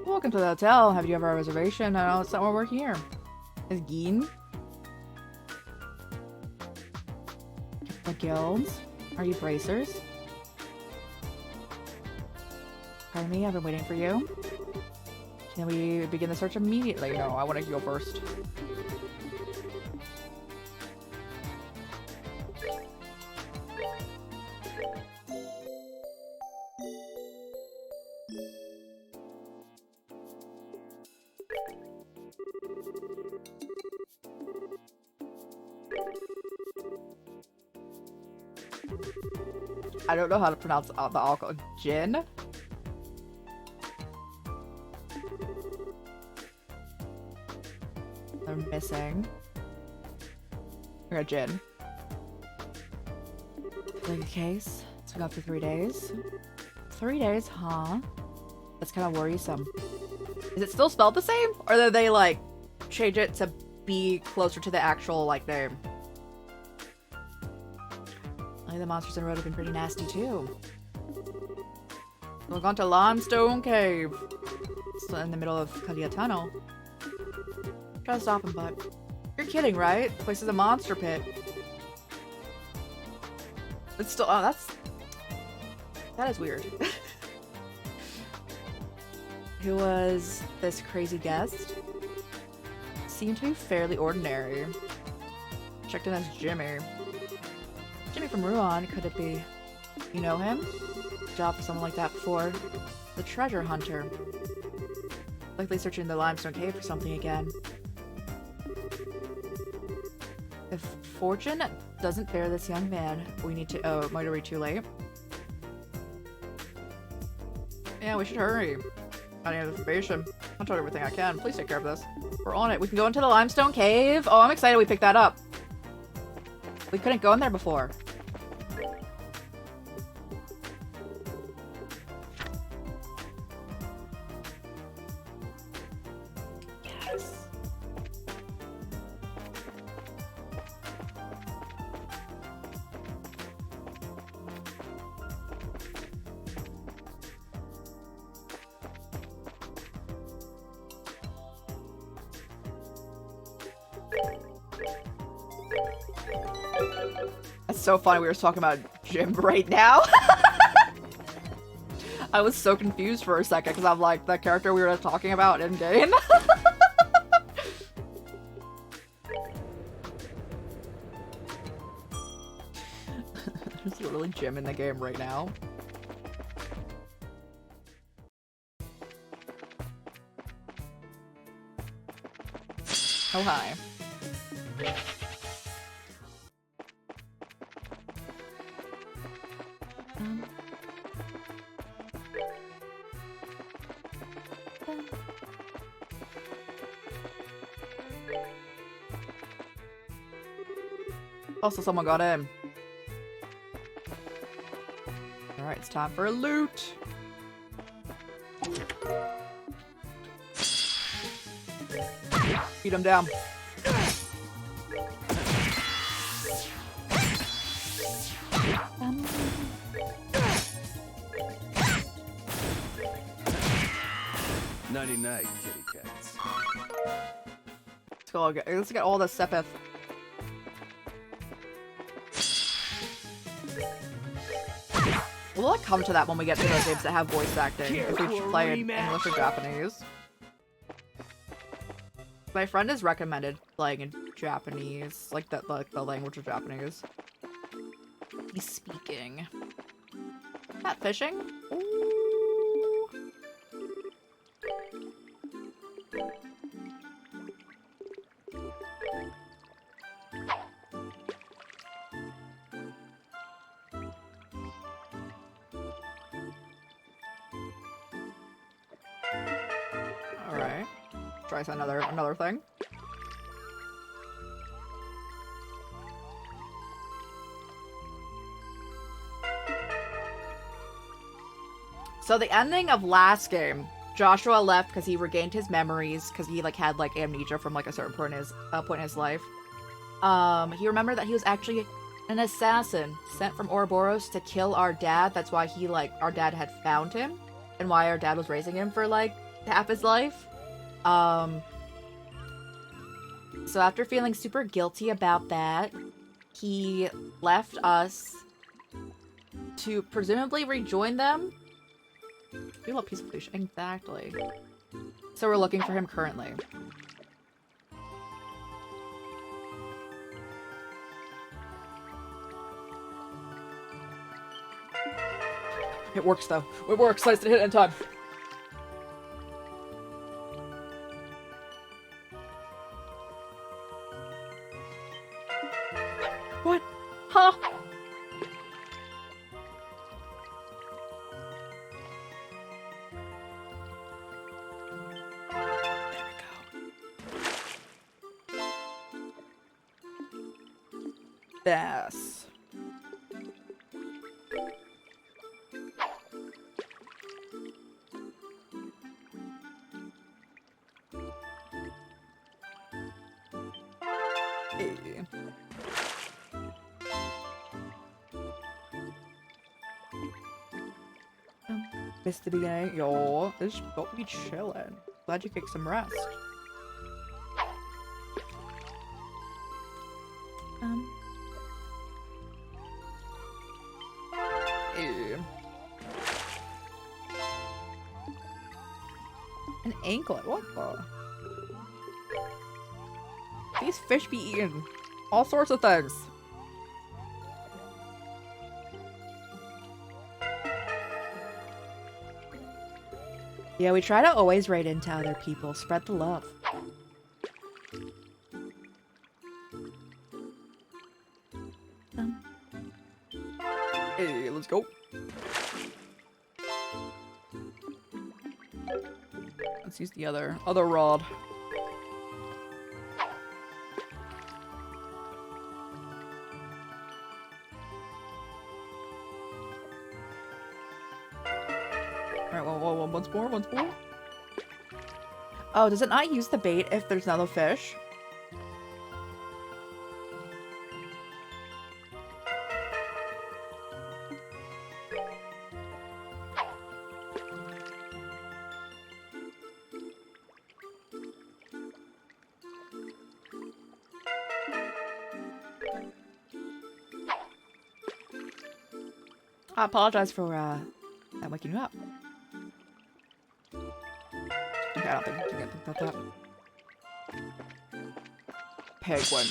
Welcome to the hotel. Have you ever a reservation? No, it's not why we're here. Is Geen? The guilds? Are you bracers? Pardon me, I've been waiting for you. Can we begin the search immediately? No, I want to go first. I don't know how to pronounce the alcohol. Gin? They're missing. We got gin. Like a case. It's been up for 3 days. 3 days, huh? That's kind of worrisome. Is it still spelled the same? Or did they, like, change it to be closer to the actual, like, name? The monsters in the road have been pretty nasty too. We're going to Limestone Cave. It's in the middle of Kalia Tunnel. Try to stop him, but you're kidding, right? The place is a monster pit. It's still that is weird. Who was this crazy guest? Seemed to be fairly ordinary. Checked in as Jimmy. Jimmy from Ruan, could it be? You know him? Job for someone like that before. The treasure hunter. Likely searching the limestone cave for something again. If fortune doesn't bear this young man, we need to- oh, might be too late. Yeah, we should hurry. I need information. I'll try everything I can. Please take care of this. We're on it. We can go into the limestone cave. Oh, I'm excited we picked that up. We couldn't go in there before. Yes. That's so funny. We were talking about Jim right now. I was so confused for a second because I'm like, the character we were talking about in game. There's literally Jim in the game right now. Oh, hi. Um, Also, someone got in. Alright, it's time for a loot. Beat him down. Nighty night, kitty cats. Let's get all the Sepith. We'll come to that when we get to those games that have voice acting, if we should play in English or Japanese. My friend has recommended playing in Japanese, like the language of Japanese. He's speaking. Cat fishing? Ooh. Alright. Try another thing. So the ending of last game, Joshua left because he regained his memories because he had amnesia from a certain point in his life. He remembered that he was actually an assassin sent from Ouroboros to kill our dad. That's why our dad had found him and why our dad was raising him for half his life. So after feeling super guilty about that, he left us to presumably rejoin them. Feel a piece of fish. Exactly. So we're looking for him currently. It works though. It works. Nice to hit it in time. What? Huh? Bass. Hey. Missed the beginning. Yo, this is about to be chillin'. Glad you kicked some rest. An anklet? What the? These fish be eating all sorts of things. Yeah, we try to always write into other people. Spread the love. Hey, let's go. Let's use the other rod. Alright, once more. Oh, does it not use the bait if there's another fish? I apologize for not waking you up. Okay, I don't think you can think about that. Penguin.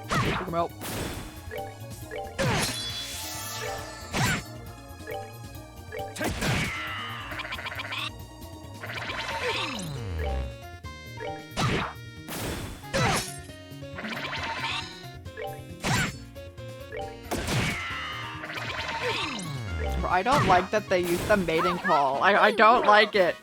Pick him out. Take that! I don't like that they use the mating call. I don't like it.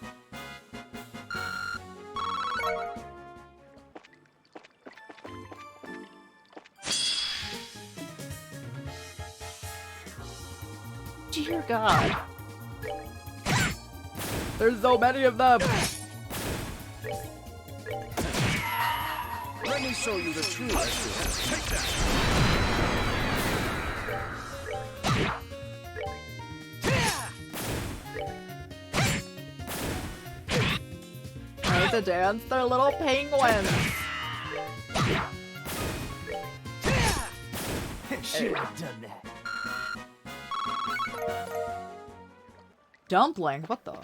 Dear God. There's so many of them. Let me show you the true essence. Take that. Ready to dance? They're little penguins. Should have done that. Dumpling? What the?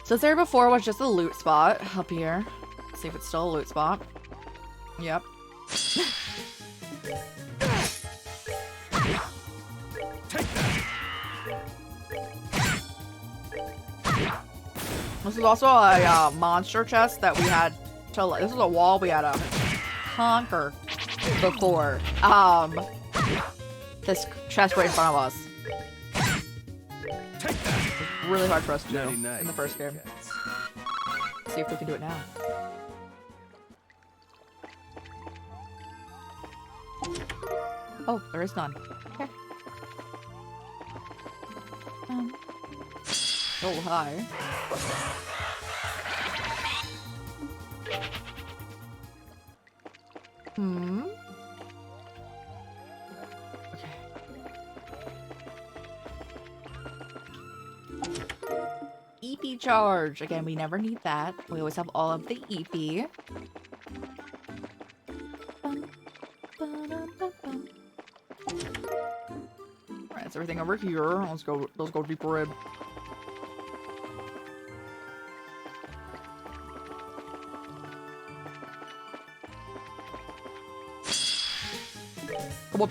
So there before was just a loot spot up here. Let's see if it's still a loot spot. Yep. This is also a monster chest that we had to. This is a wall we had to conquer before. This chest right in front of us. It's really hard for us to do in the first game. Let's see if we can do it now. Oh, there is none. Okay. Oh, hi. Hmm? Okay. EP charge! Again, we never need that. We always have all of the EP. Alright, that's everything over here. Let's go deeper in. Come on.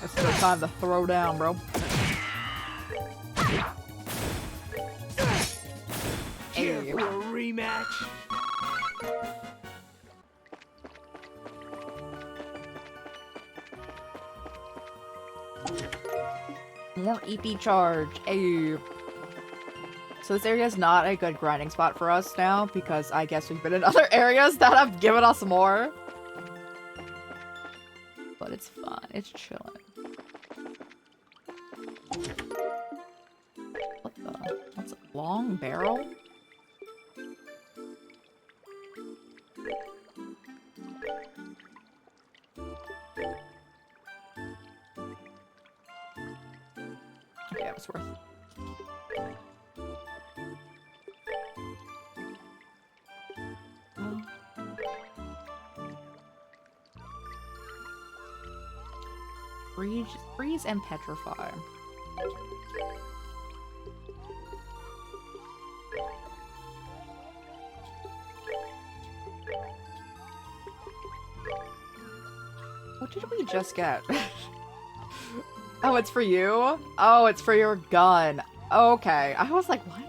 It's the time to throw down, bro. Care for a rematch? More EP charge. Ay. So this area is not a good grinding spot for us now because I guess we've been in other areas that have given us more. But it's fun. It's chilling. What the? What's a long barrel? Okay, it was worth it. Freeze and petrify. What did we just get? Oh, it's for you? Oh, it's for your gun. Okay. I was like, what?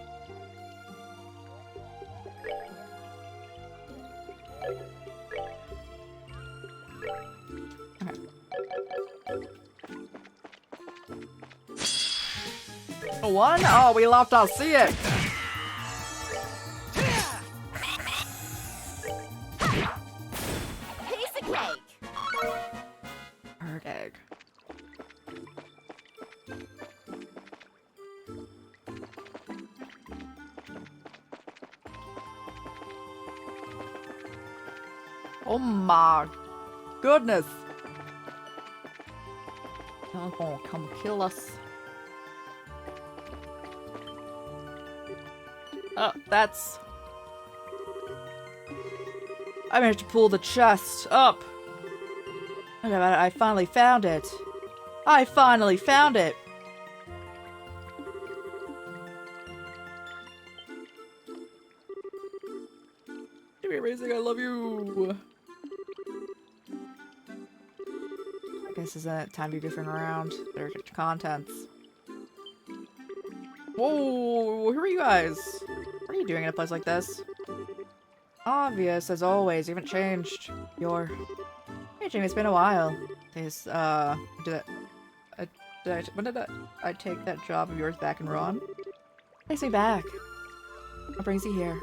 One? Oh, we left us. See it. Piece of cake. Bird egg. Oh my goodness. They're gonna come kill us. Oh, that's... I managed to pull the chest up. Okay, I finally found it. I finally found it. You're amazing, I love you. I guess isn't it time to be goofing around? There's contents. Whoa, who are you guys? What are you doing in a place like this? Obvious, as always. You haven't changed. You're Jamie, it's been a while. Is when did I take that job of yours back in Ron? Takes me back. What brings you here?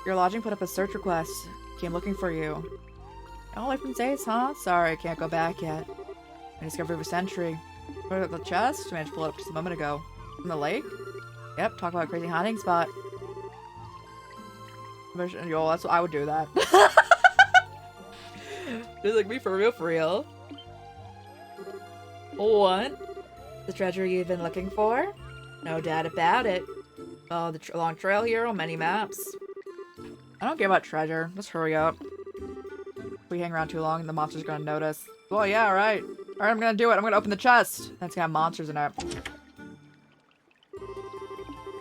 Your lodging put up a search request. Came looking for you. All the way from Zace, huh? Sorry, I can't go back yet. I discovered River Century. What about the chest? I managed to pull it up just a moment ago. From the lake? Yep, talk about a crazy hiding spot. Yo, that's what I would do that. Just like me for real, for real. What? The treasure you've been looking for? No doubt about it. Oh, the long trail here on many maps. I don't care about treasure. Let's hurry up. If we hang around too long, the monster's gonna notice. Well, yeah, alright. Alright, I'm gonna do it. I'm gonna open the chest. That's gonna have monsters in it.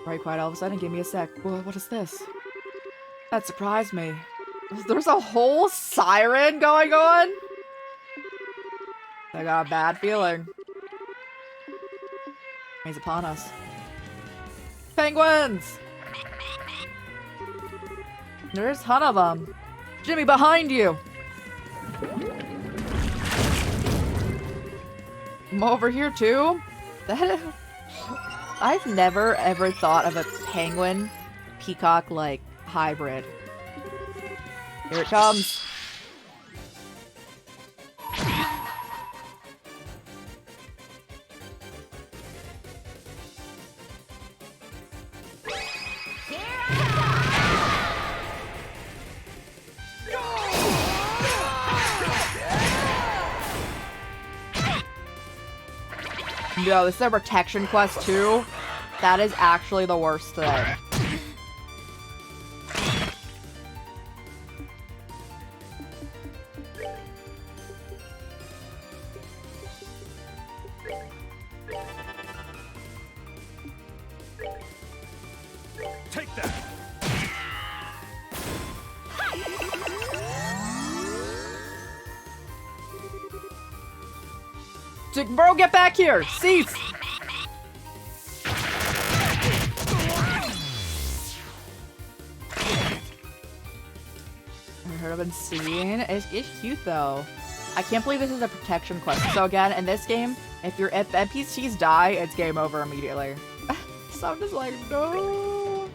Very quiet all of a sudden. Give me a sec. Whoa, what is this? That surprised me. There's a whole siren going on? I got a bad feeling. He's upon us. Penguins! There's a ton of them. Jimmy, behind you! I'm over here too? I've never ever thought of a penguin peacock like hybrid. Here it comes. No, this is a protection quest too. That is actually the worst thing. Take that. Bro, get back here! Cease! Never heard of and seen. It's cute though. I can't believe this is a protection quest. So again, in this game, if NPCs die, it's game over immediately. So I'm just like, no.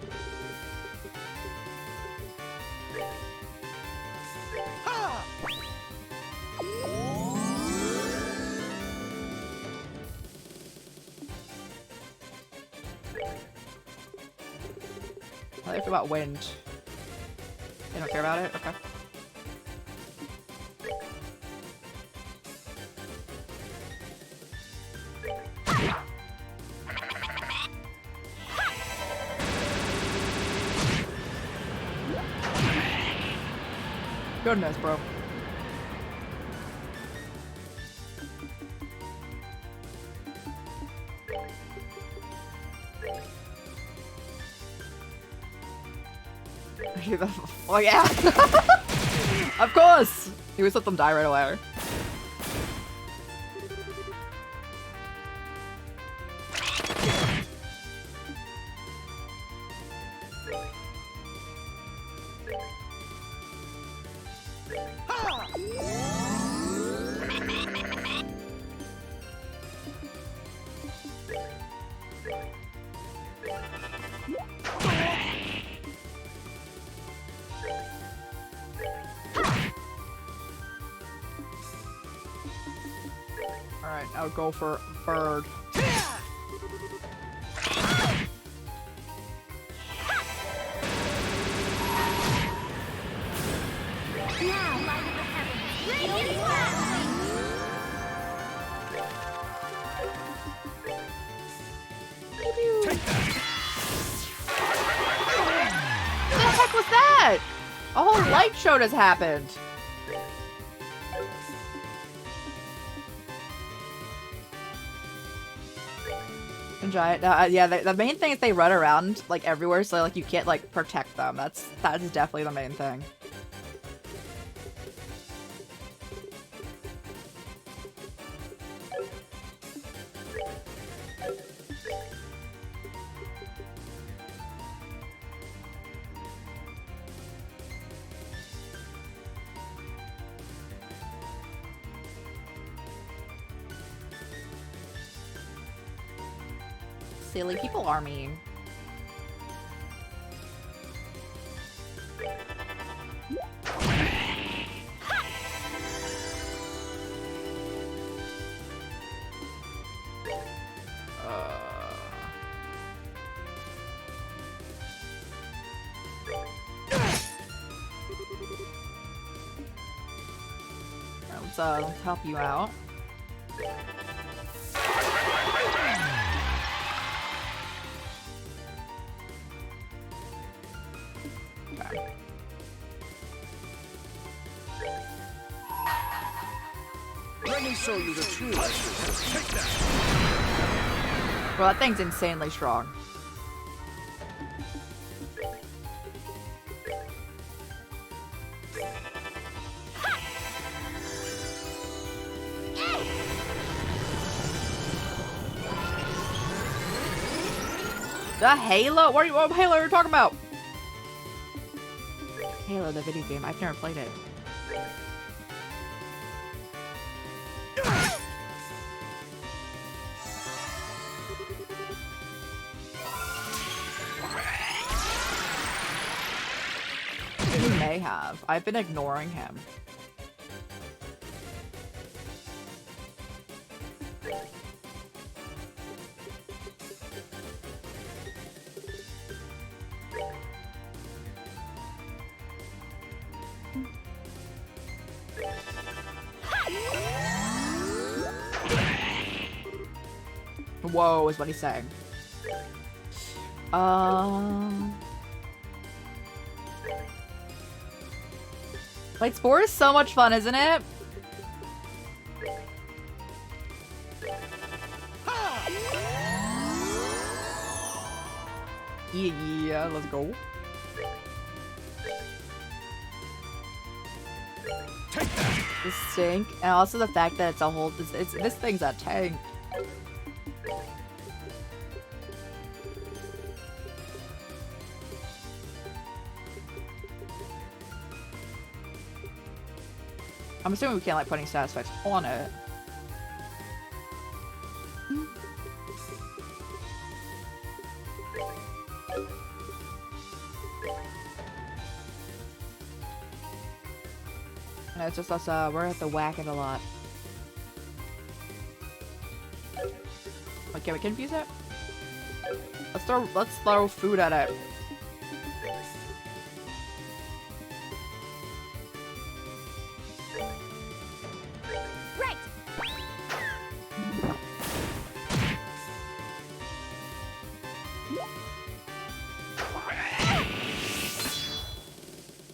I have about wind. They don't care about it? Okay. Goodness, bro. Oh yeah! Of course! He would let them die right away. Alright, I'll go for bird. Now, light of the heavens, heal these battered Take that. What the heck was that? A whole light show just happened. Giant. Yeah, the main thing is they run around like everywhere, so like you can't like protect them. That is definitely the main thing. silly. People are mean. Let's help you out. Okay. Let me show you the true essence. Take that. Well, that thing's insanely strong. The Halo? What Halo are you talking about? Halo, the video game. I've never played it. He may have. I've been ignoring him. Whoa, is what he's saying. Like, Spore is so much fun, isn't it? Yeah, let's go. The stink, and also the fact that it's a whole. This thing's a tank. I'm assuming we can't like put any status effects on it. And it's just us, we're gonna have to whack it a lot. Okay, we can use it? Let's throw food at it. Right.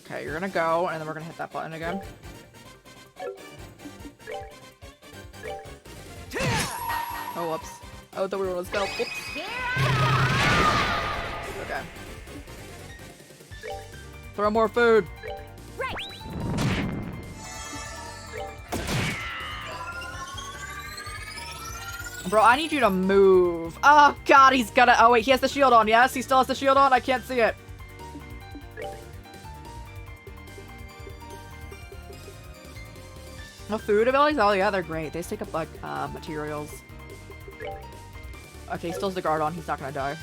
Okay, you're gonna go, and then we're gonna hit that button again. Oh, whoops. Oh, I thought we were on stealth. Whoops. Okay. Throw more food. Right. Bro, I need you to move. Oh, God, he's gonna... Oh, wait, he has the shield on. Yes, he still has the shield on. I can't see it. The food abilities? Oh, yeah, they're great. They just take up, like, materials. Okay, he still has the guard on. He's not gonna die.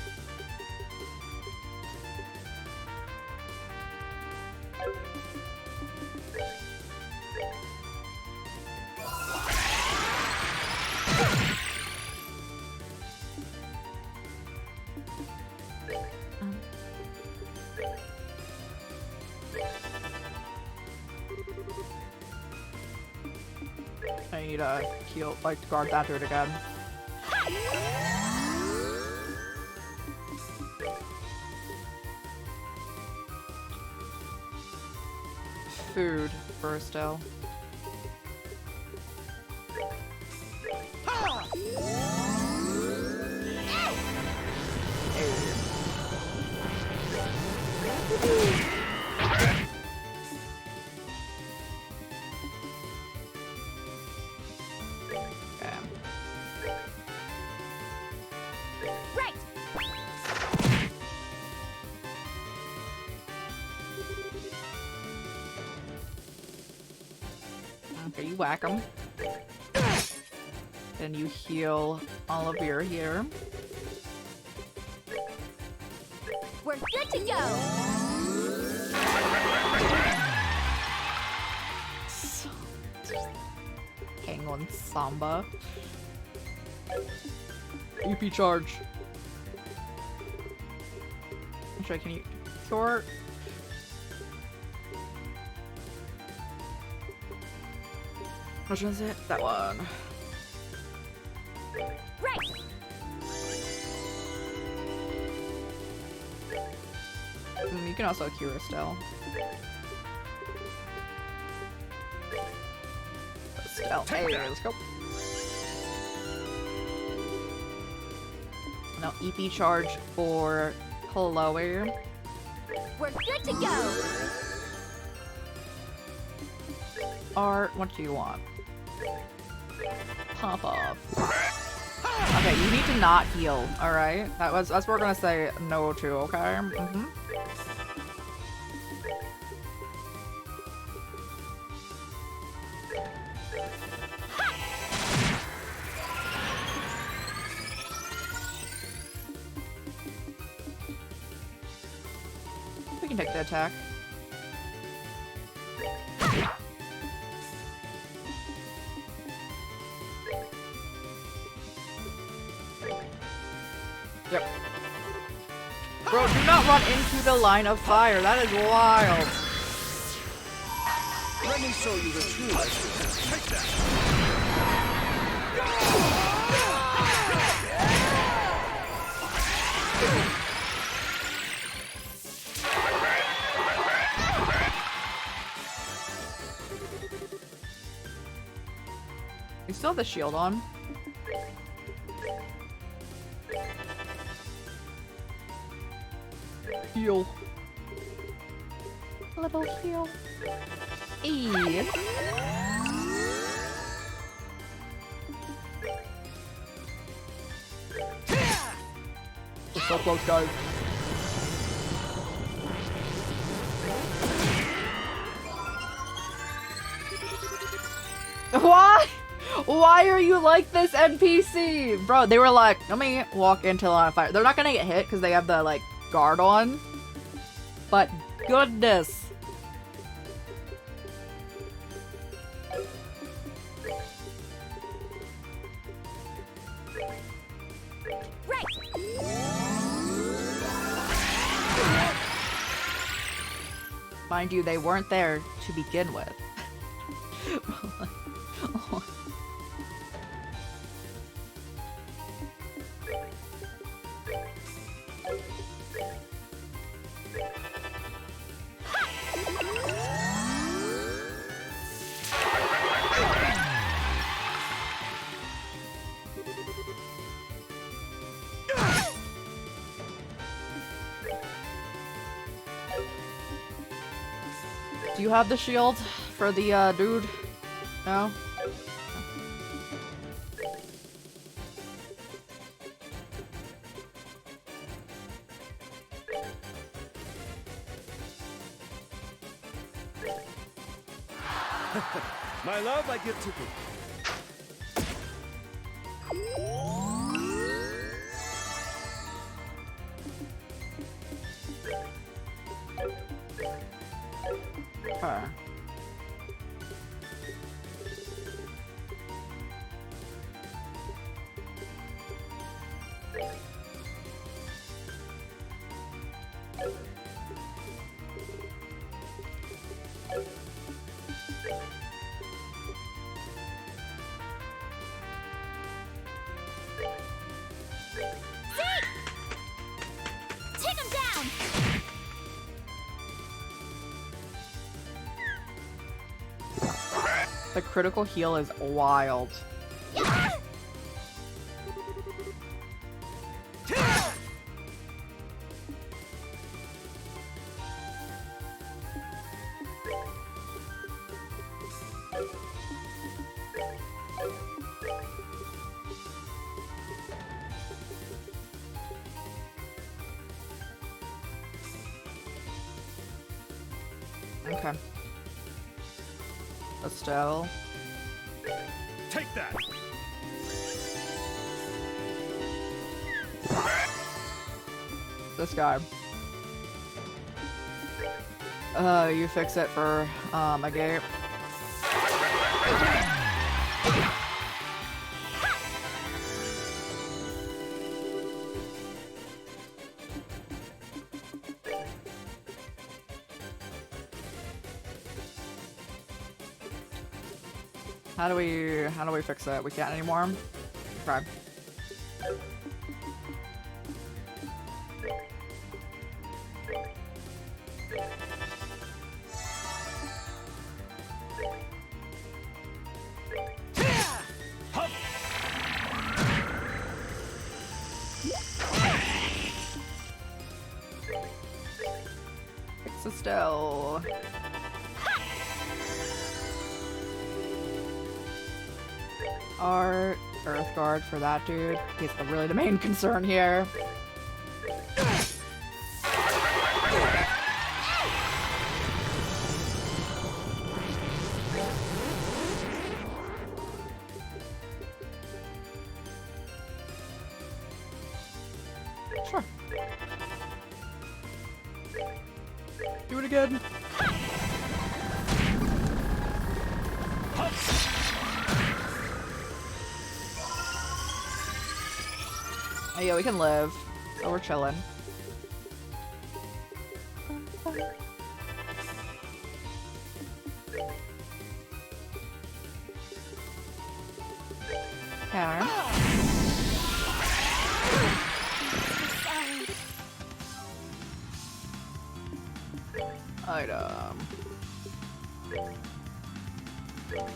I need to heal, like, guard that dude again. Food first, still. Right. Okay, you whack him. Then you heal Olivier here. We're good to go! Hang on, Samba. EP charge. Actually, can you cure? Which one's it? That one. Right! You can also cure still. Still. Hey, let's go. Now EP charge for Chloe. We're good to go! Art, what do you want? Pop off. Okay, you need to not heal, alright? That's what we're gonna say no to, okay? Mm-hmm. We can take the attack. Yep. Bro, do not run into the line of fire. That is wild. Let me show you the true essence. Take that. You still have the shield on. Heal. Little heal. E. We're so close, guys. Why? Why are you like this, NPC? Bro, they were like, let me walk into the line of fire. They're not gonna get hit because they have the, like, guard on. But goodness. Right! Mind you, they weren't there to begin with. Do you have the shield for the dude? No? My love, I give to thee. Okay. Take him down! The critical heal is wild. Okay. Estelle. Take that. This guy. You fix it for, a gate. How do we fix it? We can't anymore? Okay. Fix it still. Our Earth Guard for that dude. He's really the main concern here. Sure. Do it again. Oh, yeah, we can live. So we're chilling. Okay. Item.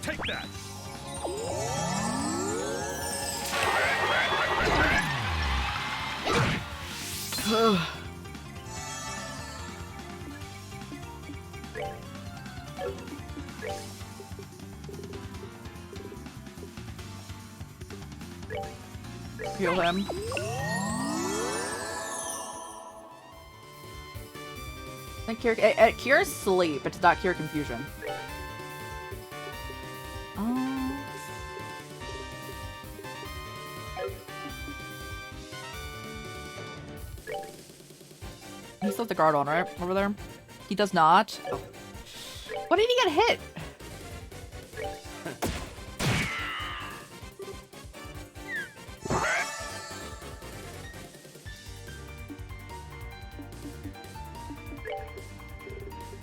Take that. Heal him. And cure sleep. It's not cure confusion. He still has the guard on, right? Over there? He does not. Oh. What did he get hit?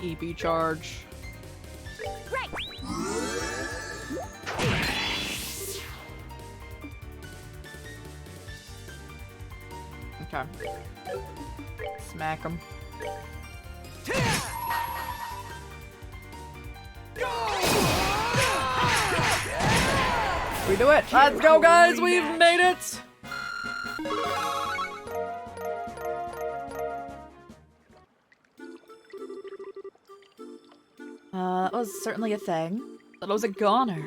EB charge. Right. Okay. Smack him. We do it! Let's go, guys! We've made it! That was certainly a thing. That was a goner.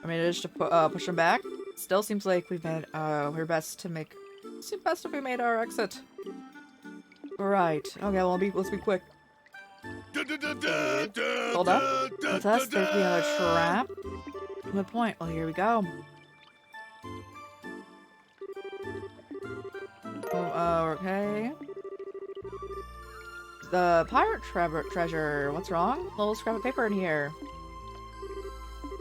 I managed to push him back. Still seems like we've made our best to make. Seems best if we made our exit. Right. Okay. Well, let's be quick. Hold up. What's us? There's be another trap. Good point. Well, here we go. Oh, okay. The pirate treasure. What's wrong? A little scrap of paper in here.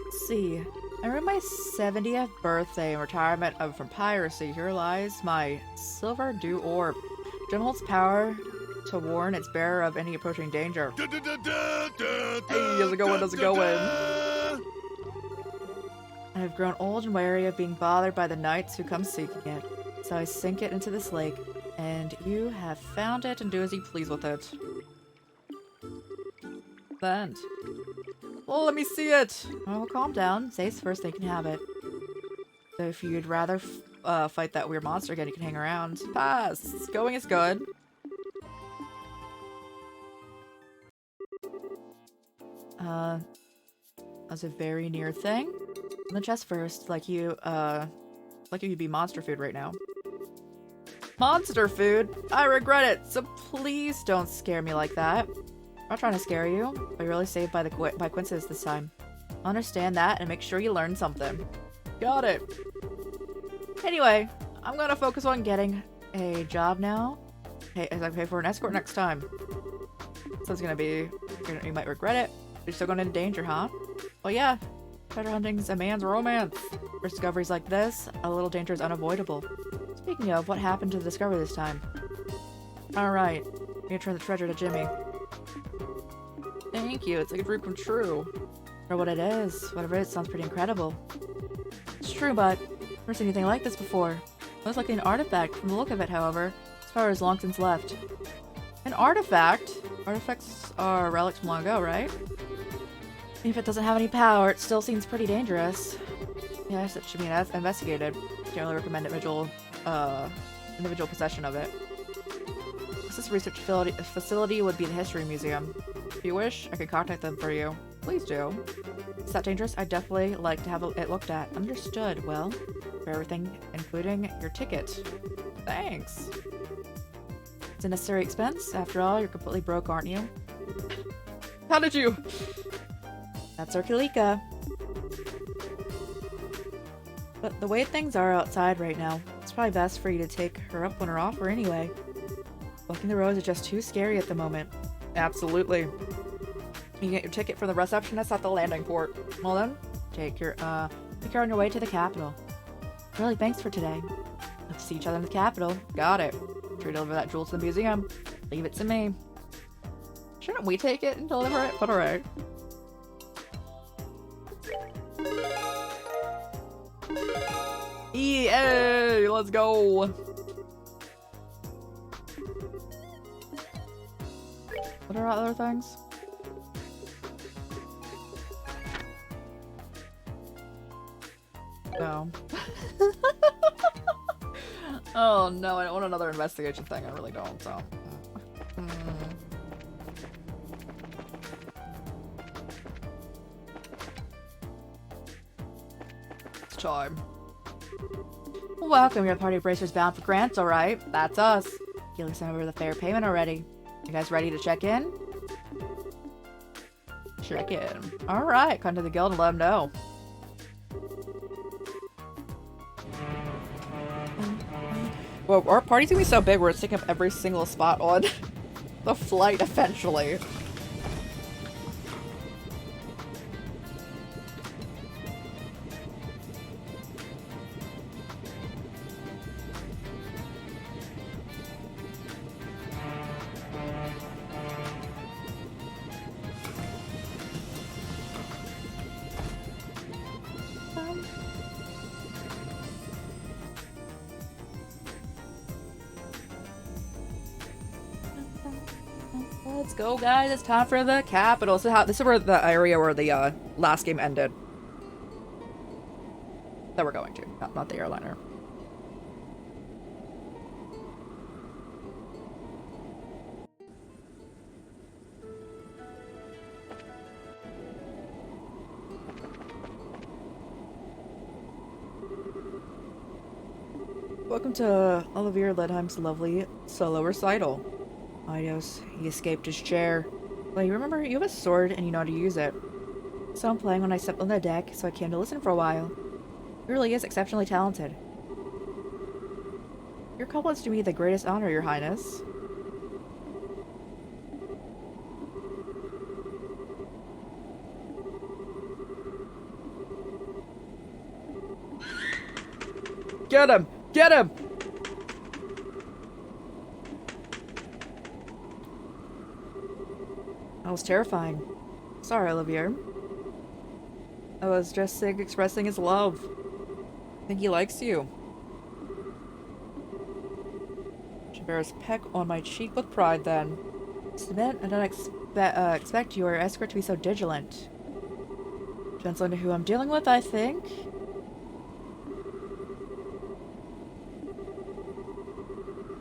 Let's see. I remember my 70th birthday and retirement from piracy. Here lies my silver dew orb. Gem holds power to warn its bearer of any approaching danger. Hey, how's it going? How's it going? I have grown old and wary of being bothered by the knights who come seeking it. So I sink it into this lake, and you have found it and do as you please with it. The end. Well, let me see it! Oh, calm down. Safe's first, they can have it. So if you'd rather fight that weird monster again, you can hang around. Pass! Going is good. That's a very near thing. On the chest first, like you'd be monster food right now. Monster food? I regret it, so please don't scare me like that. I'm not trying to scare you, but you're really saved by coincidence this time. Understand that and make sure you learn something. Got it. Anyway, I'm gonna focus on getting a job now. Hey, as I pay for an escort next time. So it's gonna be, you might regret it. You're still going into danger, huh? Well, yeah. Treasure hunting's a man's romance. For discoveries like this, a little danger is unavoidable. Speaking of, what happened to the discovery this time? Alright. You return the treasure to Jimmy. Thank you. It's like a dream come true. Or what it is. Whatever it is, sounds pretty incredible. It's true, but I've never seen anything like this before. It looks like an artifact from the look of it, however. As far as long since left. An artifact? Artifacts are relics from long ago, right? If it doesn't have any power, it still seems pretty dangerous. Yes, it should be investigated. Can't really recommend individual possession of it. This research facility would be the History Museum. If you wish, I could contact them for you. Please do. Is that dangerous? I'd definitely like to have it looked at. Understood. Well, for everything, including your ticket. Thanks. It's a necessary expense. After all, you're completely broke, aren't you? How did you? That's Urkulika. But the way things are outside right now, it's probably best for you to take her up on her offer anyway. Walking the roads is just too scary at the moment. Absolutely. You get your ticket from the receptionist at the landing port. Well then, take her on your way to the capital. Really, thanks for today. Let's see each other in the capital. Got it. Deliver that jewel to the museum. Leave it to me. Shouldn't we take it and deliver it? But alright. Yay! Let's go! What are other things? No. Oh no, I don't want another investigation thing. I really don't, so. It's time. Welcome, your party of bracers bound for grants, alright? That's us. Keely sent over the fair payment already. You guys ready to check in? Check in. Alright, come to the guild and let them know. Well, our party's gonna be so big, we're taking up every single spot on the flight eventually. Let's go, guys. It's time for the capital. So this is where the area where the last game ended. That we're going to, not the airliner. Welcome to Olivier Ledheim's lovely solo recital. Adios, he escaped his chair. Well, you remember, you have a sword and you know how to use it. So I'm playing when I stepped on the deck, so I came to listen for a while. He really is exceptionally talented. Your compliments do me the greatest honor, your highness. Get him! Get him! That was terrifying. Sorry, Olivier. I was just expressing his love. I think he likes you. Should bear his peck on my cheek with pride, then. Submit, I don't expect your escort to be so vigilant. Depends on who I'm dealing with, I think.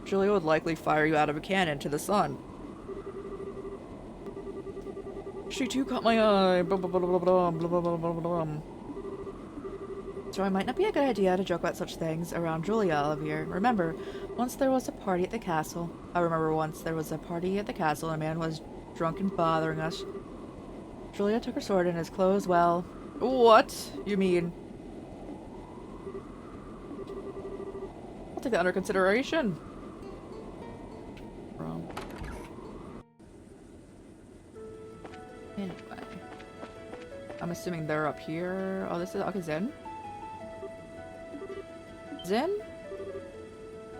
Julia would likely fire you out of a cannon to the sun. She too caught my eye. Blah, blah, blah, blah, blah, blah, blah, blah, blah. So it might not be a good idea to joke about such things around Julia, Olivier. Remember, once there was a party at the castle. I remember once there was a party at the castle and a man was drunk and bothering us. Julia took her sword and his clothes, well... What? You mean? I'll take that under consideration. Anyway. I'm assuming they're up here. Oh, this is... Okay, Zen. Zen?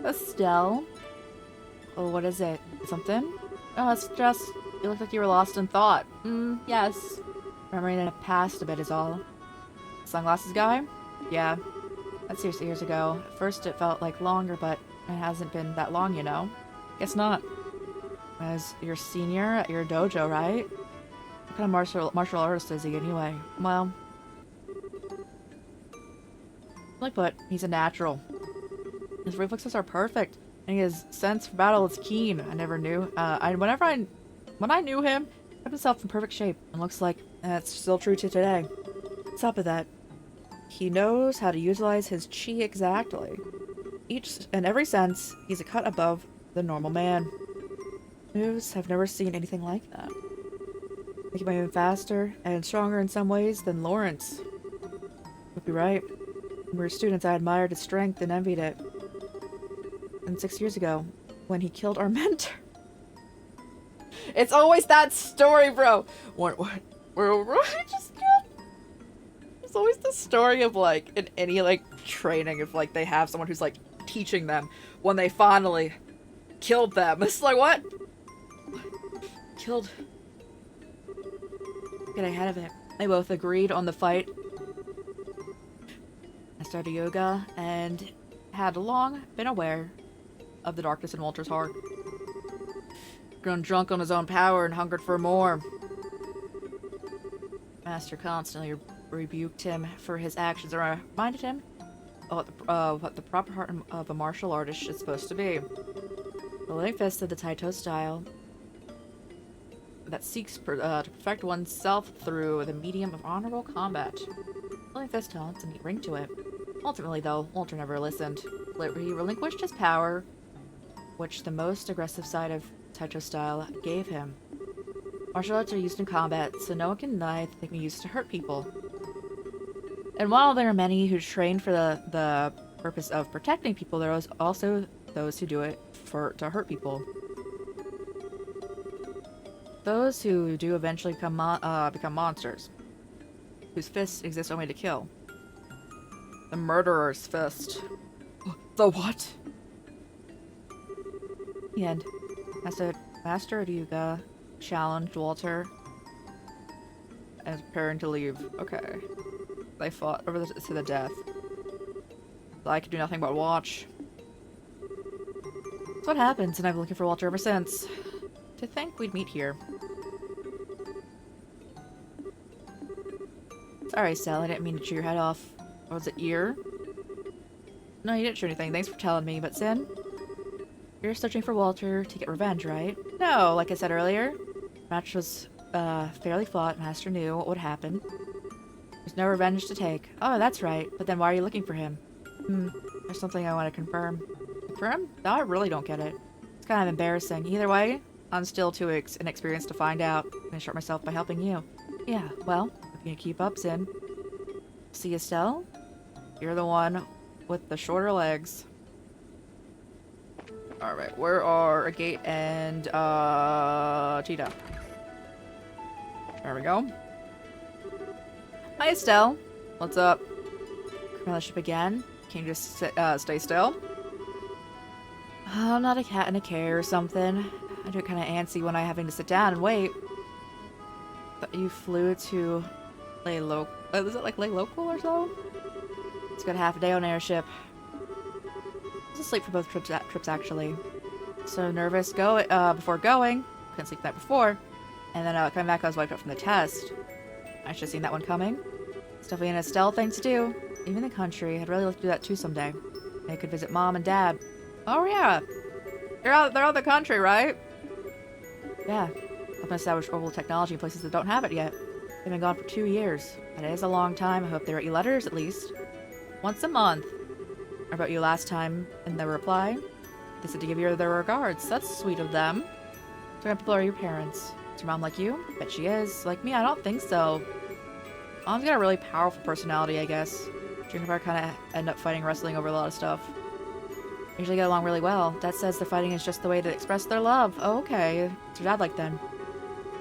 Estelle? Oh, what is it? Something? Oh, it's just... You look like you were lost in thought. Yes. Remembering in the past a bit is all. Sunglasses guy? Yeah. That's years ago. At first it felt like longer, but it hasn't been that long, you know? Guess not. As your senior at your dojo, right? What kind of martial artist is he anyway? Well... Like put, he's a natural. His reflexes are perfect, and his sense for battle is keen. I never knew. When I knew him, he kept himself in perfect shape, and looks like that's still true to today. On top of that, he knows how to utilize his chi exactly. Each and every sense, he's a cut above the normal man. Moves, I've never seen anything like that. Make him even faster and stronger in some ways than Lawrence. You'll be right. When we were students, I admired his strength and envied it. And 6 years ago, when he killed our mentor. It's always that story, bro. What? It's always the story of, like, in any, like, training, if, like, they have someone who's, like, teaching them when they finally killed them. It's like, what? Killed. Get ahead of it. They both agreed on the fight. I started yoga and had long been aware of the darkness in Walter's heart. Grown drunk on his own power and hungered for more. Master constantly rebuked him for his actions and reminded him of what the proper heart of a martial artist is supposed to be. The living fist of the Taito style that seeks to perfect oneself through the medium of honorable combat. Living fist talents a neat ring to it. Ultimately, though, Walter never listened. He relinquished his power, which the most aggressive side of Taito style gave him. Martial arts are used in combat, so no one can deny that they can be used to hurt people. And while there are many who train for the purpose of protecting people, there are also those who do it to hurt people. Those who do eventually become monsters, whose fists exist only to kill. The murderer's fist. The what? The end. Master Ryuga challenged Walter as preparing to leave. Okay. They fought over to the death. I could do nothing but watch. That's what happens, and I've been looking for Walter ever since. To think we'd meet here. Sorry, Sal, I didn't mean to chew your head off. Or was it ear? No, you didn't chew anything. Thanks for telling me, but Sin? You're searching for Walter to get revenge, right? No, like I said earlier. The match was fairly fought. Master knew what would happen. There's no revenge to take. Oh, that's right. But then why are you looking for him? There's something I want to confirm. Confirm? No, I really don't get it. It's kind of embarrassing. Either way, I'm still too inexperienced to find out. I'm gonna start myself by helping you. Yeah, well, if you can keep up, Sin. See, Estelle? You're the one with the shorter legs. Alright, where are Agate and, Cheetah? There we go. Hi, Estelle. What's up? Come on the ship again? Can you just stay still? I'm not a cat in a cage or something. I do get kind of antsy when I'm having to sit down and wait. But you flew to Lay Local. Is it like Lay Local or so? It's got half a day on airship. I was asleep for both trips actually. So nervous before going. Couldn't sleep the night before. And then coming back I was wiped out from the test. I should have seen that one coming. It's definitely an Estelle thing to do. Even in the country. I'd really like to do that too someday. I could visit Mom and Dad. Oh yeah. They're out of the country, right? Yeah. I've established orbital technology in places that don't have it yet. They've been gone for 2 years. That is a long time. I hope they write you letters, at least. Once a month. I wrote you last time in the reply. They said to give you their regards. That's sweet of them. So what kind of people are your parents? Is your mom like you? Bet she is. Like me, I don't think so. Mom's got a really powerful personality, I guess. She and her kind of end up fighting wrestling over a lot of stuff. They usually get along really well. Dad says their fighting is just the way to express their love. Oh, okay. What's your dad like then?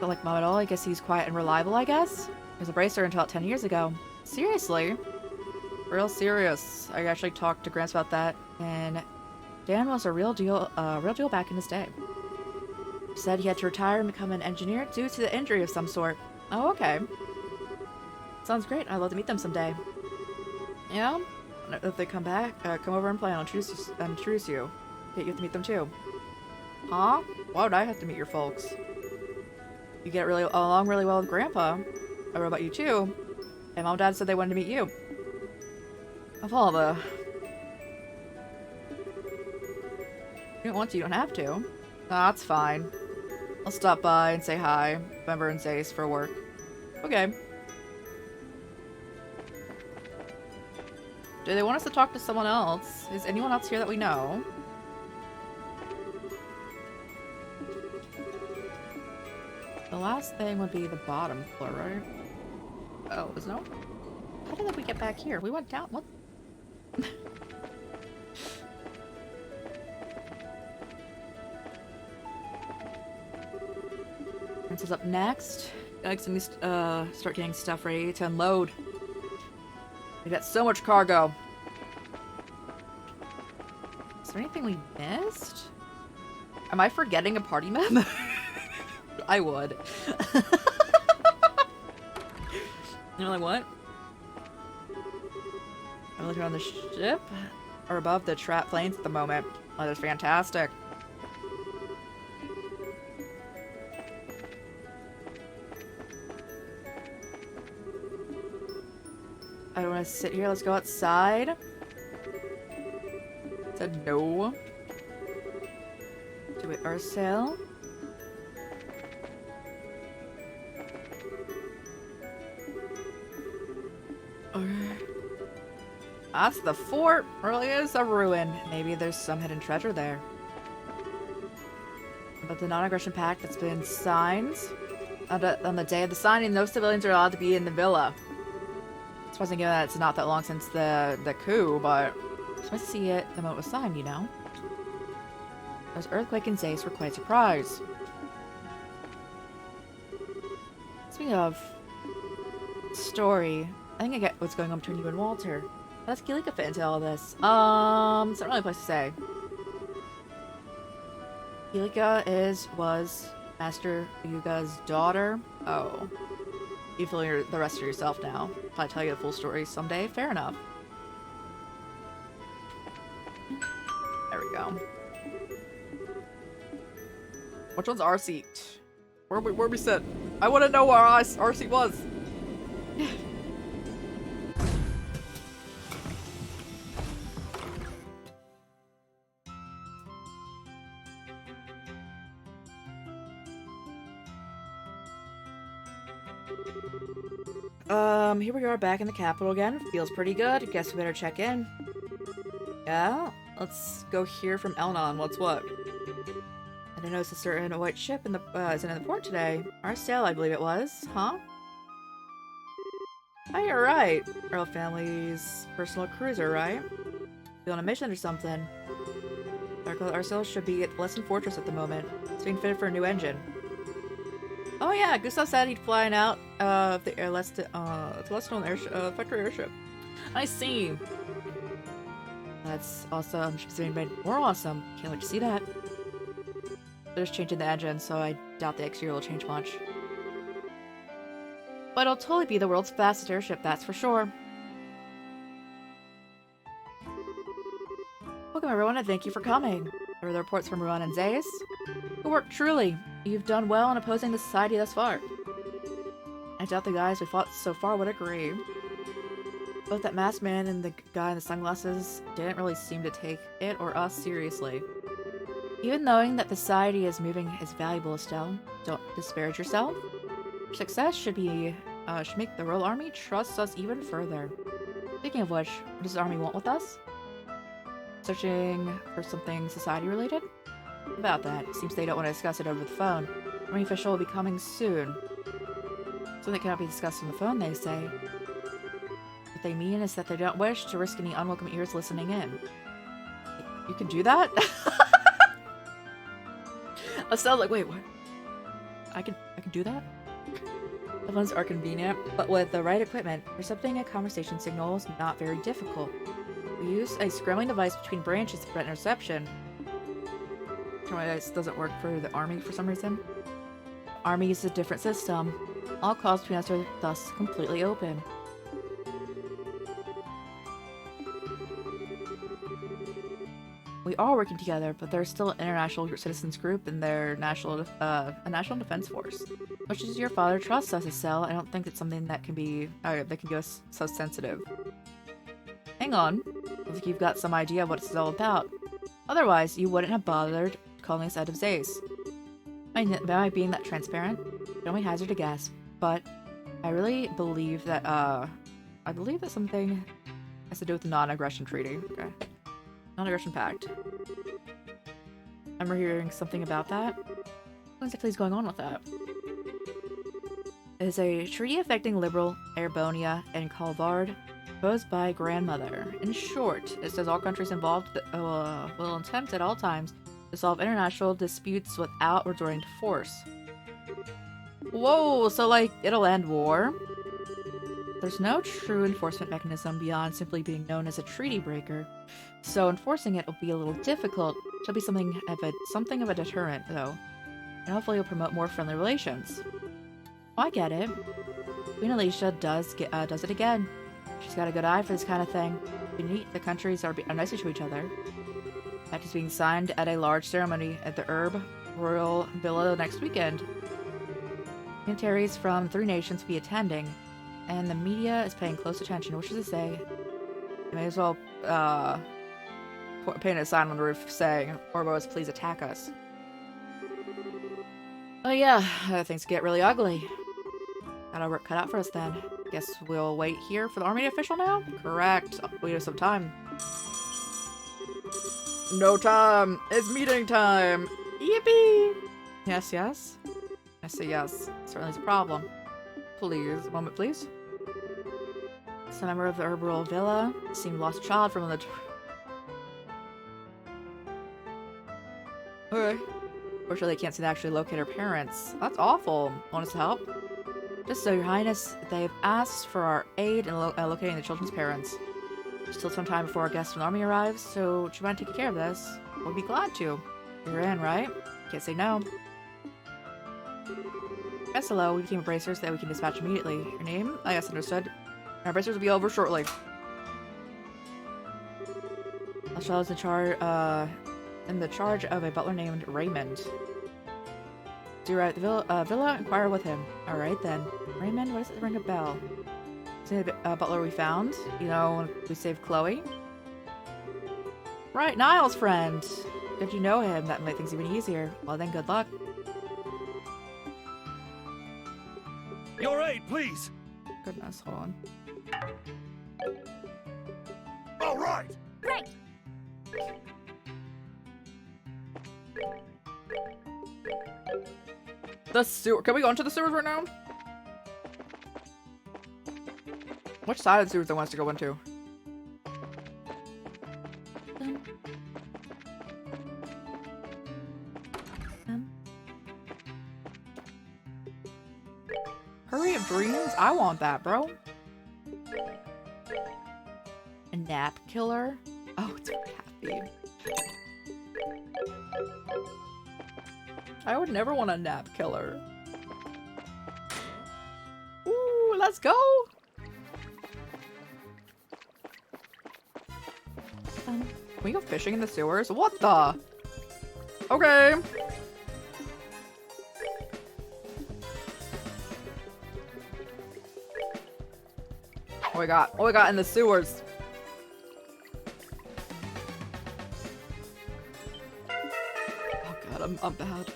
Don't like Mom at all. I guess he's quiet and reliable, I guess. He was a bracer until about 10 years ago. Seriously? Real serious. I actually talked to Gramps about that, and Dan was a real deal back in his day. He said he had to retire and become an engineer due to the injury of some sort. Oh, okay. Sounds great. I'd love to meet them someday. Yeah? If they come back, come over and play, I'll introduce you. Get you to meet them too. Huh? Why would I have to meet your folks? You get along really well with Grandpa. I wrote about you too. And Mom and Dad said they wanted to meet you. Of all the... You don't want to, you don't have to. That's fine. I'll stop by and say hi. Remember and Zace for work. Okay. Do they want us to talk to someone else? Is anyone else here that we know? The last thing would be the bottom floor, right? Oh, is no? How did we get back here? We went down. What? This is up next. Next, we start getting stuff ready to unload. We got so much cargo. Is there anything we missed? Am I forgetting a party map? I would. You're like, what? I'm looking on the ship or above the trap planes at the moment. Oh, that's fantastic. I don't want to sit here. Let's go outside. Said no. Do it ourselves. That's the fort. Really is a ruin. Maybe there's some hidden treasure there. But the non-aggression pact that's been signed. On the day of the signing, no civilians are allowed to be in the villa. It's surprising given that it's not that long since the coup, but it's nice to see it the moment it was signed, you know? Those Earthquake and Zace were quite surprised. Speaking of story, I think I get what's going on between you and Walter. How does Kilika fit into all this? It's not really a place to say. Kilika was Master Yuga's daughter. Oh. You feel the rest of yourself now. If I tell you the full story someday, fair enough. There we go. Which one's our seat? Where we sit? I want to know where our seat was. Here we are back in the capital again. Feels pretty good. Guess we better check in. Yeah? Let's go hear from Elnon. What's what? I didn't notice a certain white ship is in the port today. Our sail, I believe it was. Huh? Oh, you're right. Earl family's personal cruiser, right? You on a mission or something? Our sail should be at the Lesson Fortress at the moment. It's being fitted for a new engine. Oh yeah, Gustav said he'd flying out of the Celestial factory airship. I see. That's awesome. She's being made more awesome. Can't wait to see that. They're just changing the engine, so I doubt the exterior will change much. But it'll totally be the world's fastest airship, that's for sure. Welcome everyone, and thank you for coming. There were the reports from Ruan and Zace. Good work, truly. You've done well in opposing the society thus far. I doubt the guys we fought so far would agree. Both that masked man and the guy in the sunglasses didn't really seem to take it or us seriously. Even knowing that the society is moving is valuable, Estelle. Don't disparage yourself. Your success should make the Royal Army trust us even further. Speaking of which, what does the army want with us? Searching for something society related? About that. It seems they don't want to discuss it over the phone. Army official will be coming soon. Something that cannot be discussed on the phone, they say. What they mean is that they don't wish to risk any unwelcome ears listening in. You can do that? Estelle's like, wait, what? I can can do that? The ones are convenient, but with the right equipment, intercepting a conversation signal is not very difficult. We use a scrambling device between branches to prevent interception. This doesn't work for the army for some reason. Army uses a different system. All calls between us are thus completely open. We are working together, but there's still an international citizens group and their a national defense force. Much as your father trusts us to sell, I don't think it's something that can be that can get us so sensitive. Hang on, I think you've got some idea of what it's all about. Otherwise, you wouldn't have bothered calling us out of Zace. Am I being that transparent? It only hazard a guess, but I really believe that something has to do with the non-aggression treaty. Okay. Non-aggression pact. I remember hearing something about that. What exactly is going on with that? It is a treaty affecting Liberal, Erebonia, and Calvard, proposed by Grandmother. In short, it says all countries involved will attempt at all times to solve international disputes without resorting to force. Whoa, so like, it'll end war? There's no true enforcement mechanism beyond simply being known as a treaty breaker, so enforcing it will be a little difficult. It'll be something of a deterrent, though, and hopefully it'll promote more friendly relations. Oh, I get it. Queen Alicia does it again. She's got a good eye for this kind of thing. The countries are nicer to each other. The pact is being signed at a large ceremony at the Herb Royal Villa next weekend. Dignitaries from 3 nations will be attending, and the media is paying close attention, which is to say, you may as well paint a sign on the roof saying, Orbos, please attack us. Oh yeah, things get really ugly. Got our work cut out for us then. Guess we'll wait here for the army official now? Correct. We have some time. No time! It's meeting time! Yippee! Yes, yes? I say yes. Certainly is a problem. Please, a moment, please. Some member of the Herbal Villa seemed lost child from the... Okay. Fortunately, they can't seem to actually locate her parents. That's awful. Want us to help? Just so, Your Highness, they've asked for our aid in locating the children's parents. There's still some time before our guest from the army arrives, so do you mind taking care of this? We'll be glad to. You're in, right? Can't say no. Yes, hello. We became a bracer so that we can dispatch immediately. Your name? Oh, yes, understood. Our bracers will be over shortly. Lashal is in the charge of a butler named Raymond. Do you right the villa? Inquire with him. Alright then. Raymond, what does it ring a bell? Is it a butler we found? You know, when we saved Chloe? Right, Niall's friend! If you know him, that might make things even easier. Well then, good luck. Your aid, please! Goodness, hold on. All right! Right! The sewer. Can we go into the sewers right now? Which side of the sewers do I want us to go into? Hurry of dreams? I want that, bro. A nap killer? Oh, it's Kathy. I would never want a nap killer. Ooh, let's go! Can we go fishing in the sewers? What the? Okay. What we got in the sewers? Oh god, I'm bad.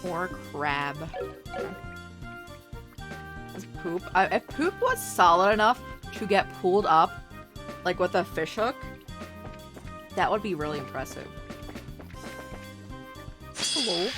Or crab. This poop. If poop was solid enough to get pulled up, like with a fish hook, that would be really impressive. Hello.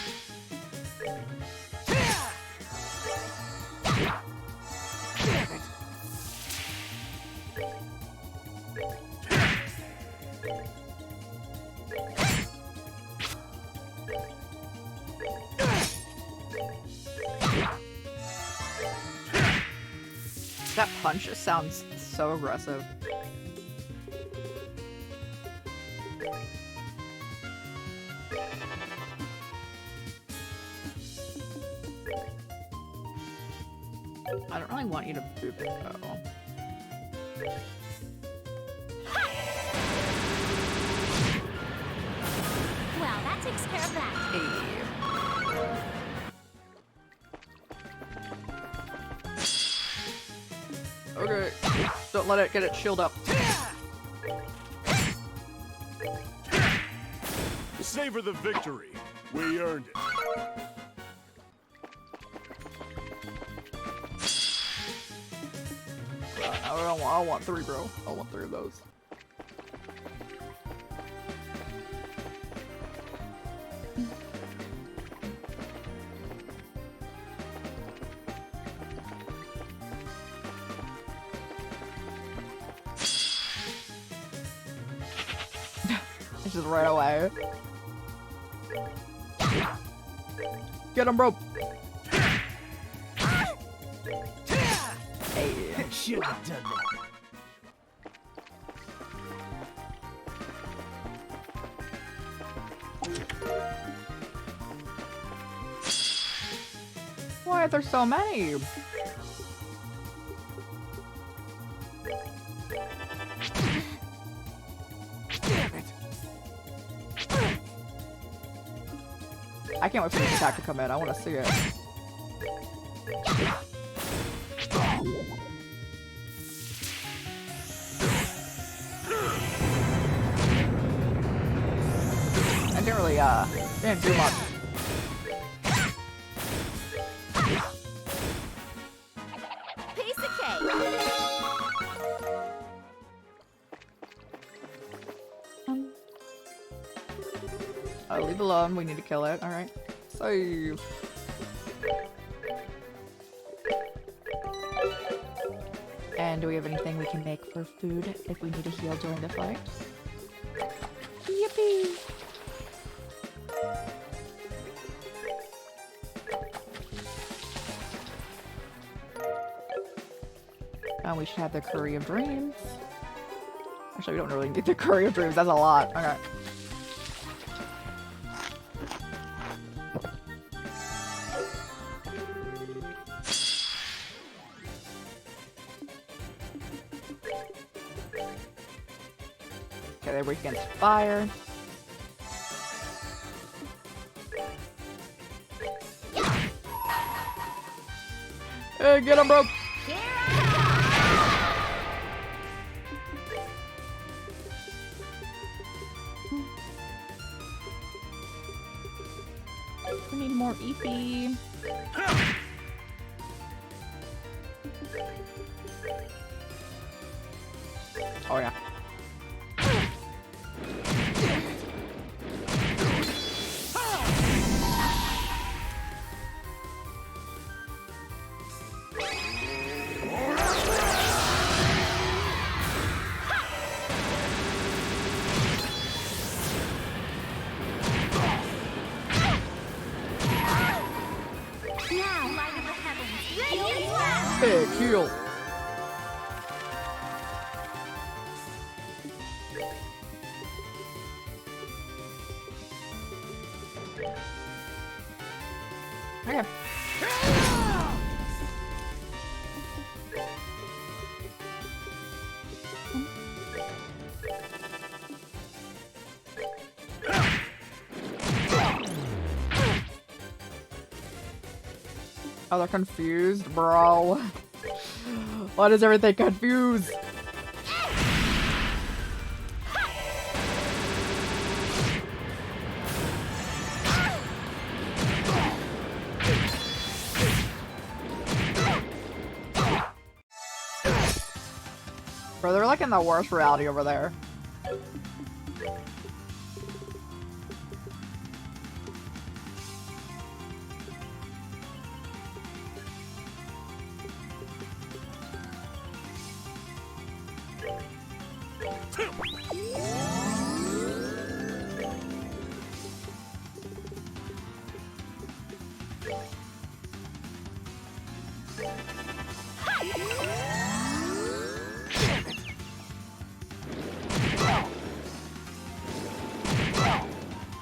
That punch just sounds so aggressive. I don't really want you to boop it though. Well, that takes care of that. Okay, don't let it get its shield up. Savor the victory. We earned it. I want 3, bro. I want 3 of those. It's just right away. Get him, bro. Hey. Should have done that. Why are there so many? Damn it. I can't wait for this attack to come in. I want to see it. I didn't really, didn't do much. Piece of cake. Leave alone. We need to kill it. All right. Save. And do we have anything we can make for food if we need to heal during the fight? Yippee! We should have the Curry of Dreams. Actually, we don't really need the Curry of Dreams. That's a lot. Okay. Okay, they weak against fire. Hey, get him, bro! We need more EP. Oh yeah. Now, light of the heavens, radiant blast! Big heal. Okay. Oh, they're confused, bro. Why does everything confused? Bro, they're like in the worst reality over there.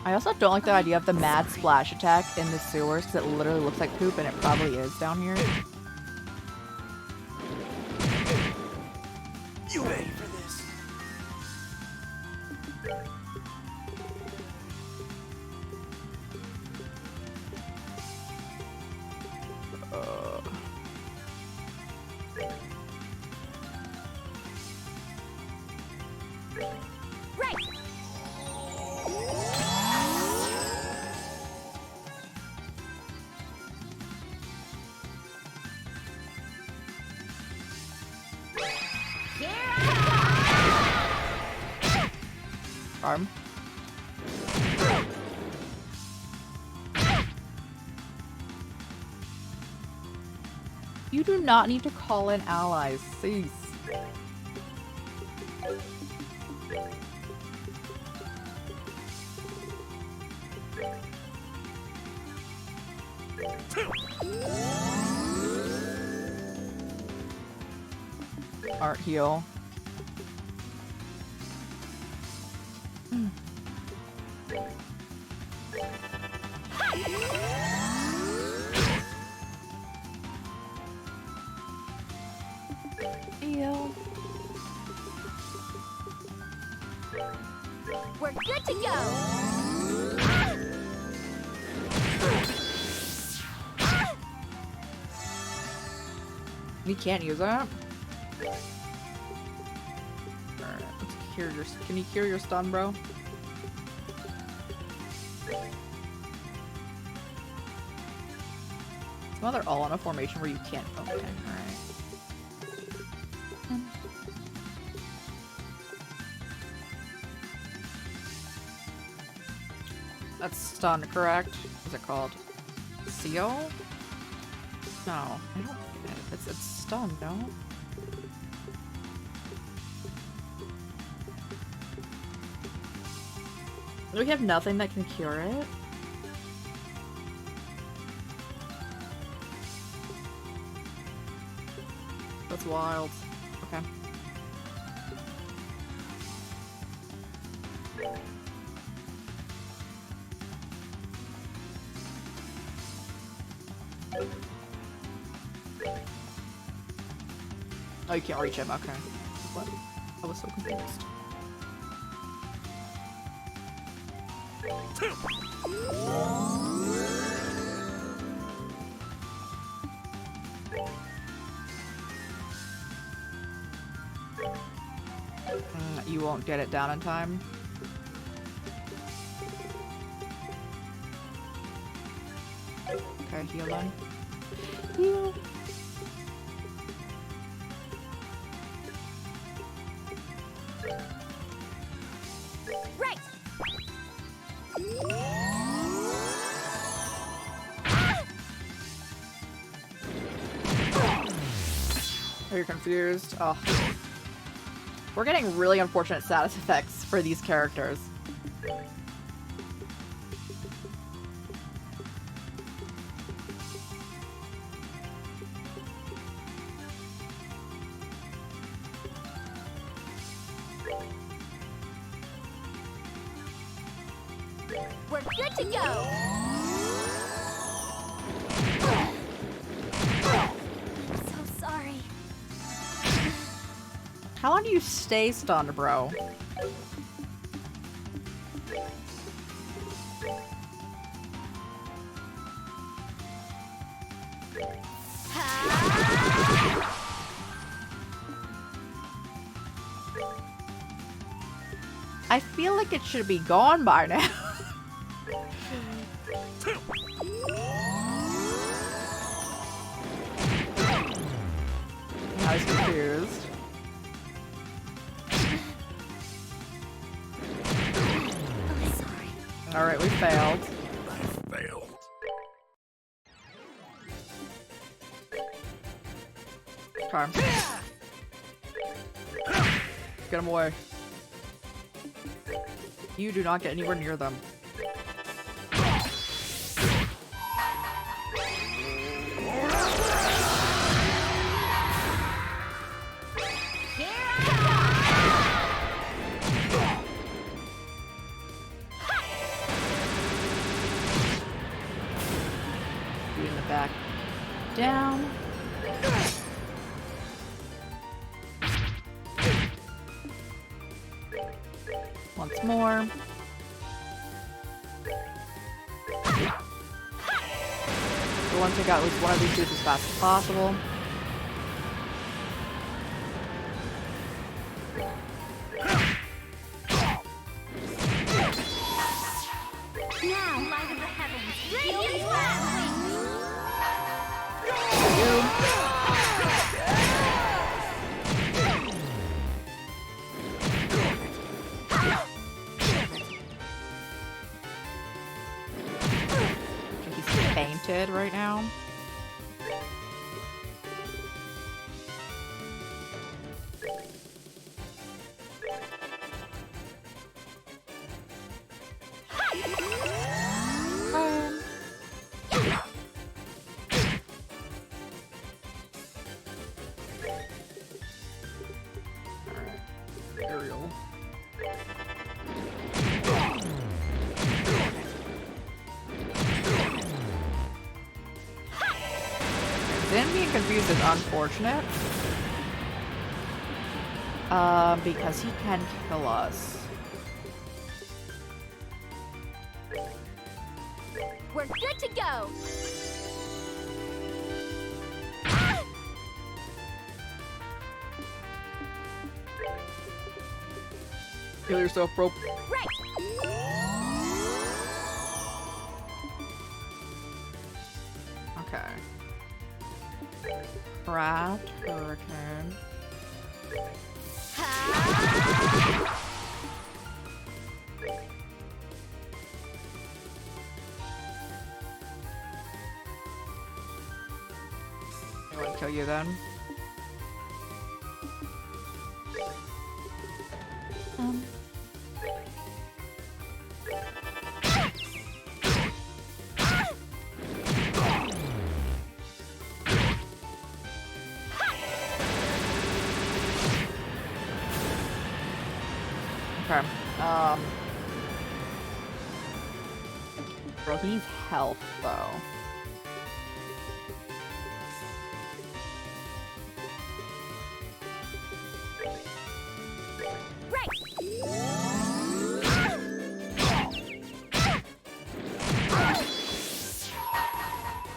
I also don't like the idea of the mad splash attack in the sewers because it literally looks like poop and it probably is down here. You ready for this? Right. Here I Arm. You do not need to call in allies. Cease. Art heal. Heal. We're good to go. You can't use that. Alright, let's cure your. Can you cure your stun, bro? Well, they're all in a formation where you can't. Okay, alright. That's stun, correct? What's it called? Seal? No, I don't get it. It's stun, no? Do we have nothing that can cure it? That's wild. Okay. Oh, you can't reach him. Okay. What? I was so confused. You won't get it down in time. Okay, heal then. Heal. Right. Are you confused? Oh. We're getting really unfortunate status effects for these characters. We're good to go. I'm so sorry. How long do you stay stunned, bro? I feel like it should be gone by now. I was confused. I'm sorry. Alright, we failed. I failed. Okay. Get him away. You do not get anywhere near them. down. Once more. We want to take out at least one of these dudes as fast as possible. Now, light of the heavens, heal these battered I think he's fainted right now. Ariel. Then being confused is unfortunate. Because he can kill us. We're good to go. Kill yourself, bro. Right. Okay. Craft, Hurricane. I want to kill you then. Okay. Bro, he needs health though.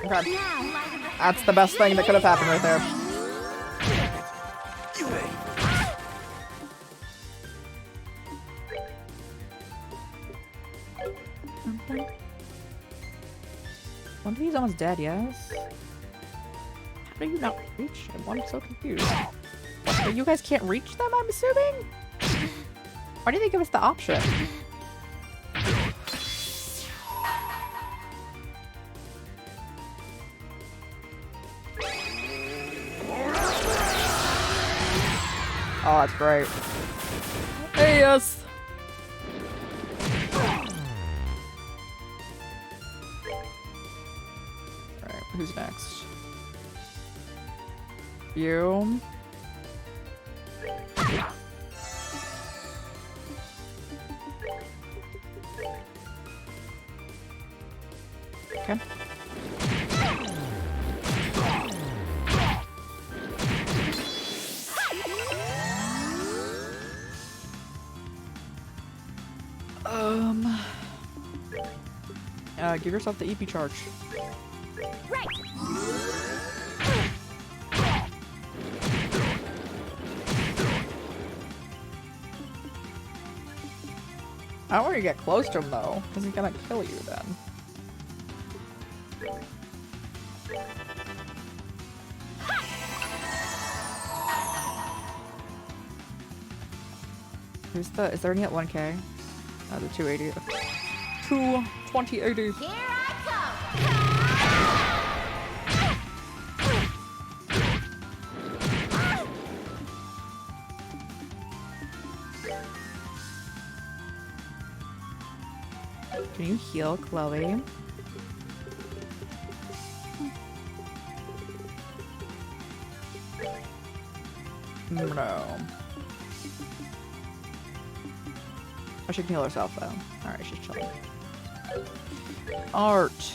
Okay. That's the best thing that could have happened right there. One of these almost dead, yes? How do you not reach him? I'm so confused. What, you guys can't reach them, I'm assuming? Why did they give us the option? Oh, that's great. Hey, yes! Alright, who's next? You? Okay. Give yourself the EP charge. Right. I don't want to get close to him though, because he's gonna kill you then. Who's the? Is there any at 1K? The 280. 22080. Here I come. Can you heal Chloe? No. Oh, she can heal herself though. Alright, she's chilling. Art.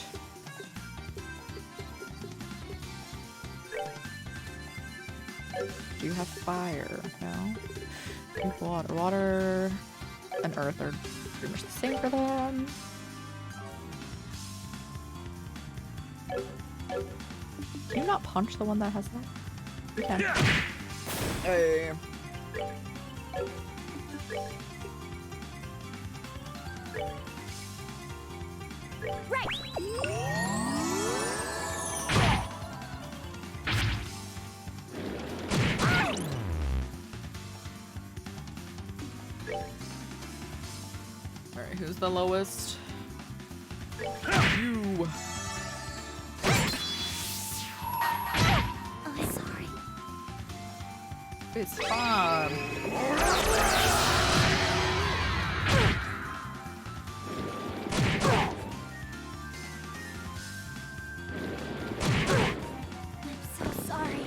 Do you have fire? No. Drink water. Water and earth are pretty much the same for them. Can you not punch the one that has that? You can. Hey. Right. Alright, who's the lowest? You. Oh, sorry. It's fun. I'm so sorry.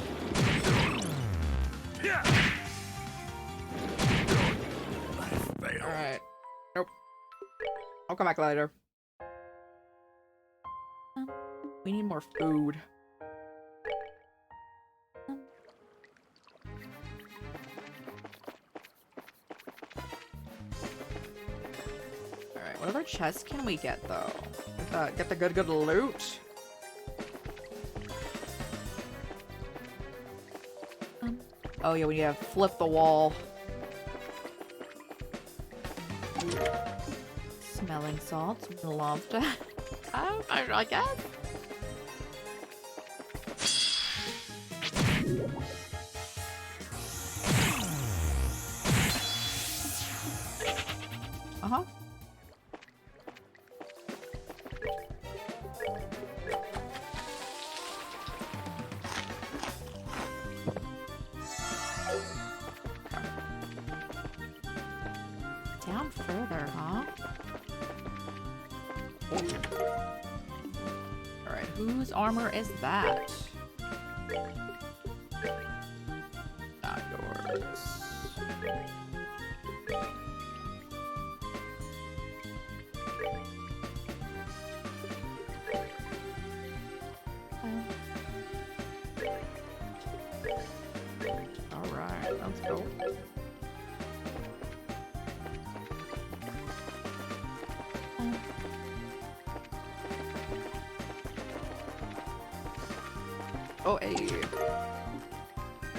Alright. Nope. I'll come back later. We need more food. Alright, what other chests can we get though? Get the good loot. Oh yeah, we need to flip the wall. Smelling salts, would love to. I guess. Uh-huh. Down further, huh? Alright, whose armor is that? Not yours. Alright, let's go. Oh, hey.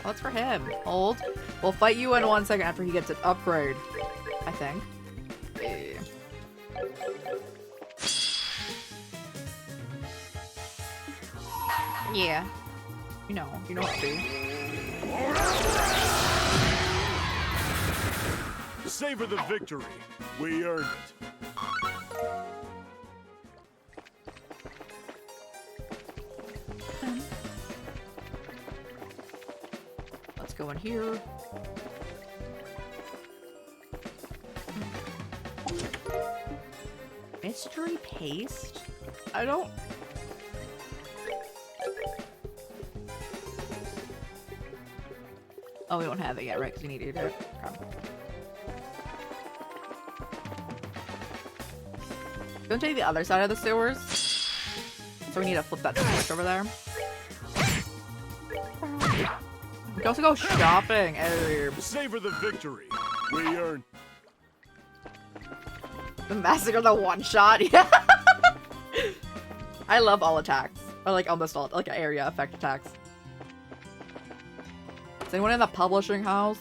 What's for him? Hold. We'll fight you in 1 second after he gets an upgrade. I think. Hey. Yeah. You know what to do. Savor the victory. We earned it. Let's go in here. Mystery paste? I don't... Oh, we don't have it yet, right? Because we need to do it. Okay. Don't take the other side of the sewers. So we need to flip that switch over there. We can also go shopping. Hey. Savor the victory. We earned. The massacre, the one shot. Yeah. I love all attacks. Or like almost all, like area effect attacks. Is anyone in the publishing house?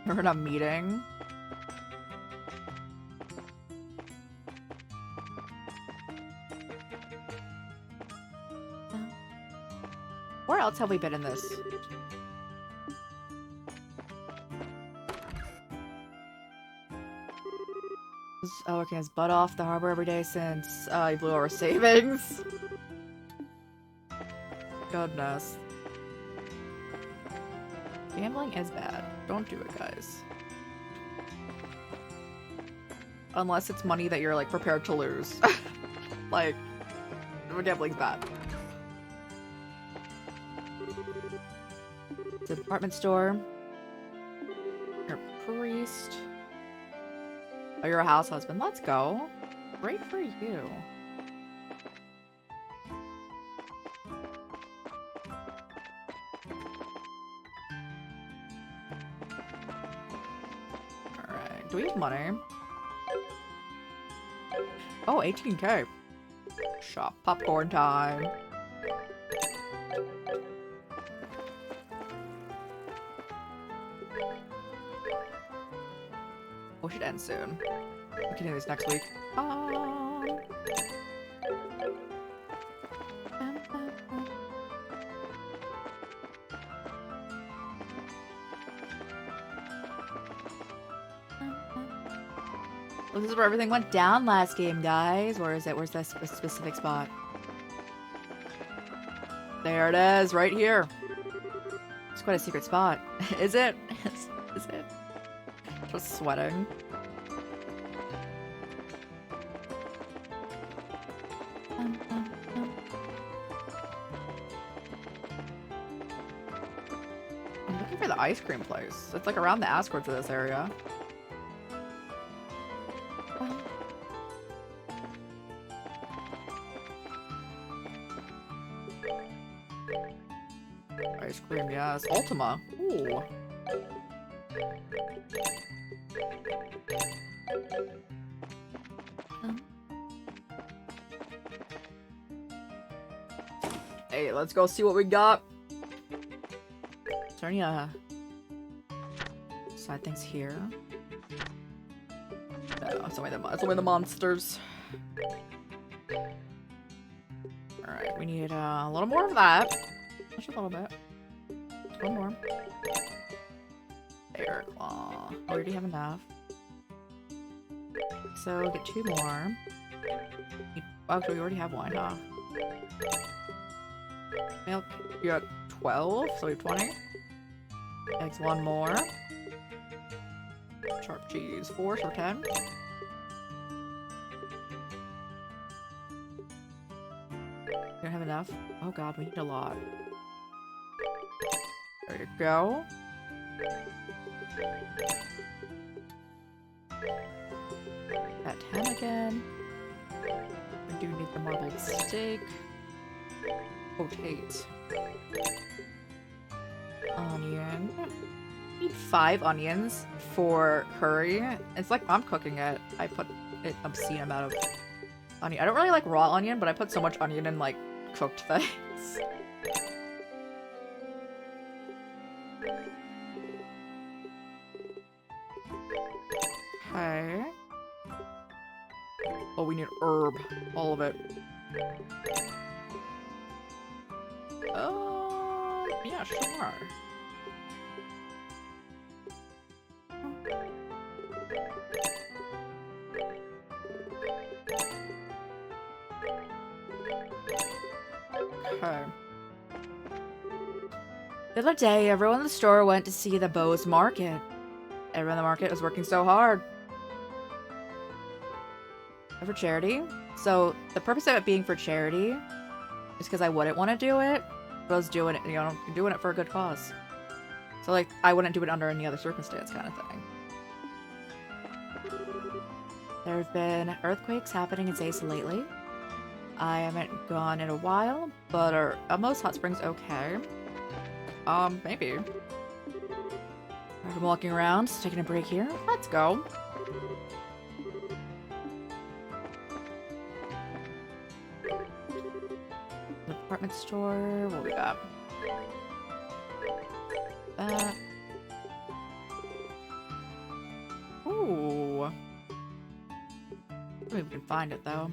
We're in a meeting. Where else have we been in this? Oh, okay, his butt off the harbor every day since he blew our savings. Goodness. Gambling is bad. Don't do it, guys. Unless it's money that you're, like, prepared to lose. Like, gambling's bad. It's a department store. Or priest. Oh, you're a house husband. Let's go. Great for you. Alright. Do we have money? Oh, 18k. Shop popcorn time. We should end soon. We can do this next week. Well, this is where everything went down last game, guys. Where is it? Where's this specific spot? There it is, right here. It's quite a secret spot. Is it? Is it? Just sweating. I'm looking for the ice cream place. It's like around the outskirts of this area. Ice cream, yes. Ultima. Ooh. Hey, let's go see what we got. Is there any side things here? No, it's only the monsters. Alright, we need a little more of that. Just a little bit. One more. Bear claw. Oh, we already have enough. So get 2 more. Actually, we already have 1, huh? Milk, you got 12, so we have 20. Eggs, 1 more. Sharp cheese, 4, so 10. You don't have enough? Oh god, we need a lot. There you go. At 10 again. We do need the marbled steak. Potate. Onion. Need 5 onions for curry. It's like I'm cooking it. I put an obscene amount of onion. I don't really like raw onion, but I put so much onion in like cooked things. Okay. Oh, we need herb. All of it. Yeah, sure. Okay. The other day, everyone in the store went to see the Bose Market. Everyone in the market was working so hard. For charity. So, the purpose of it being for charity is because I wouldn't want to do it, but I was doing it, you know, doing it for a good cause. So, like, I wouldn't do it under any other circumstance kind of thing. There have been earthquakes happening in Zace lately. I haven't gone in a while, but are most hot springs okay? Maybe. I'm walking around, just taking a break here. Let's go. Department store. What we got? Ooh. Maybe we can find it though.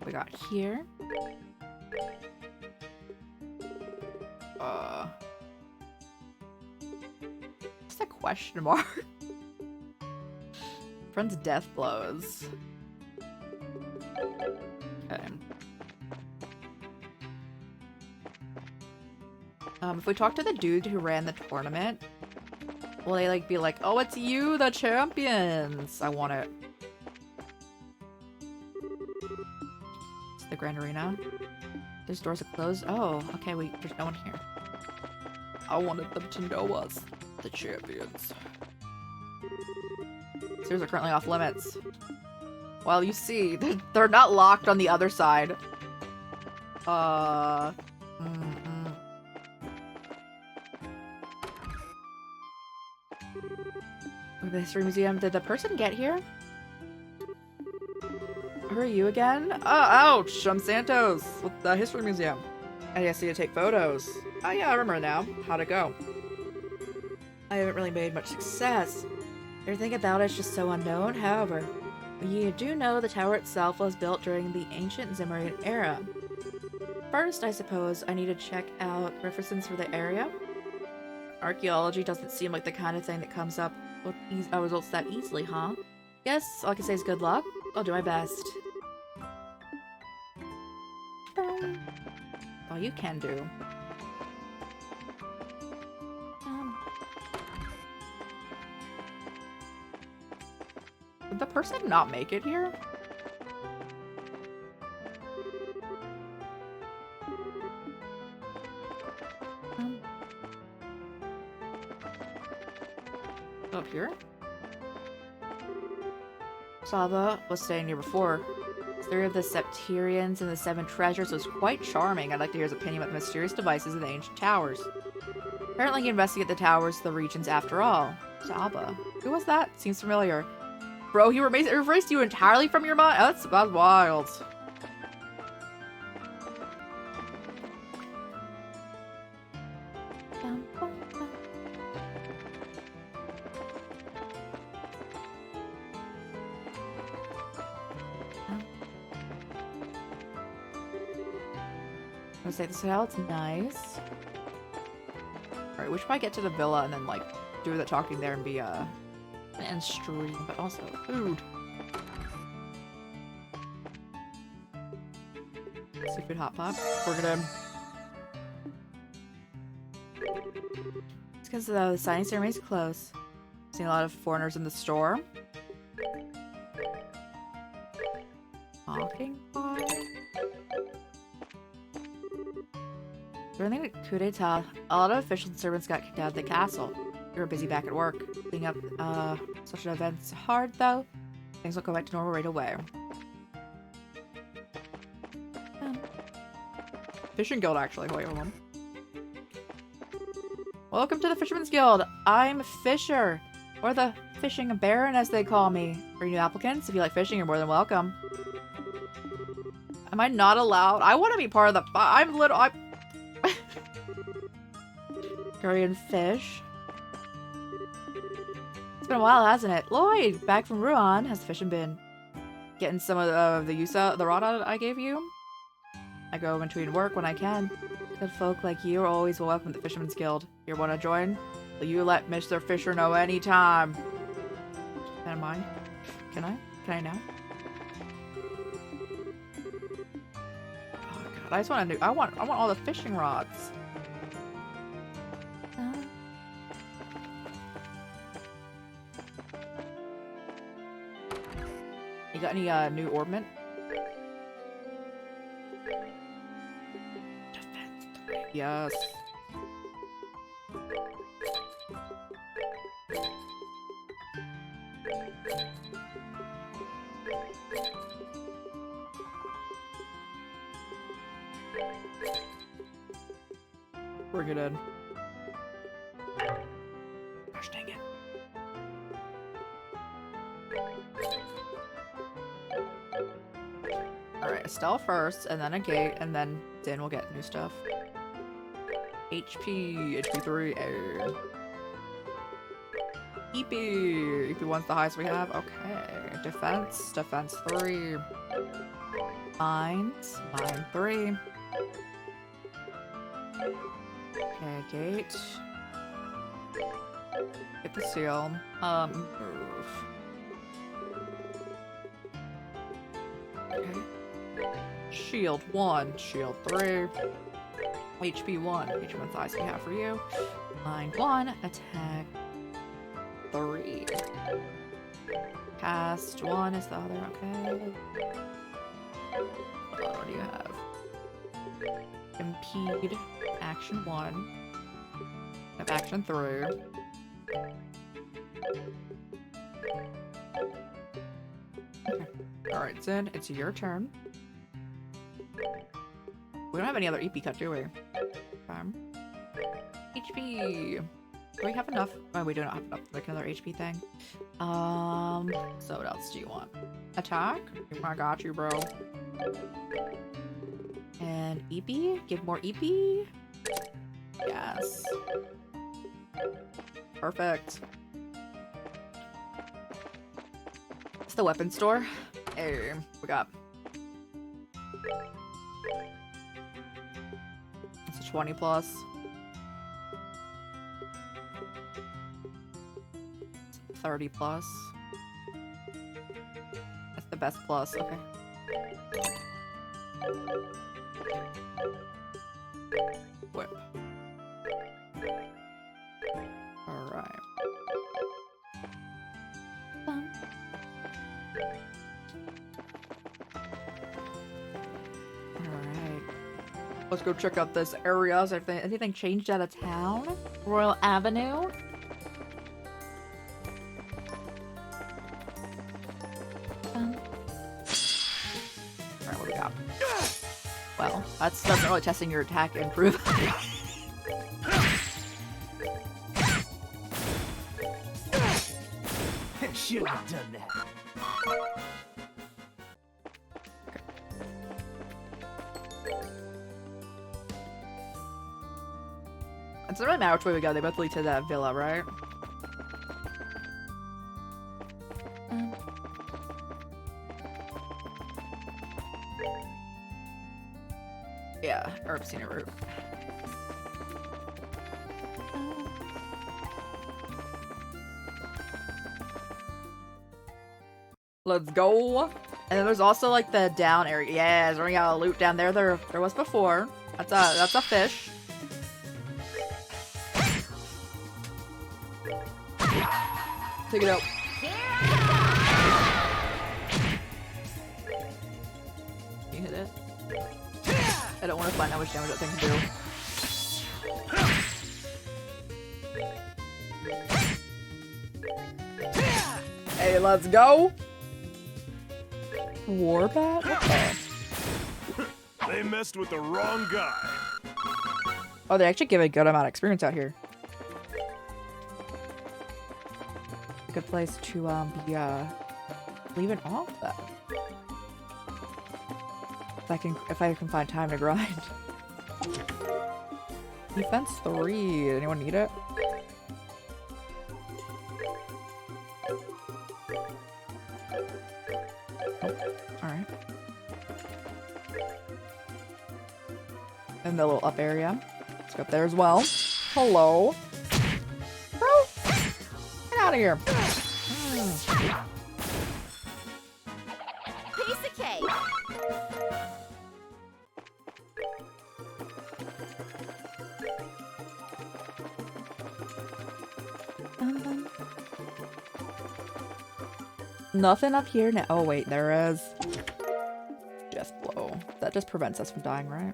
We got here. Just a question mark. Friend's death blows. Okay. If we talk to the dude who ran the tournament, will they like be like, "Oh, it's you, the champions"? I want it. It's the Grand Arena. Those doors are closed. Oh, okay. There's no one here. I wanted them to know us, the champions. Stairs are currently off limits. Well, you see, they're not locked on the other side. The History Museum. Did the person get here? Who are you again? Oh, ouch! I'm Santos with the History Museum. I guess you to take photos. Oh yeah, I remember now. How'd it go? I haven't really made much success. Everything about it's just so unknown. However, you do know the tower itself was built during the ancient Zemurian era. First, I suppose I need to check out references for the area. Archaeology doesn't seem like the kind of thing that comes up with results that easily, huh? Guess all I can say is good luck. I'll do my best. All you can do. Did the person not make it here? Up here? Saba was staying here before. His theory of the Septerians and the Seven Treasures was quite charming. I'd like to hear his opinion about the mysterious devices of the ancient towers. Apparently he investigated the towers, the regions after all. Saba. Who was that? Seems familiar. Bro, he erased you entirely from your mind? That's wild. I was like, this hotel's nice. Alright, we should probably get to the villa and then, like, do the talking there and be, and stream, but also food. Seafood hot pot. We're gonna... It's because the signing ceremony is close. Seeing a lot of foreigners in the store. Talking pot. During the coup d'etat, a lot of officials and servants got kicked out of the castle. We were busy back at work. Cleaning up such an event's hard, though. Things will go back to normal right away. Fishing Guild, actually. Wait, hold on. Welcome to the Fisherman's Guild. I'm Fisher, or the Fishing Baron, as they call me. For new applicants, if you like fishing, you're more than welcome. Am I not allowed? I want to be part of the... I'm Korean fish. It's been a while, hasn't it? Lloyd, back from Ruan. How's the fishing been? Getting some of the rod out I gave you? I go in between work when I can. Good folk like you are always welcome at the Fisherman's Guild. You want to join? Will you let Mr. Fisher know anytime? Can I mind? Can I? Can I now? Oh god, I just want to do. I want all the fishing rods. You got any new ornament? Defense 3. Yes. Bring it in. Gosh dang it. Alright, Estelle first, and then a gate, and then Din will get new stuff. HP 3. EP 1's the highest we have. Okay. Defense 3. Mines 3. Okay, gate. Get the seal. Move. Okay. Shield 1, shield 3. HP 1. HP 1's eyes we have for you. Line 1, attack 3. Cast 1 is the other, okay. What do you have? Impede, action 1. Have action 3. Okay. Alright, Zin, it's your turn. We don't have any other EP cut, do we? HP! Do we have enough? Oh, we do not have enough to make another HP thing. So what else do you want? Attack? I got you, bro. And EP? Give more EP? Yes. Perfect. It's the weapon store. Hey, we got. It's a 20 plus. 30 plus. That's the best plus. Okay. Whip. Alright. Alright. Let's go check out this area. Is there anything changed out of town? Royal Avenue? Alright, what do we got? Well, that's doesn't really testing your attack improve. Shouldn't have done that. It doesn't really matter which way we go, they both lead to that villa, right? Yeah, Herb Scenic Route. Let's go. And then there's also like the down area. Yeah, there's already got a loot down there. There was before. That's a fish. Take it out. You hit it. I don't want to find how much damage that thing can do. Hey, let's go. Warbat? What the? They messed with the wrong guy. Oh, they actually give a good amount of experience out here. Good place to be leaving off that. If I can find time to grind. Defense 3. Anyone need it? Alright. In the little up area. Let's go up there as well. Hello. Bro! Get out of here. Piece of cake. Nothing up here now. Oh wait, there is. Death blow. That just prevents us from dying, right?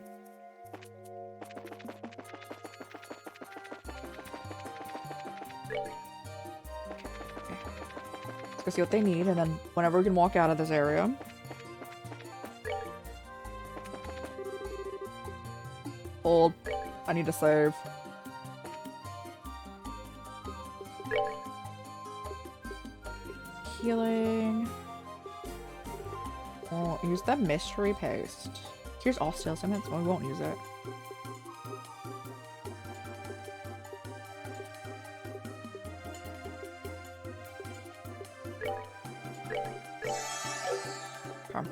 Let's go see what they need, and then whenever we can walk out of this area. Hold. I need to save. Healing. Oh, use that mystery paste. Here's all steel cements. Well, we won't use it. Come.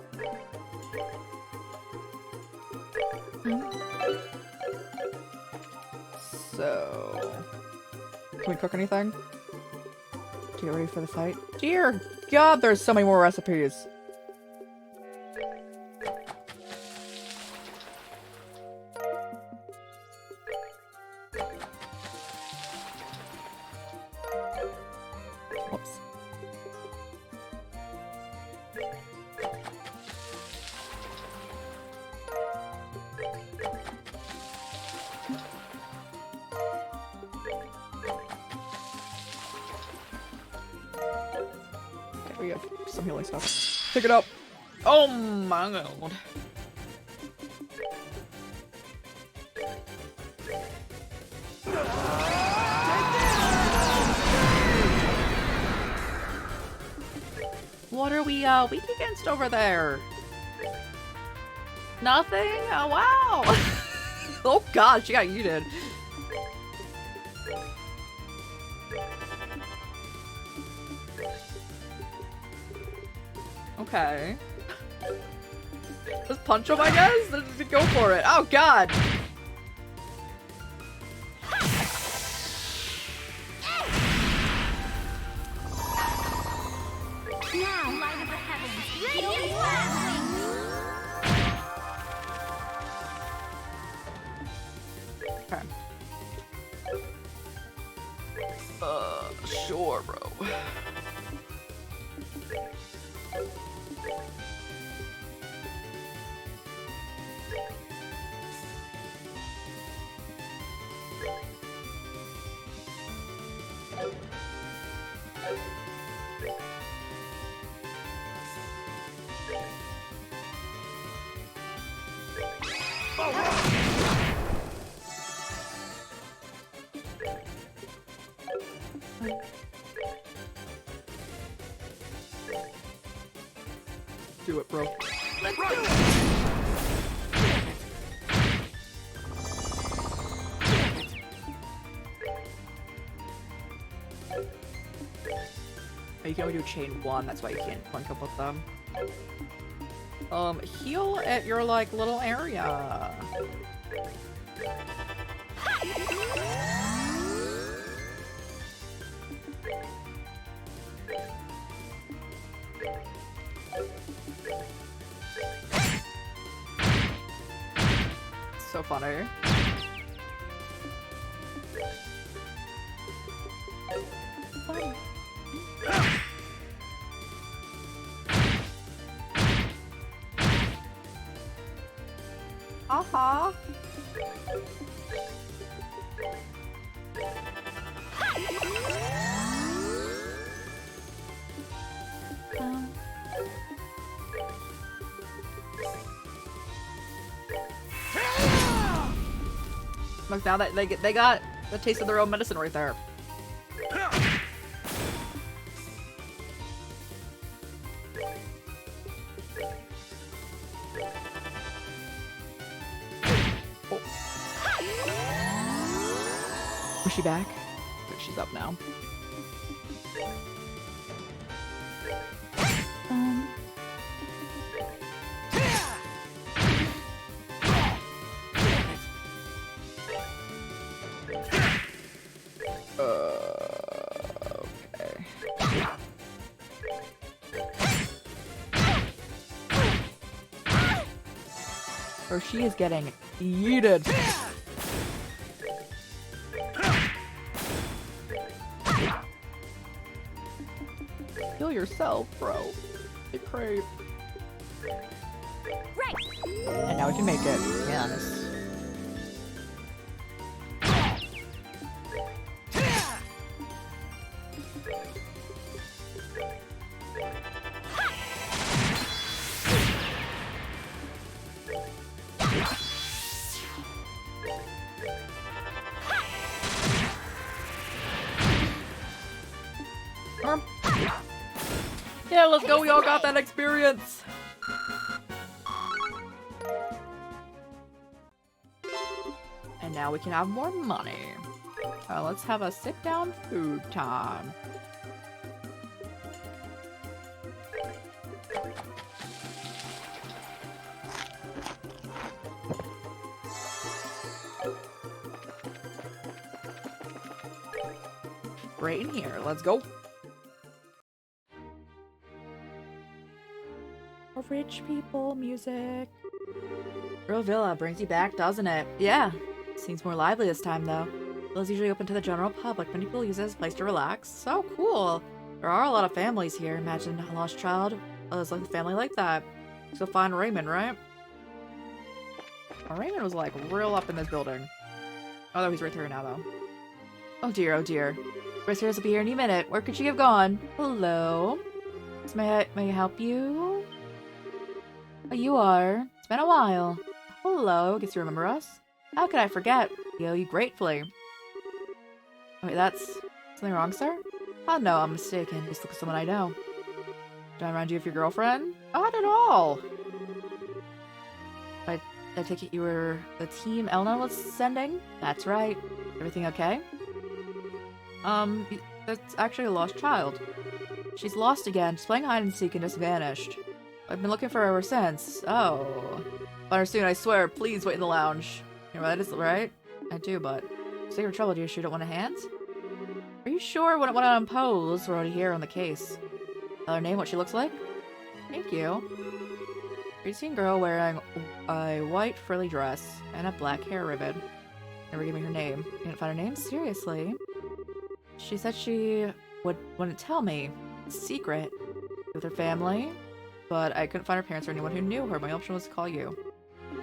So, can we cook anything? To get ready for the fight? Dear God, there's so many more recipes. Whoops. I have some healing stuff. Pick it up. Oh my god. What are we weak against over there? Nothing? Oh wow! Oh god, she got yeeted. Okay. Just punch him, I guess? Let's go for it. Oh god! Now, light of the heavens, heal these battered wings. Okay. Sure, bro. Do it, bro. Let's do it! You can only do chain one, that's why you can't link up with them. Heal at your, like, little area. So funny. Uh-huh. Look, now that they got the taste of their own medicine right there. Oh. Was she back? I think she's up now. Okay. Or she is getting yeeted. Kill yourself, bro. You crave. Right. And now we can make it. To be honest. Yeah, let's go. We all got that experience. And now we can have more money. Let's have a sit-down food time. Right in here. Let's go. Rich people music. Real Villa brings you back, doesn't it? Yeah. Seems more lively this time, though. Villa's usually open to the general public. Many people use it as a place to relax. So cool. There are a lot of families here. Imagine a lost child is like a family like that. So find Raymond, right? Raymond was like real up in this building. Oh, no, he's right here now, though. Oh dear, oh dear. Bracers will be here any minute. Where could she have gone? Hello? May I help you? Oh, you are. It's been a while. Hello, guess you remember us? How could I forget? We owe you gratefully. Wait, that's... something wrong, sir? Oh no, I'm mistaken. You just look at someone I know. Did I remind you of your girlfriend? Not at all! I take it you were the team Elna was sending? That's right. Everything okay? That's actually a lost child. She's lost again. She's playing hide and seek and just vanished. I've been looking for her ever since. Oh. Find her soon, I swear. Please wait in the lounge. You know that is right? I do, but... Save your trouble, do you sure don't want a hand? Are you sure? When I impose, we're already here on the case. Tell her name, what she looks like? Thank you. Preteen girl wearing a white frilly dress and a black hair ribbon. Never gave me her name. You didn't find her name? Seriously? She said she wouldn't tell me. It's secret. With her family. But I couldn't find her parents or anyone who knew her. My option was to call you.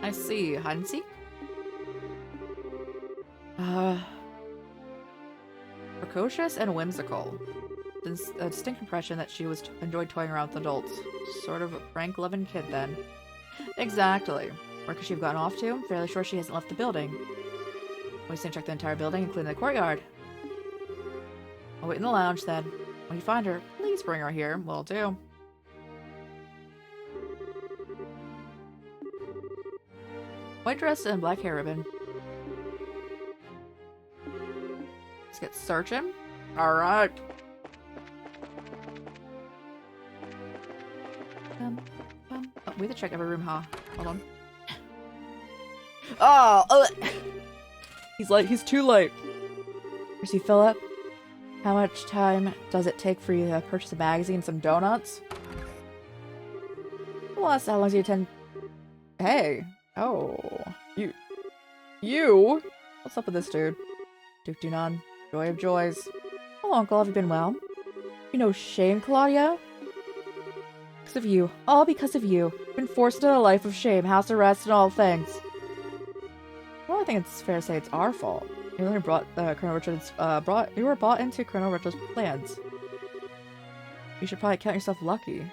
I see. Hide and seek? Precocious and whimsical. A distinct impression that she enjoyed toying around with adults. Sort of a prank-loving kid, then. Exactly. Where could she have gotten off to? Fairly sure she hasn't left the building. We can check the entire building, including the courtyard. I'll wait in the lounge, then. When you find her, please bring her here. Will do. White dress and black hair ribbon. Let's get searching. Alright. Oh, we have to check every room, huh? Hold on. Oh! He's too late. Mercy Philip, how much time does it take for you to purchase a magazine and some donuts? Well, that's how long do you attend... Hey! Oh. You? What's up with this dude? Duke Dunan, joy of joys. Oh, Uncle, have you been well? You know shame, Claudia? Because of you. All because of you. You've been forced into a life of shame, house arrest, and all things. Well, I think it's fair to say it's our fault. You only brought Colonel Richard's you were brought into Colonel Richard's plans. You should probably count yourself lucky.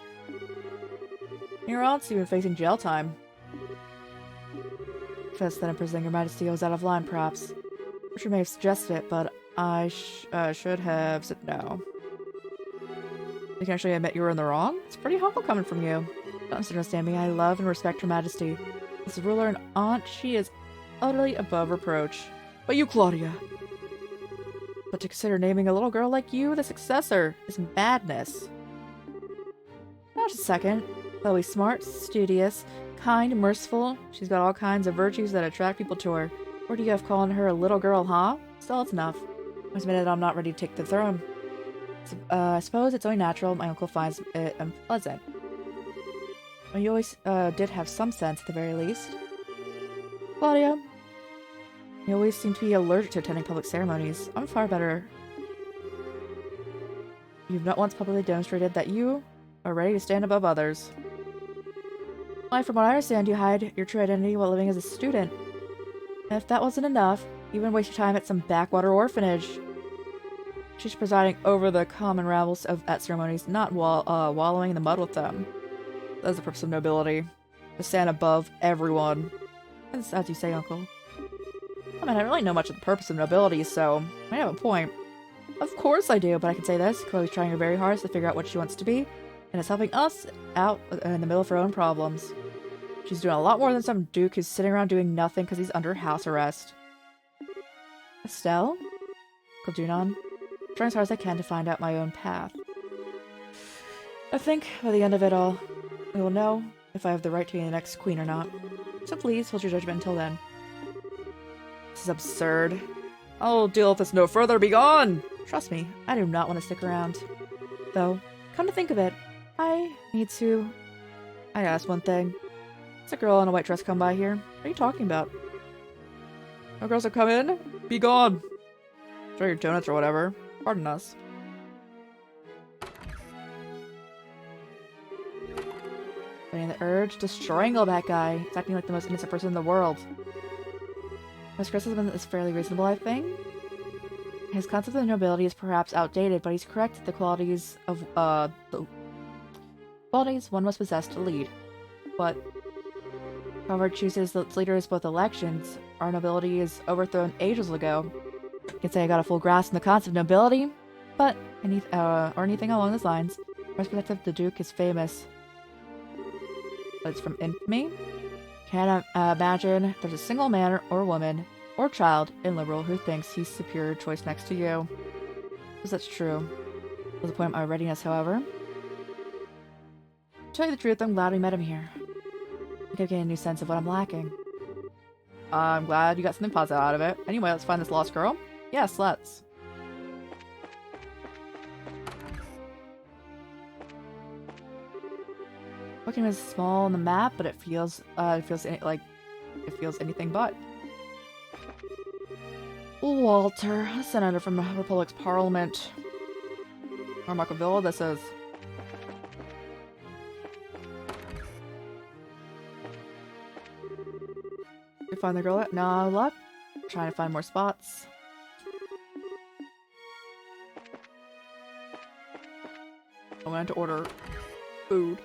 You're honestly even facing jail time. Confess that imprisoning Your Majesty was out of line, perhaps. Richard may have suggested it, but I should have said no. You can actually admit you were in the wrong? It's pretty humble coming from you. Don't misunderstand me. I love and respect Her Majesty. As a ruler and aunt, she is utterly above reproach. But you, Claudia! But to consider naming a little girl like you the successor is madness. Now just a second. Chloe's smart, studious, kind, merciful. She's got all kinds of virtues that attract people to her. Or do you have calling her a little girl, huh? Still, it's enough. I must admit that I'm not ready to take the throne. I suppose it's only natural my uncle finds it unpleasant. Well, you always did have some sense, at the very least. Claudia, you always seem to be allergic to attending public ceremonies. I'm far better. You've not once publicly demonstrated that you are ready to stand above others. Why, from what I understand, you hide your true identity while living as a student. And if that wasn't enough, you even waste your time at some backwater orphanage. She's presiding over the common rabbles at ceremonies, not wallowing in the mud with them. That's the purpose of nobility. To stand above everyone. As you say, Uncle. I mean, I don't really know much of the purpose of nobility, so I have a point. Of course I do, but I can say this. Chloe's trying her very hardest to figure out what she wants to be, and it's helping us out in the middle of her own problems. She's doing a lot more than some duke who's sitting around doing nothing because he's under house arrest. Estelle? Uncle Dunan? I'm trying as hard as I can to find out my own path. I think, by the end of it all, we will know if I have the right to be the next queen or not. So please, hold your judgment until then. This is absurd. I'll deal with this no further. Be gone! Trust me, I do not want to stick around. Though, come to think of it, I ask one thing. Does a girl in a white dress come by here? What are you talking about? No girls have come in? Be gone! Enjoy your donuts or whatever. Pardon us. Fighting the urge to strangle that guy. He's acting like the most innocent person in the world. His criticism is fairly reasonable, I think. His concept of nobility is perhaps outdated, but he's correct that the qualities of qualities one must possess to lead. But however it chooses its leaders both elections, our nobility is overthrown ages ago. I can say I got a full grasp on the concept of nobility, but or anything along those lines. From perspective, the Duke is famous. But it's from infamy. Can't imagine there's a single man or woman or child in Liberl who thinks he's superior choice next to you. Because that's true. To the point of my readiness, however. To tell you the truth, I'm glad we met him here. I think I'm getting a new sense of what I'm lacking. I'm glad you got something positive out of it. Anyway, let's find this lost girl. Yes, let's. Looking is small on the map, but it feels anything but. Walter, a senator from the Republic's parliament. Armacavilla, this is. You find the girl yet? No luck. Trying to find more spots. I wanted to order food.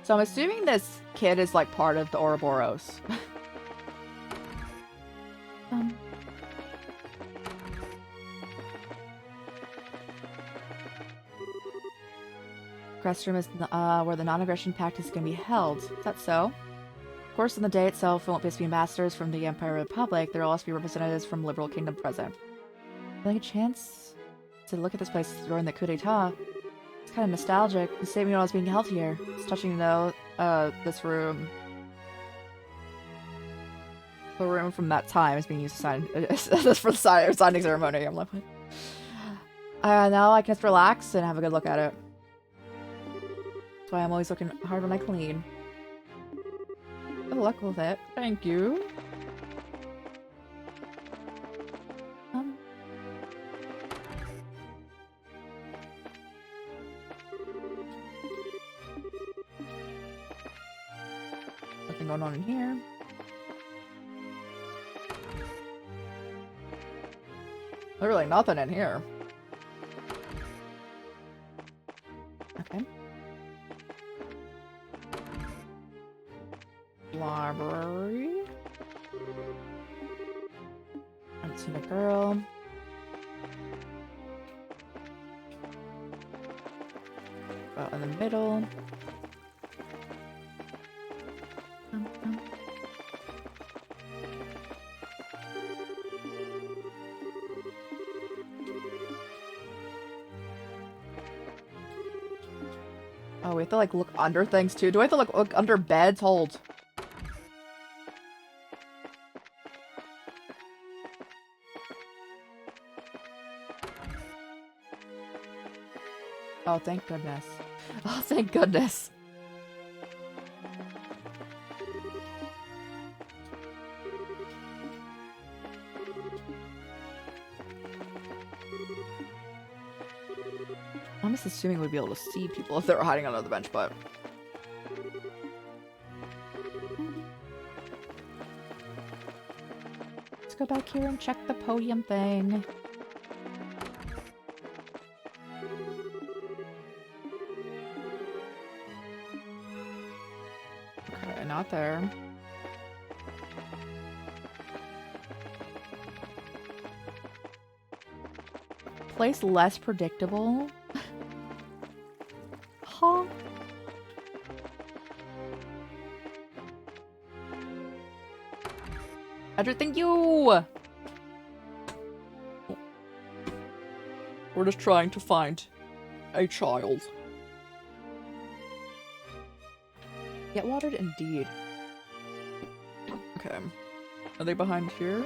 So I'm assuming this kid is like part of the Ouroboros. Crest room is where the non-aggression pact is going to be held. Is that so? Of course, on the day itself, there won't just be ambassadors from the Empire Republic. There will also be representatives from Liberl Kingdom present. Like a chance to look at this place during the coup d'etat. It's kind of nostalgic. The same when I was being held here. It's touching to know this room. The room from that time is being used to sign this for the signing ceremony. I'm like, what? Now I can just relax and have a good look at it. That's why I'm always looking hard when I clean. Good luck with it. Thank you. Nothing going on in here. Literally nothing in here. Okay. Library. Haven't seen a girl. About in the middle. Oh, we have to like look under things too. Do I have to look under beds? Hold. Oh, thank goodness. Oh, thank goodness. I'm just assuming we'd be able to see people if they were hiding under the bench, but... Let's go back here and check the podium thing. Okay, not there. Place less predictable. Huh? Andrew, thank you! We're just trying to find a child. Get watered indeed. Okay. Are they behind here?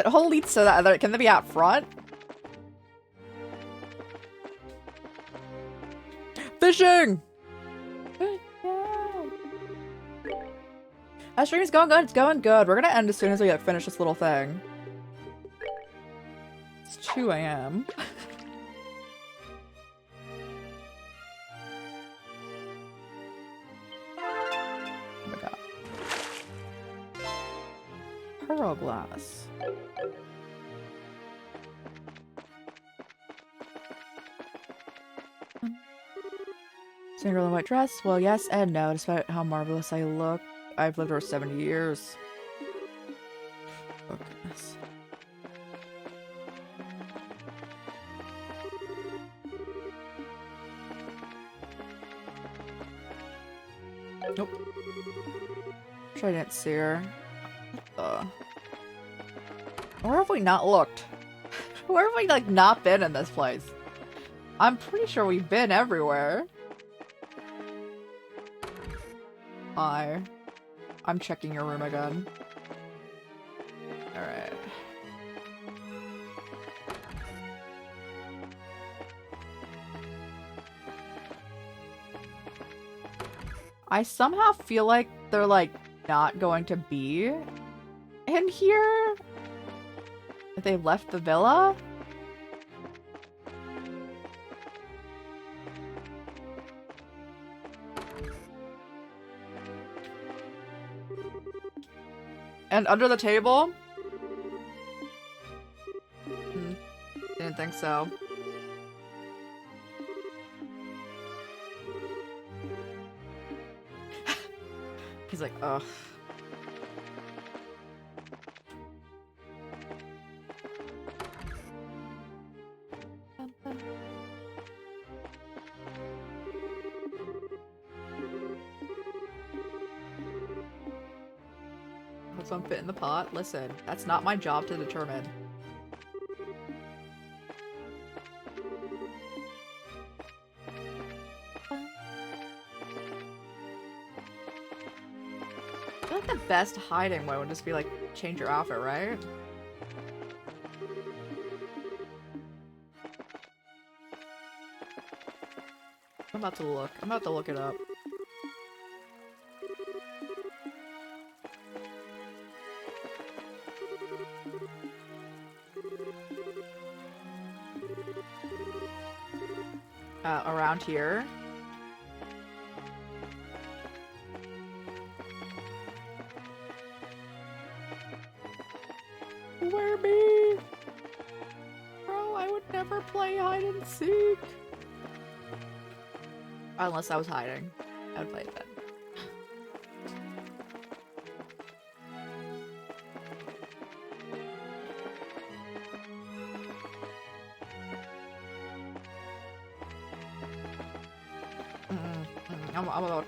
Holy, so that can they be out front? Fishing! That stream is going good. It's going good. We're gonna end as soon as we finish this little thing. It's 2 a.m. Oh my god. Arrow glass. Seeing a girl in a white dress? Well, yes and no. Despite how marvelous I look, I've lived over 70 years. Oh, goodness. Nope. Sure I didn't see her. Where have we not looked? Where have we, like, not been in this place? I'm pretty sure we've been everywhere. Hi. I'm checking your room again. Alright. I somehow feel like they're, like, not going to be in here. If they left the villa? And under the table? Didn't think so. He's like, ugh. What's one fit in the pot? Listen, that's not my job to determine. I feel like the best hiding way would just be like change your outfit, right? I'm about to look. I'm about to look it up. Around here. Where me? Bro, I would never play hide and seek. Unless I was hiding. I would play it then.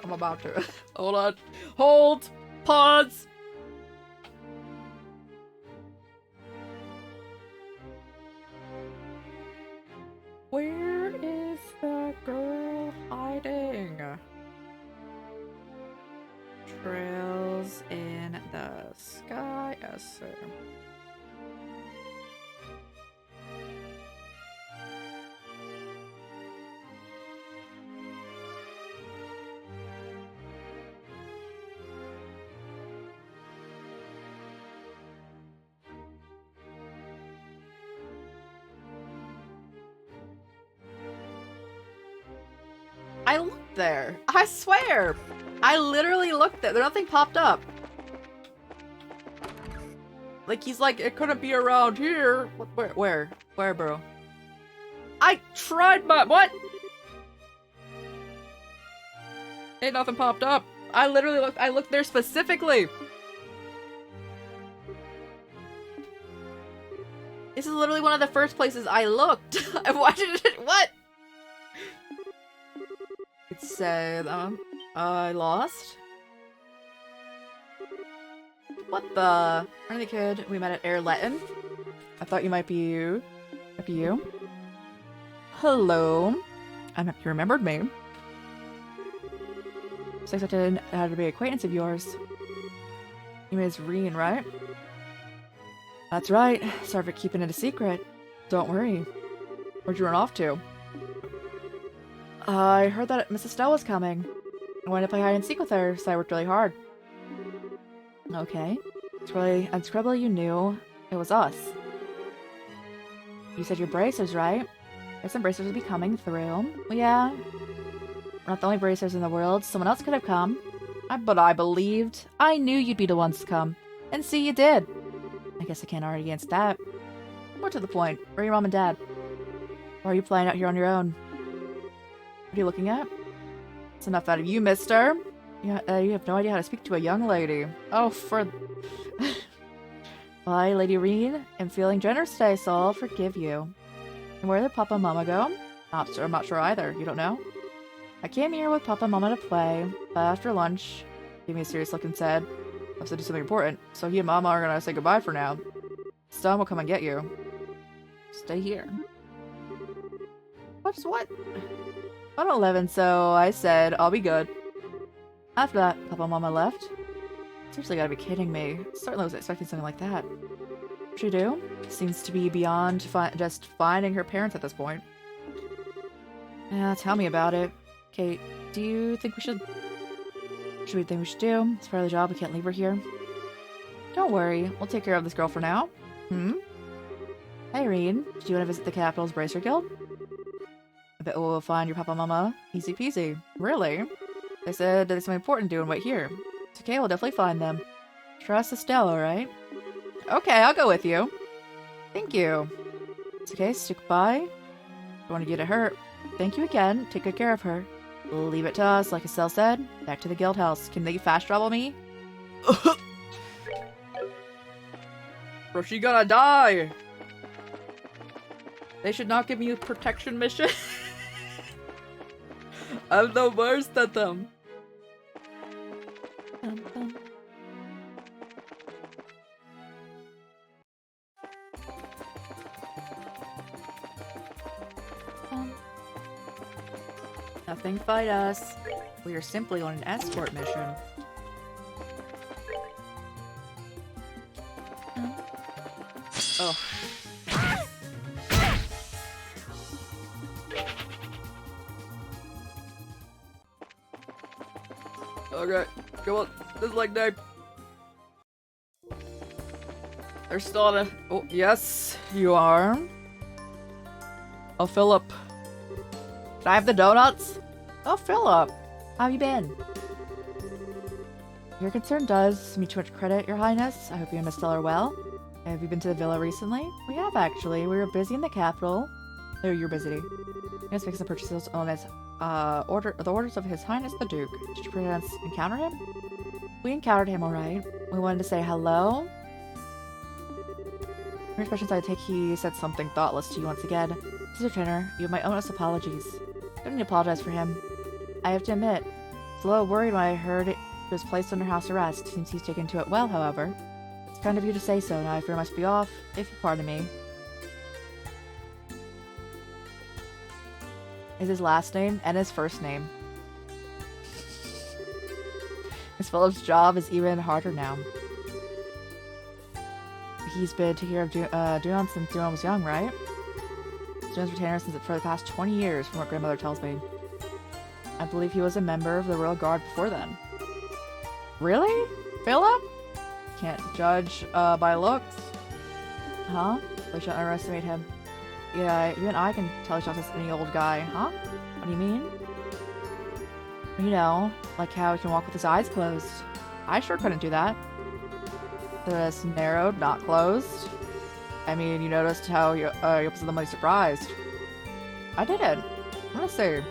I'm about to. Hold on. Hold! Pause! Where is the girl hiding? Trails in the sky. Yes, sir. I looked there. I swear. I literally looked there. Nothing popped up. Like, he's like, it couldn't be around here. Where? Where, bro? I tried my- what? Ain't nothing popped up. I literally looked- I looked there specifically. This is literally one of the first places I looked. Why did it- what? It said, I lost? What the? Friendly kid we met at Air Letten. I thought you might be you. Might be you. Hello. I hope you remembered me. So I didn't have to be an acquaintance of yours. You Ms. Reen, right? That's right. Sorry for keeping it a secret. Don't worry. Where'd you run off to? I heard that Miss Estelle was coming. I wanted to play hide and seek with her, so I worked really hard. Okay. It's really incredible you knew it was us. You said your bracers, right? There's some bracers will be coming through. Well, yeah. We're not the only bracers in the world. Someone else could have come. But I believed. I knew you'd be the ones to come. And see, you did. I guess I can't argue against that. More to the point, where are your mom and dad? Or are you flying out here on your own? What are you looking at? It's enough out of you, mister. Yeah, you have no idea how to speak to a young lady. Oh, for... Why, Lady Reen, I'm feeling generous today, so I'll forgive you. And where did Papa and Mama go? I'm not sure either. You don't know? I came here with Papa and Mama to play, but after lunch, gave me a serious look and said, I have to do something important, so he and Mama are gonna say goodbye for now. Stone will come and get you. Stay here. What? I'm 11, so I said, I'll be good. After that, Papa and Mama left. Seriously, gotta be kidding me. Certainly was expecting something like that. What you do? Seems to be beyond just finding her parents at this point. Yeah, tell me about it. Kate, do you think we should... What we think we should do? It's part of the job, we can't leave her here. Don't worry, we'll take care of this girl for now. Hey, Reen, do you want to visit the Capital's Bracer Guild? I bet we'll find your papa and mama. Easy peasy. Really? They said there's something important to do and wait here. It's okay, we'll definitely find them. Trust Estelle, alright? Okay, I'll go with you. Thank you. It's okay, stick by. Don't want to get hurt. Thank you again. Take good care of her. Leave it to us, like Estelle said. Back to the guild house. Can they fast travel me? Bro, she gonna die! They should not give me a protection mission. I'm the worst at them. Nothing fight us. We are simply on an escort mission. Oh. Okay, come on. This is like day. They're still on a... Oh, yes, you are. Oh, Philip. Can I have the donuts? Oh, Philip. How have you been? Your concern does me too much credit, Your Highness. I hope you and Miss Stella are well. Have you been to the villa recently? We have, actually. We were busy in the capital. Oh, you're busy. Yes, making some purchases on his, the orders of His Highness the Duke. Did you perhaps encounter him? We encountered him, alright. We wanted to say hello. Your expressions, I take he said something thoughtless to you once again. Mr. Trainer, you have my ownest apologies. I don't need to apologize for him. I have to admit, I was a little worried when I heard he was placed under house arrest. Seems he's taken to it well, however. It's kind of you to say so. Now I fear I must be off, if you pardon me. Is his last name and his first name. Miss Phillips' job is even harder now. He's been taking care of Duan since Duan was young, right? Duan's retainer since for the past 20 years, from what grandmother tells me. I believe he was a member of the Royal Guard before then. Really? Philip? Can't judge by looks. Huh? We shouldn't underestimate him. Yeah, even I can tell he's just any old guy. Huh? What do you mean? You know, like how he can walk with his eyes closed. I sure couldn't do that. This narrowed, not closed. I mean, you noticed how you was the most surprised. I didn't. Honestly.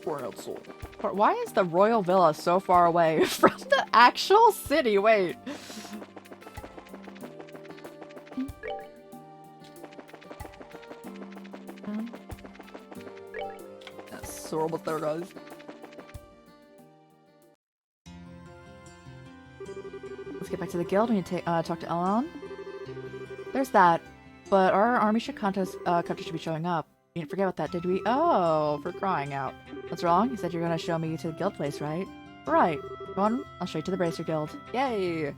Royal soul. But why is the royal villa so far away from the actual city? Wait. That's horrible there, guys. Let's get back to the guild. We need to talk to Elon. There's that. But our army should country should be showing up. You didn't forget about that, did we? Oh, for crying out. What's wrong? You said you're gonna show me to the guild place, right? Right. Go on, I'll show you to the Bracer Guild. Yay!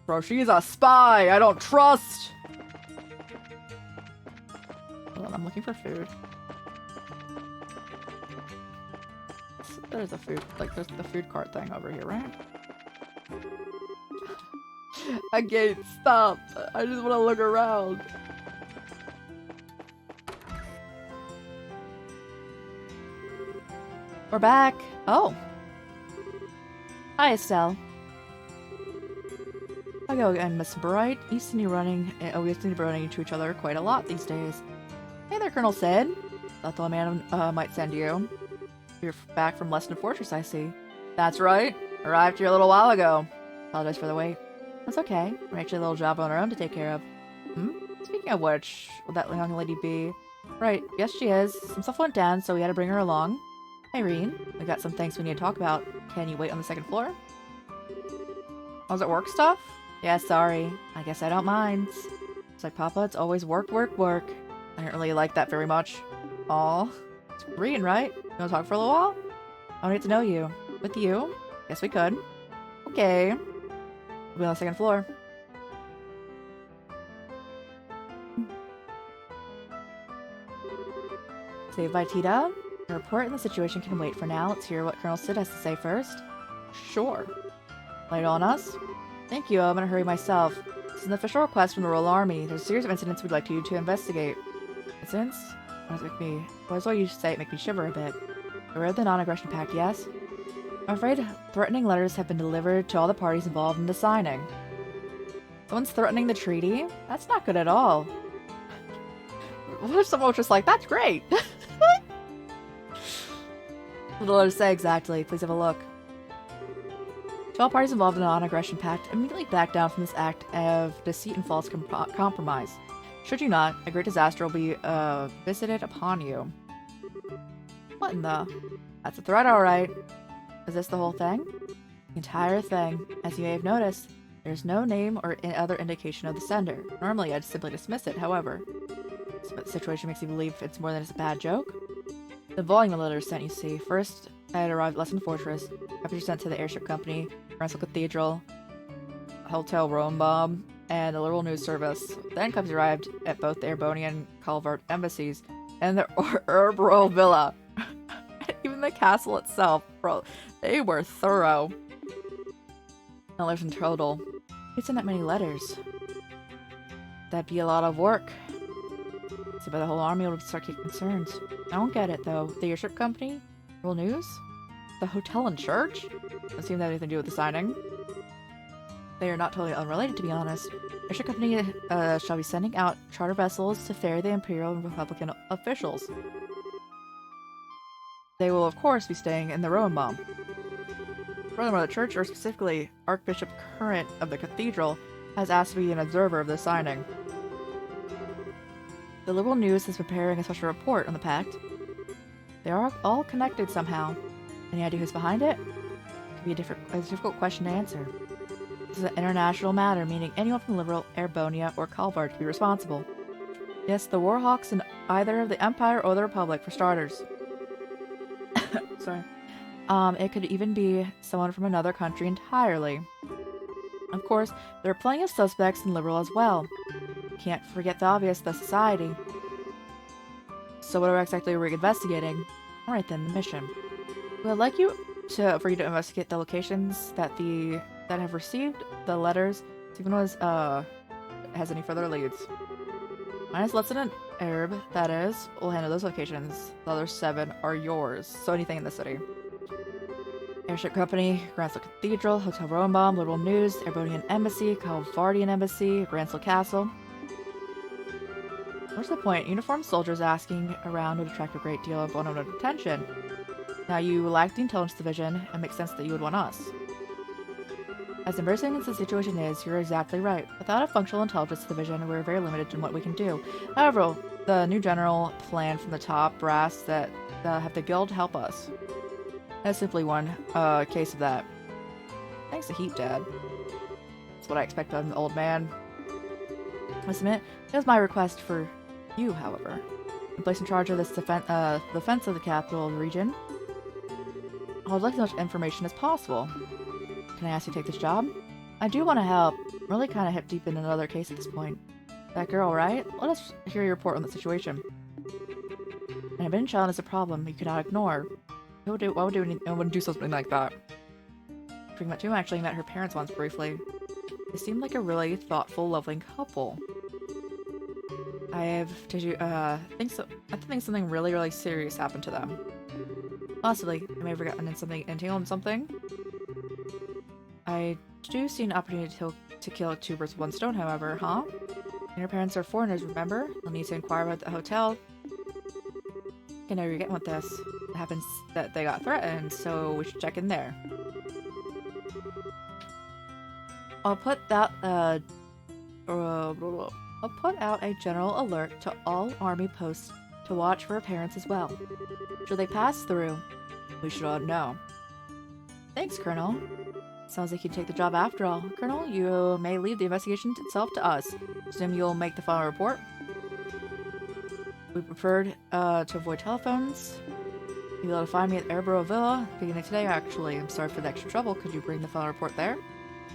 Bro, she's a spy! I don't trust! Hold on, I'm looking for food. There's a food, like, there's the food cart thing over here, right? Again, stop! I just want to look around. We're back. Oh. Hi, Estelle. Hello again, Miss Bright. We seem to be running into each other quite a lot these days. Hey there, Colonel Sid. Thought the man might send you. You're back from Leston Fortress, I see. That's right. Arrived here a little while ago. Apologize for the wait. That's okay. We're actually a little job on our own to take care of. Speaking of which, will that young lady be? Right, yes she is. Some stuff went down, so we had to bring her along. Irene, we got some things we need to talk about. Can you wait on the second floor? Was it work stuff? Yeah, sorry. I guess I don't mind. It's like, Papa, it's always work, work, work. I don't really like that very much. Aw. It's Irene, right? You wanna talk for a little while? I wanna get to know you. With you? Yes, we could. Okay. We'll be on the second floor. Saved by Tita. The report and the situation can wait for now. Let's hear what Colonel Sid has to say first. Sure. Lay it on us. Thank you, I'm gonna hurry myself. This is an official request from the Royal Army. There's a series of incidents we'd like you to investigate. Incidents? What is what you say? It make me shiver a bit. We read the non-aggression pact, yes? I'm afraid threatening letters have been delivered to all the parties involved in the signing. Someone's threatening the treaty? That's not good at all. What if someone was just like, that's great? What did the letters say exactly? Please have a look. To all parties involved in the non-aggression pact, immediately back down from this act of deceit and false compromise. Should you not, a great disaster will be visited upon you. What in the... That's a threat, alright. Is this the whole thing? The entire thing. As you may have noticed, there's no name or other indication of the sender. Normally, I'd simply dismiss it, however. This situation makes you believe it's more than just a bad joke. The volume of letters sent, you see. First, I had arrived at Leston Fortress. After sent to the airship company, Grancel Cathedral, Hotel Roambom, and the Liberal News Service. Then copies arrived at both the Erbonian and Calvart embassies and the Herb Royal Villa. Even the castle itself, bro. They were thorough. Now there's in total. Who sent that many letters? That'd be a lot of work. So by the whole army would start getting concerned. I don't get it though. The airship company? Real news? The hotel and church? Doesn't seem to have anything to do with the signing. They are not totally unrelated, to be honest. Airship company shall be sending out charter vessels to ferry the Imperial and Republican officials. They will, of course, be staying in the Roambom. Furthermore, the church, or specifically Archbishop Current of the Cathedral, has asked to be an observer of the signing. The Liberal News is preparing a special report on the pact. They are all connected somehow. Any idea who's behind it? Could be a difficult question to answer. This is an international matter, meaning anyone from Liberal, Erbonia, or Calvard could be responsible. Yes, the Warhawks in either of the Empire or the Republic, for starters. Sorry. It could even be someone from another country entirely. Of course, there are plenty of suspects in Liberal as well. Can't forget the obvious, the Society. So what exactly are we investigating? Alright then, the mission. We would like for you to investigate the locations that have received the letters, see if anyone has any further leads. Minus Lieutenant Arab, that is, will handle those locations. The other 7 are yours, so anything in the city. Airship Company, Grancel Cathedral, Hotel Roambom, Liberal News, Erbonian Embassy, Calvardian Embassy, Grancel Castle. What's the point? Uniformed soldiers asking around would attract a great deal of one-on-one attention. Now, you lack the intelligence division, and it makes sense that you would want us. As embarrassing as the situation is, you're exactly right. Without a functional intelligence division, we're very limited in what we can do. However, the new general plan from the top brass that have the guild help us. That's simply one case of that. Thanks to Heat, Dad. That's what I expect of an old man. I submit, here's my request for you, however. I'm placed in charge of this defense of the capital region. I would like as much information as possible. Can I ask you to take this job? I do want to help. I'm really kind of hip deep in another case at this point. That girl, right? Let us hear your report on the situation. An abandoned child is a problem you cannot ignore. Why would do something like that? Pretty much, I actually met her parents once briefly. They seemed like a really thoughtful, loving couple. I think something really, really serious happened to them. Possibly. I may have forgotten in something, entangled in something. I do see an opportunity to kill two birds with one stone, however, huh? And your parents are foreigners, remember? You'll need to inquire about the hotel. I know where you're getting with this. It happens that they got threatened, so we should check in there. I'll put that, I'll put out a general alert to all army posts to watch for parents as well. Should they pass through, we should all know. Thanks, Colonel. Sounds like you take the job after all. Colonel, you may leave the investigation itself to us. Assume you'll make the final report. We preferred to avoid telephones. You'll be able to find me at Airborough Villa beginning today, actually. I'm sorry for the extra trouble. Could you bring the final report there?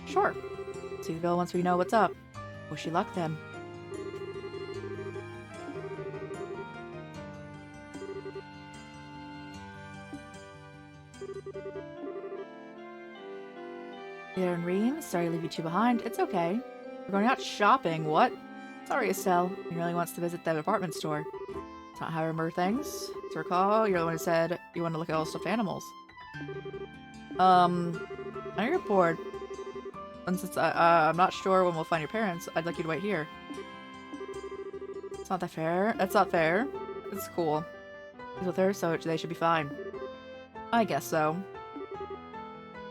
Sure. See the villa once we know what's up. Wish you luck then. Peter and Reem, sorry to leave you two behind. It's okay. We're going out shopping. What? Sorry, Estelle. He really wants to visit the department store. It's not how I remember things. To recall, you're the one who said you want to look at all stuffed animals. I know you're bored. And since I'm not sure when we'll find your parents, I'd like you to wait here. It's not that fair. That's not fair. It's cool. He's with her, so they should be fine. I guess so.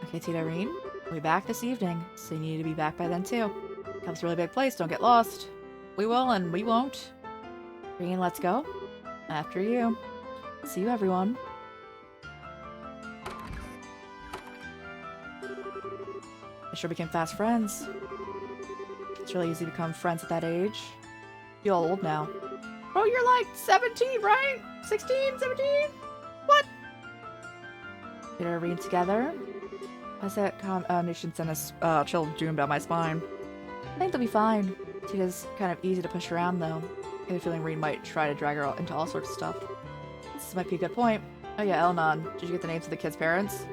Okay, Tita Irene. We'll be back this evening, so you need to be back by then too. Camp's a really big place, don't get lost. We will and we won't. Irene, let's go. After you. See you, everyone. They sure became fast friends. It's really easy to become friends at that age. You're old now. Oh, you're like 17, right? 16, 17? What? Get Irene together. Why's that combination sent a chill of doom down my spine? I think they'll be fine. Tita's kind of easy to push around, though. I have a feeling Reem might try to drag her into all sorts of stuff. This might be a good point. Oh yeah, Elnon. Did you get the names of the kids' parents?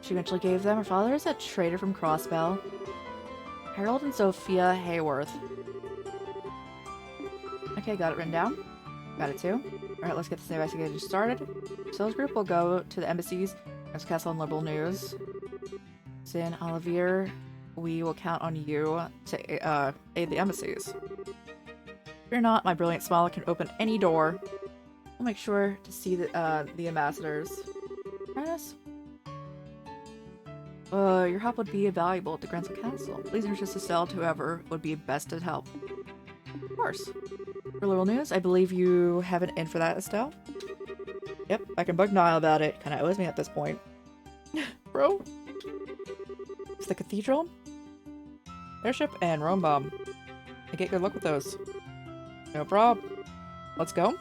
She eventually gave them. Her father is a trader from Crossbell. Harold and Sophia Hayworth. Okay, got it written down. Got it too. Alright, let's get this investigation started. Sales group will go to the embassies, Castle and Liberal News. Sin, Olivier, we will count on you to aid the embassies. Fear not, my brilliant smile can open any door. We'll make sure to see the ambassadors. Yes. Your help would be valuable at the Gransel Castle. Please introduce Estelle to whoever would be best to help. Of course. For Liberal News, I believe you have an in for that, Estelle? Yep, I can bug Niall about it. Kinda owes me at this point. Bro. It's the cathedral, airship, and Rome bomb. I get good luck with those. No prob. Let's go.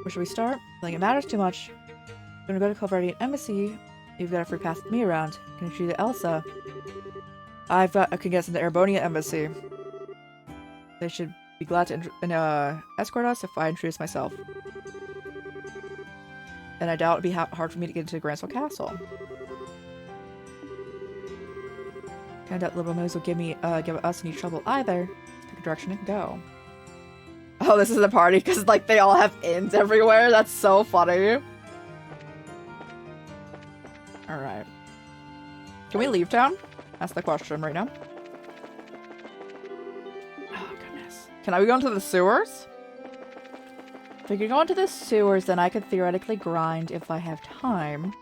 Where should we start? I think it matters too much. You're gonna go to Calvardian Embassy. You've got a free pass with me around. Can you shoot at Elsa? I can get into the Erebonia Embassy. They should be glad to escort us if I introduce myself. And I doubt it'd be hard for me to get into Gransel Castle. I doubt Liberal News will give us any trouble either. Let's pick a direction and go. Oh, this is the party because like they all have inns everywhere. That's so funny. All right. Can we leave town? That's the question right now. Oh goodness. Can I go into the sewers? If I could go into the sewers, then I could theoretically grind if I have time. And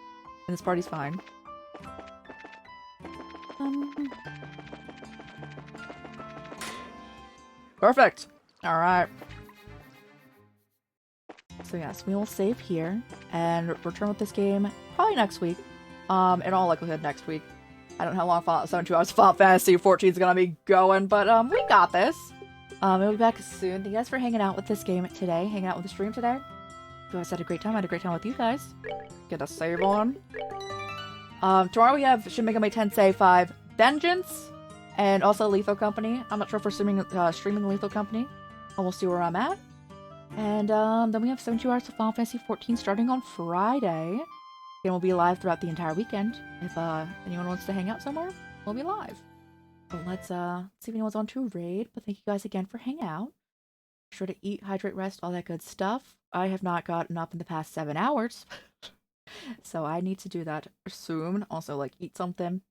this party's fine. Perfect! Alright. So yes, we will save here and return with this game probably next week. In all likelihood next week. I don't know how long Fallout 72 hours Final Fantasy 14 is gonna be going, but we got this. We'll be back soon. Thank you guys for hanging out with this game today, hanging out with the stream today. You guys had a great time. I had a great time with you guys. Get a save on. Tomorrow we have Shin Megami Tensei 5 Vengeance, and also Lethal Company. I'm not sure if we're streaming Lethal Company. And we'll see where I'm at. And then we have 72 hours of Final Fantasy 14 starting on Friday. And we'll be live throughout the entire weekend. If anyone wants to hang out somewhere, we'll be live. But let's see if anyone's on to raid. But thank you guys again for hanging out. Sure to eat, hydrate, rest, all that good stuff. I have not gotten up in the past 7 hours. So I need to do that soon. Also, like, eat something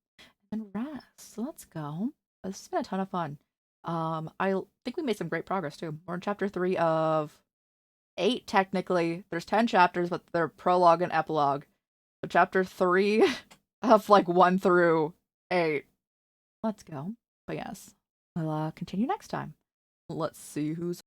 and rest. So let's go. This has been a ton of fun. I think we made some great progress too. We're in chapter 3 of 8 technically. There's 10 chapters, but they're prologue and epilogue. So chapter 3 of like 1 through 8. Let's go. But yes, we'll continue next time. Let's see who's